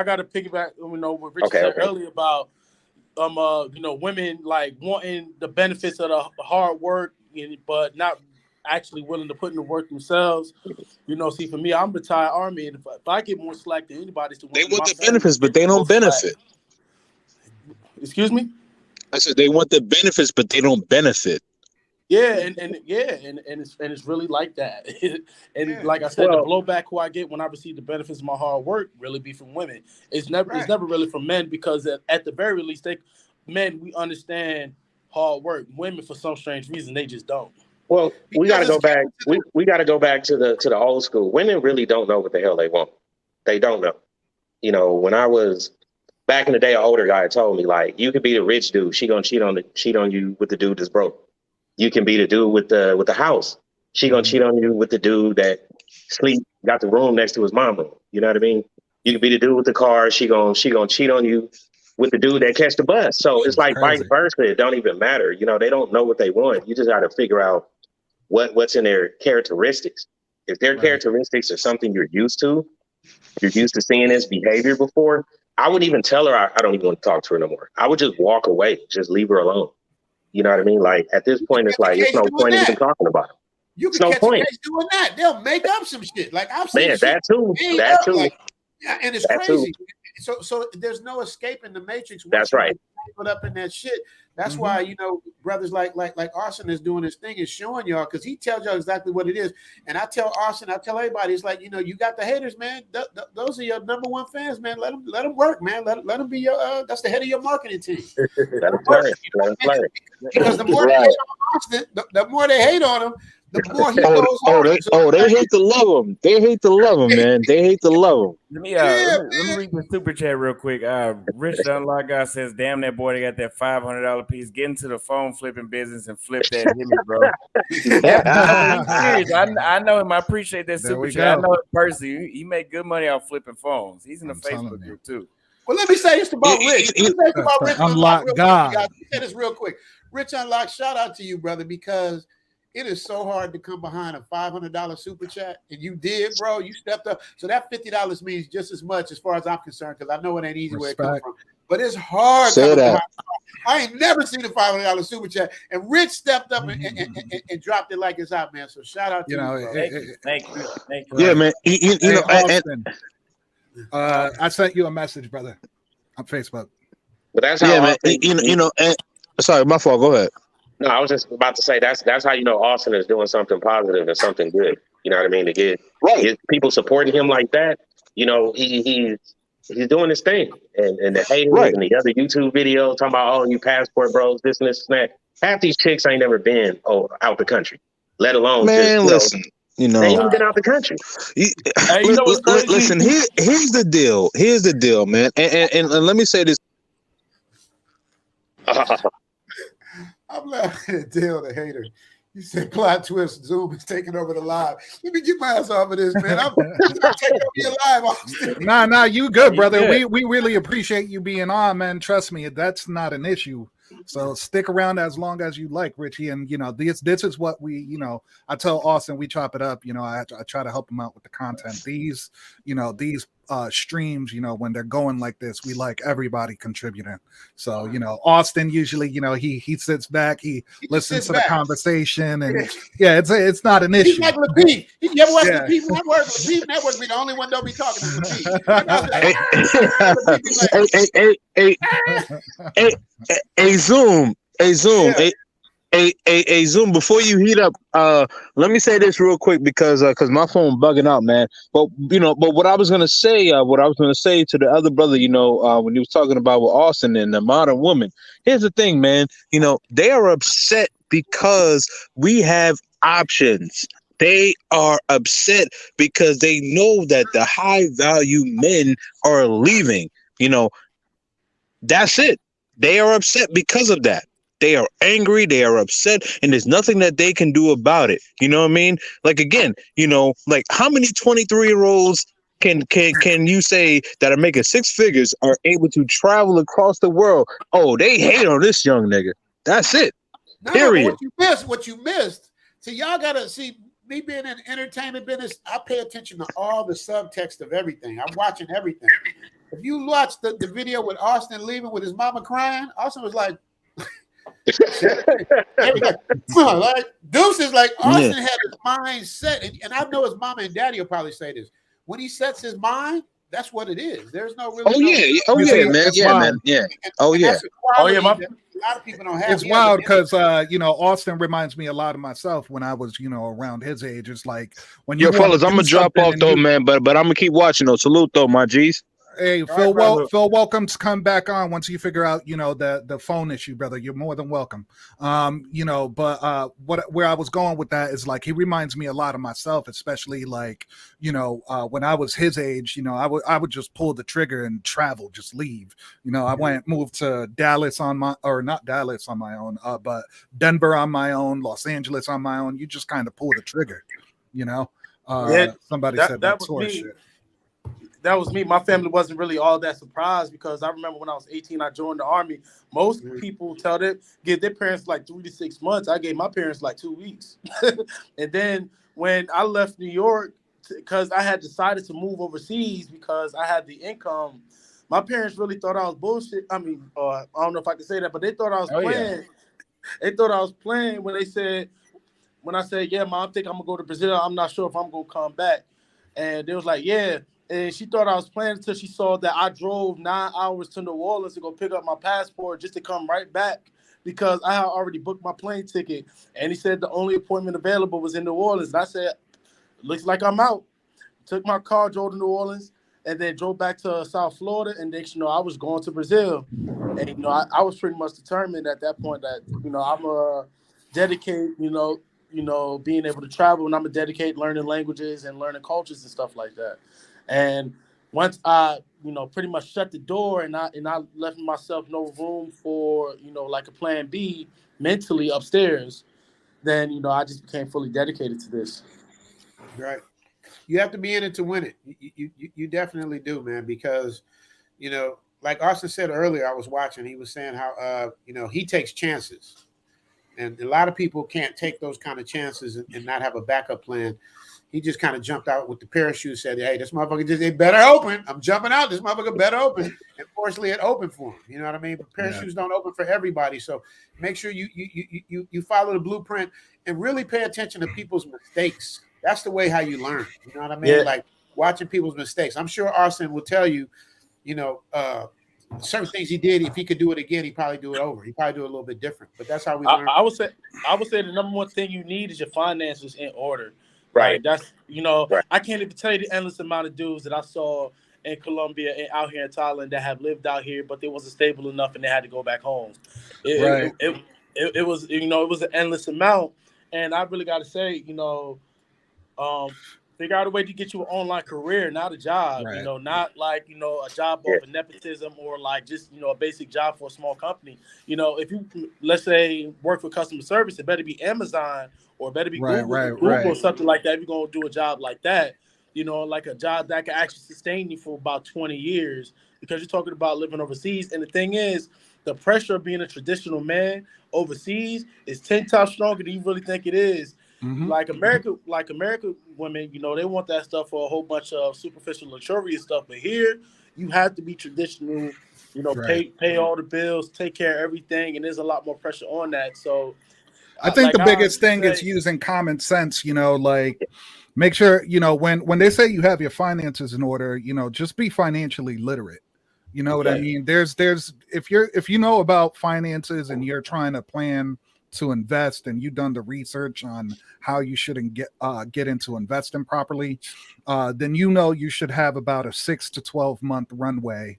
got to piggyback. What Richard said earlier about women like wanting the benefits of the hard work, but not actually willing to put in the work themselves. See, for me, I'm retired Army, and if I get more slack than anybody, they want the benefits, but they don't benefit. Excuse me? I said they want the benefits, but they don't benefit. Yeah, and it's really like that. Like I said, the blowback who I get when I receive the benefits of my hard work really be from women. It's never really from men, because at the very least, men, we understand hard work. Women, for some strange reason, they just don't. Well, we got to go back. We got to go back to the old school. Women really don't know what the hell they want. They don't know. When I was back in the day, an older guy told me, like, you could be the rich dude. She gonna cheat on you with the dude that's broke. You can be the dude with the house. She gonna cheat on you with the dude that got the room next to his mama. You know what I mean? You can be the dude with the car. She gonna cheat on you with the dude that catch the bus. So it's like vice versa. It don't even matter. They don't know what they want. You just got to figure out what's in their characteristics. If their characteristics are something you're used to seeing this behavior before, I wouldn't even tell her I don't even want to talk to her no more. I would just walk away, just leave her alone. You know what I mean? Like, at this point, it's like, it's no point even talking about it. You can catch a case doing that. They'll make up some shit. Like, I've seen that too. That too. Like, and it's crazy. So there's no escaping the matrix. That's right. Put up in that shit. That's why, brothers like Austin is doing his thing, is showing y'all, because he tells y'all exactly what it is. And I tell Austin, I tell everybody, it's like, you got the haters, man. Those are your number one fans, man. Let them work, man. Let them be your that's the head of your marketing team. Let them play. Because the more they hate on Austin, the more they hate on him, the more he goes on. They hate to love him. They hate to love him, man. They hate to love him. Let me read the super chat real quick. Rich the Unlock Guy says, "Damn, that boy, they got that $500 piece. Get into the phone flipping business and flip that. Hit me, bro." I know him. I appreciate that super chat. I know him personally. He make good money off flipping phones. He's in the Facebook group too. Well, let me say this about Rich. Rich Unlock God. Let me say this real quick. Rich Unlock, shout out to you, brother, because it is so hard to come behind a $500 super chat, and you did, bro. You stepped up. So that $50 means just as much as far as I'm concerned, because I know it ain't easy where it comes from. But it's hard. I ain't never seen a $500 super chat, and Rich stepped up and dropped it like it's out, man. So shout out to you, bro. Thank you. Yeah, man. You know, Austin, I sent you a message, brother, on Facebook. But that's how man. Sorry, my fault. Go ahead. No, I was just about to say that's how you know Austin is doing something positive and something good. You know what I mean? To get people supporting him like that, you know, he's doing his thing. And the haters and the other YouTube videos talking about, oh, you passport bros, this and this and that. Half these chicks ain't never been out the country, let alone listen. You know, they ain't even been out the country. Listen, here's the deal. Here's the deal, man. And let me say this. I'm laughing at Dale, the hater. You said plot twist, Zoom is taking over the live. Let me get my ass off of this, man. I'm taking over your live, Austin. Nah, you good, brother. We really appreciate you being on, man. Trust me, that's not an issue. So stick around as long as you like, Richie. And you know, this is what I tell Austin, we chop it up. You know, I try to help him out with the content. These streams, when they're going like this, we like everybody contributing. So, Austin usually, he sits back, he listens to the conversation, and it's not an issue. He's like Lapeef. You ever watch Lapeef Network? Lapeef Network be the only one don't be talking to Lapeef. Hey, Zoom. Zoom, before you heat up, let me say this real quick because my phone bugging out, man. But what I was gonna say to the other brother, when he was talking about with Austin and the modern woman. Here's the thing, man. They are upset because we have options. They are upset because they know that the high value men are leaving. That's it. They are upset because of that. They are angry, they are upset, and there's nothing that they can do about it. You know what I mean? Like, again, like how many 23-year-olds can you say that are making six figures are able to travel across the world? Oh, they hate on this young nigga. That's it. Period. What you missed. So y'all gotta see me being in the entertainment business. I pay attention to all the subtext of everything. I'm watching everything. If you watch the video with Austin leaving with his mama crying, Austin was like, like Deuces, like Austin had his mind set, and I know his mama and daddy will probably say this. When he sets his mind, that's what it is. There's no really. Man. A lot of people don't have. It's wild because Austin reminds me a lot of myself when I was around his age. It's like when you fellas, I'm gonna drop off though, man, but I'm gonna keep watching though. Salute though, my G's. Hey, Phil, welcome to come back on once you figure out, the phone issue, brother. You're more than welcome. Where I was going with that is like he reminds me a lot of myself, especially like, when I was his age, I would just pull the trigger and travel, just leave. I moved to Dallas not Dallas on my own, but Denver on my own, Los Angeles on my own. You just kind of pull the trigger, Somebody said that sort of shit. That was me. My family wasn't really all that surprised because I remember when I was 18, I joined the Army. Most people give their parents like 3 to 6 months. I gave my parents like 2 weeks. And then when I left New York, because I had decided to move overseas because I had the income, my parents really thought I was bullshit. I mean, I don't know if I can say that, but they thought I was playing. Yeah. They thought I was playing when I said, yeah, Mom, I think I'm going to go to Brazil. I'm not sure if I'm going to come back. And they was like, yeah. And she thought I was playing until she saw that I drove 9 hours to New Orleans to go pick up my passport just to come right back because I had already booked my plane ticket. And he said the only appointment available was in New Orleans. And I said, looks like I'm out. Took my car, drove to New Orleans, and then drove back to South Florida. And next, I was going to Brazil. And, I was pretty much determined at that point that, I'm a dedicated, being able to travel, and I'm gonna dedicate learning languages and learning cultures and stuff like that. And once I, pretty much shut the door and I left myself no room for, like a plan B mentally upstairs, then, I just became fully dedicated to this. Right. You have to be in it to win it. You definitely do, man, because, like Austin said earlier, I was watching, he was saying how, he takes chances. And a lot of people can't take those kind of chances and not have a backup plan. He just kind of jumped out with the parachute, said, hey, this motherfucker it better open. I'm jumping out. This motherfucker better open. And fortunately, it opened for him. You know what I mean? But parachutes don't open for everybody. So make sure you follow the blueprint and really pay attention to people's mistakes. That's the way how you learn. You know what I mean? Yeah. Like watching people's mistakes. I'm sure Austin will tell you, certain things he did. If he could do it again, he'd probably do it over. He'd probably do it a little bit different. But that's how we learn. I would say the number one thing you need is your finances in order. Right. Like that's Right. I can't even tell you the endless amount of dudes that I saw in Colombia and out here in Thailand that have lived out here, but they wasn't stable enough and they had to go back home. It was it was an endless amount, and I really got to say figure out a way to get you an online career, not a job. Right. Not like a job off of nepotism or like just a basic job for a small company. If you let's say work for customer service, it better be Amazon or it better be Google or something like that. If you're gonna do a job like that, like a job that can actually sustain you for about 20 years, because you're talking about living overseas. And the thing is, the pressure of being a traditional man overseas is 10 times stronger than you really think it is. Mm-hmm. Like American women, they want that stuff for a whole bunch of superficial luxurious stuff. But here, you have to be traditional, pay all the bills, take care of everything, and there's a lot more pressure on that. So, I think the biggest thing is using common sense. Like make sure when they say you have your finances in order, just be financially literate. You know what I mean? There's if you know about finances and you're trying to plan to invest and you've done the research on how you shouldn't get into investing properly, then you should have about a 6 to 12 month runway,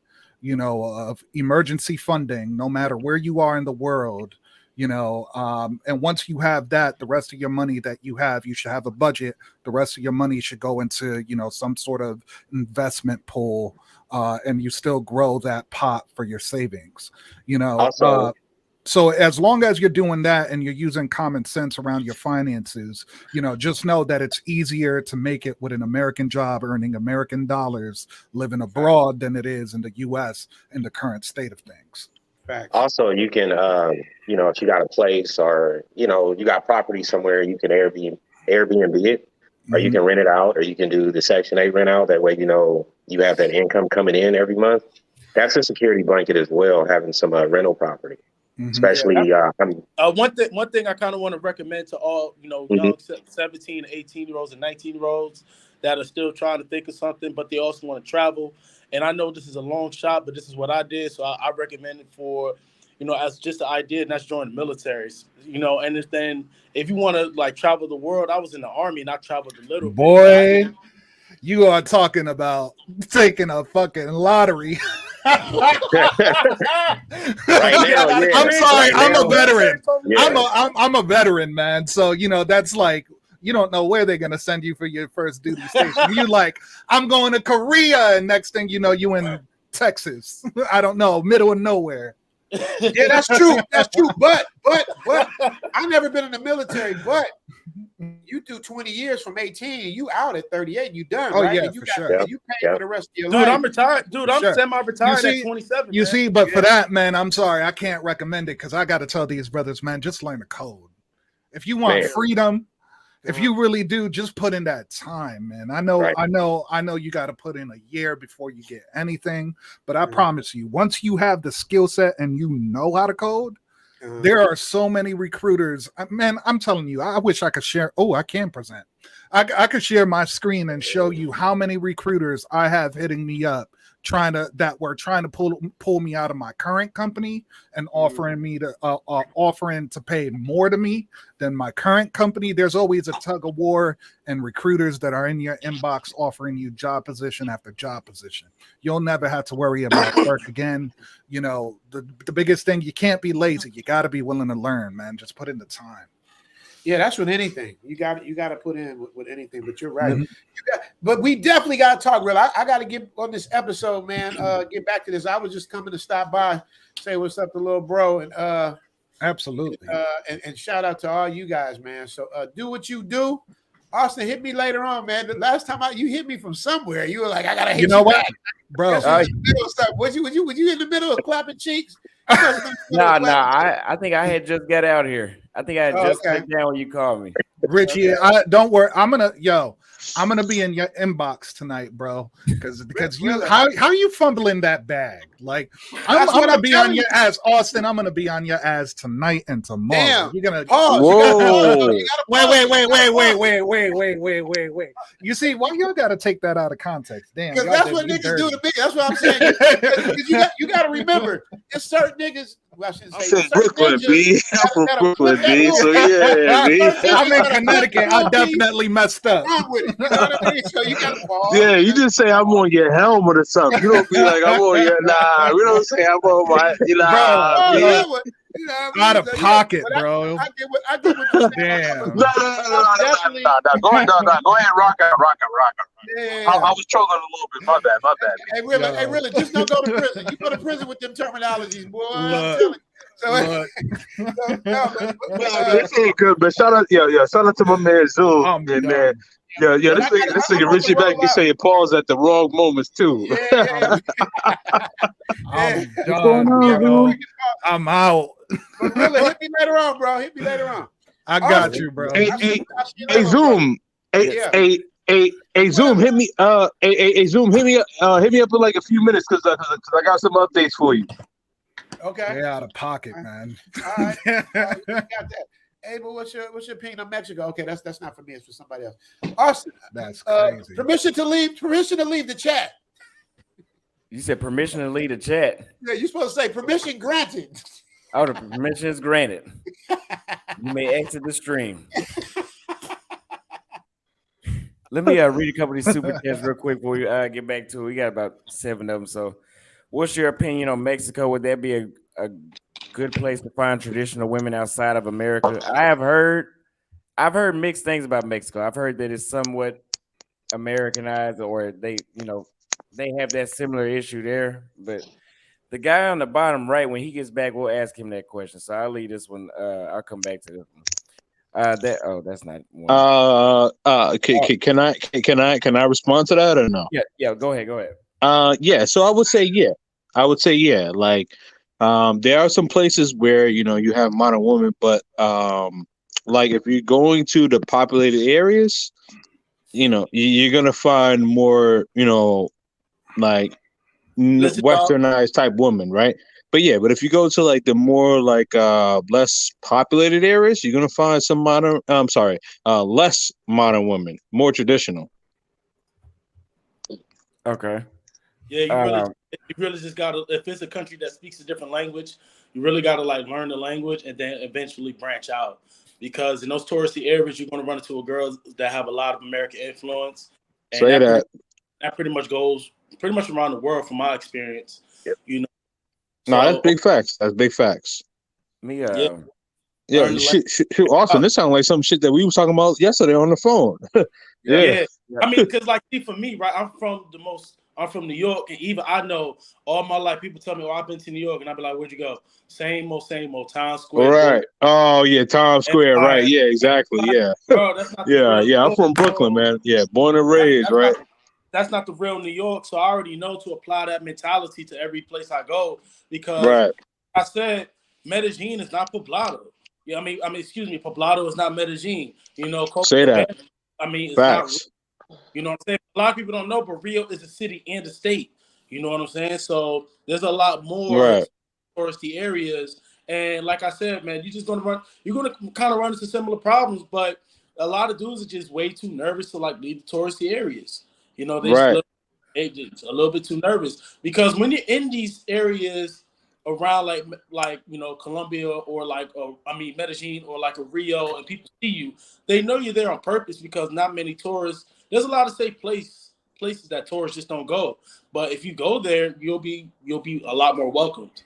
of emergency funding, no matter where you are in the world. And once you have that, the rest of your money that you should have a budget. The rest of your money should go into, some sort of investment pool, and you still grow that pot for your savings, Also, so as long as you're doing that and you're using common sense around your finances, just know that it's easier to make it with an American job, earning American dollars, living abroad than it is in the U.S. in the current state of things. Also, you can, if you got a place or, you got property somewhere, you can Airbnb it, or you can rent it out, or you can do the Section 8 rent out. That way, you have that income coming in every month. That's a security blanket as well, having some rental property. Especially, one thing I kind of want to recommend to all, young 17, 18-year-olds and 19-year-olds that are still trying to think of something, but they also want to travel. And I know this is a long shot, but this is what I did. So I recommend it for, as just an idea, and that's join the militaries, and then if you want to like travel the world, I was in the Army and I traveled a little bit. You are talking about taking a fucking lottery. Right now, I'm sorry, I'm a veteran. I'm a veteran, man. So that's like, you don't know where they're gonna send you for your first duty station. You like, I'm going to Korea, and next thing you know, you in Texas. I don't know, middle of nowhere. Yeah, that's true. That's true. But I've never been in the military. But you do 20 years from 18, you out at 38, you done. Oh right? yeah, and you for got, sure. And you pay for the rest of your life. Dude, I'm retired. Dude, I'm semi-retired at 27. You see, but for that, man, I'm sorry, I can't recommend it because I got to tell these brothers, man, just learn the code. If you want freedom, if you really do, just put in that time, man. I know you got to put in a year before you get anything, but I promise you, once you have the skill set and you know how to code, there are so many recruiters. Man, I'm telling you, I wish I could share. Oh, I can present. I could share my screen and show you how many recruiters I have hitting me up trying to pull me out of my current company and offering to pay more to me than my current company. There's always a tug of war and recruiters that are in your inbox offering you job position after job position. You'll never have to worry about work again. The biggest thing, you can't be lazy. You got to be willing to learn, man. Just put in the time. Yeah, that's with anything. You got to put in with anything. But you're right. But we definitely got to talk real. I got to get on this episode, man. Get back to this. I was just coming to stop by, say what's up to little bro, and absolutely, and shout out to all you guys, man. So do what you do. Austin, hit me later on, man. The last time you hit me from somewhere, you were like, I gotta hit you what, back. Bro? Was you in the middle of clapping cheeks? No. I think I had just got out here. I think I had just clicked down when you called me. Richie, don't worry. I'm gonna be in your inbox tonight, bro. Because you how are you fumbling that bag? Like I'm gonna be on your ass, Austin. I'm gonna be on your ass tonight and tomorrow. Damn. You're gonna pause. Wait. You see, why y'all gotta take that out of context? Damn, because that's what niggas do to me. That's what I'm saying. you gotta remember, there's certain niggas. Well, I from Brooklyn, B. I'm from Brooklyn, B. So yeah, B. I'm in Connecticut. I definitely messed up. With it, you know what I mean? So you gotta pause. Yeah, you just say I'm on your helmet or something. You don't be like I'm on your we don't say I'm on my out of pocket, bro. I get what you're saying. Damn. No. Go ahead, rock out. Yeah. I was trolling a little bit. My bad. Hey, really, just don't go to prison. You go to prison with them terminologies, boy. I'm telling you. This ain't good, but shout out to my man Zoom, and man. Yeah, this nigga Richie back be saying pause at the wrong moments too. Yeah. I'm done. I'm out. But really, hit me later on, bro. Hit me later on. I got you, bro. Hey, Zoom. Hey, Zoom, hit me. Zoom, hit me up in like a few minutes because I got some updates for you. Okay. They're out of pocket, man. All right. You got that. Hey, but what's your opinion on Mexico? Okay, that's not for me. It's for somebody else. Austin, that's crazy. Permission to leave the chat. You said permission to leave the chat. Yeah, you're supposed to say permission granted. Oh, the permission is granted. You may exit the stream. Let me read a couple of these super chats real quick before we get back to it. We got about 7 of them. So, what's your opinion on Mexico? Would that be a good place to find traditional women outside of America? I've heard mixed things about Mexico. I've heard that it's somewhat Americanized, or they have that similar issue there. But the guy on the bottom right, when he gets back, we'll ask him that question. So I'll leave this one. I'll come back to this one. That's not one. Can I respond to that or no? Yeah. Go ahead. Yeah. So I would say yeah. Like, there are some places where you have modern women, but like if you're going to the populated areas, you're gonna find more, like westernized type women, right? But if you go to like the more like less populated areas, you're gonna find some less modern women, more traditional. Okay. Yeah, you really just gotta. If it's a country that speaks a different language, you really gotta like learn the language and then eventually branch out. Because in those touristy areas, you're gonna run into girls that have a lot of American influence. And Say that. That pretty much goes around the world from my experience. Yep. No, that's big facts. That's big facts. Yeah. Shoot, Austin, this sounds like some shit that we was talking about yesterday on the phone. Yeah. I mean, because like for me, right? I'm from New York, and even I know all my life people tell me, "Oh, I've been to New York," and I'll be like, "Where'd you go?" Same old Times Square. Right. Oh yeah, Times Square. Right. Yeah. Exactly. Yeah. Bro, that's not I'm from Brooklyn, man. Yeah, born and raised. Right. That's not the real New York, so I already know to apply that mentality to every place I go because I said Medellin is not Poblado. Yeah, I mean, excuse me, Poblado is not Medellin. Say that. I mean, it's facts. not. You know what I'm saying? A lot of people don't know, but Rio is a city and a state. You know what I'm saying? So there's a lot more touristy areas. And like I said, man, you're gonna kind of run into similar problems, but a lot of dudes are just way too nervous to like leave the touristy areas. They're just a little bit too nervous because when you're in these areas around like Colombia or Medellin or like a Rio, and people see you, they know you're there on purpose because not many tourists. There's a lot of safe places that tourists just don't go. But if you go there, you'll be a lot more welcomed.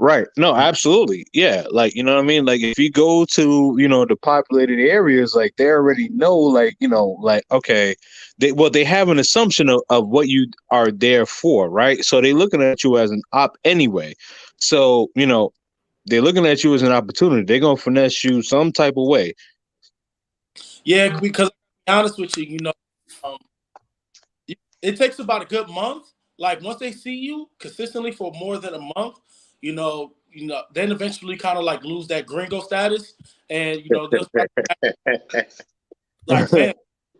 Right. No, absolutely. Yeah. Like, you know what I mean? Like if you go to, the populated areas, like they already know, like, like, okay, they have an assumption of what you are there for, right? So they're looking at you as an op anyway. So, they're looking at you as an opportunity. They're gonna finesse you some type of way. Yeah, because to be honest with you, um, it takes about a good month. Like once they see you consistently for more than a month, then eventually kind of like lose that gringo status, and they'll start like fam,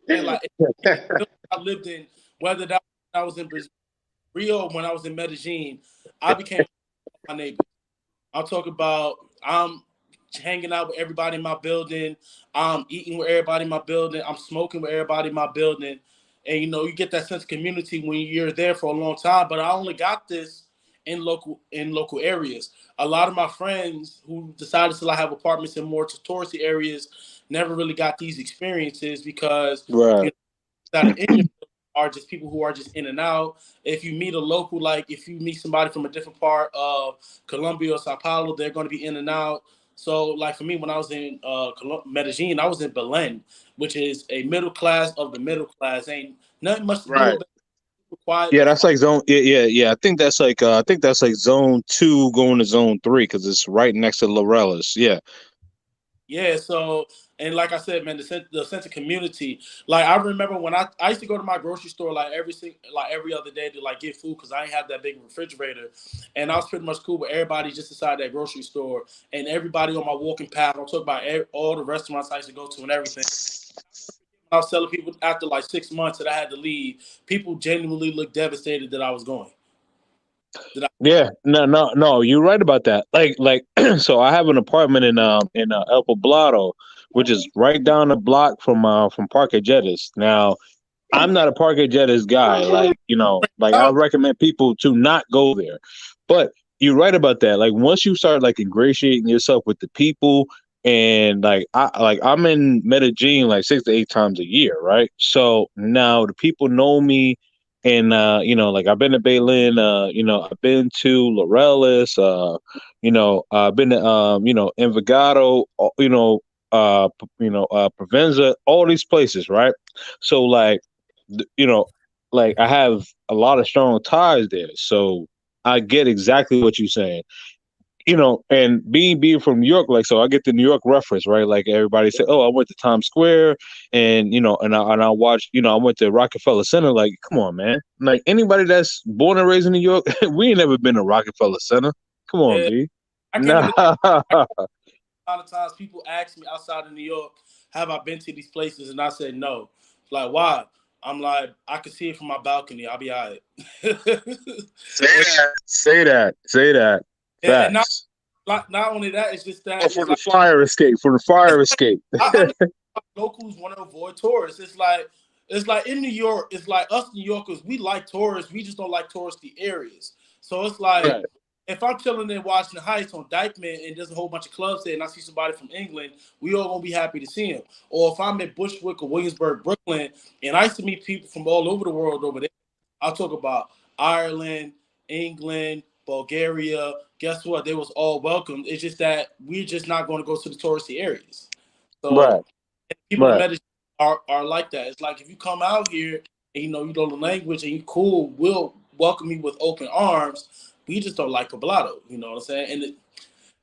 and like I lived in whether that I was in Rio, when I was in Medellin, I became my neighbor. I'll talk about I'm hanging out with everybody in my building. I'm eating with everybody in my building. I'm smoking with everybody in my building. And you get that sense of community when you're there for a long time. But I only got this in local areas. A lot of my friends who decided to have apartments in more touristy areas never really got these experiences because Right. that are in your are just people who are just in and out. If you meet a local, like if you meet somebody from a different part of Colombia or Sao Paulo, they're going to be in and out. So, like for me, when I was in Medellin, I was in Belen, which is a middle class of the middle class. Ain't nothing much to do Right. with it. Quiet. Yeah, that's like zone. Yeah. I think that's like zone 2 going to zone 3 because it's right next to Larella's. Yeah. Yeah, so and like I said, man, the sense of community. Like I remember when I used to go to my grocery store like every other day to like get food because I ain't have that big refrigerator, and I was pretty much cool with everybody just inside that grocery store and everybody on my walking path. I'm talking about all the restaurants I used to go to and everything. I was telling people after like 6 months that I had to leave. People genuinely looked devastated that I was going. Yeah, no, you're right about that. Like, so I have an apartment in El Poblado, which is right down the block from Parque Jettis. Now, I'm not a Parque Jettis guy. Like, like I recommend people to not go there. But you're right about that. Like once you start like ingratiating yourself with the people and I'm in Medellin like 6 to 8 times a year, right? So now the people know me and like I've been to Baylin, I've been to Larelis, I've been to Envigado, Provenza, all these places, right? So like like I have a lot of strong ties there. So I get exactly what you're saying. And being from New York, like, so I get the New York reference, right? Like everybody say, oh, I went to Times Square and, and I watched, I went to Rockefeller Center. Like, come on, man. Like anybody that's born and raised in New York, we ain't never been to Rockefeller Center. Come on, Yeah, B. I can't Nah. believe a lot of times people ask me outside of New York, have I been to these places? And I said no. Like, why? I'm like, I can see it from my balcony. I'll be all right. Say that. And Facts. not only that, it's just Oh, that for it's the like fire escape, I understand locals want to avoid tourists. It's like in New York, it's like us New Yorkers, we like tourists, we just don't like touristy areas. So it's like Right. if I'm chilling in Washington Heights on Dykeman and there's a whole bunch of clubs there and I see somebody from England, we all gonna be happy to see him. Or if I'm in Bushwick or Williamsburg, Brooklyn, and I used to meet people from all over the world over there, I'll talk about Ireland, England, Bulgaria. Guess what? They was all welcome. It's just that we're just not going to go to the touristy areas. So Right. people in Right. Medellin are like that. It's like if you come out here and you know the language and you cool, we'll welcome you with open arms. We just don't like Poblado. You know what I'm saying?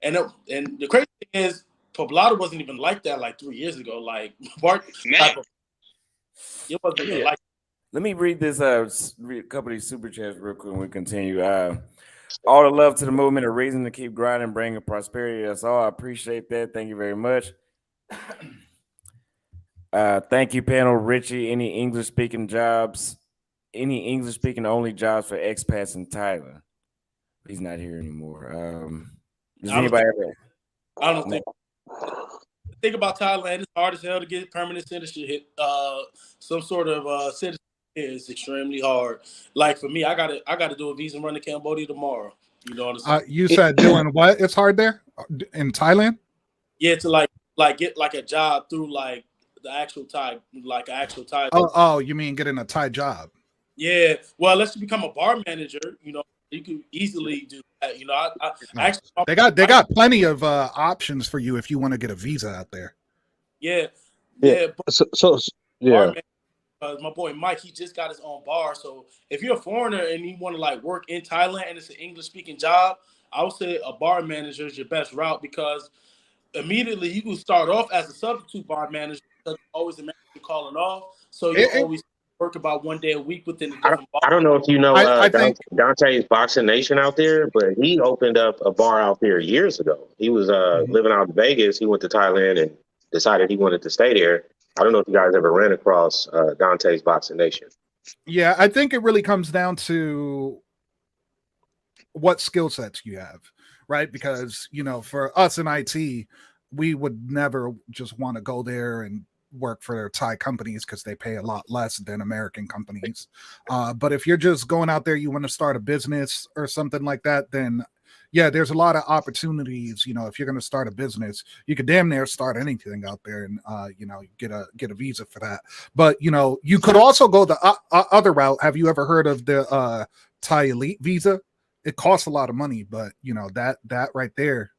And the crazy thing is, Poblado wasn't even like that like 3 years ago. Like type of, it wasn't even like. Let me read this read a couple of these super chats real quick and we continue. All the love to the movement, a reason to keep grinding, bringing prosperity. That's all. I appreciate that. Thank you very much. Thank you, panel. Richie, any English speaking jobs? Any English speaking only jobs for expats in Thailand? He's not here anymore. Does anybody ever? I don't think. Think about Thailand. It's hard as hell to get permanent citizenship. Some sort of citizenship is extremely hard. Like for me, I gotta do a visa run to Cambodia tomorrow. You know what I'm saying? You said doing what? It's hard there in Thailand. Yeah, to like get like a job through like the actual Thai, like actual Thai. Oh, you mean getting a Thai job? Yeah. Well, unless you become a bar manager, You can easily do that. You know, I actually they got plenty of options for you if you want to get a visa out there. yeah. But yeah. my boy Mike, he just got his own bar. So if you're a foreigner and you want to like work in Thailand and it's an English speaking job, I would say a bar manager is your best route because immediately you can start off as a substitute bar manager because always the manager calling off. So you always work about 1 day a week within the different bars. I don't know if you know I think Dante's Boxing Nation out there, but he opened up a bar out there years ago. He was living out in Vegas. He went to Thailand and decided he wanted to stay there. I don't know if you guys ever ran across Dante's Boxing Nation. Yeah, I think it really comes down to what skill sets you have, right? Because, you know, for us in IT, we would never just want to go there and work for Thai companies because they pay a lot less than American companies. But if you're just going out there, you want to start a business or something like that, then yeah, there's a lot of opportunities. You know, if you're going to start a business, you could damn near start anything out there and, you know, get a visa for that. But, you know, you could also go the other route. Have you ever heard of the Thai Elite visa? It costs a lot of money, but, you know, that right there.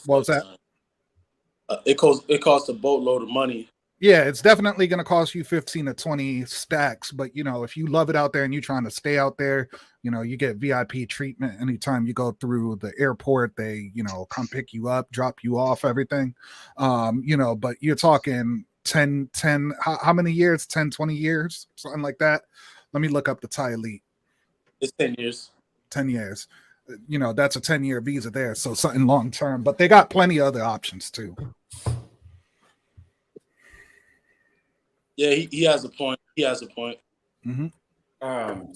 What was that? It costs a boatload of money. Yeah, it's definitely going to cost you 15 to 20 stacks. But, you know, if you love it out there and you're trying to stay out there, you know, you get VIP treatment anytime you go through the airport. They, you know, come pick you up, drop you off, everything. You know, but you're talking 10, how many years? 10, 20 years, something like that. Let me look up the Thai Elite. It's 10 years. 10 years. You know, that's a 10-year visa there. So something long term, but they got plenty of other options too. Yeah, he has a point. He has a point. Mm-hmm.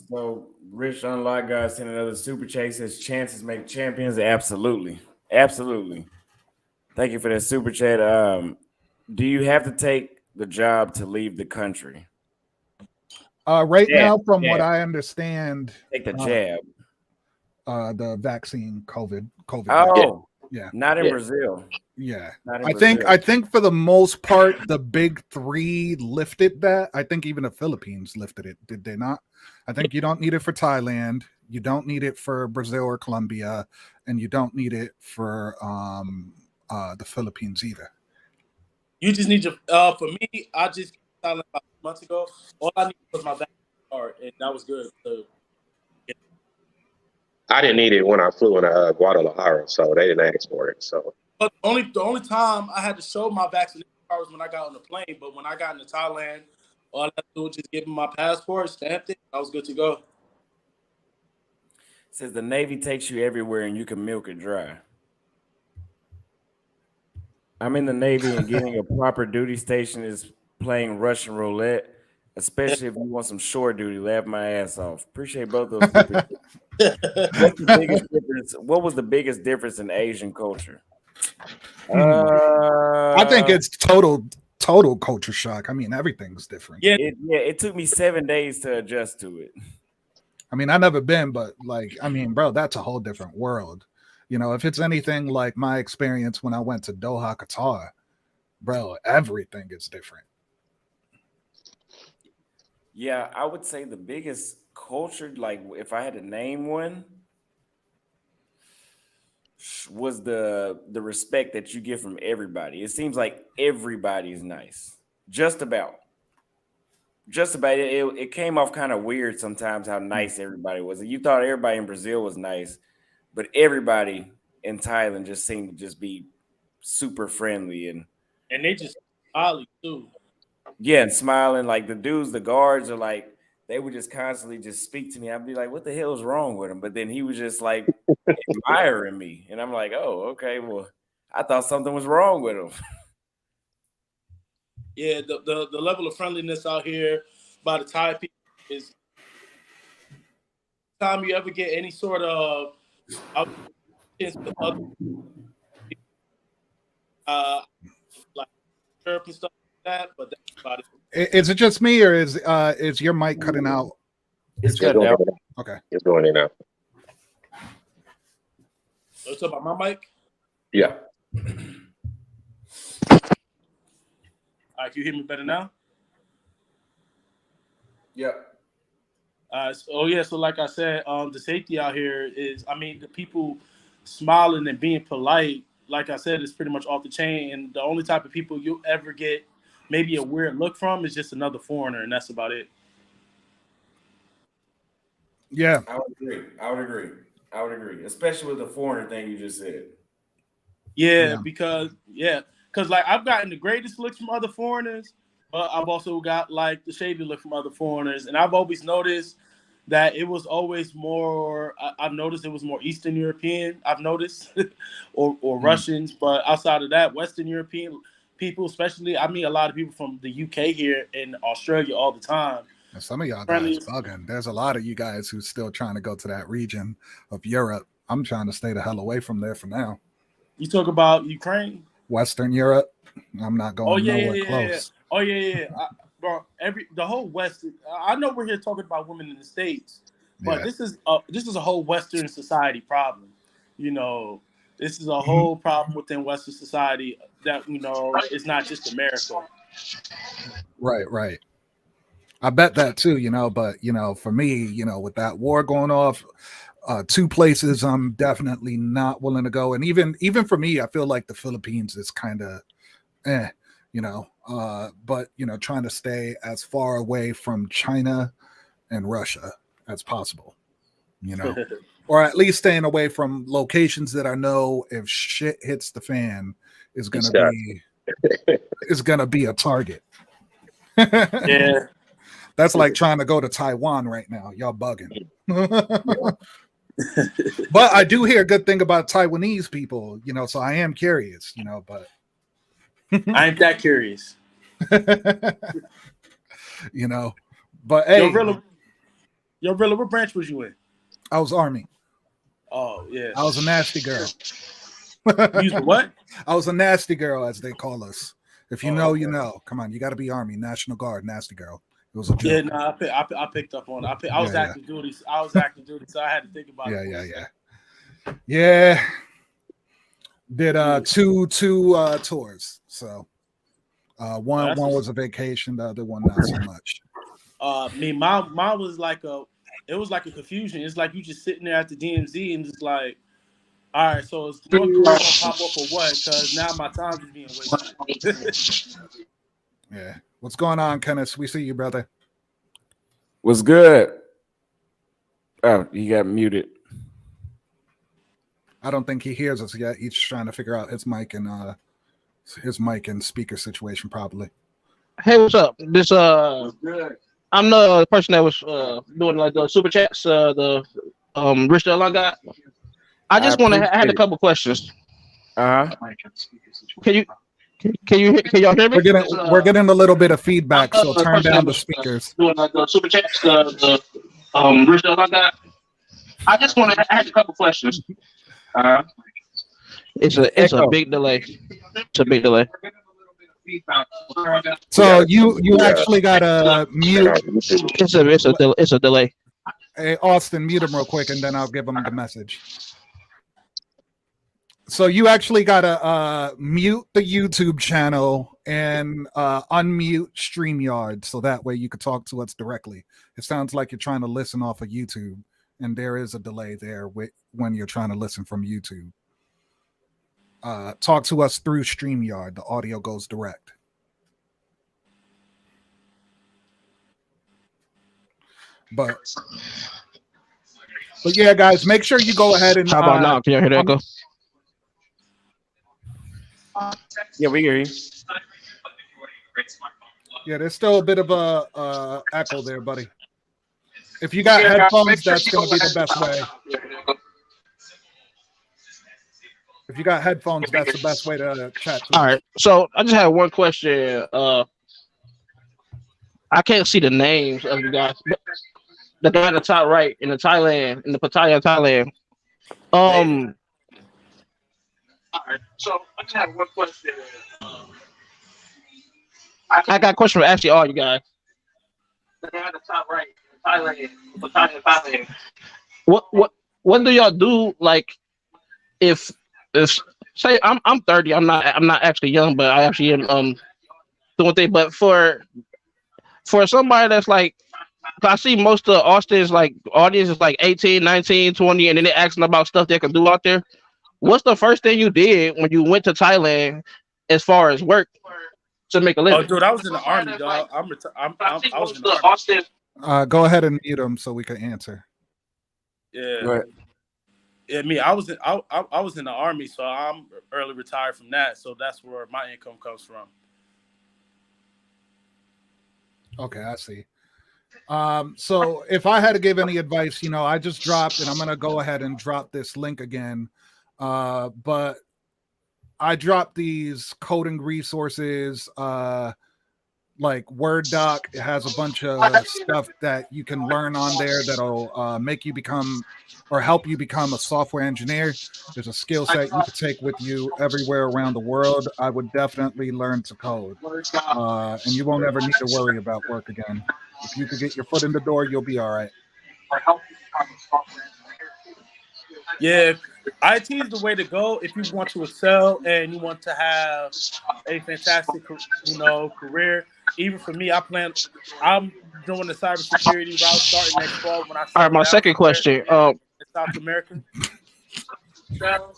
So Rich Unlock God sent another super chat. Says chances make champions. Absolutely. Thank you for that super chat. Do you have to take the job to leave the country? Right now, from what I understand, take the jab. The vaccine, COVID. Oh, yeah. Not in Brazil. Yeah, I think for the most part, the big three lifted that. I think even the Philippines lifted it. Did they not? I think you don't need it for Thailand. You don't need it for Brazil or Colombia, and you don't need it for the Philippines either. You just need your. For me, I just came to Thailand about 2 months ago. All I needed was my vaccine card, and that was good. So, I didn't need it when I flew in Guadalajara, so they didn't ask for it. So. But the only time I had to show my vaccination card was when I got on the plane. But when I got into Thailand, all I had to do was just give them my passport, stamped it, I was good to go. Says the Navy takes you everywhere and you can milk it dry. I'm in the Navy and getting a proper duty station is playing Russian roulette, especially if you want some shore duty. Laugh my ass off. Appreciate both those. What's the biggest difference? What was the biggest difference in Asian culture? I think it's total culture shock. I mean, everything's different. Yeah, it took me 7 days to adjust to it. I mean, I've never been, but like, I mean, bro, that's a whole different world. You know, if it's anything like my experience when I went to Doha, Qatar, bro, everything is different. Yeah, I would say the biggest culture, like if I had to name one, was the respect that you get from everybody. It seems like everybody's nice. Just about. It came off kind of weird sometimes how nice everybody was. You thought everybody in Brazil was nice, but everybody in Thailand just seemed to just be super friendly and they just smiling too. Yeah, and smiling. Like the dudes, the guards are like, they would just constantly just speak to me. I'd be like, what the hell is wrong with him? But then he was just like admiring me. And I'm like, oh, okay, well, I thought something was wrong with him. Yeah, the level of friendliness out here by the Thai people is time you ever get any sort of like chirp and stuff like that, but that's about it. Is it just me, or is your mic cutting out? It's good now. Okay, it's going in now. What's up about my mic? Yeah. All right, can you hear me better now? Yeah. All So like I said, the safety out here is, I mean, the people smiling and being polite, like I said, is pretty much off the chain. And the only type of people you ever get maybe a weird look from is just another foreigner, and that's about it. Yeah, I would agree, especially with the foreigner thing you just said. Yeah, because like I've gotten the greatest looks from other foreigners, but I've also got like the shady look from other foreigners, and I've always noticed that it was always more. I've noticed it was more Eastern European. I've noticed, or Russians, but outside of that, Western European people, especially, I meet a lot of people from the UK here and Australia all the time. And some of y'all guys bugging. There's a lot of you guys who's still trying to go to that region of Europe. I'm trying to stay the hell away from there for now. You talk about Ukraine, Western Europe. I'm not going nowhere close. Oh yeah. Bro, the whole West. I know we're here talking about women in the States, but this is a whole Western society problem. You know, this is a whole problem within Western society that it's not just America. Right. I bet that too. But for me, with that war going off, two places I'm definitely not willing to go, and even for me, I feel like the Philippines is kind of, but trying to stay as far away from China and Russia as possible, or at least staying away from locations that I know if shit hits the fan is gonna be a target. Yeah, that's like trying to go to Taiwan right now. Y'all bugging. But I do hear a good thing about Taiwanese people, so I am curious, but I ain't that curious. But hey, Yo, Rilla, what branch was you in? I was Army. Oh yeah, I was a nasty girl. You was what? I was a nasty girl, as they call us. If you know, you know. Come on, you got to be Army, National Guard, nasty girl. It was a joke. Yeah, no, I picked up on it. I was active duty. I was active duty, so I had to think about it. Yeah. Did two tours. So one was a vacation, the other one not so much. Mine was like a confusion. It's like you just sitting there at the DMZ and just like, all right, so is North Korea gonna pop up or what? Because now my time is being wasted. Yeah. What's going on, Kenneth? We see you, brother. What's good? Oh, he got muted. I don't think he hears us yet. He's trying to figure out his mic and speaker situation probably. Hey, what's up? I'm the person that was doing like the super chats, the Rich Delon got. I just want to add a couple questions. Can y'all hear me? We're getting a little bit of feedback, so turn down the speakers. Doing like the super chats, the Rich Delon got. I just want to add a couple questions. It's a big delay. It's a big delay. So you actually got to mute. It's a delay. Hey, Austin, mute him real quick, and then I'll give him the message. So you actually got to mute the YouTube channel and unmute StreamYard, so that way you could talk to us directly. It sounds like you're trying to listen off of YouTube, and there is a delay there when you're trying to listen from YouTube. Talk to us through StreamYard. The audio goes direct. But yeah, guys, make sure you go ahead and. How about now? Can you hear that go? Yeah, we hear you. Yeah, there's still a bit of a echo there, buddy. If you got headphones, that's going to be the best way. If you got headphones, that's the best way to chat. All right. So I just have one question. I can't see the names of you guys. The guy in the top right in the Pattaya, Thailand. All right. So I just have one question. I got a question for actually all you guys. The guy in the top right in Thailand, Thailand. What do y'all do like if say I'm 30, I'm not actually young, but I actually am doing things. But for somebody that's like, I see most of Austin's like audience is like 18, 19, 20, and then they're asking about stuff they can do out there. What's the first thing you did when you went to Thailand as far as work to make a Oh, living? dude, I was in the army, dog. I was in the army. Go ahead and mute him so we can answer. Yeah. Yeah, I was in the army, so I'm early retired from that. So that's where my income comes from. Okay, I see. So if I had to give any advice, I just dropped, and I'm gonna go ahead and drop this link again. But I dropped these coding resources, like Word Doc. It has a bunch of stuff that you can learn on there that'll make you become or help you become a software engineer. There's a skill set you can take with you everywhere around the world. I would definitely learn to code, and you won't ever need to worry about work again. If you could get your foot in the door, you'll be all right. Yeah, IT is the way to go if you want to excel and you want to have a fantastic, career. Even for me, I'm doing the cybersecurity route starting next fall when I All right, settle my down second question. in South America. All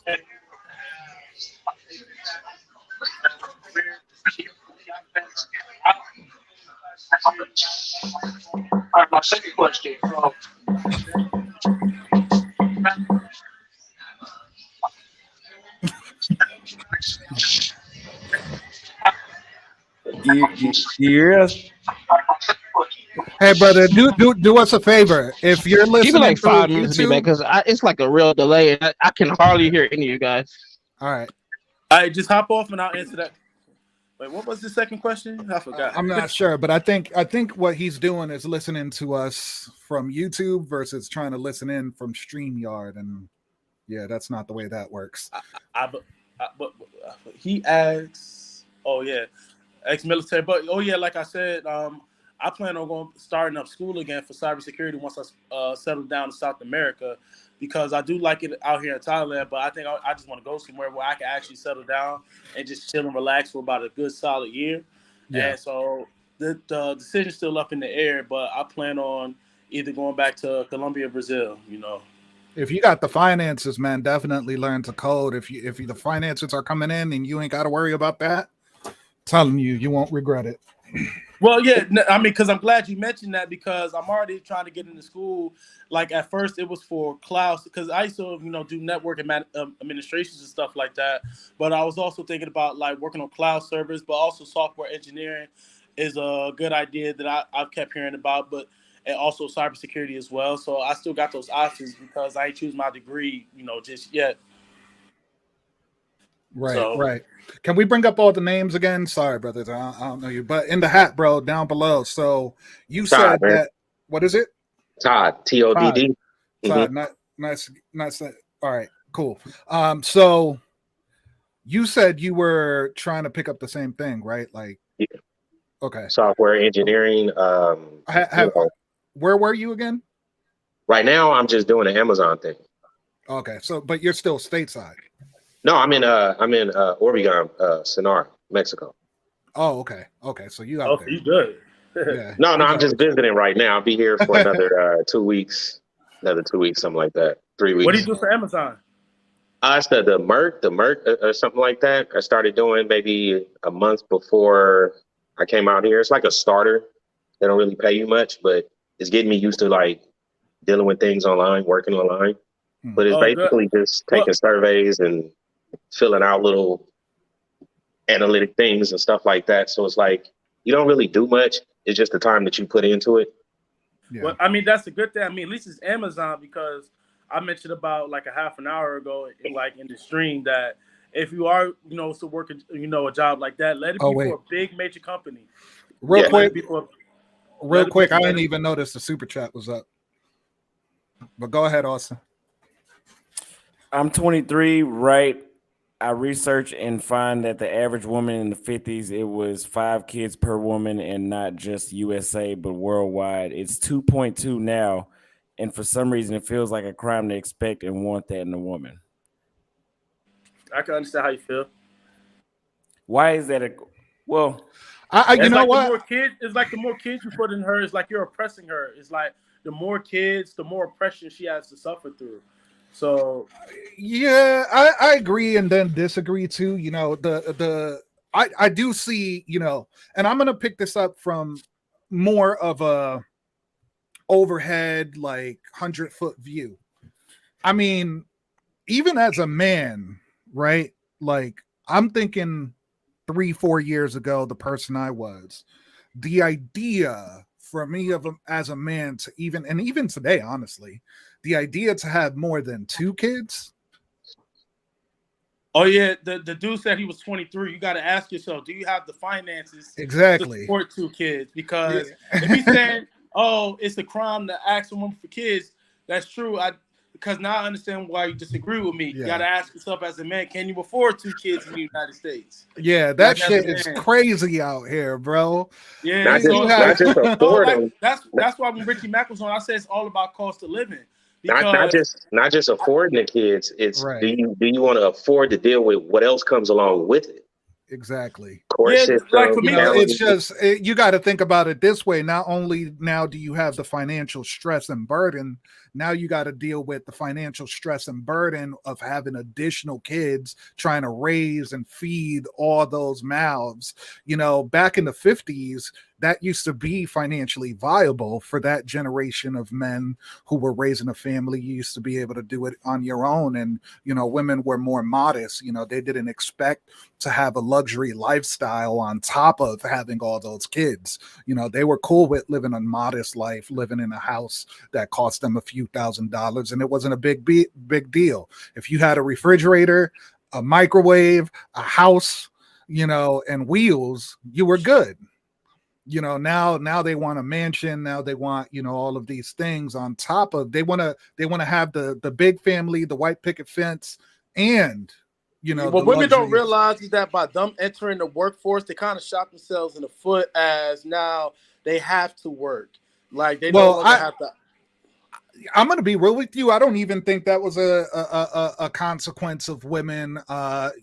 right, my second question. You hear us? Hey, brother, do us a favor. If you're Give me listening like through 5 minutes to be back YouTube, because it's like a real delay, and I can hardly hear any of you guys. all right. All right, just hop off and I'll answer that. Wait, what was the second question? I forgot. I'm not sure, but I think what he's doing is listening to us from YouTube versus trying to listen in from StreamYard, and yeah, that's not the way that works. But he asks, oh yeah, ex-military. But oh yeah, like I said, I plan on starting up school again for cybersecurity once I settle down in South America, because I do like it out here in Thailand. But I think I just want to go somewhere where I can actually settle down and just chill and relax for about a good solid year. Yeah. And so the decision's still up in the air, but I plan on either going back to Colombia or Brazil. If you got the finances, man, definitely learn to code. If the finances are coming in and you ain't got to worry about that, I'm telling you won't regret it. Well, yeah, I mean, because I'm glad you mentioned that, because I'm already trying to get into school. Like at first, it was for cloud, because I used to, do network and administrations and stuff like that. But I was also thinking about like working on cloud servers, but also software engineering is a good idea that I've kept hearing about. And also cybersecurity as well. So I still got those options because I ain't choose my degree, just yet. Right. Can we bring up all the names again? Sorry, brothers, I don't know you, but in the hat, bro, down below. So you Todd, said that. What is it? Todd, TODD. Todd, nice. All right, cool. So you said you were trying to pick up the same thing, right? Like, yeah. Okay. Software engineering. Where were you again? Right now, I'm just doing the Amazon thing. Okay, so but you're still stateside. No, I'm in Oregon, Sonora, Mexico. Oh, okay. So you out there? You good? Yeah. No, I'm just visiting right now. I'll be here for another 2 weeks, something like that. 3 weeks. What do you do for Amazon? It's the Merc or something like that. I started doing maybe a month before I came out here. It's like a starter. They don't really pay you much, but it's getting me used to like dealing with things online, working online. But it's basically just taking surveys and filling out little analytic things and stuff like that. So it's like you don't really do much. It's just the time that you put into it. Yeah. Well, I mean, that's a good thing. I mean, at least it's Amazon, because I mentioned about like a half an hour ago, in the stream, that if you are, still working, a job like that, let it be for a big major company. Real quick, I didn't even notice the super chat was up. But go ahead, Austin. I'm 23, right? I research and find that the average woman in the 50s, it was 5 kids per woman, and not just USA, but worldwide. It's 2.2 now. And for some reason, it feels like a crime to expect and want that in a woman. I can understand how you feel. Why is that? You know what? The more kids, it's like the more kids you put in her, it's like you're oppressing her. It's like the more kids, the more oppression she has to suffer through. So yeah, I agree and then disagree too. You know, I do see, you know, and I'm gonna pick this up from more of a overhead, like 100-foot view. I mean, even as a man, right? Like I'm thinking 3-4 years ago, the person I was, the idea for me as a man to even today, honestly, the idea to have more than 2 kids. oh yeah, the dude said he was 23. You got to ask yourself, do you have the finances Exactly to support 2 kids? Because if he's saying, oh, it's a crime to ask a woman for kids, that's true. Because now I understand why you disagree with me. You got to ask yourself as a man, can you afford 2 kids in the United States? Yeah, that shit is crazy out here, bro. Yeah, not just afford them. That's why when Richie Mack was on, I said it's all about cost of living. Not just affording the kids. It's right. do you want to afford to deal with what else comes along with it? Exactly. Court system, like for me, it's just you got to think about it this way. Not only now do you have the financial stress and burden, now you got to deal with the financial stress and burden of having additional kids, trying to raise and feed all those mouths. You know, back in the 50s, that used to be financially viable for that generation of men who were raising a family. You used to be able to do it on your own. And, you know, women were more modest. You know, they didn't expect to have a luxury lifestyle on top of having all those kids. You know, they were cool with living a modest life, living in a house that cost them a few $1,000s, and it wasn't a big deal. If you had a refrigerator, a microwave, a house, you know, and wheels, you were good. You know, now they want a mansion. Now they want, you know, all of these things on top of, they want to have the big family, the white picket fence, and, you know, what women don't realize is that by them entering the workforce, they kind of shot themselves in the foot, as now they have to work. Like they no longer have to. I'm going to be real with you. I don't even think that was a consequence of women,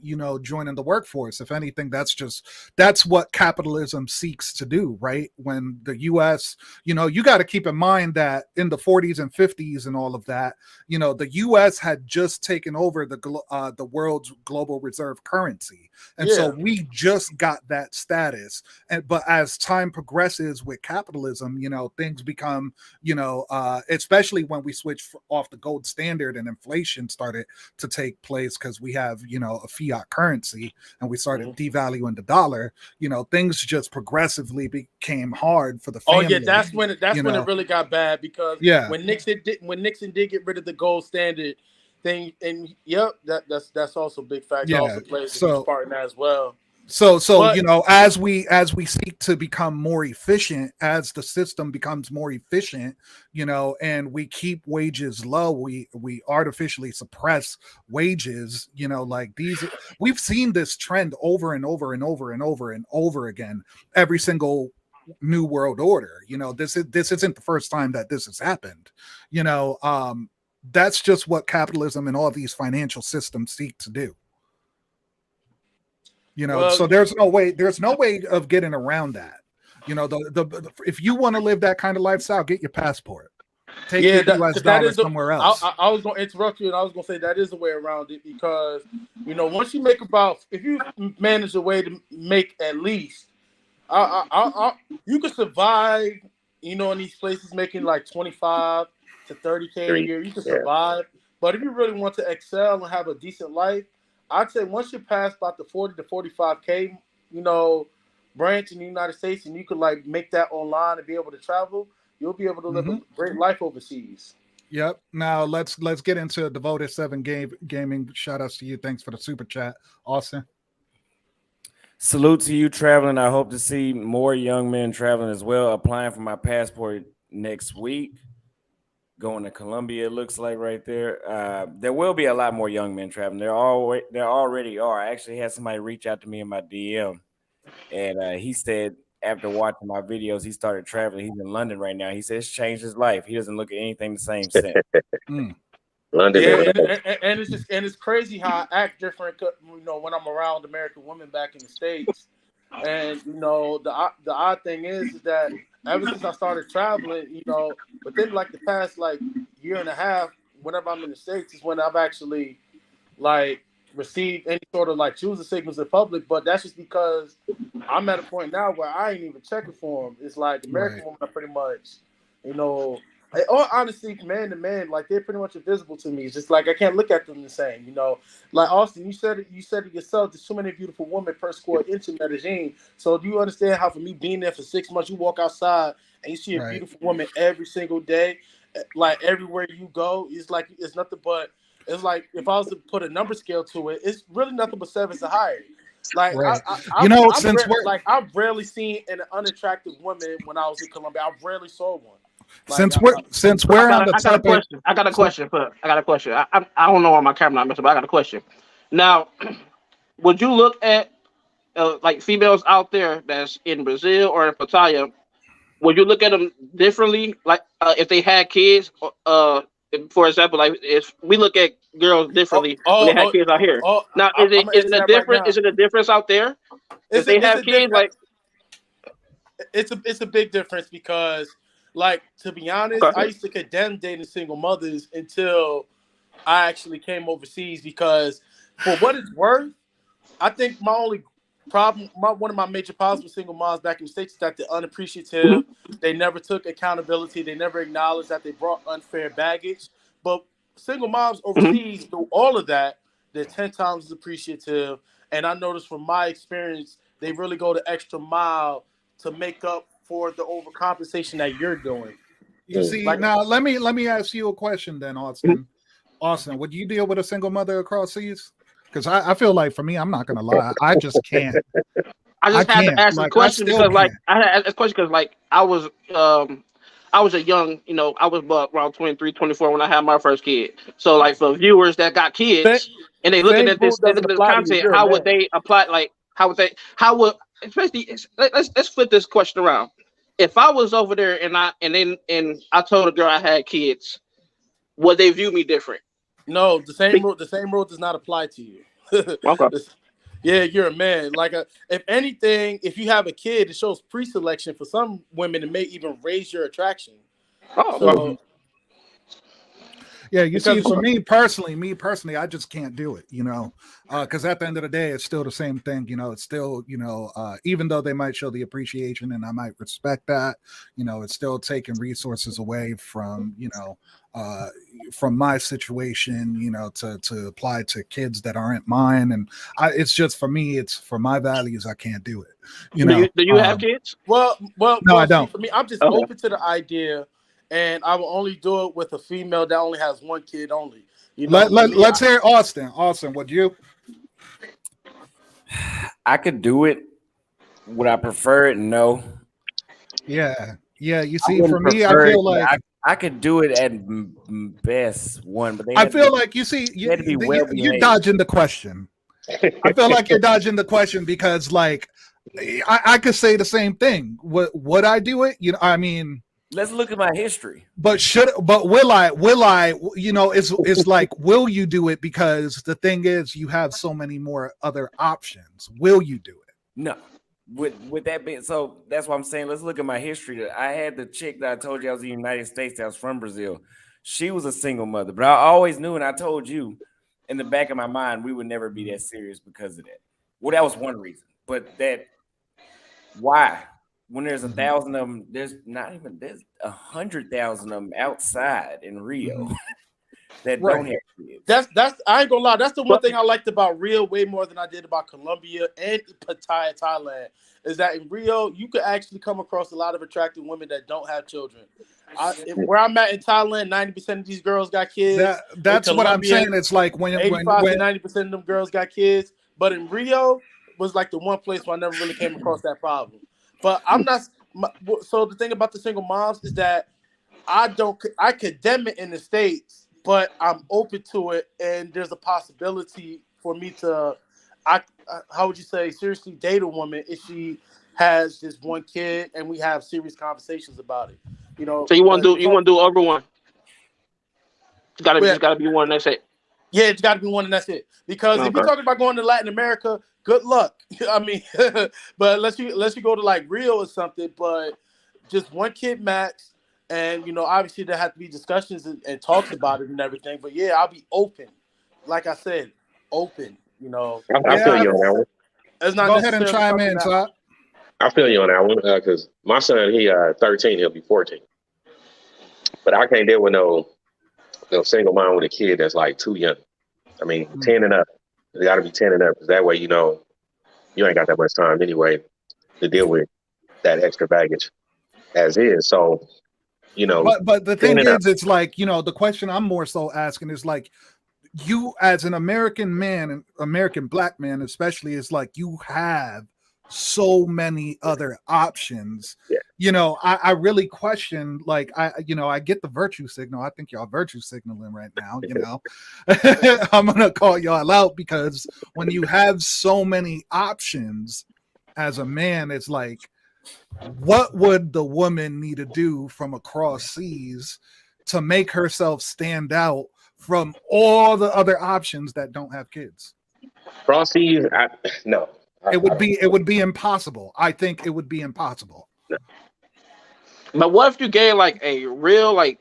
you know, joining the workforce. If anything, that's what capitalism seeks to do, right? When the U.S., you know, you got to keep in mind that in the 40s and 50s and all of that, you know, the U.S. had just taken over the world's global reserve currency. And so we just got that status. But as time progresses with capitalism, you know, things become, you know, especially when we switched off the gold standard and inflation started to take place because we have, you know, a fiat currency and we started devaluing the dollar, you know, things just progressively became hard for the family. Oh yeah, that's when it really got bad, because when Nixon did get rid of the gold standard thing, and that's also a big factor. Also plays a huge part in that as well. So you know, as we seek to become more efficient, as the system becomes more efficient, you know, and we keep wages low, we artificially suppress wages, you know, like these, we've seen this trend over and over and over and over and over again, every single new world order. You know, this isn't the first time that this has happened. You know, that's just what capitalism and all these financial systems seek to do. You know, so there's no way of getting around that. You know, the if you want to live that kind of lifestyle, get your passport. Take your US dollars somewhere else. I was going to interrupt you, and I was going to say that is a way around it, because, you know, once you make if you manage a way to make at least, you can survive, you know, in these places making like 25 to 30K a year. You can survive, but if you really want to excel and have a decent life, I'd say once you pass about the 40 to 45K, you know, branch in the United States, and you could like make that online and be able to travel, you'll be able to live a great life overseas. Yep. Now let's get into Devoted 7 Gaming. Shout outs to you. Thanks for the super chat, Austin. Salute to you traveling. I hope to see more young men traveling as well. Applying for my passport next week. Going to Colombia, it looks like right there. There will be a lot more young men traveling. There already are. I actually had somebody reach out to me in my DM, and he said after watching my videos, he started traveling. He's in London right now. He says it's changed his life. He doesn't look at anything the same since. London, and it's crazy how I act different, you know, when I'm around American women back in the States. And the odd thing is that ever since I started traveling, within like the past like year and a half, whenever I'm in the States, is when I've actually like received any sort of like choosing signals in public. But that's just because I'm at a point now where I ain't even checking for them. It's like American women are pretty much, all honesty, man to man, like they're pretty much invisible to me. It's just like I can't look at them the same, Like Austin, you said it yourself. There's so many beautiful women per square inch in Medellin. So do you understand how for me being there for 6 months, you walk outside and you see a beautiful woman every single day, like everywhere you go, it's like it's nothing but. It's like if I was to put a number scale to it, it's really nothing but 7s to higher. Like I've rarely seen an unattractive woman when I was in Colombia. I rarely saw one. Like, since we're on the topic, I got a question. I don't know why my camera not messing, but I got a question. Now, would you look at like females out there that's in Brazil or in Pattaya? Would you look at them differently? Like if they had kids, for example, like if we look at girls differently when they have kids out here. Now, is it a difference? Is it a difference out there? If they have kids, like it's a big difference because, like, to be honest, I used to condemn dating single mothers until I actually came overseas because, for what it's worth, I think my only problem, one of my major problems with single moms back in the States is that they're unappreciative. They never took accountability. They never acknowledged that they brought unfair baggage. But single moms overseas do all of that. They're 10 times as appreciative. And I noticed from my experience, they really go the extra mile to make up for the overcompensation that you're doing. You see, now let me ask you a question then, Austin. Austin, would you deal with a single mother across seas? Because I feel like for me, I'm not gonna lie, I just can't. I just had to ask the question because I had to ask this question because like I was a young, I was about around 23, 24 when I had my first kid. So like for viewers that got kids and they looking at this, they looking at the content, how would they apply? Like how would especially let's flip this question around. If I was over there and I told a girl I had kids, would they view me different? No, the same rule does not apply to you. Okay. Yeah, you're a man. Like, if anything, if you have a kid, it shows pre-selection for some women. It may even raise your attraction. Oh, yeah. You see, for me personally, I just can't do it. Because at the end of the day, it's still the same thing. It's still, even though they might show the appreciation and I might respect that, it's still taking resources away from, from my situation, to apply to kids that aren't mine. And it's just for me, it's for my values. I can't do it. Do you have kids? Well, no, I don't. For me, I'm just open to the idea, and I will only do it with a female that only has one kid only. Let's hear Austin. Austin, would you? I could do it. Would I prefer it? No. Yeah. You see, for me, I feel like I could do it at best one, but I feel like you're dodging the question. I feel like you're dodging the question because, like, I could say the same thing. Would I do it? I mean, let's look at my history. But will I? It's like, will you do it? Because the thing is, you have so many more other options. Will you do it? No. With that being so, that's what I'm saying. Let's look at my history. I had the chick that I told you I was in the United States that was from Brazil. She was a single mother, but I always knew, and I told you in the back of my mind, we would never be that serious because of that. Well, that was one reason, but why? When there's 1,000 of them, there's 100,000 of them outside in Rio that don't have kids. That's I ain't gonna lie. That's the one thing I liked about Rio way more than I did about Colombia and Pattaya, Thailand. Is that in Rio you could actually come across a lot of attractive women that don't have children. Where I'm at in Thailand, 90% of these girls got kids. That's what I'm saying. It's like when 85 to 90% of them girls got kids. But in Rio was like the one place where I never really came across that problem. But I'm not. So the thing about the single moms is that I condemn it in the States, but I'm open to it, and there's a possibility for me to, how would you say, seriously date a woman if she has just one kid, and we have serious conversations about it. So you want to do over one? It's gotta be one. That's it. Yeah, it's got to be one, and that's it. Because if you're talking about going to Latin America, good luck. I mean, but unless you go to like Rio or something, but just one kid max. And obviously there have to be discussions and talks about it and everything. But yeah, I'll be open. Like I said, open. I feel you on that one. It's not Go ahead and necessarily chime something in, that Todd. I feel you on that one because my son, he 13, he'll be 14. But I can't deal with no single mom with a kid that's like too young. I mean, 10 and up. It got to be 10 and up because that way you ain't got that much time anyway to deal with that extra baggage as is. So, But the 10 thing and up. is, it's like, the question I'm more so asking is like, you as an American man, an American black man especially, is like you have so many other options. Yeah. I really question, like, I get the virtue signal. I think y'all virtue signaling right now. I'm gonna call y'all out because when you have so many options as a man, it's like, what would the woman need to do from across seas to make herself stand out from all the other options that don't have kids? Cross seas, no. It would be impossible. I think it would be impossible. No. But what if you gain like a real like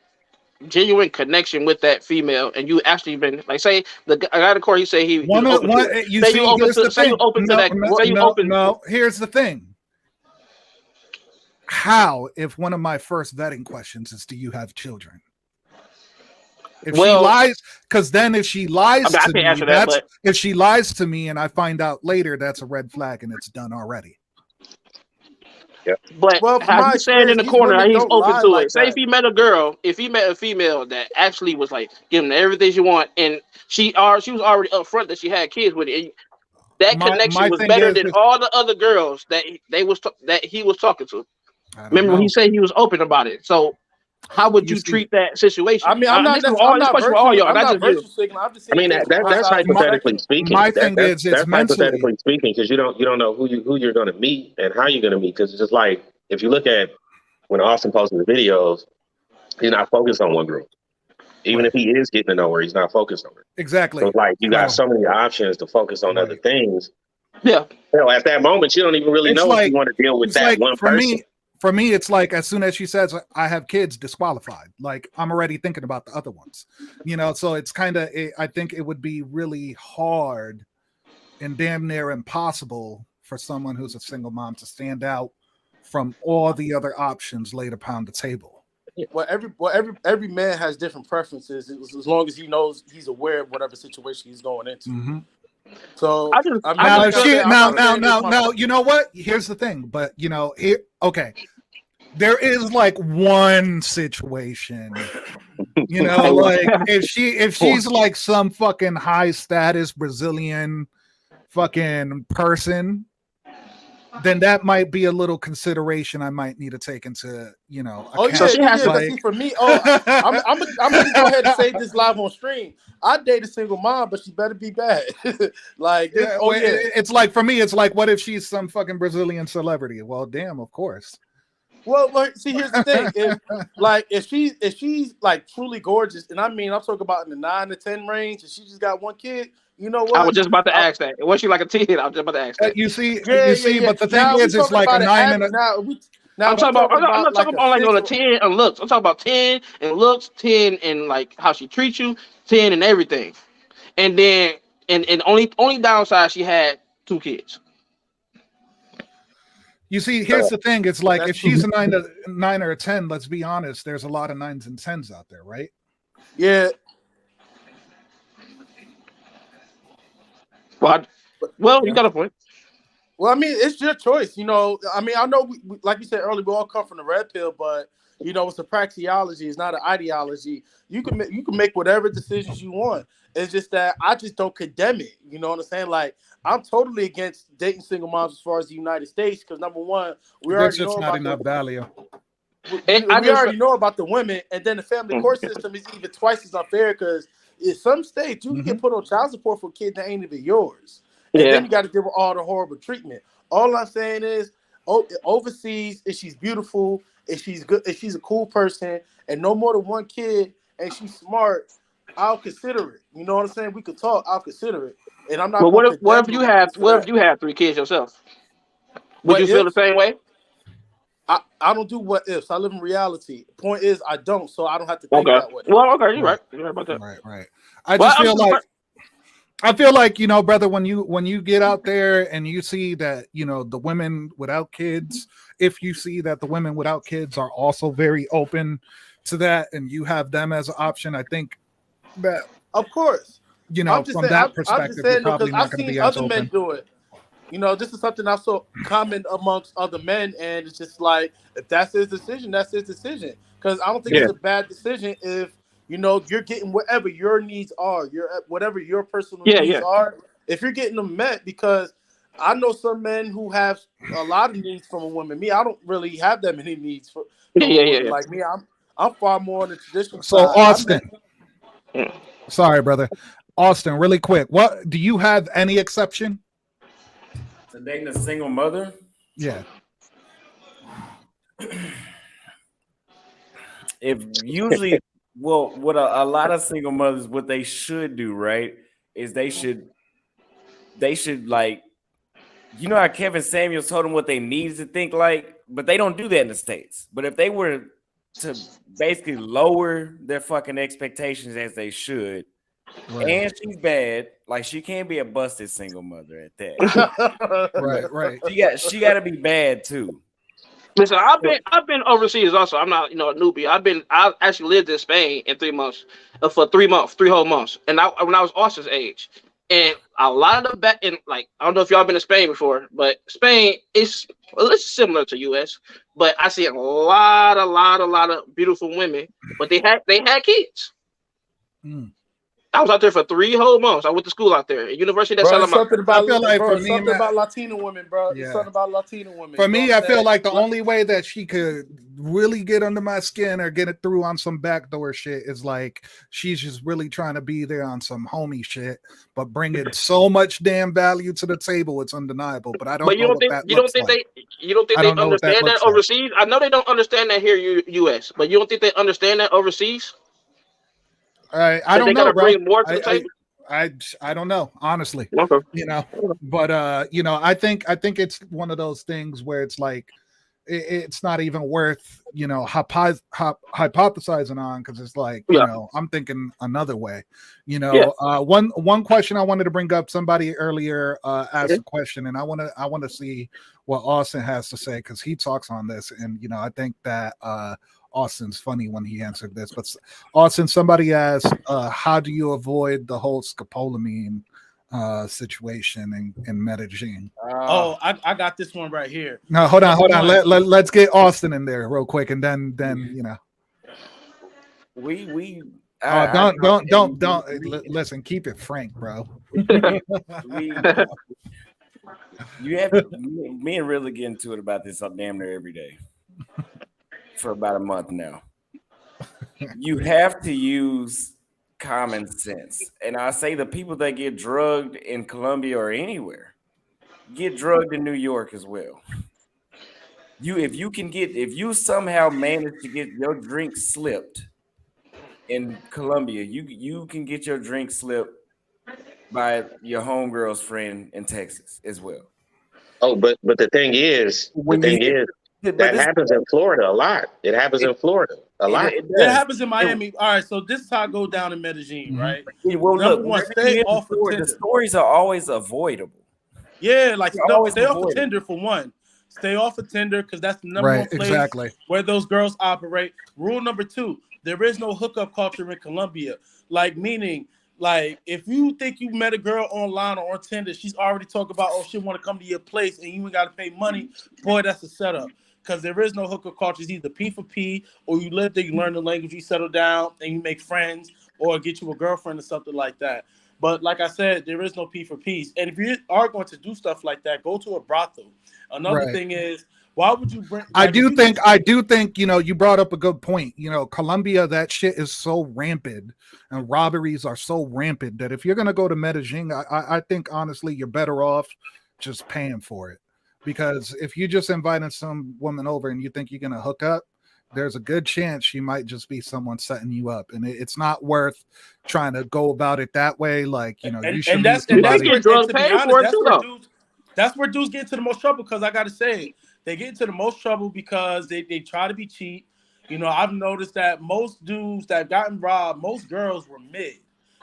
genuine connection with that female, and you actually been like, say the guy in the court, he say he One open one to it. you Say see, you open here's to the say you thing. open to that. Say you open. No. Here's the thing. How, if one of my first vetting questions is, do you have children? If she lies, because then if she lies to me, if she lies to me and I find out later, that's a red flag and it's done already. Yeah. But how he's saying in the corner, how he's open to it. Say if he met a girl, if he met a female that actually was like giving her everything she want, and she was already upfront that she had kids with it, and that connection was better than all the other girls that he was talking to. Remember when he said he was open about it? So how would you treat that situation? I mean, I'm not virtue signaling. I'm just saying. That's hypothetically speaking. My thing is, it's that's hypothetically speaking because you don't know who you're going to meet and how you're going to meet. Because it's just like if you look at when Austin posted the videos, he's not focused on one group. Even if he is getting to know her, he's not focused on her. Exactly. So it's like you got so many options to focus on other things. Yeah. At that moment, you don't even really know if you want to deal with that one person. For me, it's like as soon as she says I have kids, disqualified. Like I'm already thinking about the other ones, So it's kind of, I think it would be really hard and damn near impossible for someone who's a single mom to stand out from all the other options laid upon the table. Well, every man has different preferences as long as he knows he's aware of whatever situation he's going into. Mm-hmm. So now, you know what? Here's the thing, but okay. There is like one situation, like if she's like some fucking high status Brazilian fucking person, then that might be a little consideration I might need to take into, account. So see, for me, I'm gonna go ahead and say this live on stream. I date a single mom, but she better be bad. It's like, for me, it's like, what if she's some fucking Brazilian celebrity? Well, damn, of course. Well, see, here's the thing. If she's like truly gorgeous, and I mean, I'm talking about in the 9 to 10 range, and she just got one kid, you know what? I was just about to ask that. Was she like a 10? I was just about to ask that. You see, but the thing is, it's like a 9 and a. I'm talking about like on a 10 and looks. I'm talking about 10 and looks, 10 and like how she treats you, 10 and everything. And then and only downside, she had 2 kids. You see, here's the thing. It's like if she's a 9 or a 10, let's be honest, there's a lot of 9s and 10s out there, right? Yeah. Well, you got a point. Well, I mean, it's your choice. I mean, I know, we, like you said earlier, we all come from the red pill, but it's a praxeology. It's not an ideology. You can make whatever decisions you want. It's just that I just don't condemn it. You know what I'm saying? Like, I'm totally against dating single moms as far as the United States because number one, we already know about enough value. We already know about the women, and then the family court system is even twice as unfair because in some states you can get put on child support for a kid that ain't even yours. And then you got to deal with all the horrible treatment. All I'm saying is, overseas, if she's beautiful, if she's good, if she's a cool person, and no more than one kid, and she's smart, I'll consider it. You know what I'm saying? We could talk. I'll consider it. and I'm not But going to what condemn if you them have for that. 3 kids yourself? Would What you feel the ifs? same way? I don't do what ifs. I live in reality. Point is, I don't, so I don't have to think Okay. that way. Well, okay, you're Right, right. You're right about that. right. I Well, just feel like brother, when you get out there and you see that the women without kids, if you see that the women without kids are also very open to that, and you have them as an option, I think that Of course, I'm just from saying. that I'm just perspective, you're saying though, because probably not I've going to seen be as other men open. do it. This is something I saw common amongst other men, and it's just like if that's his decision, that's his decision. Because I don't think Yeah. it's a bad decision if you're getting whatever your needs are, whatever your personal Yeah, needs yeah. are. If you're getting them met, because I know some men who have a lot of needs from a woman. Me, I don't really have that many needs Yeah, from a yeah, yeah, woman. yeah. Like me, I'm far more on the traditional So side. Austin, Yeah. sorry, brother, Austin, really quick, what do you have any exception? To dating a single mother? Yeah. If usually, well, what a lot of single mothers, what they should do, right, is they should like, how Kevin Samuels told them what they needed to think like, but they don't do that in the States. But if they were to basically lower their fucking expectations as they should, Right. and she's bad, like she can't be a busted single mother at that. Right. She got to be bad too. Listen, I've been overseas also. I'm not a newbie. I actually lived in Spain in 3 months, for 3 whole months, and when I was Austin's age, and a lot of the back in, like, I don't know if y'all been to Spain before, but Spain is it's similar to US, but I see a lot of beautiful women, but they had kids. Mm. I was out there for 3 whole months. I went to school out there at University de Bro, it's Salamanca. something about, I feel like for me, something about Latino women, bro. Yeah. It's something about Latino women. For You know me, what I I'm feel saying? like the only way that she could really get under my skin or get it through on some backdoor shit is like she's just really trying to be there on some homie shit, but bringing so much damn value to the table, it's undeniable. But I don't But know what that looks like. you don't think I they don't know what that understand that looks like. overseas? I know they don't understand that here, US, but you don't think they understand that overseas? I That don't they know, gotta bro. bring more to the table. I don't know, honestly. Okay. But I think it's one of those things where it's like it's not even worth hypothesizing on, because it's like I'm thinking another way. One question I wanted to bring up, somebody earlier asked a question, and I want to see what Austin has to say, because he talks on this, and I think that Austin's funny when he answered this. But Austin, somebody asked, how do you avoid the whole scopolamine situation in Medellin? I got this one right here. No, hold on. Let's get Austin in there real quick, and then don't listen. Keep it frank, bro. You have me and really get into it about this damn near every day for about a month now. You have to use common sense, and I say the people that get drugged in Colombia or anywhere get drugged in New York as well. If you somehow manage to get your drink slipped in Colombia, you can get your drink slipped by your homegirl's friend in Texas as well. Oh, but the thing is, that happens in Florida a lot. It happens in Florida a lot. It happens in Miami. All right, so this is how I go down in Medellin, right? Well, Number one, stay off of Tinder. The stories are always avoidable. Yeah, like stay off of Tinder for one. Stay off of Tinder, because that's the number one place where those girls operate. Rule number 2, there is no hookup culture in Colombia. Like, meaning, like, if you think you met a girl online or on Tinder, she's already talking about, oh, she want to come to your place and you ain't got to pay money. Boy, that's a setup. Because there is no hookup culture. It's either P for P, or you live there, you learn the language, you settle down, and you make friends, or get you a girlfriend or something like that. But like I said, there is no P for peace. And if you are going to do stuff like that, go to a brothel. Another thing is, why would you bring? I do think you brought up a good point. Colombia, that shit is so rampant, and robberies are so rampant that if you're gonna go to Medellin, I think honestly you're better off just paying for it, because if you just inviting some woman over and you think you're gonna hook up, there's a good chance she might just be someone setting you up, and it's not worth trying to go about it that way. Like, you know, you should meet somebody. get drugs paid for it too, though. That's where dudes get into the most trouble, because I gotta say it. They get into the most trouble because they try to be cheap. You know, I've noticed that most dudes that have gotten robbed, most girls were mid.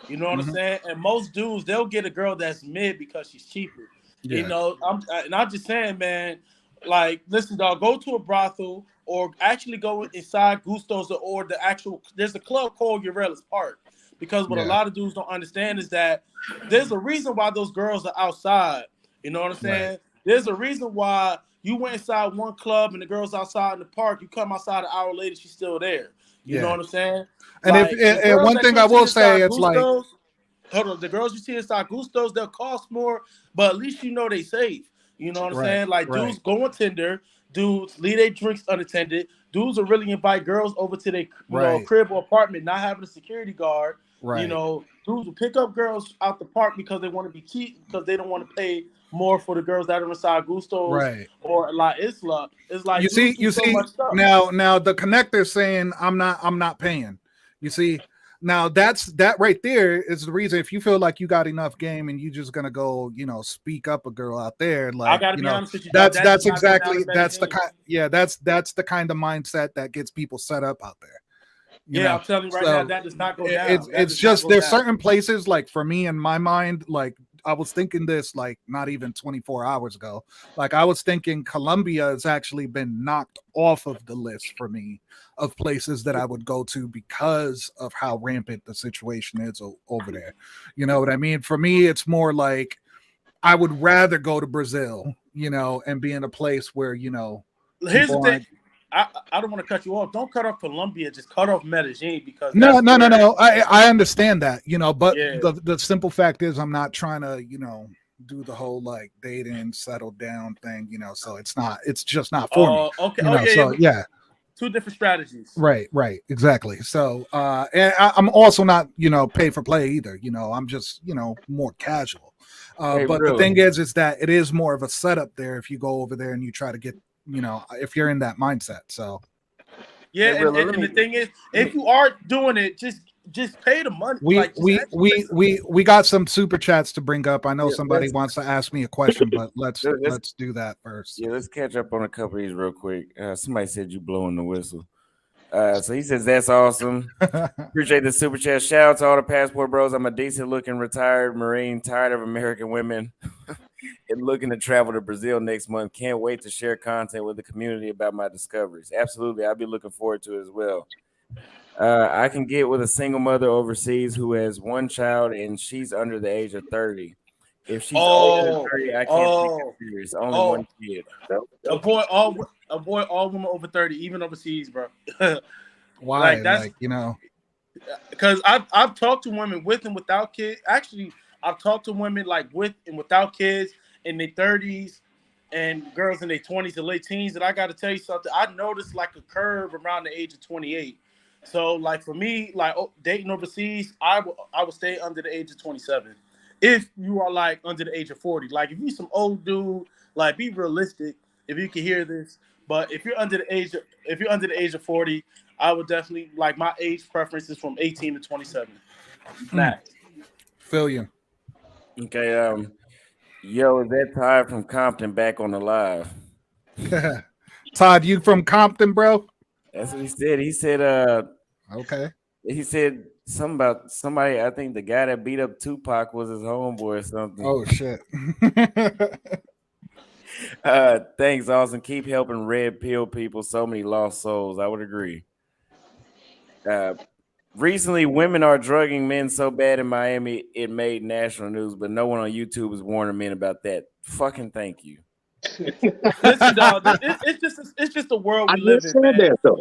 You know what I'm saying? And most dudes, they'll get a girl that's mid because she's cheaper. Yeah. You know, I'm just saying, man, like, listen, dog, go to a brothel or actually go inside Gusto's or the actual, there's a club called Urella's Park. Because what a lot of dudes don't understand is that there's a reason why those girls are outside. You know what I'm saying? Right. There's a reason why you went inside one club and the girl's outside in the park. You come outside an hour later, she's still there. You know what I'm saying? And like, if one thing I will say, it's Gusto's, like, hold on, the girls you see inside Gusto's, they'll cost more, but at least you know they safe. You know what I'm saying? Like, dudes go on Tinder, dudes leave their drinks unattended. Dudes will really invite girls over to their know, crib or apartment, not having a security guard. You know, dudes will pick up girls out the park because they want to be cheap, because they don't want to pay more for the girls that are inside Gusto's or La Isla. It's like, you see now the connector saying I'm not paying. You see, now that right there is the reason. If you feel like you got enough game and you just gonna go, you know, speak up a girl out there, like, I gotta be honest with you, that's exactly that's the kind that's the kind of mindset that gets people set up out there. I'm telling you right now, that does not go down. It's just there's certain places, like, for me in my mind, like, I was thinking this, like, not even 24 hours ago. Like, I was thinking Colombia has actually been knocked off of the list for me of places that I would go to because of how rampant the situation is over there. You know what I mean? For me, it's more like I would rather go to Brazil, you know, and be in a place where, you know, here's the thing. I don't want to cut you off. Don't cut off Colombia. Just cut off Medellin, because no. I understand that, you know, but the simple fact is I'm not trying to, you know, do the whole like dating, settle down thing, you know. So it's just not for me. Okay. You know, Two different strategies. Right, exactly. So and I'm also not, you know, pay for play either. You know, I'm just, you know, more casual. But the thing is that it is more of a setup there if you go over there and you try to get, you know, if you're in that mindset. So and the thing is, if you are doing it, just pay the money. We got some super chats to bring up. I know somebody wants to ask me a question, but let's do that first. Let's catch up on a couple of these real quick. Somebody said you blowing the whistle. So he says that's awesome. Appreciate the super chat. Shout out to all the passport bros. I'm a decent looking retired Marine, tired of American women, and looking to travel to Brazil next month. Can't wait to share content with the community about my discoveries. Absolutely, I'll be looking forward to it as well. I can get with a single mother overseas who has one child and she's under the age of 30. If she's older than 30, I can't take it serious. Only one kid. Avoid all women over 30, even overseas, bro. Why? Like, you know, because I've talked to women with and without kids. Actually, I've talked to women like with and without kids in their 30s and girls in their 20s and late teens. And I got to tell you something. I noticed like a curve around the age of 28. So like for me, like dating overseas, I would stay under the age of 27. If you are like under the age of 40, like if you some old dude, like be realistic. If you can hear this, but if you're under the age of 40, I would definitely, like, my age preference is from 18 to 27. Max. Feel you. Okay. Yo, is that Todd from Compton back on the live? Todd, you from Compton, bro? That's what he said. He said, okay. He said something about somebody. I think the guy that beat up Tupac was his homeboy or something. Oh shit. Thanks, Austin. Keep helping red pill people. So many lost souls. I would agree. Recently, women are drugging men so bad in Miami it made national news, but no one on YouTube is warning men about that. Fucking thank you. Listen, dog, it's just the world we live in, man.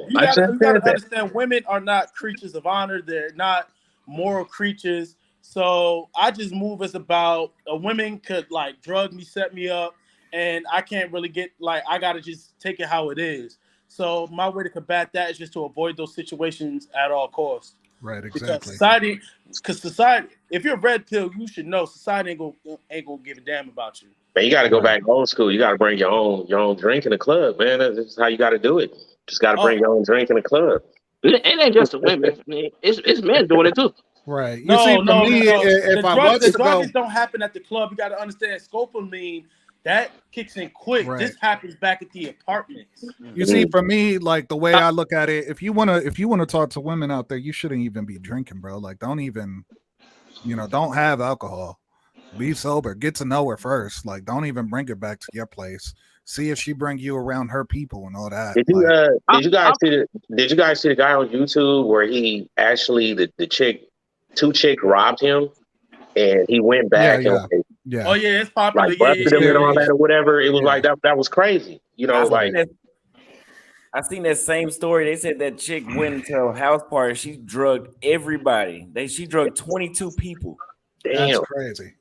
You gotta understand, women are not creatures of honor. They're not moral creatures. So I just move as about a women could like drug me, set me up, and I can't really get like I gotta just take it how it is. So my way to combat that is just to avoid those situations at all costs. Right, exactly. Because society, if you're a red pill, you should know society ain't gonna give a damn about you. Man, you got to go back old school. You got to bring your own drink in the club, man. This is how you got to do it. Just got to bring your own drink in the club. It ain't just the women. I mean, it's men doing it too. Right. No, see, for me, if I was the to go, drugs don't happen at the club. You got to understand, scopolamine that kicks in quick. Right. This happens back at the apartments. You see, for me, like the way I look at it, if you wanna talk to women out there, you shouldn't even be drinking, bro. Like, don't even, don't have alcohol. Be sober. Get to know her first. Like, don't even bring her back to your place. See if she bring you around her people and all that. Did you guys see the guy on YouTube where he actually the chick, two chicks robbed him, and he went back and oh yeah, it's popular. Like busted him and all that or whatever. It was like that was crazy. I seen that same story. They said that chick went into a house party. She drugged everybody. She drugged 22 people. Damn. That's crazy.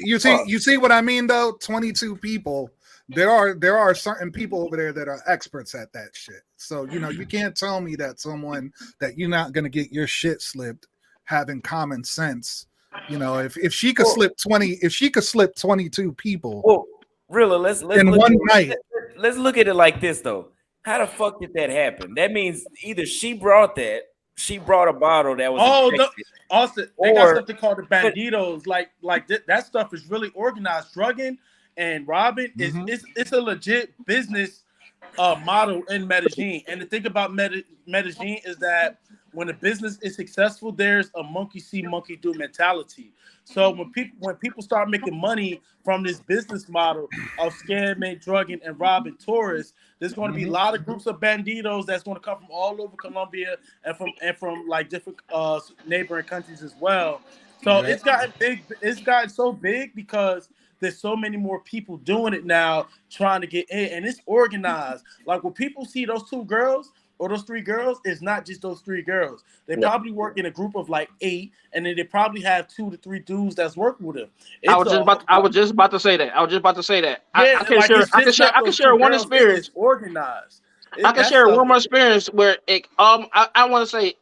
You see what I mean though? 22 people. There are certain people over there that are experts at that shit. So you can't tell me that someone that you're not gonna get your shit slipped having common sense. If she could slip 22 people. Well, really, let's in one night. Let's look at it like this though. How the fuck did that happen? That means either she brought a bottle that was Austin, they got something called the banditos. Like that stuff is really organized. Drugging and robbing it's a legit business model in Medellin. And the thing about Medellin is that when a business is successful, there's a monkey see, monkey do mentality. So when people start making money from this business model of scamming, drugging, and robbing tourists, there's going to be a lot of groups of banditos that's going to come from all over Colombia and from like different neighboring countries as well. So it's gotten big. It's gotten so big because there's so many more people doing it now, trying to get in, and it's organized. Like when people see those two girls or those three girls, it's not just those three girls. They probably work in a group of like 8, and then they probably have 2 to 3 dudes that's working with them. I was just about to say that. Yeah, I can share one experience. It's organized. I can share one more experience where I want to say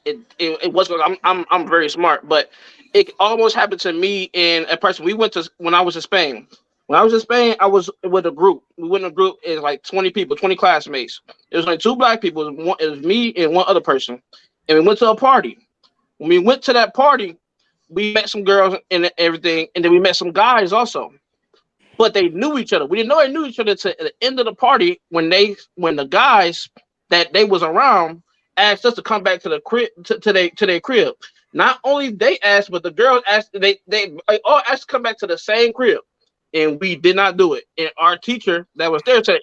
it was. I'm very smart, but it almost happened to me and a person. When I was in Spain. When I was in Spain, I was with a group. We went in a group. It was like 20 people, 20 classmates. It was like 2 black people. It was me and one other person. And we went to a party. When we went to that party, we met some girls and everything. And then we met some guys also. But they knew each other. We didn't know they knew each other until the end of the party when the guys that they was around asked us to come back to the crib to their crib. Not only they asked, but the girls asked. They all asked to come back to the same crib. And we did not do it. And our teacher that was there said,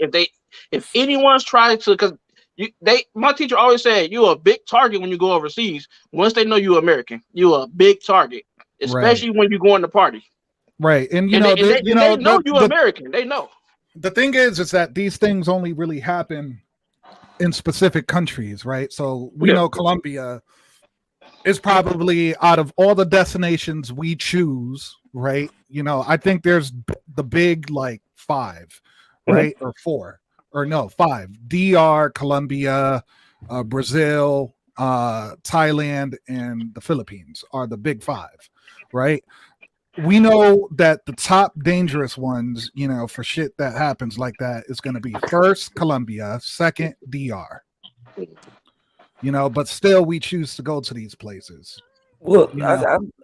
if anyone's trying to, because my teacher always said, you're a big target when you go overseas. Once they know you're American, you're a big target, especially when you go in the party. Right, and they know you're American. They know. The thing is that these things only really happen in specific countries, right? So we know Colombia is probably out of all the destinations we choose, right? I think there's the big like 5, right? Or 4, or no, 5. DR, Colombia, Brazil, Thailand, and the Philippines are the big 5, right? We know that the top dangerous ones, for shit that happens like that is going to be first Colombia, second DR. But still we choose to go to these places. Well,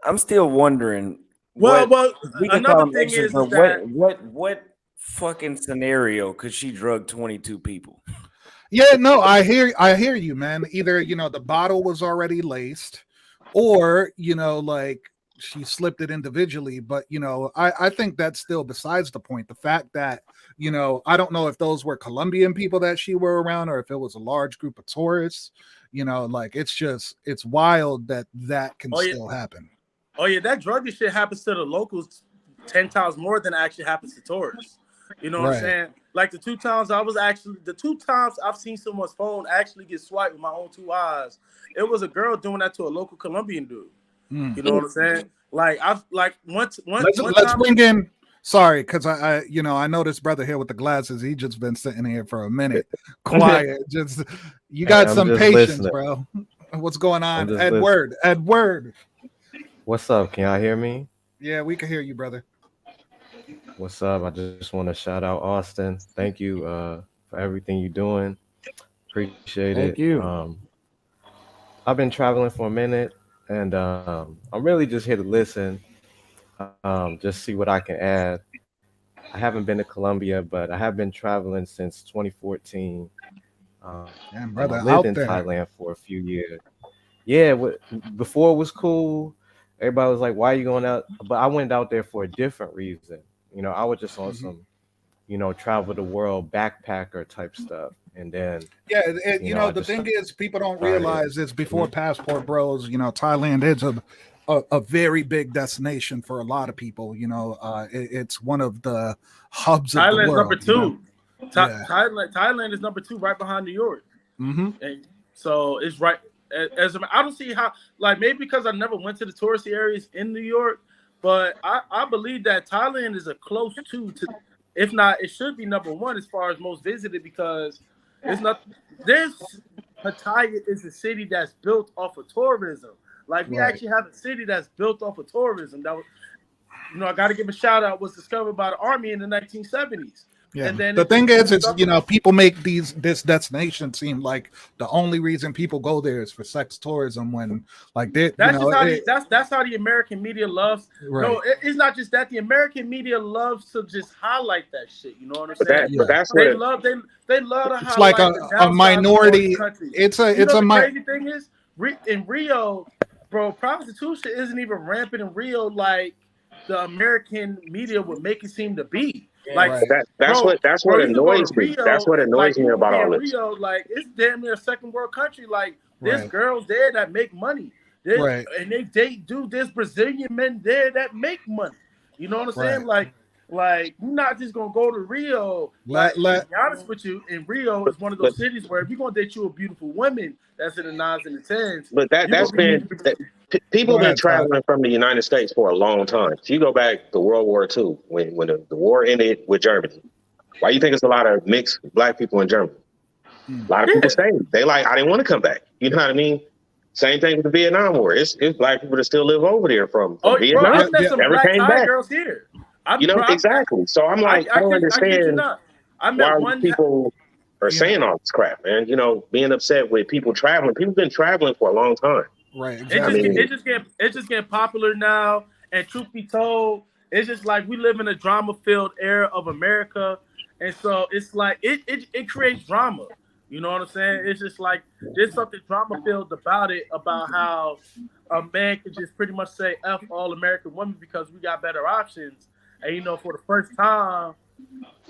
I'm still wondering. Well, another thing is that what fucking scenario could she drug 22 people? Yeah, no, I hear you, man. Either the bottle was already laced, or like she slipped it individually. But I think that's still besides the point. The fact that I don't know if those were Colombian people that she were around, or if it was a large group of tourists. Like it's wild that can still happen. Oh yeah, that druggy shit happens to the locals 10 times more than it actually happens to tourists. You know what I'm saying? Like the 2 times I've seen someone's phone actually get swiped with my own 2 eyes. It was a girl doing that to a local Colombian dude. You know what I'm saying? Like let's bring in. Sorry, because I know this brother here with the glasses. He just been sitting here for a minute, quiet. Just you got some patience, listening. Bro. What's going on, Edward? Edward. What's up? Can y'all hear me? Yeah, we can hear you, brother. What's up? I just want to shout out Austin. Thank you for everything you're doing. Appreciate Thank it. you. I've been traveling for a minute, and I'm really just here to listen, just see what I can add. I haven't been to Colombia, but I have been traveling since 2014. I Damn, lived brother, in out Thailand there. for a few years. Yeah, before it was cool. Everybody was like, "Why are you going out?" But I went out there for a different reason. I was just on Mhm. some, travel the world backpacker type stuff, and then, Yeah, I the just thing is, people don't started. realize it's before Mhm. Passport Bros. Thailand is a very big destination for a lot of people. It's one of the hubs of the Thailand's number world. two. Yeah. Thailand is number two, right behind New York. Mm-hmm. And so it's right. I don't see how, like, maybe because I never went to the touristy areas in New York, but I believe that Thailand is a close to, if not, it should be number one as far as most visited, because it's not, there's, Pattaya is a city that's built off of tourism. Like, we Right. actually have a city that's built off of tourism. That was, I got to give a shout out, was discovered by the Army in the 1970s. Yeah. And then The it thing just is, moved it's up. people make this destination seem like the only reason people go there is for sex tourism when like they That's just how that's how the American media loves. right. No, it's not just that. The American media loves to just highlight that shit. You know what I'm But saying? Yeah. that's They what love they love to It's like highlight the a downsides of foreign minority. countries. It's You know a the mi- crazy thing is, in Rio, bro, prostitution isn't even rampant in Rio like the American media would make it seem to be. Like, right. that's what bro, you could go to annoys me. That's Rio, what like annoys me you could about be all in this. Rio, like it's damn near a second world country. Like, there's Right. girls there that make money. There's, Right. and they date dude. There's Brazilian men there that make money. You know what I'm saying? Right. Like you're not just gonna go to Rio. Like, Let to let be honest with you, in Rio is one of But those cities where if you're gonna date you a beautiful woman that's in the nines and the tens, but you're that's gonna be been meeting. people go been ahead, Todd. traveling from the United States for a long time. If you go back to World War II, when the war ended with Germany, why you think it's a lot of mixed black people in Germany? Mm. A lot of people Yeah. stayed. They like, I didn't want to come back. You know what I mean? Same thing with the Vietnam War. It's black people that still live over there from Oh, bro, Vietnam. I Yeah, met yeah, some Never black came Thai back. girls here. You know, exactly. So I'm like, I don't I kid you understand not. I why met one. people are you know, saying all this crap, man. Being upset with people traveling. People been traveling for a long time. right, It I just exactly. mean, it just getting popular now. And truth be told, it's just like we live in a drama filled era of America, and so it's like it creates drama. You know what I'm saying? It's just like there's something drama filled about it, about how a man can just pretty much say "f all American women" because we got better options. And for the first time,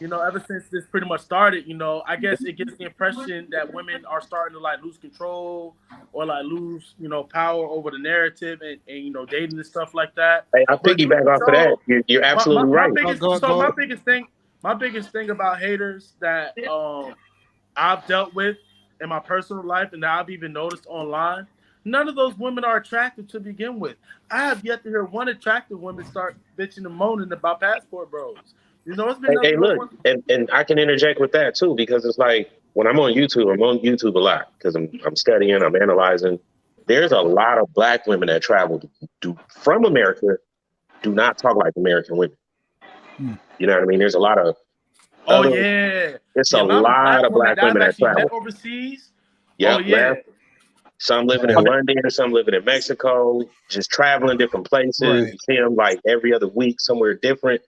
ever since this pretty much started, I guess it gives the impression that women are starting to like lose control or like lose, power over the narrative and dating and stuff like that. hey, I But truth piggyback be off of that. told, You're my, absolutely my, my right. Go biggest go so go. my biggest thing about haters that I've dealt with in my personal life and that I've even noticed online, none of those women are attractive to begin with. I have yet to hear one attractive woman start bitching and moaning about passport bros. It's been Hey, nothing but look, one. and I can interject with that too because it's like when I'm on YouTube a lot because I'm studying, I'm analyzing. There's a lot of black women that travel from America do not talk like American women. Mm. You know what I mean? There's a lot of Oh other. yeah, It's the a amount of lot black of women black that I've women that actually met travel. overseas. Oh Yep, yeah, some living in Okay. London, some living in Mexico, just traveling different places. Right. You see them like every other week somewhere different.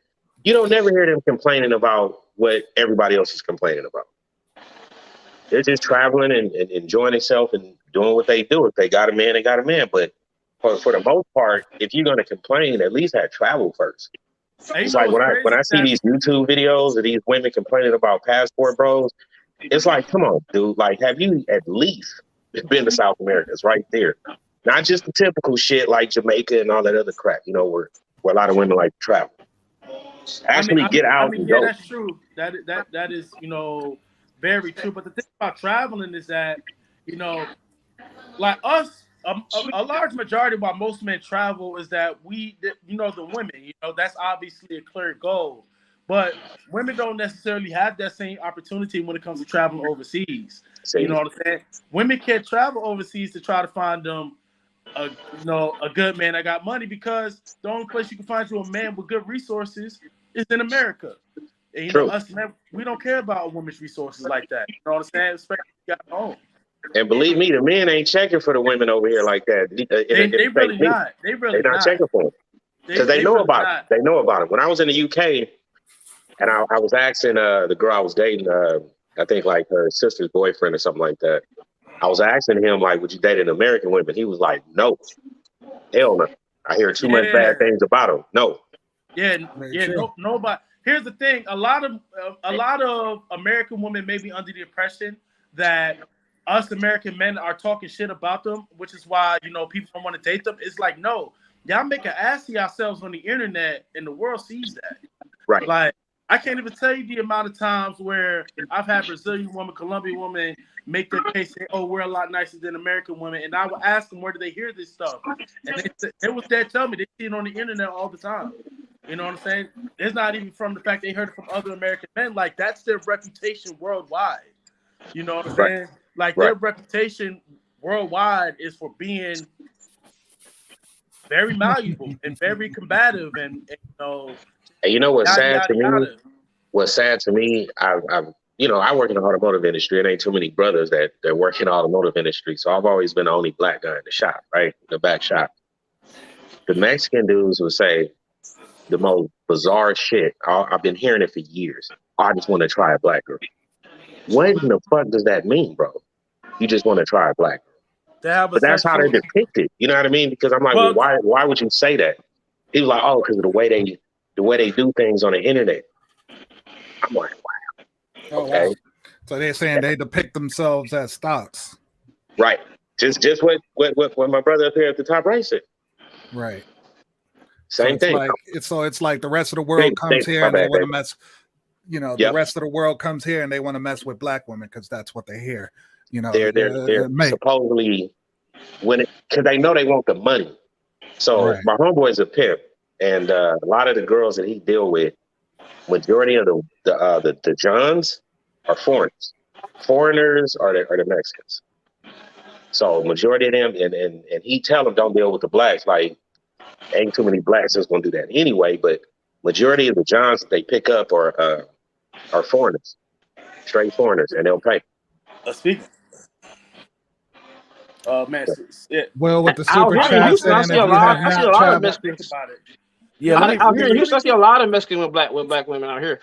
You don't never hear them complaining about what everybody else is complaining about. They're just traveling and enjoying themselves and doing what they do. If they got a man, they got a man. But for the most part, if you're gonna complain, at least have travel first. and It's like what's when crazy I is see that these YouTube videos of these women complaining about passport bros, it's like, come on, dude. Like, have you at least been to South America? It's right there. Not just the typical shit like Jamaica and all that other crap, where a lot of women like to travel. Actually get out and yeah, go. that's true. That is very true. But the thing about traveling is that you know like us, a large majority of why most men travel is that the women, that's obviously a clear goal. But women don't necessarily have that same opportunity when it comes to traveling overseas. You See, know what I'm saying? Women can't travel overseas to try to find them a good man that got money because the only place you can find you a man with good resources is in America. And True. us men, we don't care about a woman's resources like that. You know what I'm saying? Especially if you got home. And believe me, the men ain't checking for the women over here like that. They really not. They really They're not checking for them because they know really about not. it. They know about it. When I was in the UK, and I was asking the girl I was dating, I think like her sister's boyfriend or something like that. I was asking him like, would you date an American woman? He was like, no, hell no. I hear too much bad things about them. No. Yeah, nobody. Here's the thing: a lot of American women may be under the impression that us American men are talking shit about them, which is why people don't want to date them. It's like, no, y'all make an ass of yourselves on the internet, and the world sees that. Right. Like, I can't even tell you the amount of times where I've had Brazilian woman, Colombian woman make their case say, "Oh, we're a lot nicer than American women," and I would ask them, "Where do they hear this stuff?" And they was there telling me they see it on the internet all the time. You know what I'm saying? It's not even from the fact they heard it from other American men. Like, that's their reputation worldwide. You know what I'm saying? Like, their reputation worldwide is for being very malleable and very combative, and And you know what's sad to me? yada. What's sad to me? I work in the automotive industry. It ain't too many brothers that work in the automotive industry. So I've always been the only black guy in the shop, right? The back shop. The Mexican dudes would say the most bizarre shit. I've been hearing it for years. I just want to try a black girl. What in the fuck does that mean, bro? You just want to try a black girl. But that's how they're depicted. You know what I mean? Because I'm like, well, why would you say that? He was like, oh, because of the way they do things on the internet. I'm like, wow. Oh, okay. Wow. So they're saying they depict themselves as stocks. Right. Just what my brother up here at the top right said. Right. Same thing. It's like the rest of the world comes here and they want to mess. The rest of the world comes here and they want to mess with black women because that's what they hear. They're supposedly because they know they want the money. So my homeboy's a pimp, and a lot of the girls that he deal with, majority of the Johns are foreigners. Foreigners are the Mexicans. So majority of them, and he tell them don't deal with the blacks. Like, ain't too many blacks that's gonna do that anyway. But majority of the Johns that they pick up are foreigners, straight foreigners, and they'll pay. Speaking. Man, well, with the super chat, I see a lot of Mexicans. Yeah, out here in Houston, I see a lot of Mexicans with black women out here.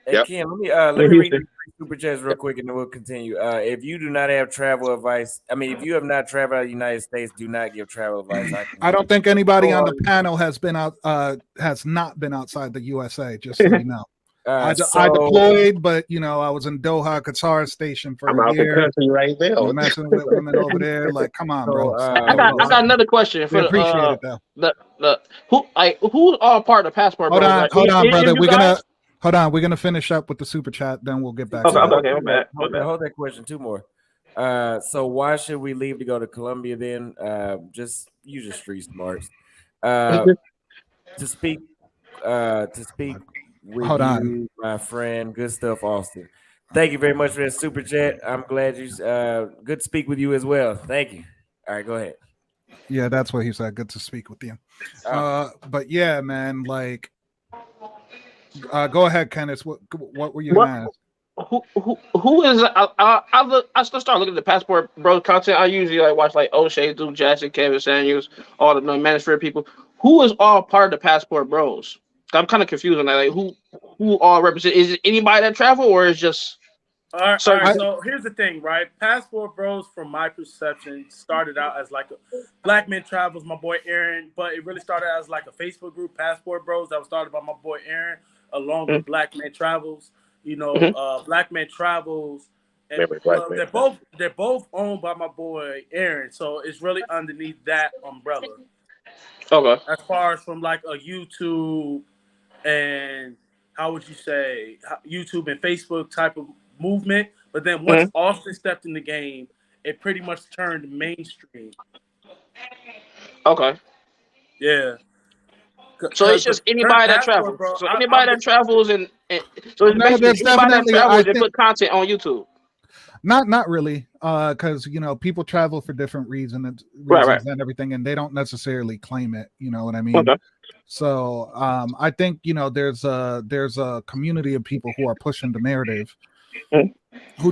Hey, Ken, let me read these super chats real quick, and then we'll continue. If you do not have travel advice, if you have not traveled out of the United States, do not give travel advice. I don't think anybody on the panel has not been outside the USA. Just so you know. I deployed, but I was in Doha, Qatar station for a year. I'm out the country right there. You're messing with women over there. Like, come on, bro. I got another question. We appreciate it though. Who's all part of the passport? Hold on, brother. We're gonna finish up with the super chat, then we'll get back to that. Okay, hold that question. Two more. So why should we leave to go to Colombia then? Just use your street smarts. To speak with you, my friend. Good stuff, Austin. Thank you very much for that super chat. I'm glad you good to speak with you as well. Thank you. All right, go ahead. Yeah, that's what he said. Good to speak with you. But yeah, man, like go ahead, Kenneth. What were you gonna ask? Who is I start looking at the passport bro content. I usually watch O'Shea, Duke Jackson, Kevin Samuels, all the Manosphere people. Who is all part of the passport bros? I'm kind of confused on that. Like, who all represent? Is it anybody that travel, or is just? All right, so here's the thing, right? Passport Bros, from my perception, started out as like a Black Men Travels, my boy Aaron, but it really started as like a Facebook group, Passport Bros, that was started by my boy Aaron, along with Black Men Travels. Black Men Travels, and they're both owned by my boy Aaron, so it's really underneath that umbrella. Okay. As far as from like a YouTube and how would you say YouTube and Facebook type of movement, but then once Austin stepped in the game, it pretty much turned mainstream. Okay. Yeah. So it's just anybody that travels. So anybody that travels and so it's basically anybody that travels and put content on YouTube. Not really, because people travel for different reasons right. and everything, and they don't necessarily claim it. You know what I mean? Okay. So I think there's a community of people who are pushing the narrative, who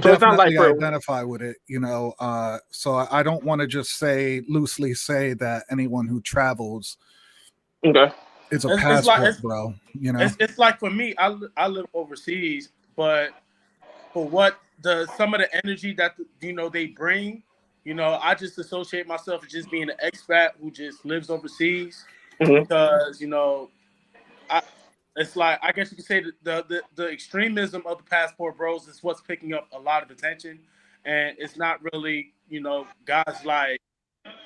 So it sounds like definitely for identify with it. So I don't want to just loosely say that anyone who travels okay. is a It's like passport, bro. it's like for me, I live overseas, but for some of the energy that they bring, I just associate myself as just being an expat who just lives overseas Mm-hmm. because I it's like I guess you could say that the extremism of the passport bros is what's picking up a lot of attention, and it's not really guys like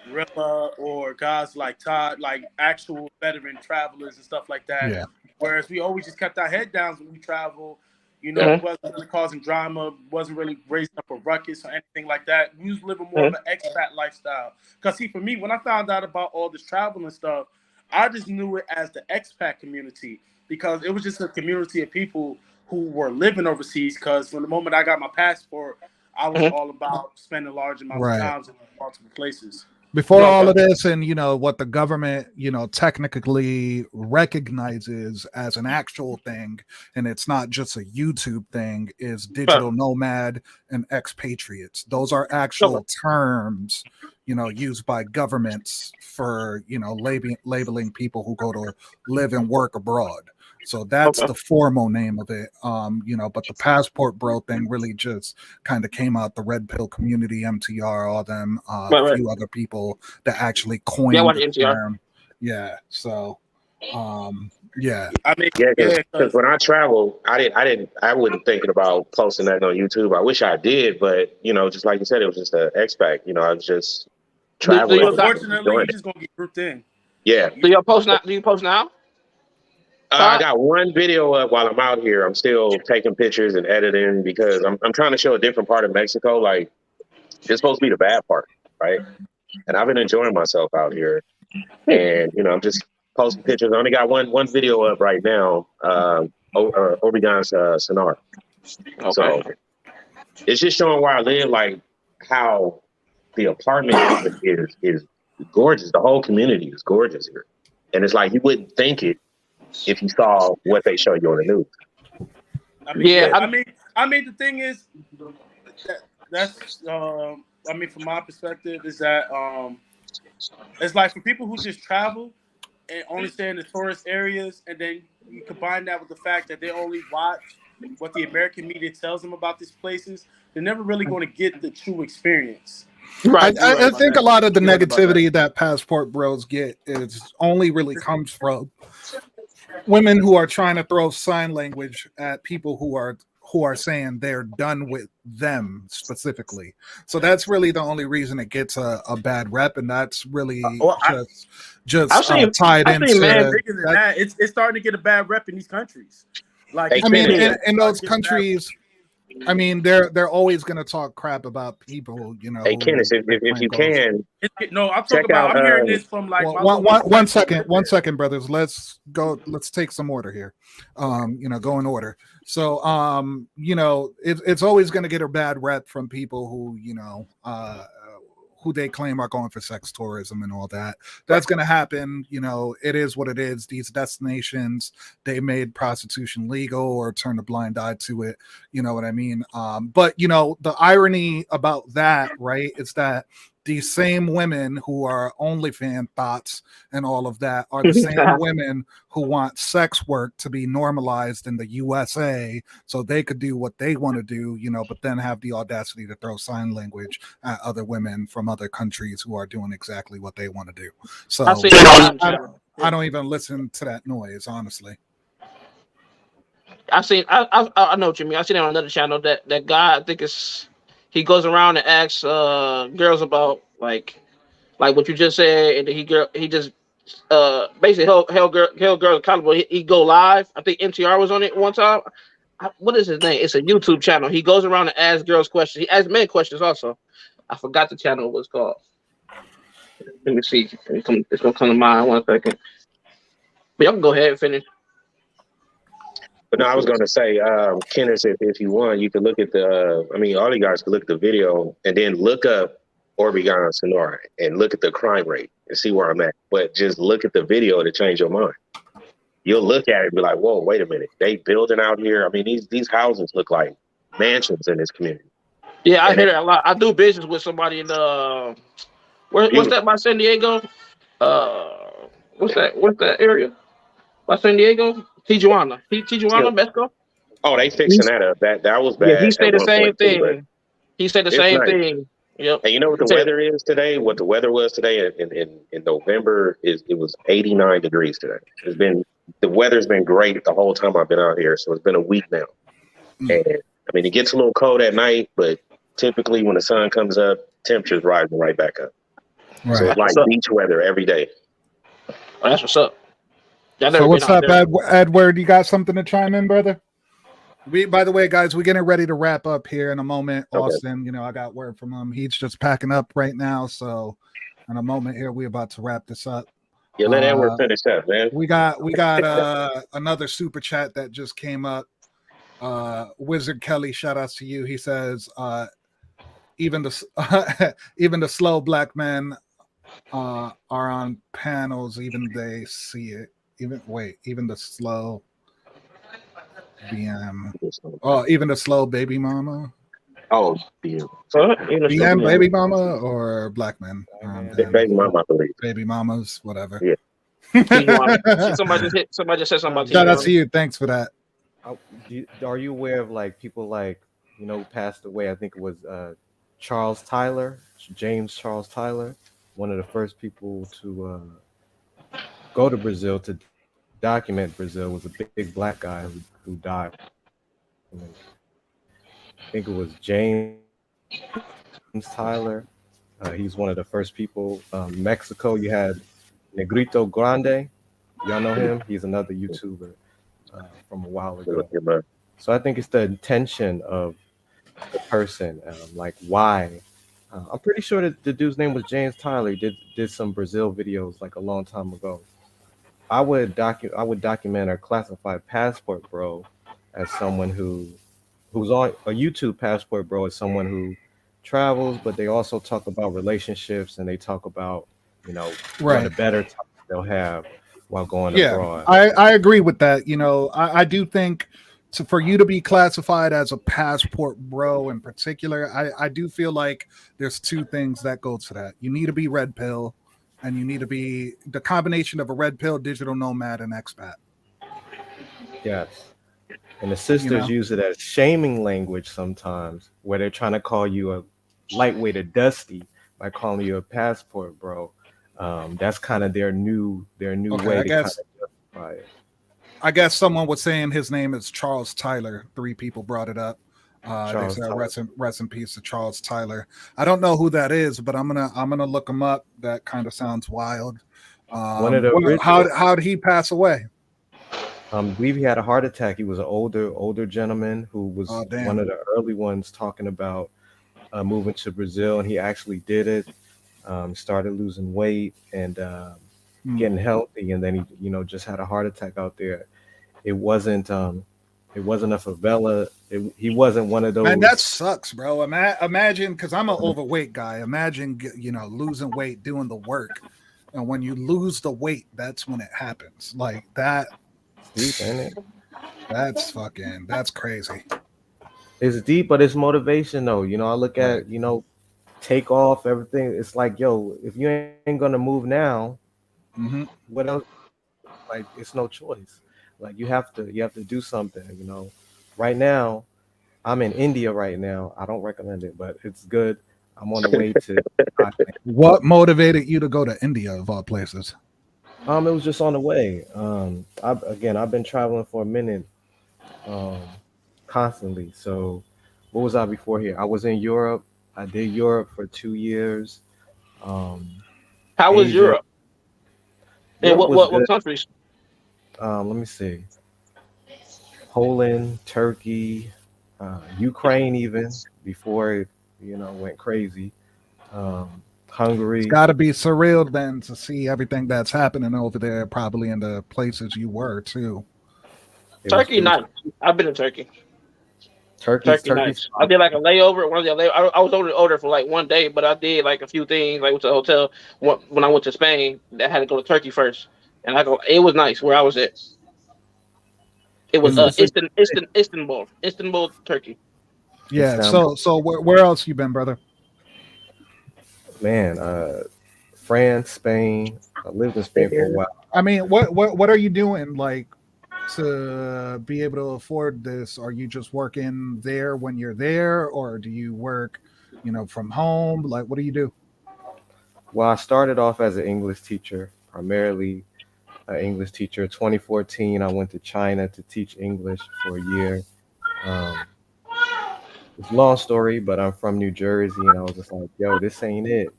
Rilla or guys like Todd, like actual veteran travelers and stuff like that. Yeah. Whereas we always just kept our head down when we travel. We Mm-hmm. wasn't really causing drama, wasn't really raising up a ruckus or anything like that. We was living more of Mm-hmm. an expat lifestyle. Because see, for me, when I found out about all this travel and stuff, I just knew it as the expat community because it was just a community of people who were living overseas. Because from the moment I got my passport, I was Mm-hmm. all about spending large amounts of Right. time in multiple places. Before all Okay. of this, and what the government technically recognizes as an actual thing, and it's not just a YouTube thing, is digital nomad and expatriates. Those are actual terms used by governments for labeling people who go to live and work abroad. So that's Okay. the formal name of it. But the passport bro thing really just kind of came out the red pill community, MTR, all them, Right. few other people that actually Yeah, I coined watch the MTR. term. Yeah. So yeah. I mean, Yeah, because because when I travel, I wasn't thinking about posting that on YouTube. I wish I did, but just like you said, it was just an expat. I was just Do traveling you and unfortunately, doing you're it. just gonna get grouped in. Yeah, do you post now? Do you post now? I Todd? got one video up while I'm out here. I'm still taking pictures and editing because I'm trying to show a different part of Mexico. Like it's supposed to be the bad part, right? And I've been enjoying myself out here, and I'm just posting pictures. I only got one video up right now. Oregon's Sonar. Okay. So it's just showing where I live, like how the apartment is gorgeous. The whole community is gorgeous here, and it's like you wouldn't think it if you saw what they show you on the news. I mean, Yeah. I mean, the thing is, that's I mean, from my perspective, is that it's like for people who just travel and only stay in the tourist areas, and then you combine that with the fact that they only watch what the American media tells them about these places, they're never really going to get the true experience. Right. I think a lot of the You're right about that. negativity that passport bros get is only really comes from women who are trying to throw sign language at people who are saying they're done with them specifically. So that's really the only reason it gets a bad rep, and that's really just I've seen tied into man, bigger than that. It's starting to get a bad rep in these countries. Like Hey, I mean, Kenneth, in those countries, I mean, they're always going to talk crap about people, hey, Kenneth, if you can, no, I'm talking check about. out, I'm hearing this from like Well, one second, brothers. Let's go. Let's take some order here. Go in order. So, it's always going to get a bad rep from people who they claim are going for sex tourism and all that. That's going to happen. It is what it is. These destinations, they made prostitution legal or turned a blind eye to it. You know what I mean? But the irony about that, right, is that these same women who are OnlyFans thoughts and all of that are the same women who want sex work to be normalized in the USA so they could do what they want to do, but then have the audacity to throw sign language at other women from other countries who are doing exactly what they want to do. So I don't even listen to that noise, honestly. I know what you mean. I seen it on another channel that guy, I think he goes around and asks girls about like what you just said, and he just basically held girls accountable. He go live. I think MTR was on it one time. What is his name? It's a YouTube channel. He goes around and asks girls questions. He asks men questions also. I forgot the channel was called. Let me see. It's gonna come to mind 1 second. But y'all can go ahead and finish. but no, I was going to say, Kenneth, if you want, you could look at all you guys could look at the video and then look up Oregon Sonora and look at the crime rate and see where I'm at. But just look at the video to change your mind. you'll look at it and be like, whoa, wait a minute. They building out here. I mean, these houses look like mansions in this community. Yeah, I And hear that a lot. I do business with somebody in the what's that by San Diego? What's that? What's that area by San Diego? Tijuana, Mexico. oh, they fixing He's, that up. That was yeah, he bad at said the one same point too, but thing. He said the it's same nice. thing. Yep. And you know what He the said, weather is today? What the weather was today in November is it was 89 degrees today. The weather's been great the whole time I've been out here. So it's been a week now. And I mean, it gets a little cold at night, but typically when the sun comes up, temperature's rising right back up. Right. So it's like beach weather every day. oh, that's what's up. So what's up, Edward? You got something to chime in, brother? By the way, guys, we're getting ready to wrap up here in a moment. Okay. Austin, I got word from him. He's just packing up right now. So in a moment here, we're about to wrap this up. Yeah, let Edward finish up, man. We got another super chat that just came up. Wizard Kelly, shout outs to you. He says, even the slow black men are on panels, even they see it. Even the slow BM. Oh, even the slow baby mama. Oh, BM. BM baby mama or black men? Baby mama, I believe. Baby mamas, whatever. Yeah. Somebody just said something about Shout out to you. Thanks for that. Are you aware of like people like who passed away? I think it was Charles Tyler, James Charles Tyler, one of the first people to go to Brazil to document Brazil. Was a big black guy who died. I think it was James Tyler. He's one of the first people. Mexico, you had Negrito Grande. Y'all know him? He's another YouTuber from a while ago. So I think it's the intention of the person, like why. I'm pretty sure that the dude's name was James Tyler. He did some Brazil videos like a long time ago. I would document or classify Passport Bro as someone who's on a YouTube. Passport Bro as someone who travels, but they also talk about relationships and they talk about what a better time they'll have while going abroad. I agree with that. I do think for you to be classified as a Passport Bro in particular, I do feel like there's two things that go to that. You need to be red pill, and you need to be the combination of a red pill, digital nomad, and expat. Yes. And the sisters use it as shaming language sometimes, where they're trying to call you a lightweight or dusty by calling you a Passport Bro. That's kind of their new way to kind of justify it. I guess someone was saying his name is Charles Tyler. 3 people brought it up. They said rest in peace to Charles Tyler. I don't know who that is, but I'm gonna look him up. That kind of sounds wild. One of the how did he pass away? I believe he had a heart attack. He was an older gentleman who was one of the early ones talking about moving to Brazil, and he actually did it. Started losing weight and getting healthy, and then he just had a heart attack out there. It wasn't a favela. He wasn't one of those. And that sucks, bro. Imagine, because I'm an overweight guy. Imagine losing weight, doing the work, and when you lose the weight, that's when it happens. Like that. Deep, ain't it? That's crazy. It's deep, but it's motivation though. I look at take off everything. It's like, yo, if you ain't gonna move now, what else? Like, it's no choice. Like you have to do something. Right now, I'm in India right now. I don't recommend it, but it's good. I'm on the way to. What motivated you to go to India of all places? It was just on the way. I've been traveling for a minute, constantly. So, what was I before here? I was in Europe. I did Europe for 2 years. How was Europe? And what countries? Let me see. Poland, Turkey, Ukraine, even before it, went crazy. Hungary. It's got to be surreal then to see everything that's happening over there, probably in the places you were too. Turkey, nice. I've been to Turkey. Turkey, nice. I did like a layover. I was over for like 1 day, but I did like a few things. Like went to the hotel when I went to Spain. I had to go to Turkey first, and it was nice where I was at. It was In the Istanbul, Turkey. yeah. Istanbul. So where else you been, brother? Man, France, Spain. I lived in Spain for a while. I mean, what are you doing like to be able to afford this? Are you just working there when you're there, or do you work, from home? Like, what do you do? Well, I started off as an English teacher, primarily an English teacher. 2014, I went to China to teach English for a year. Um, it's a long story, but I'm from New Jersey, and I was just like, "Yo, this ain't it,"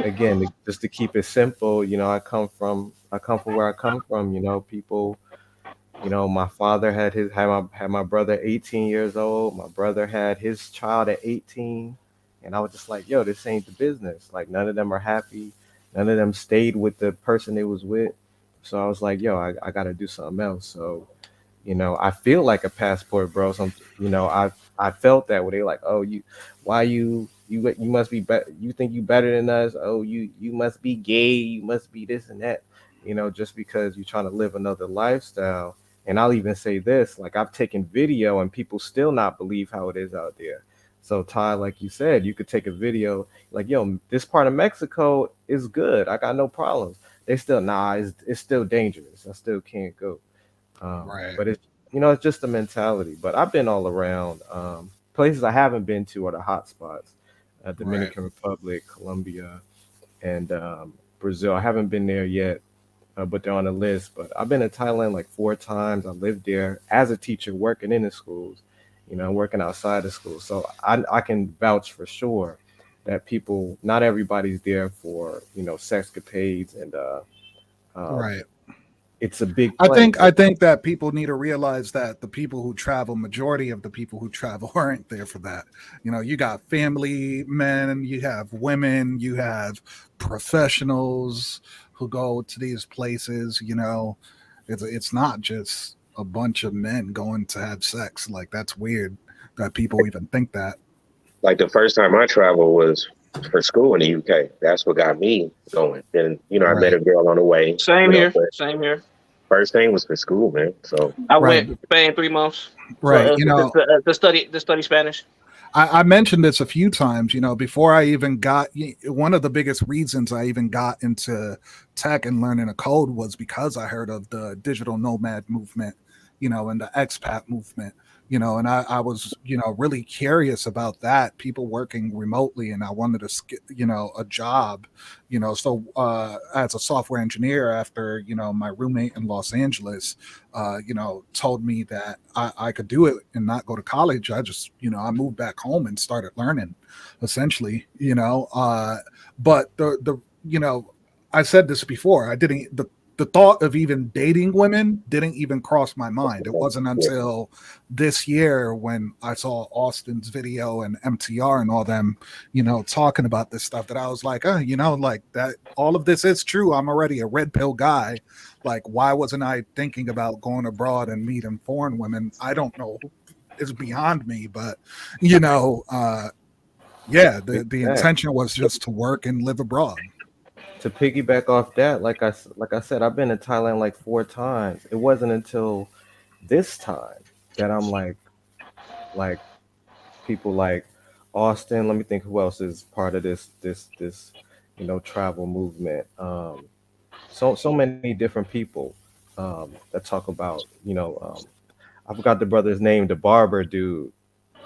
Again, just to keep it simple, I come from where I come from. People. My father had my brother 18 years old. My brother had his child at 18, and I was just like, "Yo, this ain't the business." Like none of them are happy. None of them stayed with the person they was with. So I was like, "Yo, I got to do something else." So I feel like a passport, bro. I felt that where they like, oh, why you must be better. You think you better than us? Oh, you must be gay. You must be this and that. Just because you're trying to live another lifestyle. And I'll even say this, like I've taken video and people still not believe how it is out there. So Ty, like you said, you could take a video like, yo, this part of Mexico is good. I got no problems. They still, nah, it's still dangerous. I still can't go. Right, But it's just a mentality. But I've been all around. Places I haven't been to are the hot spots, right, Dominican Republic, Colombia, and Brazil. I haven't been there yet, but they're on the list. But I've been to Thailand like 4 times. I lived there as a teacher, working in the schools, working outside the schools. So I can vouch for sure that people, not everybody's there for sexcapades and um, right. it's a big I place. think I think that people need to realize that the people who travel, majority of the people who travel, aren't there for that. You got family men, you have women, you have professionals who go to these places. It's not just a bunch of men going to have sex. Like that's weird that people even think that. Like the first time I traveled was for school in the UK. That's what got me going. Then I met Right, a girl on the way. Same here. But Same here. first thing was for school, man. So I right, went Spain 3 months. So right. to study Spanish. I mentioned this a few times, before I even got one of the biggest reasons I even got into tech and learning a code was because I heard of the digital nomad movement, and the expat movement, and I was, really curious about that, people working remotely, and I wanted to, a job, so as a software engineer after, my roommate in Los Angeles, told me that I could do it and not go to college. I just, I moved back home and started learning, essentially. But I said this before. I didn't the thought of even dating women didn't even cross my mind. It wasn't yeah, until this year when I saw Austin's video and MTR and all them, talking about this stuff that I was like, like that. All of this is true. I'm already a red pill guy. Like, why wasn't I thinking about going abroad and meeting foreign women? I don't know. It's beyond me, but yeah, the Exactly. intention was just to work and live abroad. To piggyback off that, like I said, I've been to Thailand like 4 times. It wasn't until this time that I'm like people like Austin. Let me think who else is part of this travel movement. So many different people that talk about I forgot the brother's name, the barber dude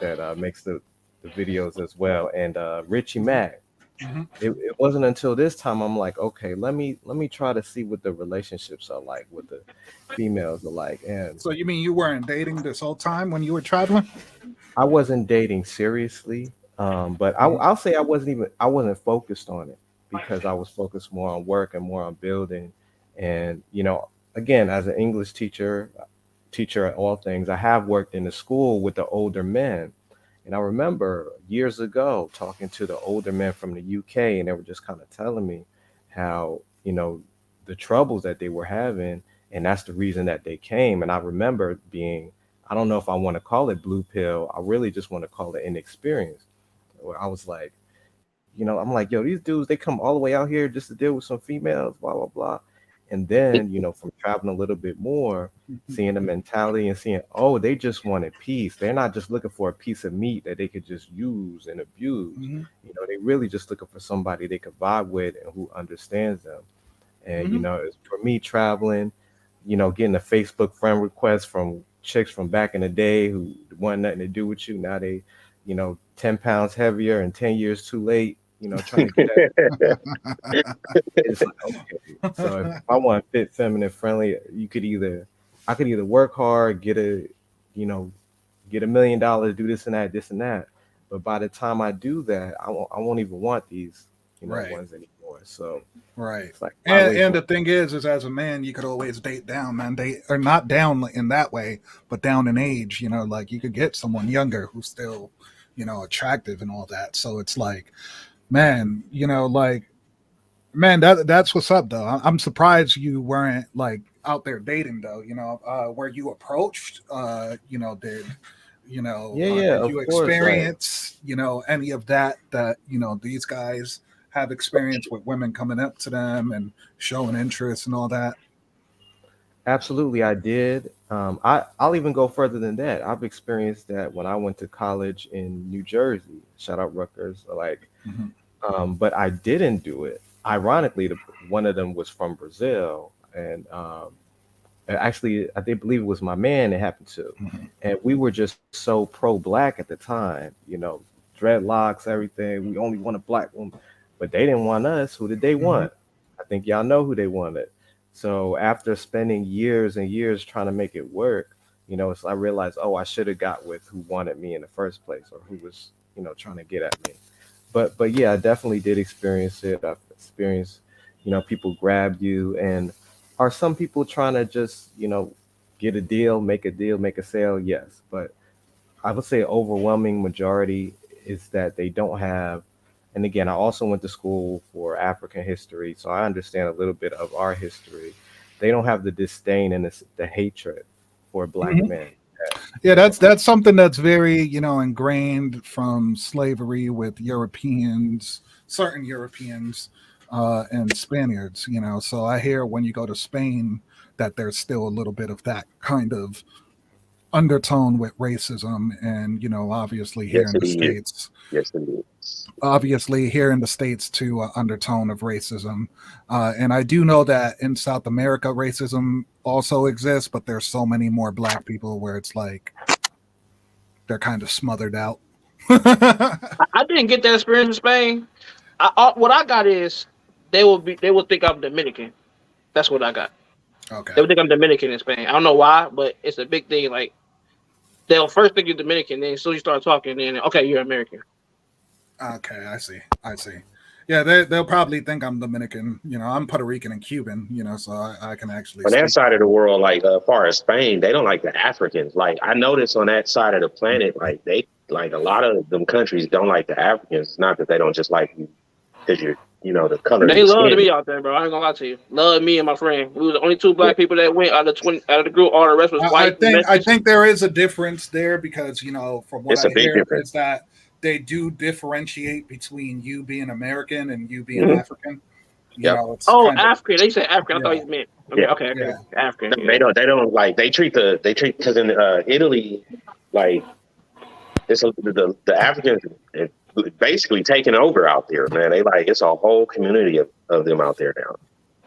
that makes the videos as well, and Richie Mhm, Mack. mhm. It wasn't until this time I'm like, okay, let me try to see what the relationships are like, what the females are like. And So you mean you weren't dating this whole time when you were traveling? I wasn't dating seriously, but Mhm. I'll say I wasn't focused on it because I was focused more on work and more on building. And again, as an English teacher at all things, I have worked in the school with the older men. And I remember years ago talking to the older men from the UK, and they were just kind of telling me how, the troubles that they were having, and that's the reason that they came. And I remember being, I don't know if I want to call it blue pill, I really just want to call it inexperience. Where I was like, I'm like, yo, these dudes, they come all the way out here just to deal with some females, blah, blah, blah. And then, from traveling a little bit more, seeing the mentality and seeing, oh, they just wanted peace. They're not just looking for a piece of meat that they could just use and abuse. They really just looking for somebody they could vibe with and who understands them. And, for me traveling, getting a Facebook friend request from chicks from back in the day who want nothing to do with you. Now they, 10 pounds heavier and 10 years too late, trying to get that. It's like, okay. So if I want fit, feminine, friendly, I could either work hard, get $1 million, do this and that. But by the time I do that, I won't even want these, ones anymore. So right. It's like, and the thing is as a man, you could always date down, man. They are not down in that way, but down in age. Like you could get someone younger who's still, attractive and all that. So it's like, man, that's what's up though. I'm surprised you weren't like out there dating though. Were you approached? Did of you course, experience any of that these guys have experience with women coming up to them and showing interest and all that? Absolutely, I did. I'll even go further than that. I've experienced that when I went to college in New Jersey. Shout out Rutgers. But I didn't do it. Ironically, one of them was from Brazil, and actually, I did believe it was my man it happened to, and we were just so pro-black at the time. Dreadlocks, everything. We only want a black woman, but they didn't want us. Who did they want? I think y'all know who they wanted. So after spending years and years trying to make it work, I realized, oh, I should have got with who wanted me in the first place, or who was, trying to get at me. But yeah, I definitely did experience it. I've experienced, people grab you, and are some people trying to just, get a deal, make a sale? Yes. But I would say overwhelming majority is that they don't have, and again, I also went to school for African history, so I understand a little bit of our history. They don't have the disdain and the hatred for black men. Yeah, that's something that's very, ingrained from slavery with Europeans, certain Europeans, and Spaniards. So I hear when you go to Spain that there's still a little bit of that kind of undertone with racism, and obviously here in the States. Yes, it is. Obviously here in the States too, undertone of racism, and I do know that in South America racism also exists, but there's so many more black people where it's like they're kind of smothered out. I didn't get that experience in Spain. What I got is they will think I'm Dominican. That's what I got. Okay. They would think I'm Dominican in Spain. I don't know why, but it's a big thing. Like they'll first think you're Dominican, then as soon as you start talking, then okay, you're American. Okay, I see. Yeah, they'll probably think I'm Dominican. I'm Puerto Rican and Cuban. So I can actually. On that side of the world, like as far as Spain, they don't like the Africans. Like I noticed on that side of the planet, like they like a lot of them countries don't like the Africans. It's not that they don't just like you because you're the color. They loved me out there, bro. I ain't gonna lie to you. Love me and my friend. We were the only two black people that went out of the group. All the rest was white. I think there is a difference there because from what I hear is that they do differentiate between you being American and you being African. African. They said African. I thought you meant okay. African. They don't like they treat because in Italy, like it's the Africans basically taking over out there, man. They like it's a whole community of them out there now,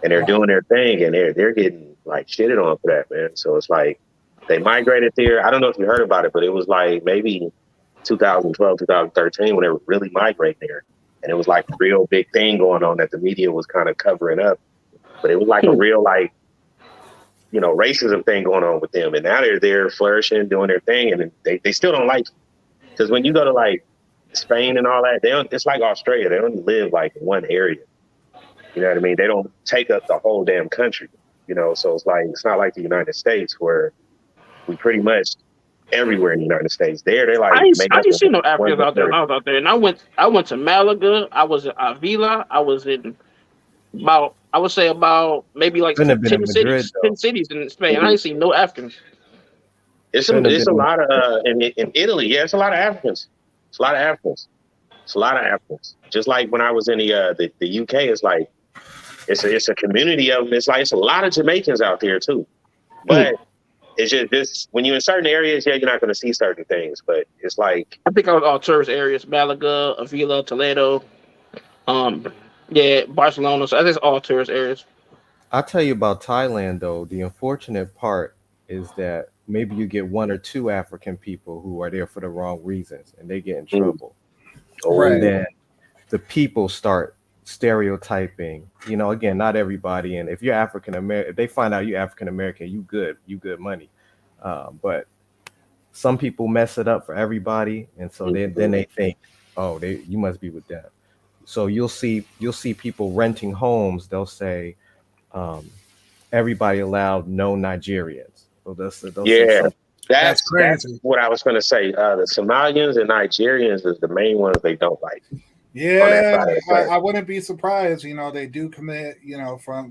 and they're doing their thing, and they're getting like shitted on for that, man. So it's like they migrated there. I don't know if you heard about it, but it was like maybe 2012, 2013 when they were really migrating there. And it was like a real big thing going on that the media was kind of covering up. But it was like a real racism thing going on with them. And now they're there flourishing, doing their thing. And they still don't like you. Because when you go to like Spain and all that, it's like Australia. They only live like in one area. You know what I mean? They don't take up the whole damn country. So it's not like the United States where we pretty much everywhere in the United States. They're like I didn't see no Africans out there when I was out there. And I went to Malaga, I was in Avila, I was in about maybe like 10 cities in Spain. I ain't seen no Africans. It's a lot of in Italy, yeah, it's a lot of Africans. It's a lot of Africans. Just like when I was in the UK, it's like it's a community of them. It's a lot of Jamaicans out there too, but it's just this when you're in certain areas, yeah, you're not going to see certain things. But it's like I think I was all tourist areas: Malaga, Avila, Toledo, Barcelona. So I think it's all tourist areas. I'll tell you about Thailand though. The unfortunate part is that maybe you get one or two African people who are there for the wrong reasons and they get in trouble. Right. And then the people start stereotyping, again, not everybody. And if you're African American, if they find out you're African American, you good money. But some people mess it up for everybody. And so then they think, oh, you must be with them. So you'll see people renting homes. They'll say, everybody allowed, no Nigerians. So they'll say that's what I was going to say. The Somalians and Nigerians is the main ones they don't like. Yeah, I wouldn't be surprised. They do commit.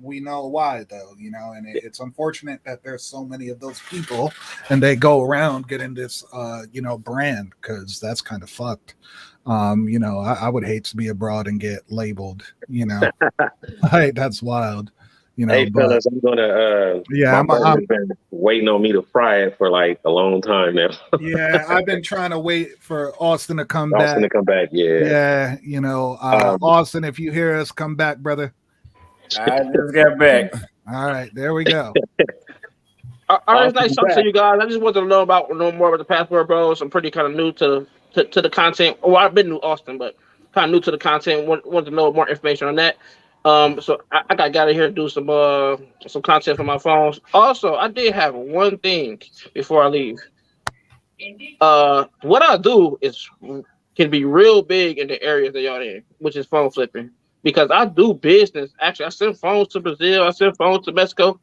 We know why though. And it's unfortunate that there's so many of those people, and they go around getting this, brand, because that's kind of fucked. I would hate to be abroad and get labeled. That's wild. Hey fellas, I'm gonna. My brother's been waiting on me to fry it for like a long time now. Yeah, I've been trying to wait for Austin to come back. Yeah. Austin, if you hear us, come back, brother. I just got back. All right, there we go. I was nice talking to you guys. I just wanted to know more about the Passport Bros. I'm pretty kind of new to the content. Well, I've been to Austin, but kind of new to the content. Want to know more information on that. So I got out of here to do some content for my phones. Also, I did have one thing before I leave. What I do can be real big in the areas that y'all in, which is phone flipping. Because I do business. Actually, I send phones to Brazil. I send phones to Mexico,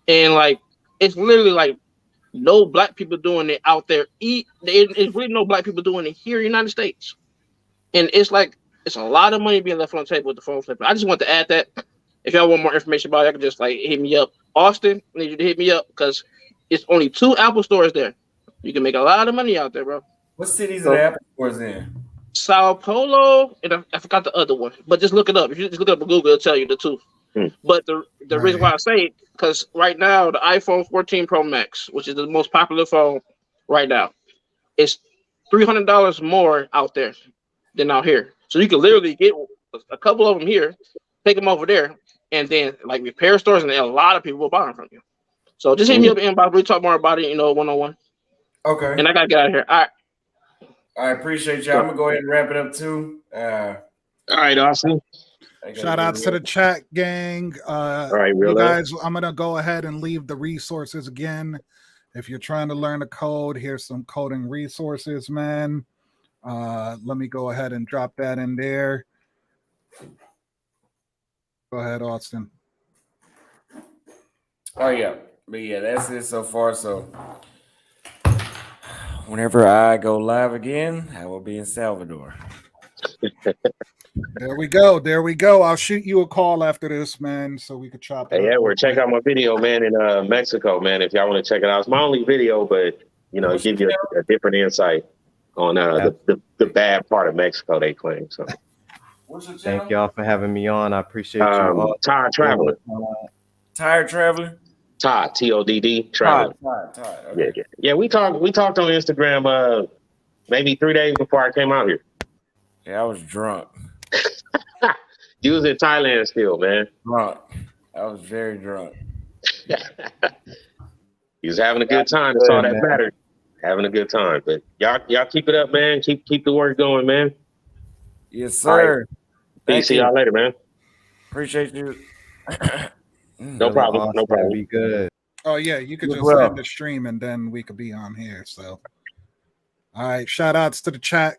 and it's literally no black people doing it out there. It's really no black people doing it here in the United States, and it's a lot of money being left on the table with the phone flipping. I just want to add that. If y'all want more information about it, I can just hit me up. Austin, I need you to hit me up because it's only 2 Apple stores there. You can make a lot of money out there, bro. What cities are the Apple stores in? Sao Paulo, and I forgot the other one, but just look it up. If you just look it up on Google, it'll tell you the 2. But the reason why I say it, because right now the iPhone 14 Pro Max, which is the most popular phone right now, is $300 more out there than out here. So you can literally get a couple of them here, take them over there, and then repair stores, and a lot of people will buy them from you. So just hit me up in inbox. We'll talk more about it, one-on-one. Okay. And I gotta get out of here. All right. I appreciate y'all. I'm gonna go ahead and wrap it up too. All right, Austin. Shout outs to the chat gang. All right, you guys, I'm gonna go ahead and leave the resources again. If you're trying to learn the code, here's some coding resources, man. Let me go ahead and drop that in there. Go ahead, Austin. Oh yeah, but yeah, that's it so far. So whenever I go live again, I will be in Salvador. There we go. I'll shoot you a call after this, man, so we could chop it. Hey, Edward, check out my video, man, in Mexico, man. If y'all want to check it out, it's my only video, but it gives you a different insight on the bad part of Mexico they claim. So thank y'all for having me on. I appreciate you all. Tired Traveler. Tired Traveler? Todd, TODD Traveler. Todd. Okay. Yeah. We talked on Instagram maybe 3 days before I came out here. Yeah, I was drunk. You was in Thailand still, man. Drunk. I was very drunk. He was having a good time. That's all that mattered. Having a good time. But y'all keep it up, man. Keep the work going, man. Yes, sir. Peace. See y'all later, man. Appreciate you. No problem. No problem. Be good. Oh yeah, you could just end the stream and then we could be on here. So all right, shout outs to the chat